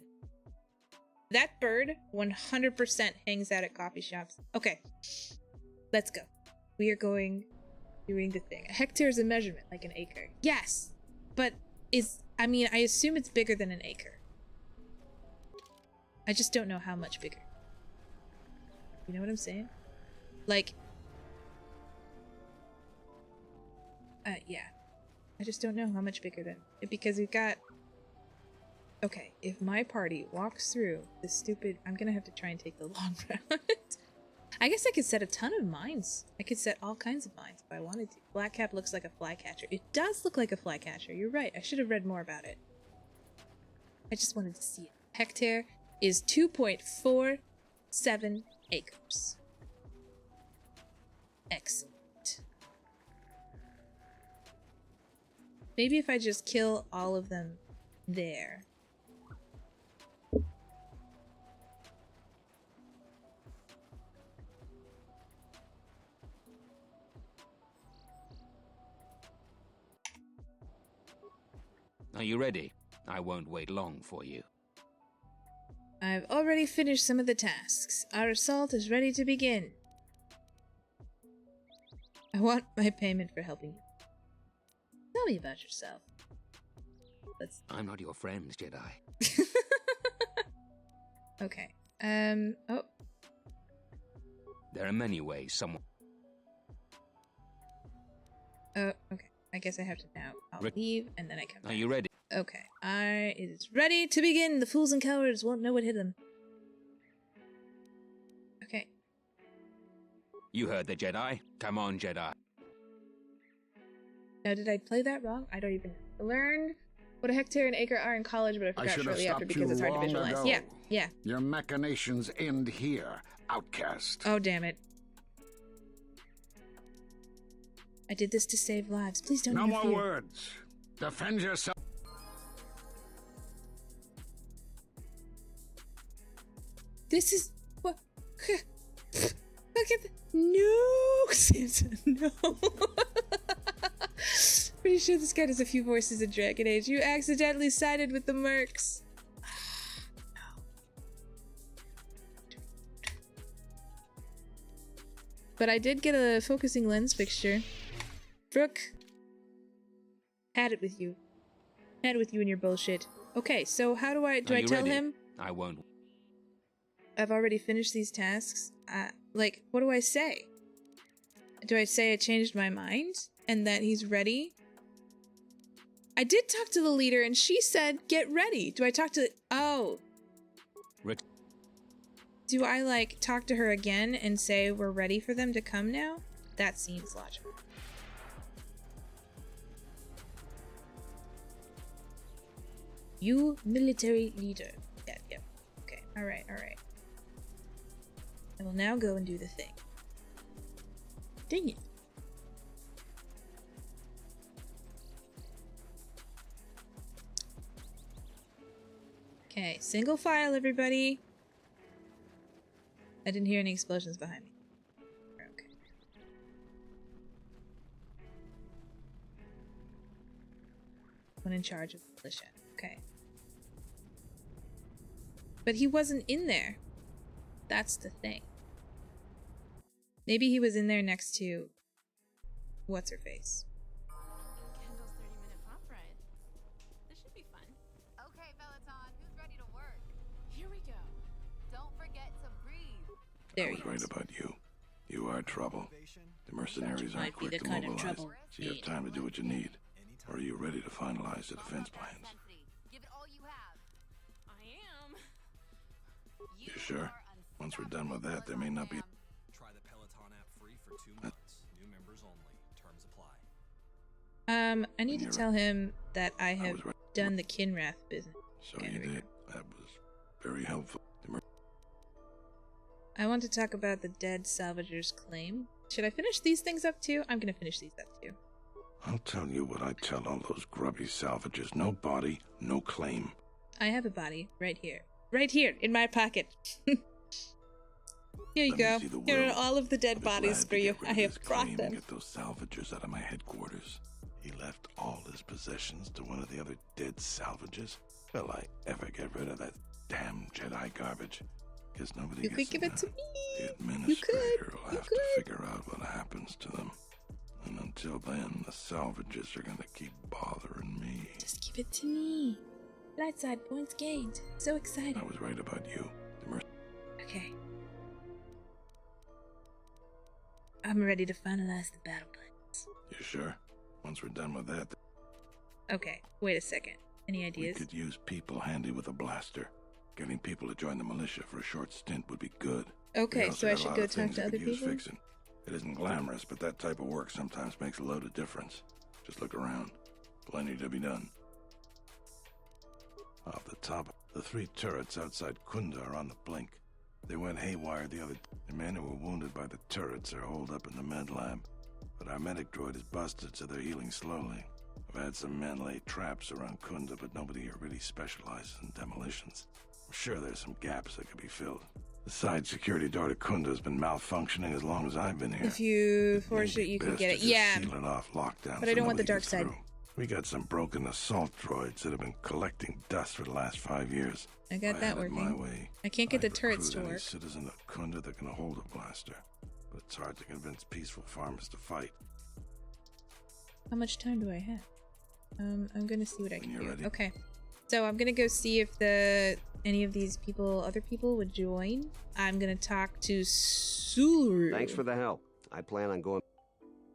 That bird 100% hangs out at coffee shops. Okay. Let's go. We are doing the thing. A hectare is a measurement, like an acre. Yes. But I assume it's bigger than an acre. I just don't know how much bigger. You know what I'm saying? Like, yeah. I just don't know how much bigger than, because we've got, okay, if my party walks through the stupid, I'm gonna have to try and take the long route. I guess I could set a ton of mines. I could set all kinds of mines if I wanted to. Blackcap looks like a flycatcher. It does look like a flycatcher. You're right. I should have read more about it. I just wanted to see it. Hectare is 2.47 acres. Excellent. Maybe if I just kill all of them there. Are you ready? I won't wait long for you. I've already finished some of the tasks. Our assault is ready to begin. I want my payment for helping you. Tell me about yourself. I'm not your friend, Jedi. Okay. Oh. There are many ways someone... Oh, okay. I guess I have to now. I'll leave, and then I come back. Are you ready? Okay. It is ready to begin. The fools and cowards won't know what hit them. Okay. You heard the Jedi. Come on, Jedi. Now, did I play that wrong? I don't even know. I learned what a hectare and acre are in college, but I forgot shortly after because it's hard to visualize. Ago. Yeah, yeah. Your machinations end here, outcast. Oh, damn it. I did this to save lives. Please don't interfere. No more words. Defend yourself. This is what. Look at the. No, Samson, no. Pretty sure this guy does a few voices in Dragon Age. You accidentally sided with the mercs. No. But I did get a focusing lens fixture. Brooke, had it with you. Had it with you and your bullshit. Okay, so how do I tell him? I won't. I've already finished these tasks. Like, what do I say? Do I say I changed my mind and that he's ready? I did talk to the leader and she said, get ready. Do I talk to... Oh. Do I, like, talk to her again and say we're ready for them to come now? That seems logical. You military leader. Yeah, yeah. Okay, alright, alright. I will now go and do the thing. Dang it. Okay, single file, everybody. I didn't hear any explosions behind me. Okay. One in charge of the militia. Okay. But he wasn't in there. That's the thing. Maybe he was in there next to... What's her face? Kendall's 30-minute pop ride. This should be fun. Okay, Peloton, who's ready to work? Here we go. Don't forget to breathe. There I was right about you. You are trouble. The mercenaries aren't quick to mobilize, so you have time to do what you need. Or are you ready to finalize the defense plans? Give it all you have. I am. You sure? Once we're done with that, there may not be... Try the Peloton app free for 2 months. New members only. Terms apply. I need to tell him that I have done the Kinrath business. So you did. That was very helpful. I want to talk about the dead salvager's claim. Should I finish these things up too? I'm gonna finish these up too. I'll tell you what I tell all those grubby salvagers. No body, no claim. I have a body right here. Right here, in my pocket. Here you go. Here are all of the dead bodies for you. I have brought them. Get those salvagers out of my headquarters. He left all his possessions to one of the other dead salvagers. Will I ever get rid of that damn Jedi garbage? Guess nobody you gets could give it to me. The administrator will have to figure out what happens to them. And until then, the salvagers are gonna keep bothering me. Just give it to me. Light side points gained. So excited. I was right about you. Okay. I'm ready to finalize the battle plans. You sure? Once we're done with that... Okay, wait a second. Any ideas? We could use people handy with a blaster. Getting people to join the militia for a short stint would be good. Okay, so I should go talk to other people? Fixing. It isn't glamorous, but that type of work sometimes makes a load of difference. Just look around. Plenty to be done. Off the top, the 3 turrets outside Kunda are on the blink. They went haywire the other day. The men who were wounded by the turrets are holed up in the med lab. But our medic droid is busted, so they're healing slowly. I've had some men lay traps around Kunda, but nobody here really specializes in demolitions. I'm sure there's some gaps that could be filled. The side security door to Kunda has been malfunctioning as long as I've been here. If you force it, you can get it. Yeah. Seal it off lockdown, but I don't want the dark side. We got some broken assault droids that have been collecting dust for the last 5 years. I got that working. My way, I can't get the turrets to work. Any citizen of Kunda that can hold a blaster, but it's hard to convince peaceful farmers to fight. How much time do I have? I'm gonna see what I can do. Ready. Okay, so I'm gonna go see if any of these people, other people, would join. I'm gonna talk to Sulu. Thanks for the help. I plan on going.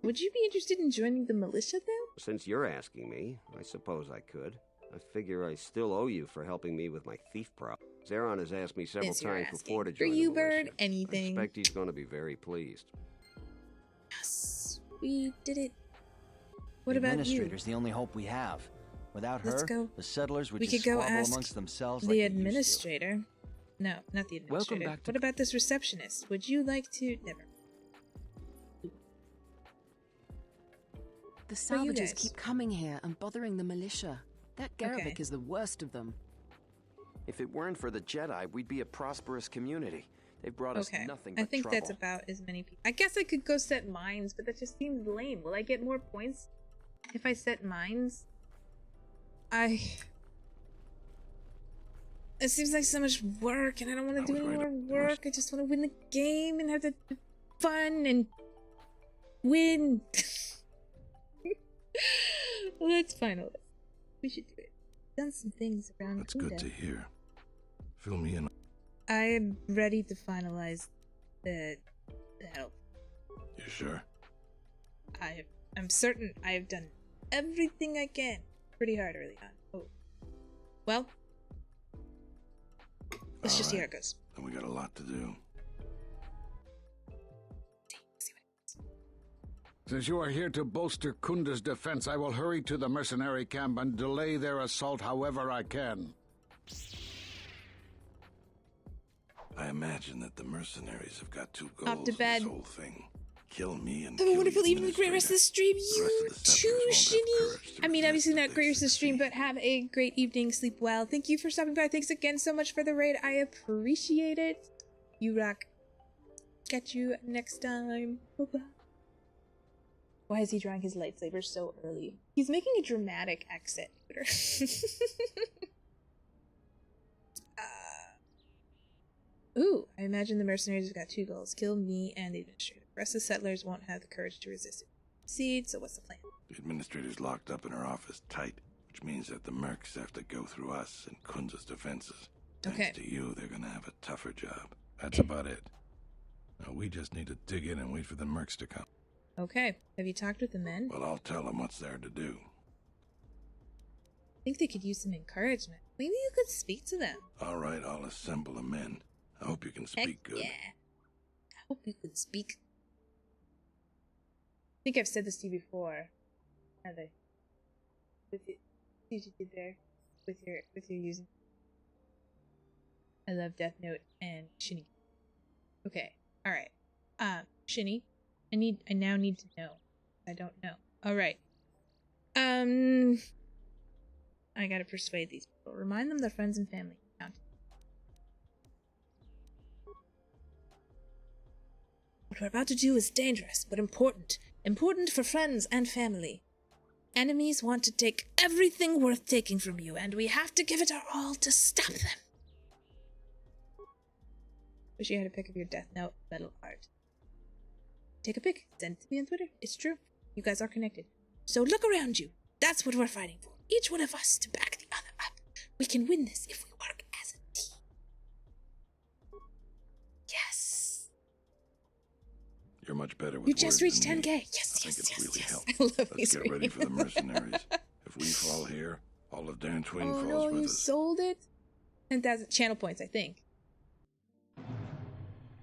Would you be interested in joining the militia, though? Since you're asking me, I suppose I could. I figure I still owe you for helping me with my thief problem. Zeron has asked me several times before to join for the you, militia. Bird, anything. I expect he's going to be very pleased. Yes, we did it. What the about you? Administrator's the only hope we have. Without her, the settlers would just go squabble ask amongst themselves the like administrator. No, not the administrator. Welcome back to what about this receptionist? Would you like to... Never. The salvagers keep coming here and bothering the militia. That Garvik is the worst of them. If it weren't for the Jedi, we'd be a prosperous community. They've brought us nothing but I think trouble. that's about as many people. I guess I could go set mines, but that just seems lame. Will I get more points if I set mines? It seems like so much work, and I don't want to do any more work. I just want to win the game and have the fun and win. Well, let's finalize. We should do it. Done some things around. That's good to hear. Fill me in. I am ready to finalize the help. You sure? I'm certain I have done everything I can. Pretty hard early on. Oh. Well, let's just see how it goes. And we got a lot to do. Since you are here to bolster Kunda's defense, I will hurry to the mercenary camp and delay their assault however I can. I imagine that the mercenaries have got 2 goals Off to in bed. this whole thing. Kill me and Have a wonderful evening, the great rest of the stream. You too, Shitty. I mean, obviously not great rest of the stream, but have a great evening. Sleep well. Thank you for stopping by. Thanks again so much for the raid. I appreciate it. You rock. Catch you next time. Bye-bye. Why is he drawing his lightsaber so early? He's making a dramatic exit. Ooh, I imagine the mercenaries have got 2 goals. Kill me and the administrator. The rest of the settlers won't have the courage to resist it. Proceed, so what's the plan? The administrator's locked up in her office tight, which means that the mercs have to go through us and Kunza's defenses. Thanks to you, they're gonna have a tougher job. That's about it. Now, we just need to dig in and wait for the mercs to come. Okay, have you talked with the men? Well, I'll tell them what's there to do. I think they could use some encouragement. Maybe you could speak to them. All right, I'll assemble the men. I hope you can speak good. Yeah. I hope you can speak. I think I've said this to you before. Heather. With it, see what you did there with your using. I love Death Note and Shinigami. Okay. All right. Shinny, I now need to know. I don't know. All right. I gotta persuade these people. Remind them their friends and family count. What we're about to do is dangerous, but important. Important for friends and family. Enemies want to take everything worth taking from you, and we have to give it our all to stop them. Wish you had a pic of your death note metal art. Take a pic, send it to me on Twitter. It's true. You guys are connected. So look around you. That's what we're fighting for. Each one of us to back the other up. We can win this if we work as a team. Yes. You're much better with You just words reached than 10K. me. Yes, I think yes, it really yes. helped. I love Let's these get ready for the mercenaries. If we fall here, all of Dantooine Oh falls no, with you us. sold it? 10,000 channel points, I think.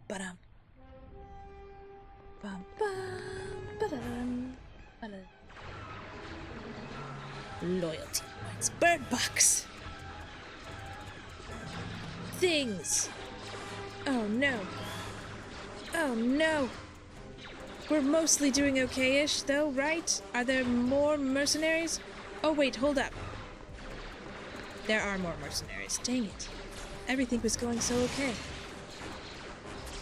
Ba-dum. Bum, bum, ba-dum, ba-dum. Loyalty points. Bird box. Things. Oh no. Oh no. We're mostly doing okay-ish though, right? Are there more mercenaries? Oh wait, hold up. There are more mercenaries. Dang it. Everything was going so okay.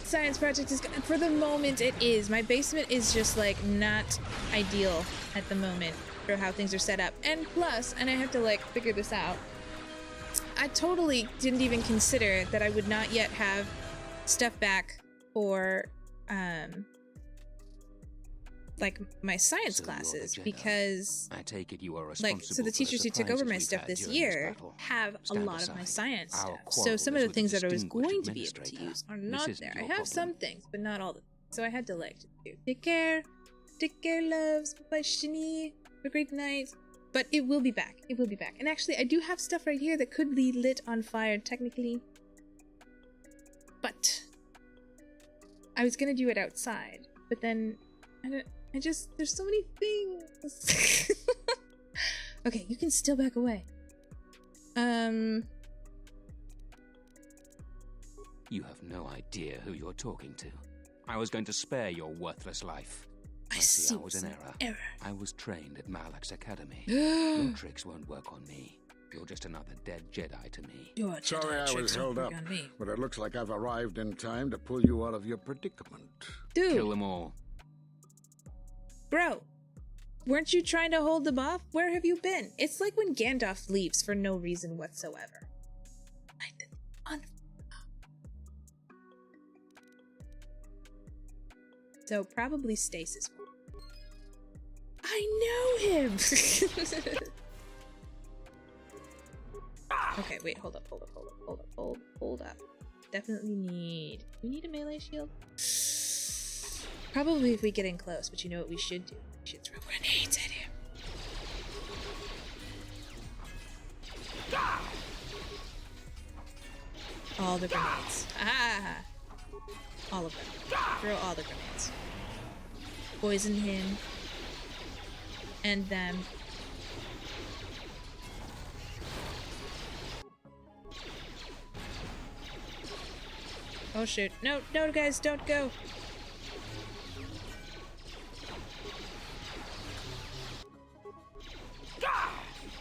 Science project is for the moment it is. My basement is just like not ideal at the moment for how things are set up. And plus, and I have to like figure this out, I totally didn't even consider that I would not yet have stuff back for like my science classes, because I take it you are like so the teachers who took over my stuff this year have a lot of my science stuff. So some of the things that I was going to be able to use are not there. I have some things, but not all the things. So I had to like do. Take care, loves. Bye, Shinny. Have a great night. But it will be back. It will be back. And actually, I do have stuff right here that could be lit on fire technically. But I was gonna do it outside, but then there's so many things. Okay, you can still back away. You have no idea who you're talking to. I was going to spare your worthless life. I see I was in error. I was trained at Malak's academy. Your tricks won't work on me. You're just another dead Jedi to me. Sorry I was held up, but it looks like I've arrived in time to pull you out of your predicament. Dude. Kill them all. Bro, weren't you trying to hold them off? Where have you been? It's like when Gandalf leaves for no reason whatsoever. So probably Stasis. I know him! Okay, wait, hold up. Definitely need... We need a melee shield? Probably if we get in close, but you know what we should do? We should throw grenades at him. All the grenades. Ah! All of them. Throw all the grenades. Poison him. And them. Oh shoot. No, guys, don't go.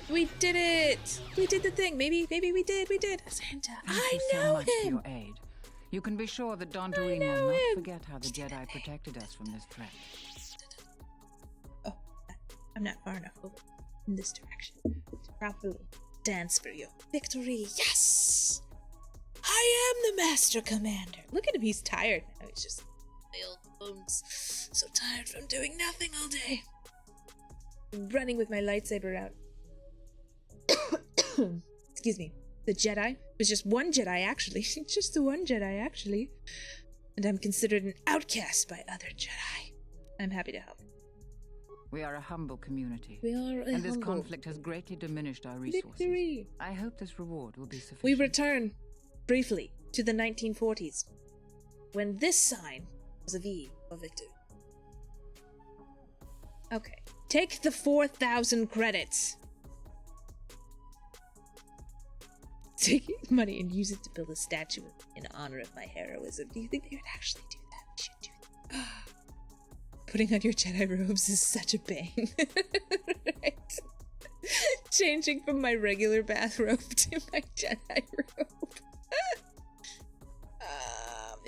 We did it! We did the thing. Maybe we did. Santa, Thank you so much for your aid. You can be sure that Dantooine will not forget how the Jedi protected us from this threat. Oh, I'm not far enough over in this direction to properly dance for your victory. Yes! I am the Master Commander. Look at him, he's tired now. He's just my old bones. So tired from doing nothing all day. Running with my lightsaber out. Excuse me. The Jedi. It was just one Jedi, actually. Just the one Jedi, actually. And I'm considered an outcast by other Jedi. I'm happy to help. We are a humble community. We are and this conflict has greatly diminished our resources. Victory! I hope this reward will be sufficient. We return, briefly, to the 1940s, when this sign was a V for victory. Okay. Take the 4,000 credits. take money and use it to build a statue in honor of my heroism. Do you think they would actually do that? We should do that. Putting on your Jedi robes is such a bang. Right? Changing from my regular bathrobe to my Jedi robe.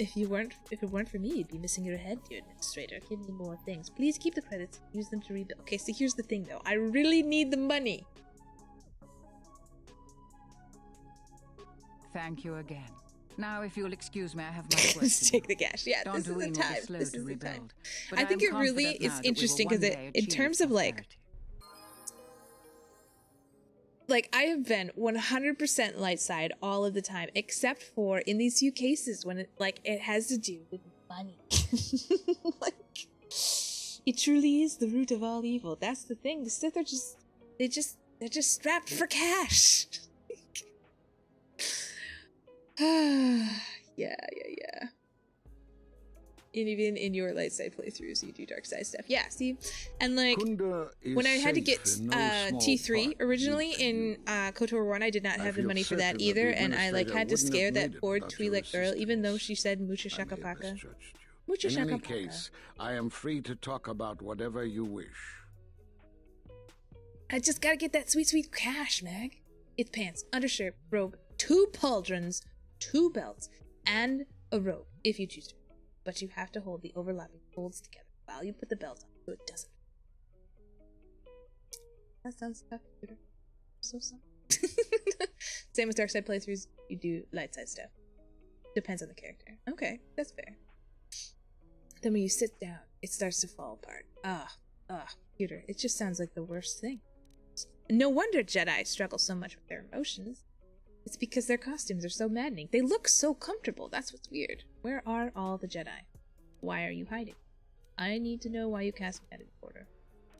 If it weren't for me, you'd be missing your head, dear administrator. Give me more things. Please keep the credits. Use them to rebuild. Okay, so here's the thing, though. I really need the money. Thank you again. Now, if you'll excuse me, I have my question. Let's take the cash. Yeah, this is the time. This is the time. I think it really is interesting because in terms of like I have been 100% light side all of the time, except for in these few cases when it has to do with money. It truly is the root of all evil. That's the thing. The Sith are they're just strapped for cash. Yeah. And even in your light side playthroughs, you do dark side stuff. Yeah, see? And when I had to get T3 originally in KOTOR 1, I did not have the money for that either, and I had to scare that poor Twi'lek girl, even though she said Mucha Shaka Paka. Mucha Shaka Paka. In any case, I am free to talk about whatever you wish. I just gotta get that sweet cash, Meg. It's pants, undershirt, robe, 2 pauldrons, 2 belts, and a robe, if you choose to. But you have to hold the overlapping folds together while you put the belt on so it doesn't. That sounds tough, computer. So sorry. Same with dark side playthroughs, you do light side stuff. Depends on the character. Okay, that's fair. Then when you sit down, it starts to fall apart. Computer, it just sounds like the worst thing. No wonder Jedi struggle so much with their emotions. It's because their costumes are so maddening. They look so comfortable. That's what's weird. Where are all the Jedi? Why are you hiding? I need to know why you cast me out of order.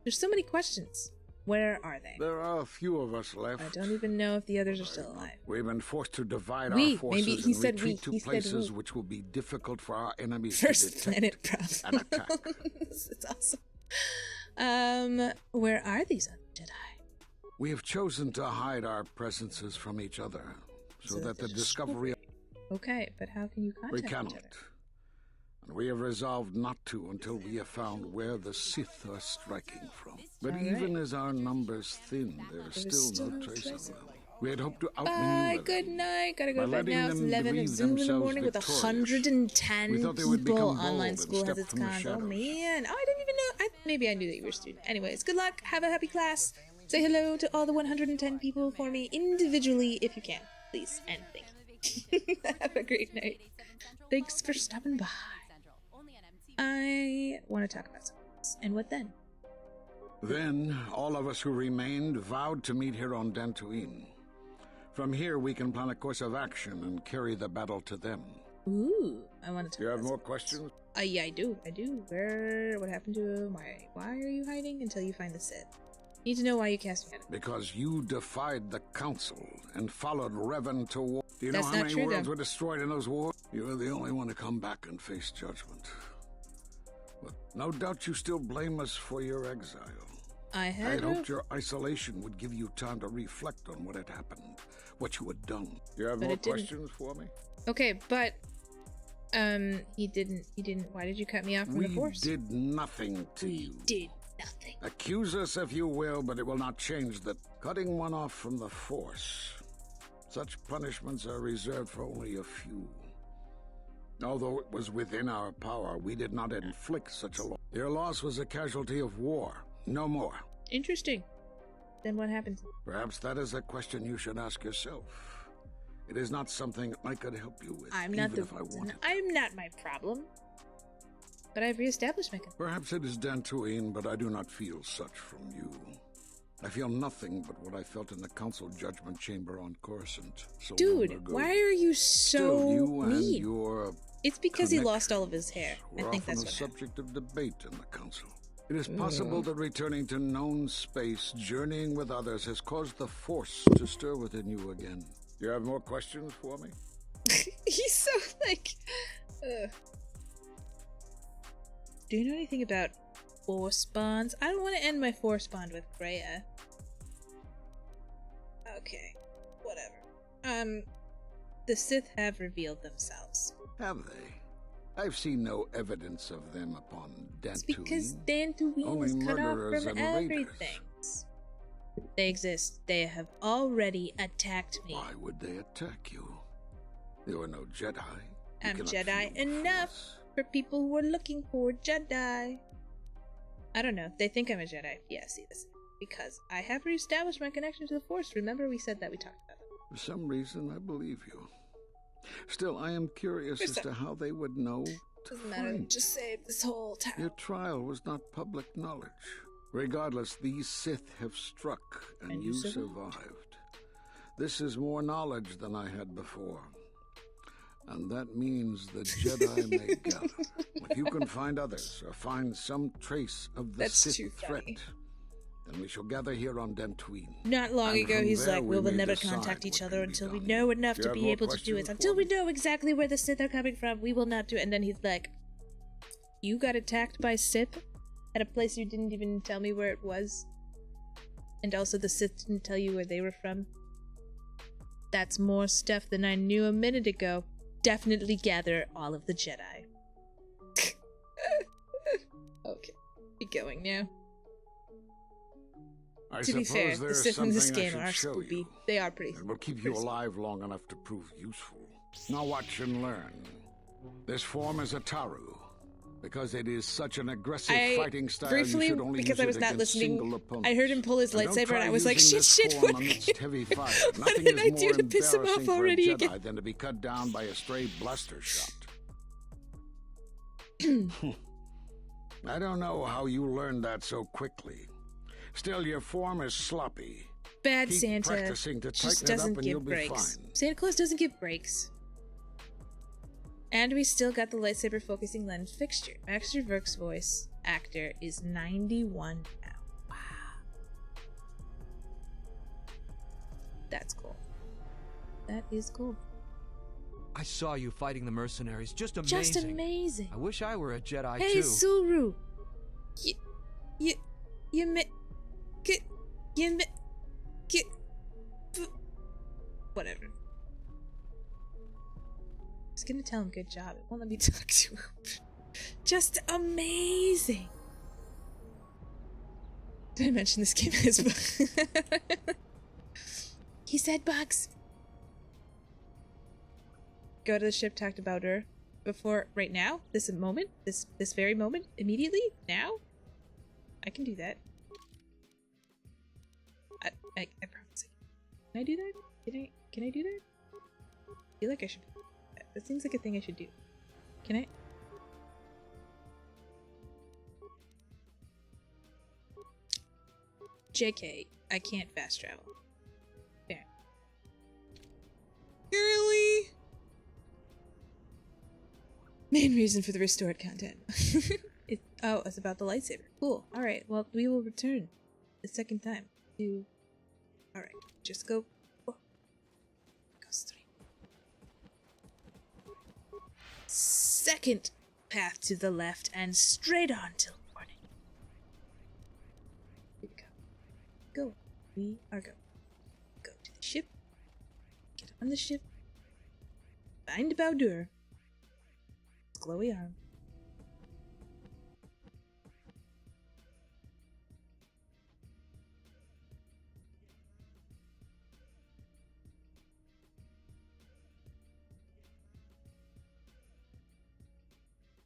There's so many questions. Where are they? There are a few of us left. I don't even know if the others are still alive. We've been forced to divide our forces maybe he and said retreat to places which will be difficult for our enemies to detect planet problem. and attack. It's awesome. Where are these other Jedi? We have chosen to hide our presences from each other, so that the discovery... Okay, but how can you contact each other? And we have resolved not to until we have found where the Sith are striking from. But even as our numbers thin, there is still no trace of them. We had hoped to outmaneuver them. Good night. Gotta go to bed now. It's 11 at Zoom in the morning with 110 people. Online school has its cons. Oh, man. Oh, I didn't even know. Maybe I knew that you were a student. Anyways, good luck. Have a happy class. Say hello to all the 110 people for me individually if you can, please, and thank you. Have a great night. Thanks for stopping by. I want to talk about something else. And what then? Then, all of us who remained vowed to meet here on Dantooine. From here, we can plan a course of action and carry the battle to them. Ooh, I want to talk about. You have more something. questions? Yeah, I do. What happened to him? Why are you hiding until you find the Sith? Need to know why you cast me out. Because you defied the Council and followed Revan to war. Do you know how many worlds were destroyed in those wars? You were the only one to come back and face judgment. But no doubt you still blame us for your exile. I had hoped your isolation would give you time to reflect on what had happened, what you had done. You have more questions for me? Okay, but he didn't. Why did you cut me off from the Force? We did nothing to you. We did nothing. Accuse us if you will, but it will not change that cutting one off from the Force. Such punishments are reserved for only a few. Although it was within our power, we did not inflict such a loss. Your loss was a casualty of war, no more. Interesting. Then what happened? Perhaps that is a question you should ask yourself. It is not something I could help you with, I'm not my problem. But I've reestablished my control. Perhaps it is Dantooine, but I do not feel such from you. I feel nothing but what I felt in the Council Judgment Chamber on Coruscant so long ago. Dude, why are you so you mean? And your it's because he lost all of his hair. I think that's what subject of debate in the Council. It is possible that returning to known space, journeying with others, has caused the Force to stir within you again. You have more questions for me? He's so Do you know anything about Force bonds? I don't want to end my Force bond with Freya. Okay, whatever. The Sith have revealed themselves. Have they? I've seen no evidence of them upon Dantooine. It's because Dantooine Only is cut off murderers from and raiders. everything. They exist. They have already attacked me. Why would they attack you? You are no Jedi. I'm Jedi enough for people who are looking for Jedi. I don't know. They think I'm a Jedi. Yeah, see this. Because I have reestablished my connection to the Force. Remember we said that, we talked about it. For some reason, I believe you. Still, I am curious as to how they would know. Doesn't matter. Just saved this whole town. Your trial was not public knowledge. Regardless, these Sith have struck, and you survived. This is more knowledge than I had before. And that means the Jedi may gather. If you can find others, or find some trace of the Sith threat, then we shall gather here on Dantooine. Not long ago, he's like, we will never contact each other until we know enough to be able to do it. Until we know exactly where the Sith are coming from, we will not do it. And then he's like, you got attacked by Sith at a place you didn't even tell me where it was? And also the Sith didn't tell you where they were from? That's more stuff than I knew a minute ago. Definitely gather all of the Jedi. Okay, be going now. To be fair, the Sith in this game are spoopy. They are pretty. It will keep you alive long enough to prove useful. Now watch and learn. This form is a Taru. Because it is such an aggressive fighting style, briefly, you should only because use I was it not against listening, single opponents. I heard him pull his lightsaber and I was like, shit, what did I do to piss him off already again? Than to be cut down by a stray bluster shot. I don't know how you learned that so quickly. Still, your form is sloppy. Bad Keep Santa practicing to just tighten it doesn't up and give you'll be breaks. fine. Santa Claus doesn't give breaks. And we still got the lightsaber focusing lens fixture. Max Verk's voice actor is 91 now. Wow. That's cool. That is cool. I saw you fighting the mercenaries. Just amazing. Just amazing. I wish I were a Jedi hey, too. Hey, Suru. Whatever. I was gonna tell him good job. It won't let me talk to him. Just amazing. Did I mention this game has bugs? He said bugs. Go to the ship, talked about her before, right now, this moment, this very moment, immediately, now. I can do that. I promise. Can I do that? Can I do that? I feel like I should. That seems like a thing I should do. Can I? JK, I can't fast travel. There. Really? Main reason for the restored content. It's about the lightsaber. Cool. Alright, well, we will return the second time to... Alright, just go... Go straight. Second path to the left and straight on till morning. Here we go. Go. We are going. Go to the ship. Get on the ship. Find Bowdur. Glowy arm.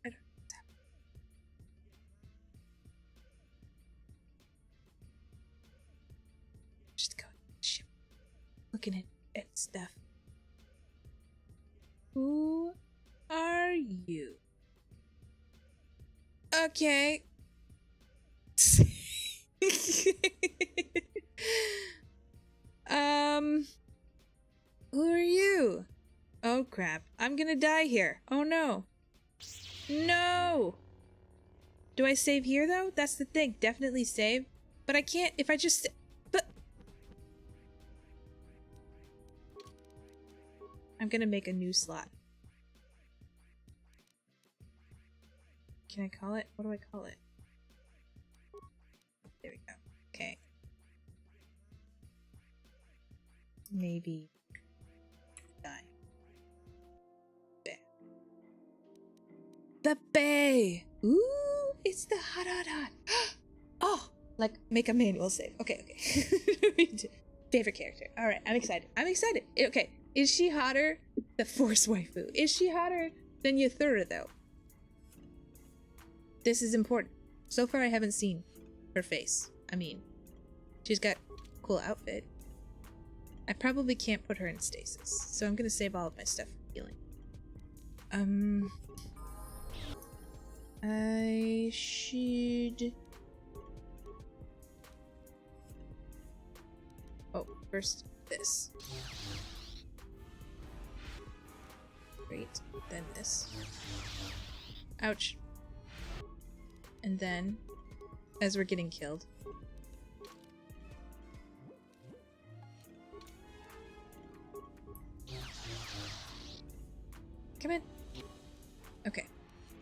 I don't know what's happening. Just go to the ship. Looking at stuff. Who are you? Okay. Who are you? Oh crap, I'm gonna die here. Oh no. No! Do I save here though? That's the thing, definitely save. But I can't, if I just... But... I'm gonna make a new slot. Can I call it? What do I call it? There we go. Okay. Maybe The Bay. Ooh, it's the hot. Oh, like make a manual save. Okay. Favorite character. All right, I'm excited. Okay, is she hotter? The Force waifu. Is she hotter than Yathura though? This is important. So far, I haven't seen her face. I mean, she's got a cool outfit. I probably can't put her in stasis, so I'm gonna save all of my stuff for healing. I should... Oh, first this. Great, then this. Ouch. And then, as we're getting killed. Come in. Okay.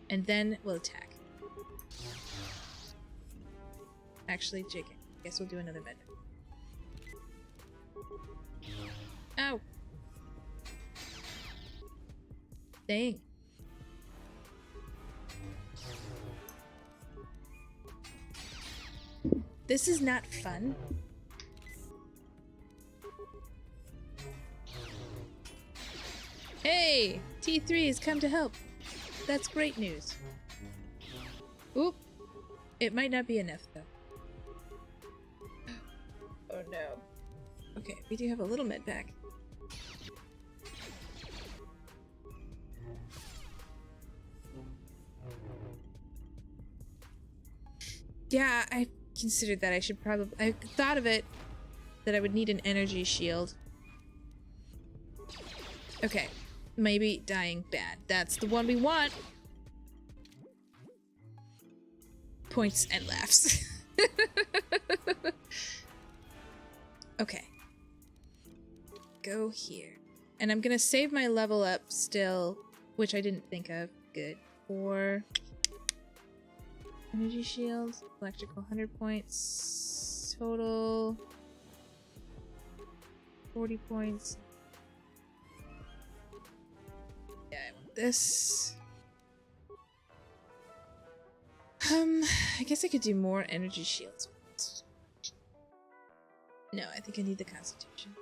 And then we'll attack. Actually, JK. I guess we'll do another med. Ow! Dang. This is not fun. Hey! T3 has come to help. That's great news. Oop. It might not be enough, though. Oh no. Okay, we do have a little med pack. Yeah, I considered that. I thought of it, that I would need an energy shield. Okay, maybe dying bad. That's the one we want. Points and laughs. Okay. Go here. And I'm gonna save my level up still, which I didn't think of. Good. For energy shield, electrical 100 points, total 40 points. Yeah, I want this. I guess I could do more energy shields. No, I think I need the Constitution.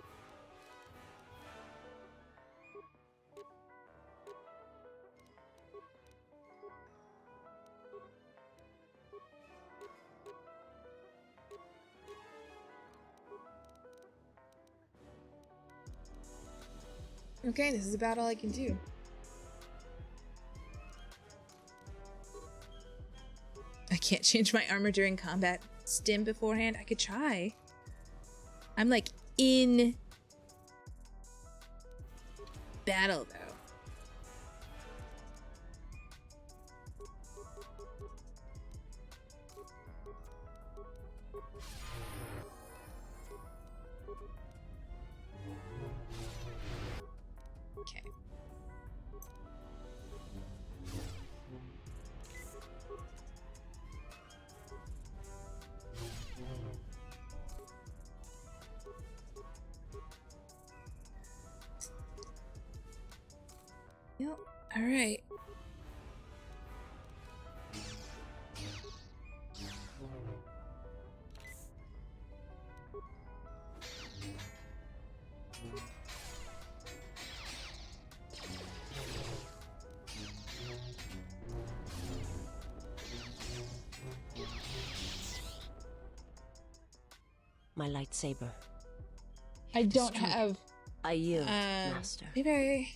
Okay, this is about all I can do. I can't change my armor during combat. Stim beforehand? I could try. I'm like in battle though. Okay. Yep. All right. My lightsaber. I don't have. I yield, Master. Maybe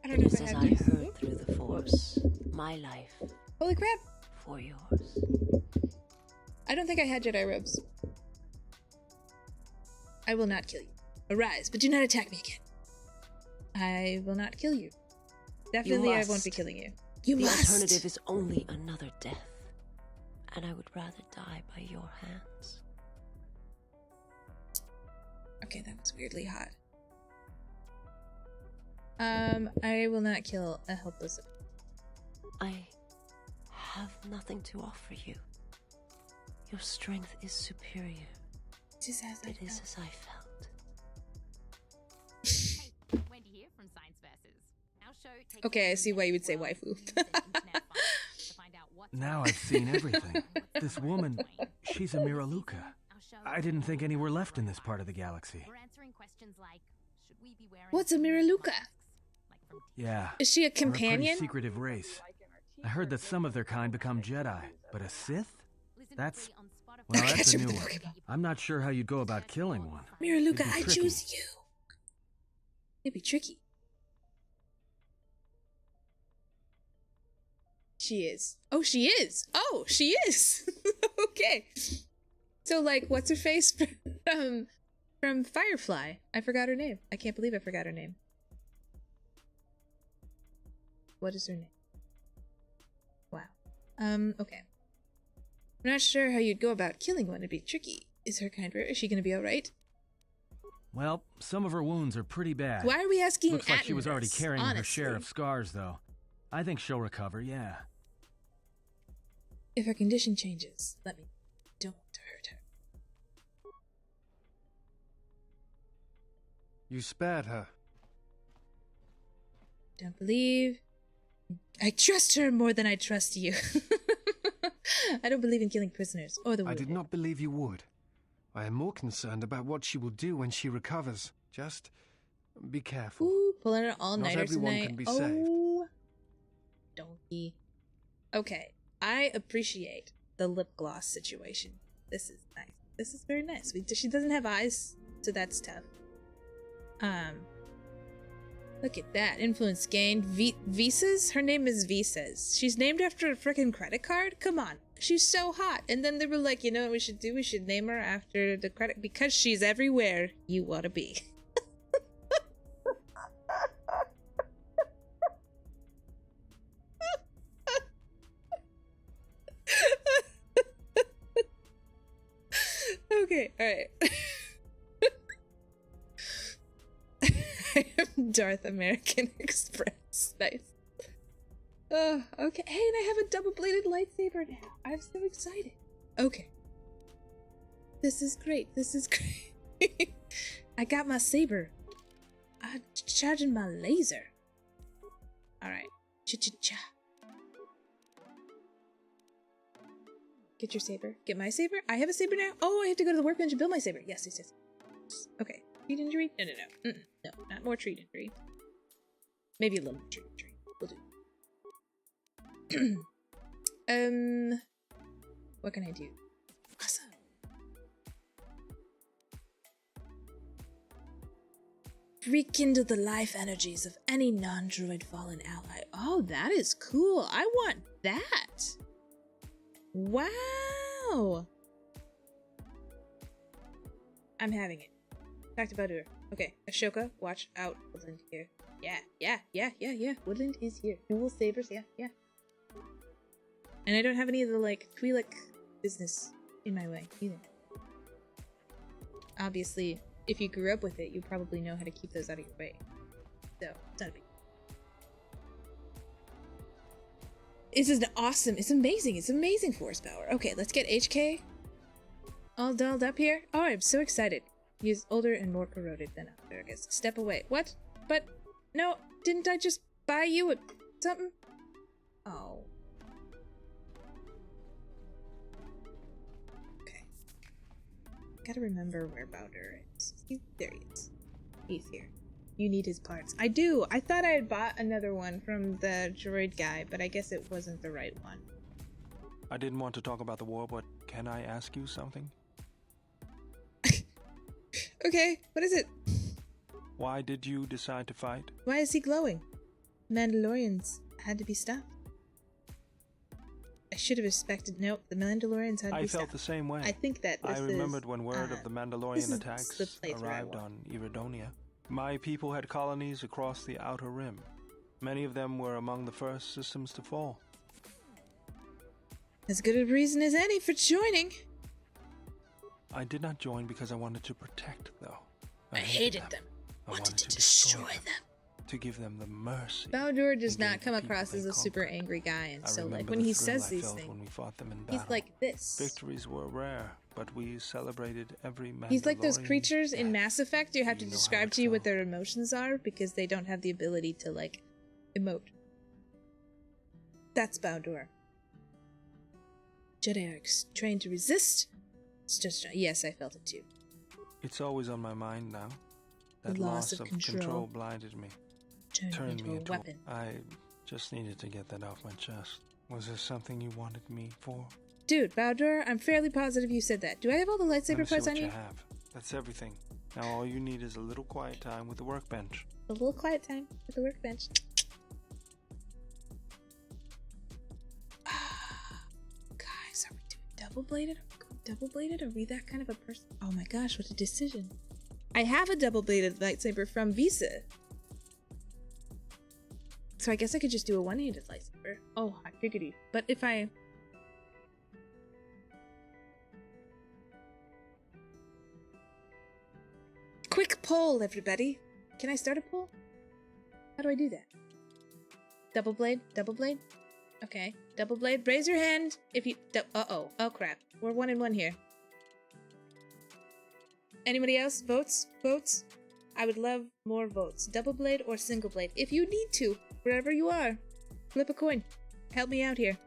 I don't know if I as have I this. heard through the Force. My life. Holy crap! For yours. I don't think I had Jedi robes. I will not kill you. Arise, but do not attack me again. I will not kill you. Definitely, I won't be killing you. You the must. The alternative is only another death, and I would rather die by your hands. Okay, that was weirdly hot. I will not kill a helpless. I have nothing to offer you. Your strength is superior. Just as I it is as I felt. Wendy here from Science Versus. Our show takes Okay, I see why you would say waifu. Now I've seen everything. This woman, she's a Miraluka. I didn't think any were left in this part of the galaxy. What's a Miraluka? Yeah. Is she a they're companion? A pretty secretive race. I heard that some of their kind become Jedi, but a Sith? That's a new one. I'm not sure how you'd go about killing one. Miraluka, I choose you. It'd be tricky. She is. Oh, she is. Oh, she is. Okay. So, like, what's her face from Firefly? I forgot her name. I can't believe I forgot her name. What is her name? Wow. Okay. I'm not sure how you'd go about killing one. It'd be tricky. Is her kind rare? Is she gonna be alright? Well, some of her wounds are pretty bad. Why are we asking Looks like Atton she was already this, carrying honestly? her share of scars, though. I think she'll recover, yeah. If her condition changes, let me. Don't want to hurt her. You spared her. Don't believe. I trust her more than I trust you. I don't believe in killing prisoners or the wounded. I did not believe you would. I am more concerned about what she will do when she recovers. Just be careful. Ooh, pulling an all-nighter Not everyone tonight. can be oh, saved. donkey. Okay, I appreciate the lip gloss situation. This is nice. This is very nice. She doesn't have eyes, so that's tough. Look at that. Influence gained. Visas? Her name is Visas. She's named after a freaking credit card? Come on. She's so hot. And then they were like, you know what we should do? We should name her after the credit, because she's everywhere you want to be. Okay, alright. I am Darth American Express. Nice. Okay. Hey, and I have a double-bladed lightsaber now. I'm so excited. Okay. This is great. This is great. I got my saber. I'm charging my laser. Alright. Cha-cha-cha. Get your saber. Get my saber? I have a saber now? Oh, I have to go to the workbench and build my saber. Yes, yes, yes. Okay. Treat injury? No, no, no. No, not more treat injury. Maybe a little more treat injury. We'll do. What can I do? Awesome. Rekindle the life energies of any non-droid fallen ally. Oh, that is cool. I want that. Wow. I'm having it. Talked about her. Okay, Ashoka, watch out. Woodland here. Yeah. Woodland is here. Dual sabers, yeah. And I don't have any of the, like, Twi'lek business in my way, either. Obviously, if you grew up with it, you probably know how to keep those out of your way. So, it's not a big deal. This is awesome. It's amazing force power. Okay, let's get HK all dolled up here. Oh, I'm so excited. He is older and more corroded than Asparagus. Step away. What? But, no, didn't I just buy you something? Oh. Okay. Gotta remember where Bowder is. There he is. He's here. You need his parts. I do! I thought I had bought another one from the droid guy, but I guess it wasn't the right one. I didn't want to talk about the war, but can I ask you something? Okay, what is it? Why did you decide to fight? Why is he glowing? Mandalorians had to be stopped. I should have expected. Nope, the Mandalorians had to be stopped. I felt the same way. I think that this I remembered when word of the Mandalorian attacks arrived on Iridonia. My people had colonies across the Outer Rim. Many of them were among the first systems to fall. As good a reason as any for joining. I did not join because I wanted to protect, though. I hated them. Wanted to destroy them. To give them the mercy. Bowder does not come across as a super angry guy, and so, like, when he says these things, when we fought them in he's like this. Victories were rare, but we celebrated every Mandalorian. He's like those creatures in Mass Effect you have to describe to you what their emotions are, because they don't have the ability to, like, emote. That's Bowder. Jedi are trying to resist. It's just yes, I felt it too. It's always on my mind now. The That loss loss of of control. control blinded me. Turned me into a weapon. I just needed to get that off my chest. Was there something you wanted me for? Dude, Baldur, I'm fairly positive you said that. Do I have all the lightsaber parts I need? You have. That's everything. Now all you need is a little quiet time with the workbench. A little quiet time with the workbench. Guys, are we doing double-bladed? Are we going double-bladed? Are we that kind of a person? Oh my gosh, what a decision. I have a double-bladed lightsaber from Visa. So I guess I could just do a one-handed lightsaber. Oh, hot giggity. But if I... Quick poll, everybody. Can I start a poll? How do I do that? Double blade? Double blade? Okay. Double blade. Raise your hand if you... Uh-oh. Oh, crap. We're 1 and 1 here. Anybody else? Votes? Votes? I would love more votes. Double blade or single blade? If you need to, wherever you are, flip a coin. Help me out here.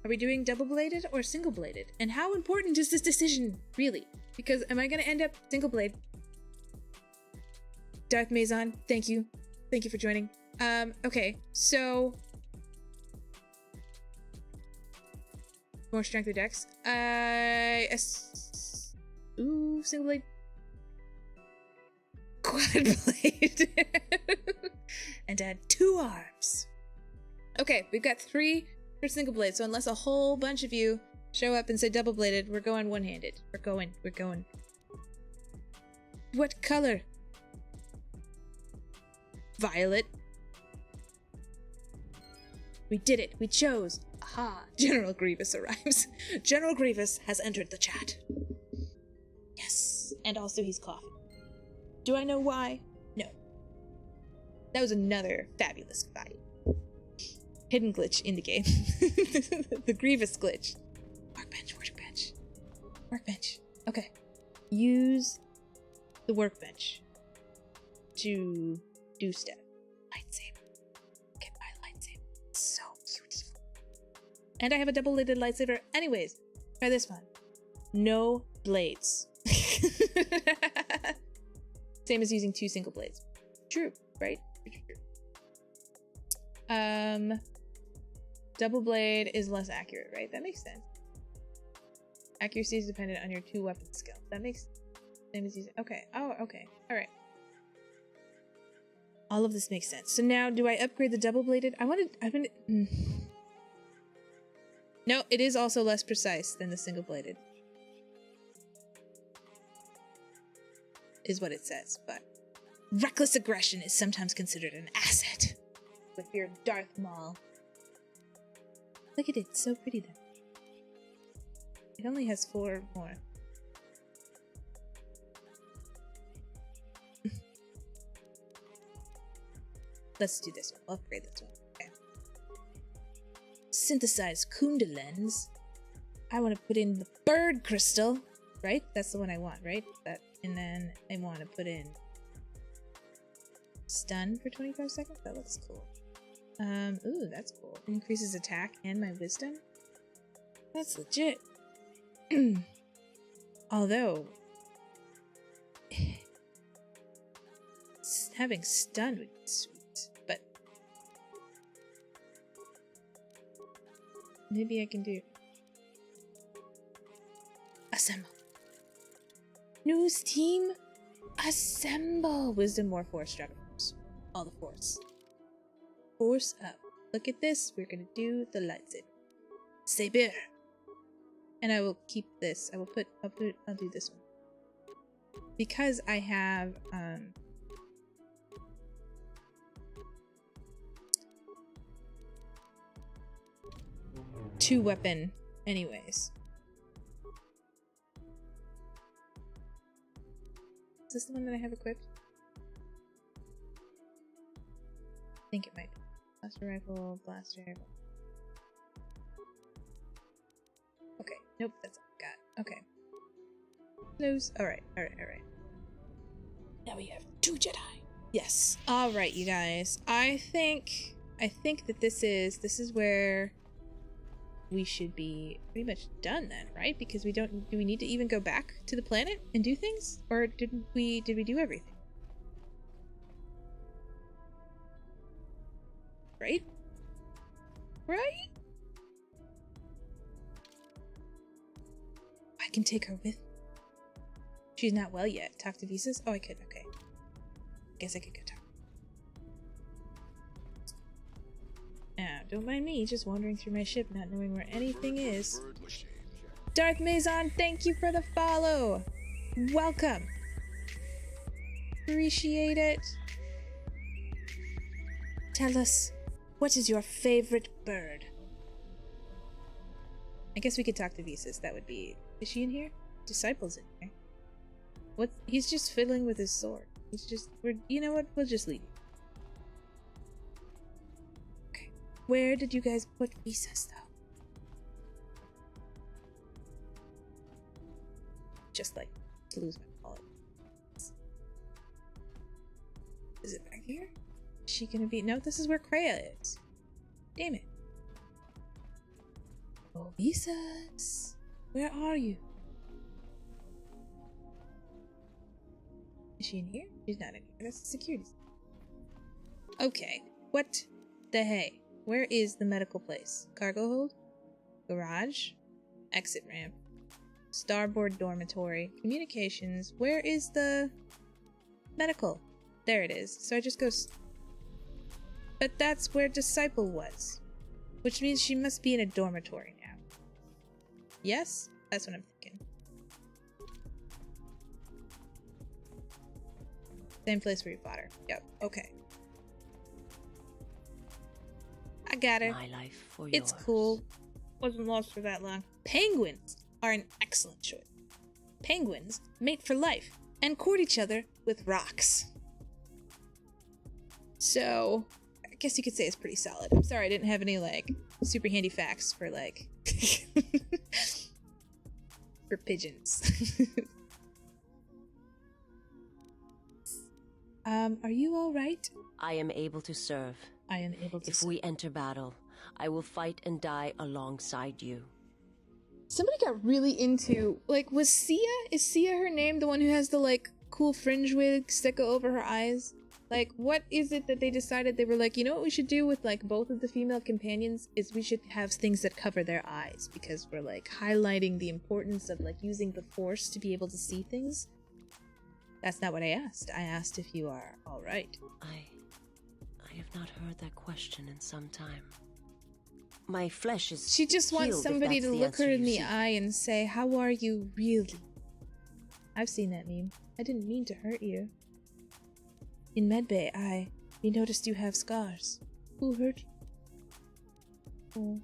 Are we doing double bladed or single bladed? And how important is this decision, really? Because am I going to end up single blade? Darth Mazon, thank you. Thank you for joining. Okay, so... More strength or dex. Ooh, single blade. Quad blade. And add 2 arms. Okay, we've got 3 for single blade, so unless a whole bunch of you show up and say double bladed, we're going one-handed. We're going. What color? Violet. We did it. We chose. Aha. General Grievous arrives. General Grievous has entered the chat. Yes. And also he's coughing. Do I know why? No. That was another fabulous fight. Hidden glitch in the game. The Grievous glitch. Workbench. Okay. Use the workbench to do stuff. Lightsaber. Get my lightsaber. It's so beautiful. And I have a double-bladed lightsaber anyways. Try this one. No blades. Same as using 2 single blades. True, right? True. Double blade is less accurate, right? That makes sense. Accuracy is dependent on your 2 weapon skill. That makes sense. Same as using... Okay. Oh, okay. Alright. All of this makes sense. So now, do I upgrade the double-bladed? No, it is also less precise than the single-bladed. Is what it says, but... Reckless aggression is sometimes considered an asset. With your Darth Maul. Look at it, it's so pretty though. It only has 4 more. Let's do this one. We'll upgrade this one. Okay. Synthesize Kundalens. I want to put in the bird crystal. Right? That's the one I want, right? And then I want to put in stun for 25 seconds. That looks cool. Ooh, that's cool. Increases attack and my wisdom. That's legit. Although having stun would be sweet, but maybe I can do assemble. News team, assemble. Wisdom more force, dragon force. All the force. Force up. Look at this. We're gonna do the lightsaber. Saber. And I will keep this. I'll do this one. Because I have, 2 weapon anyways. Is this the one that I have equipped? I think it might be. Blaster rifle, blaster rifle. Okay, nope, that's all I got. Okay. Close. Alright. Now we have 2 Jedi. Yes. Alright, you guys. I think that this is where we should be pretty much done then, right? Because do we need to even go back to the planet and do things? Or did we do everything? Right? Right? I can take her with me. She's not well yet. Talk to Visas? Oh, I could. Okay. Guess I could go talk. Now, don't mind me, just wandering through my ship, not knowing where anything is. Darth Maison, thank you for the follow! Welcome! Appreciate it. Tell us, what is your favorite bird? I guess we could talk to Visas. That would be... Is she in here? Disciple's in here. What? He's just fiddling with his sword. He's just... You know what? We'll just leave him. Okay. Where did you guys put Visas, though? Just like to lose my wallet. Is it back here? Is she gonna be... No, this is where Kreia is. Damn it. Oh, Visas. Where are you? Is she in here? She's not in here. That's the security. Okay. What the hey? Where is the medical place? Cargo hold? Garage? Exit ramp. Starboard dormitory. Communications. Where is the medical? There it is. So I just go... But that's where Disciple was. Which means she must be in a dormitory now. Yes? That's what I'm thinking. Same place where you fought her. Yep. Okay. I got her. My life for it's yours. Cool. Wasn't lost for that long. Penguins are an excellent choice. Penguins mate for life and court each other with rocks. So, I guess you could say it's pretty solid. I'm sorry I didn't have any, like, super handy facts for, like, for pigeons. Are you alright? I am able to serve. I am able to If serve. we enter battle, I will fight and die alongside you. Somebody got really into, like, was Sia? Is Sia her name? The one who has the, like, cool fringe wigs that go over her eyes? Like, what is it that they decided? They were like, you know what we should do with, like, both of the female companions is we should have things that cover their eyes, because we're, like, highlighting the importance of, like, using the Force to be able to see things. That's not what I asked. I asked if you are alright. I have not heard that question in some time. My flesh is She just wants healed, somebody if to that's look her answer in you the seek. eye and say, how are you really? I've seen that meme. I didn't mean to hurt you. In Medbay, we noticed you have scars. Who hurt you? Oh.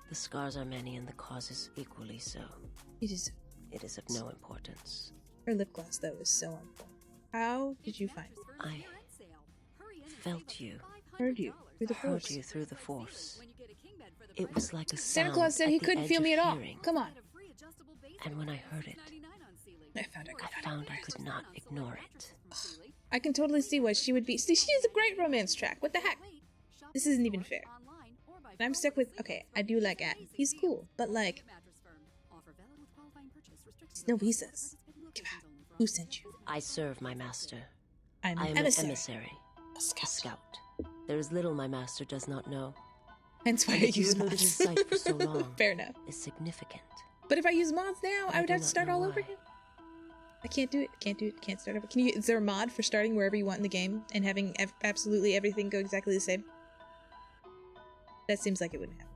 The scars are many and the causes equally so. It is of no importance. Her lip gloss, though, is so on point. How did you find it? I felt you. Heard you through the Heard Force. you through the Force. It was like a Santa sound Claus said at he the couldn't edge feel of me at all. hearing. Come on. And when I heard it, I found I could not ignore it. I can totally see why she would be. See, she's a great romance track. What the heck? This isn't even fair. And I'm stuck with. Okay, I do like Adam. He's cool, but like, no visas. Come on. Who sent you? I serve my master. I'm I an am emissary. an emissary. A scout. There is little my master does not know. Hence why And I that you use eluded his mods. sight for so long Fair enough. is significant. But if I use mods now, I would do have to not start know all over why. again. I can't do it. Can't do it. Can't start over. Can you? Is there a mod for starting wherever you want in the game and having absolutely everything go exactly the same? That seems like it wouldn't happen.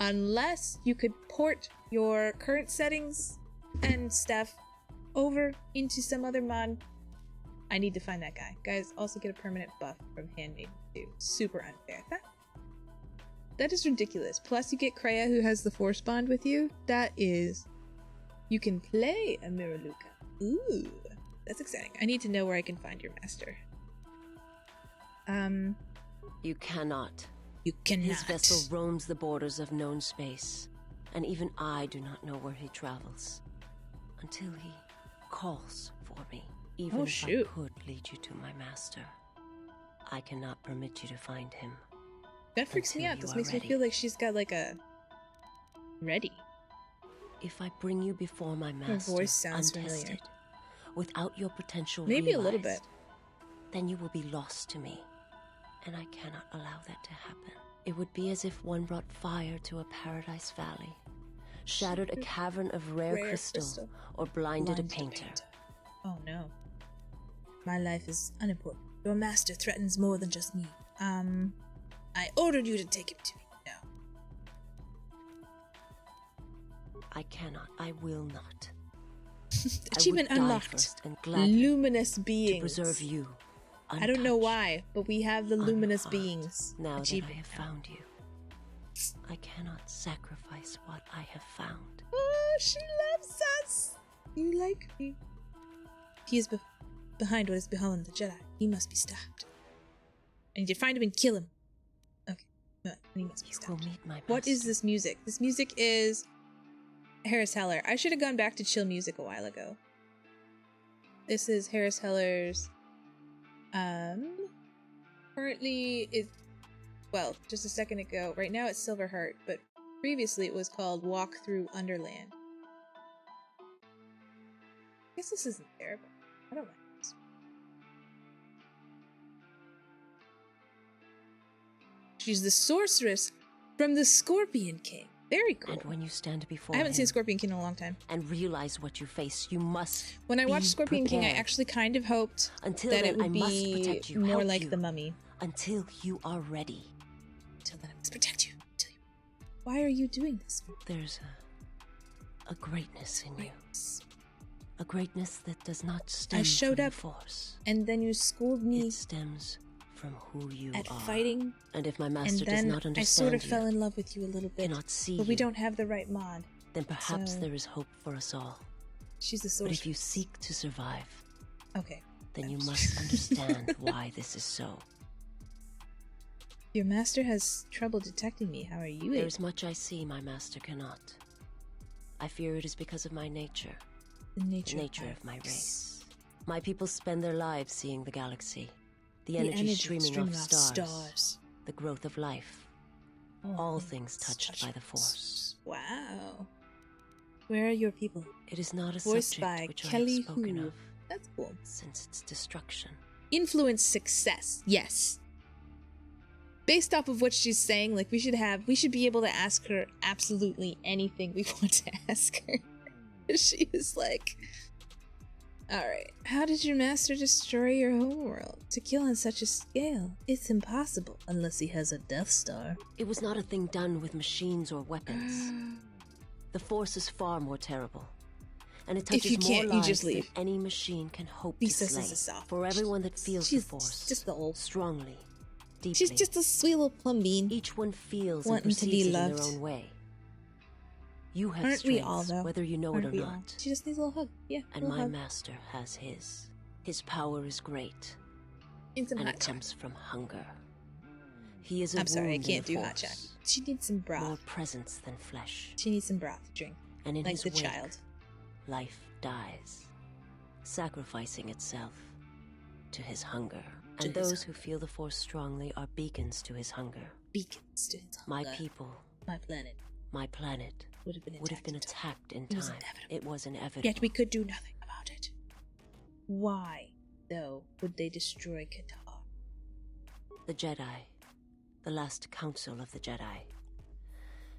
Unless you could port your current settings and stuff over into some other mod. I need to find that guy. Guys, also get a permanent buff from Handmaiden too. Super unfair. That is ridiculous. Plus you get Kreia who has the Force bond with you. That is... You can play a Miraluka. Ooh, that's exciting. I need to know where I can find your master. You cannot. You cannot. His vessel roams the borders of known space, and even I do not know where he travels. Until he calls for me, even Oh, if shoot. I could lead you to my master. I cannot permit you to find him. That freaks me out. This makes me feel like she's got like a... ready. If I bring you before my master, Her voice sounds untested, familiar. without your potential Maybe realized, a little bit. then you will be lost to me. And I cannot allow that to happen. It would be as if one brought fire to a paradise valley, shattered a cavern of rare crystal, or blinded a painter. Oh no. My life is unimportant. Your master threatens more than just me. I ordered you to take him to me now. I cannot. I will not. Achievement unlocked. Luminous beings. To preserve you. I don't know why, but we have the luminous beings. Now that I have found you, I cannot sacrifice what I have found. Oh, she loves us. You like me. He is behind what is behind the Jedi. He must be stopped. I need to find him and kill him. Okay, no, he must be stopped. What is this music? This music is Harris Heller. I should have gone back to chill music a while ago. This is Harris Heller's. Currently well, just a second ago. Right now it's Silverheart, but previously it was called Walk Through Underland. I guess this isn't terrible. I don't mind this. She's the sorceress from the Scorpion King. Very cool. And when you stand before I haven't him seen Scorpion King in a long time. and realize what you face, you must. When I watched Scorpion King, I prepared. actually kind of hoped Until that then, it would I must be protect you, more help like you. The Mummy. Until you are ready. Until then, I must protect you. Why are you doing this? There's a greatness in you. A greatness that does not stem I showed from up, the Force. and then you schooled me. It stems from who you at are. fighting. And if my And master does then not understand I sort of you, fell in love with you a little bit. cannot see but we you, don't have the right mod. then perhaps so- there is hope for us all. She's the But sorceress. if you seek to survive, Okay. then you must understand why this is so. Your master has trouble detecting me. How are you There able? is much I see my master cannot. I fear it is because of my nature. The nature of my race. My people spend their lives seeing the galaxy, the energy streaming off stars, the growth of life, all things touched by the Force. Wow. Where are your people? It is not a Voiced subject by which Kelly I have spoken Hu. of That's cool. since its destruction. Influence success. Yes. Based off of what she's saying, like we should be able to ask her absolutely anything we want to ask her. She was like, alright, how did your master destroy your homeworld? To kill on such a scale, it's impossible unless he has a Death Star. It was not a thing done with machines or weapons. The Force is far more terrible. And it If touches you more can't, you lives just than leave. any machine can hope Lisa to slay. says it's soft. For everyone that feels She's the Force, just the old. strongly, deeply. She's just a sweet little plum bean. Each one feels and wanting to perceives be it in loved. their own way. You have Aren't strengths, we all, though? whether you know Aren't it or we all? not. She just needs a little hug. Yeah, And little my hug. master has his. His power is great. Need some and hot it chocolate. comes from hunger. He is a I'm sorry, I wound in can't the do hot Force. chocolate. She needs some broth. More presence than flesh. She needs some broth to drink. And in like his the wake, child. life dies, sacrificing itself to his hunger. To And his those who feel the Force strongly are beacons to his hunger. Beacons to his My hunger. people, My planet. my planet, Would have been attacked in It was time. inevitable. It was inevitable. Yet we could do nothing about it. Why, though, would they destroy Qatar? The Jedi, the last council of the Jedi,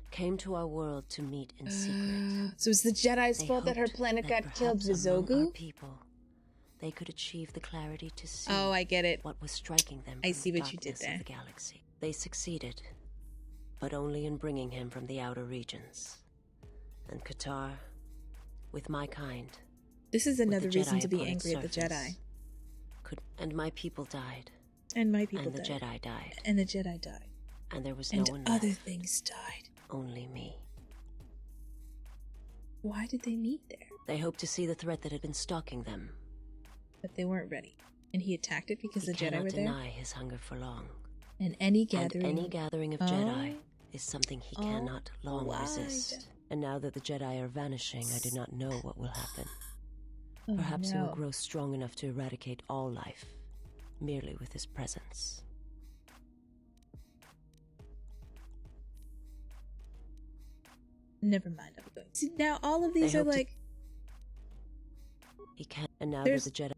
came to our world to meet in secret. So it's the Jedi's They fault that her hoped planet that got killed, perhaps among Vizogu? our people, they could achieve the clarity to see Oh, I get it. what was striking them I from see the what you did darkness there. of the galaxy. They succeeded, but only in bringing him from the outer regions. And Qatar, with my kind, This is with another the reason Jedi to be upon its angry at the surface, Jedi. And my people died. And my people And the died. Jedi died. And the Jedi died. And there was And no one other left. things died. Only me. Why did they meet there? They hoped to see the threat that had been stalking them. But they weren't ready. And he attacked it because He the Jedi cannot were there? deny his hunger for long. And any gathering... And any gathering of Jedi is something he Oh, cannot long why? resist. And now that the Jedi are vanishing, I do not know what will happen. Oh, Perhaps we no. will grow strong enough to eradicate all life. merely with his presence. Never mind, I'm going. See, now all of these are like... He can't, and now there's the Jedi.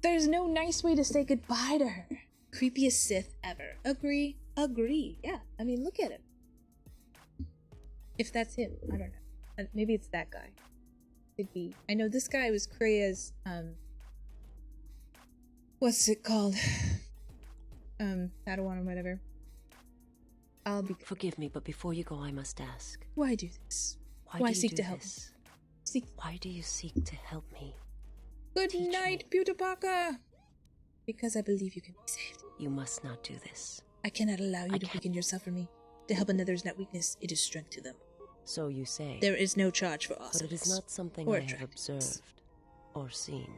There's no nice way to say goodbye to her. Creepiest Sith ever. Agree? Agree. Yeah, I mean, look at him. If that's him, I don't know. Maybe it's that guy. Could be. I know this guy was Krea's, what's it called? Padawan or whatever. I'll be... Forgive me, but before you go, I must ask. Why do this? Why seek to help me? Why do you seek to help me? Good night, Peter Parker! Because I believe you can be saved. You must not do this. I cannot allow you to weaken yourself for me. To help another is not weakness, it is strength to them. So you say. There is no charge for us. But it is not something I have observed or seen.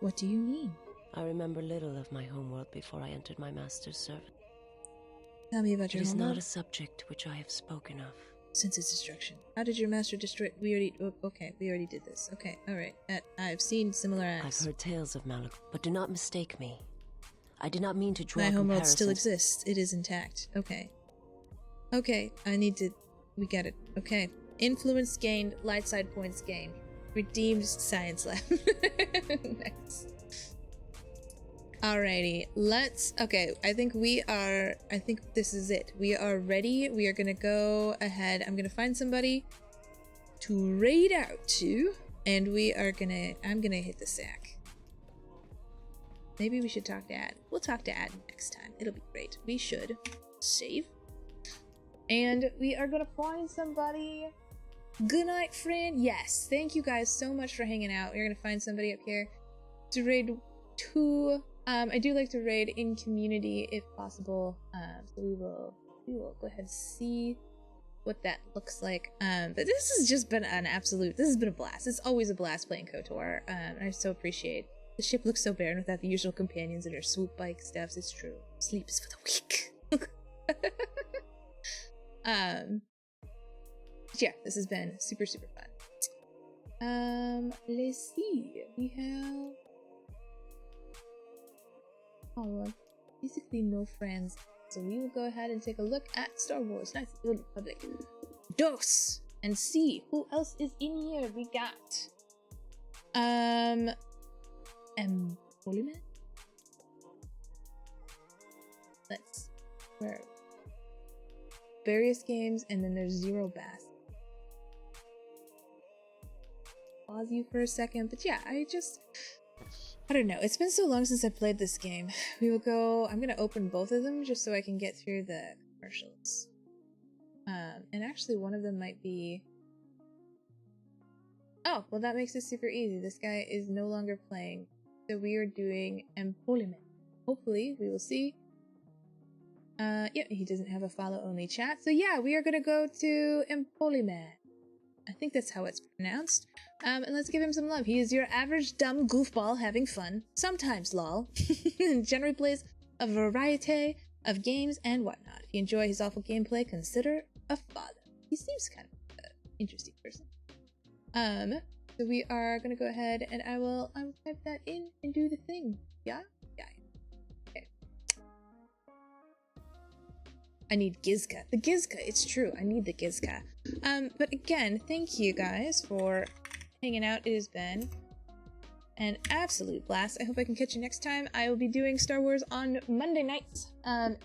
What do you mean? I remember little of my homeworld before I entered my master's service. Tell me about your homeworld. It is homeworld. not a subject which I have spoken of. Since its destruction. How did your master destroy... We already did this. Okay, alright. I've seen similar acts. I've heard tales of Malak, but do not mistake me. I did not mean to draw My homeworld still comparisons. exists. It is intact. Okay. Okay, I need to... We get it. Okay. Influence gained, light side points gained. Redeemed science lab. Next. Alrighty, let's... Okay, I think this is it. We are ready. We are gonna go ahead. I'm gonna find somebody to raid out to, and I'm gonna hit the sack. Maybe we should talk to Ad. We'll talk to Ad next time. It'll be great. We should save. And we are gonna find somebody. Good night, friend. Yes, thank you guys so much for hanging out. We're gonna find somebody up here to raid 2. I do like to raid in community if possible. So we will go ahead and see what that looks like. But this has just been this has been a blast. It's always a blast playing KOTOR. And I so appreciate. The ship looks so barren without the usual companions and her swoop bike stuffs. It's true. Sleep is for the weak. Yeah, this has been super, super fun. Let's see. We have... Oh, basically no friends. So we will go ahead and take a look at Star Wars Knights of the Old Republic. DOS! And see who else is in here. We got... Polyman? Let's... Where... Various games, and then there's Zero Bass. Pause you for a second, but yeah, I don't know. It's been so long since I played this game. I'm gonna open both of them just so I can get through the commercials. And actually one of them might be... Oh, well that makes it super easy. This guy is no longer playing. So we are doing Empolement. Hopefully, we will see. Yeah, he doesn't have a follow-only chat. So yeah, we are gonna go to Empolement. I think that's how it's pronounced. And let's give him some love. He is your average dumb goofball having fun. Sometimes, lol. Generally plays a variety of games and whatnot. If you enjoy his awful gameplay, consider a follow. He seems kind of an interesting person. So we are gonna go ahead and I will type that in and do the thing. Yeah? Yeah. Okay. I need Gizka. The Gizka, it's true. I need the Gizka. But again, thank you guys for hanging out. It has been an absolute blast. I hope I can catch you next time. I will be doing Star Wars on Monday nights,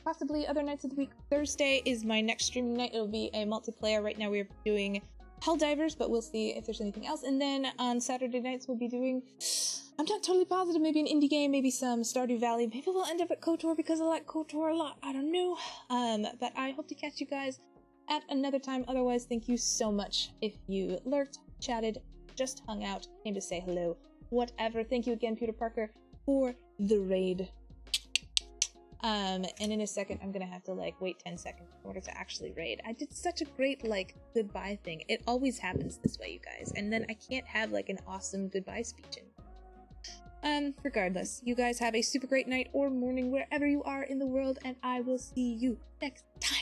possibly other nights of the week. Thursday is my next streaming night. It'll be a multiplayer. Right now we're doing Helldivers, but we'll see if there's anything else. And then on Saturday nights we'll be doing, I'm not totally positive, maybe an indie game, maybe some Stardew Valley. Maybe we'll end up at KOTOR because I like KOTOR a lot. I don't know. But I hope to catch you guys at another time. Otherwise, thank you so much if you lurked, chatted, just hung out, came to say hello, whatever. Thank you again, Peter Parker, for the raid. And in a second, I'm gonna have to wait 10 seconds in order to actually raid. I did such a great goodbye thing. It always happens this way, you guys. And then I can't have an awesome goodbye speech anymore. Regardless, you guys have a super great night or morning wherever you are in the world, and I will see you next time.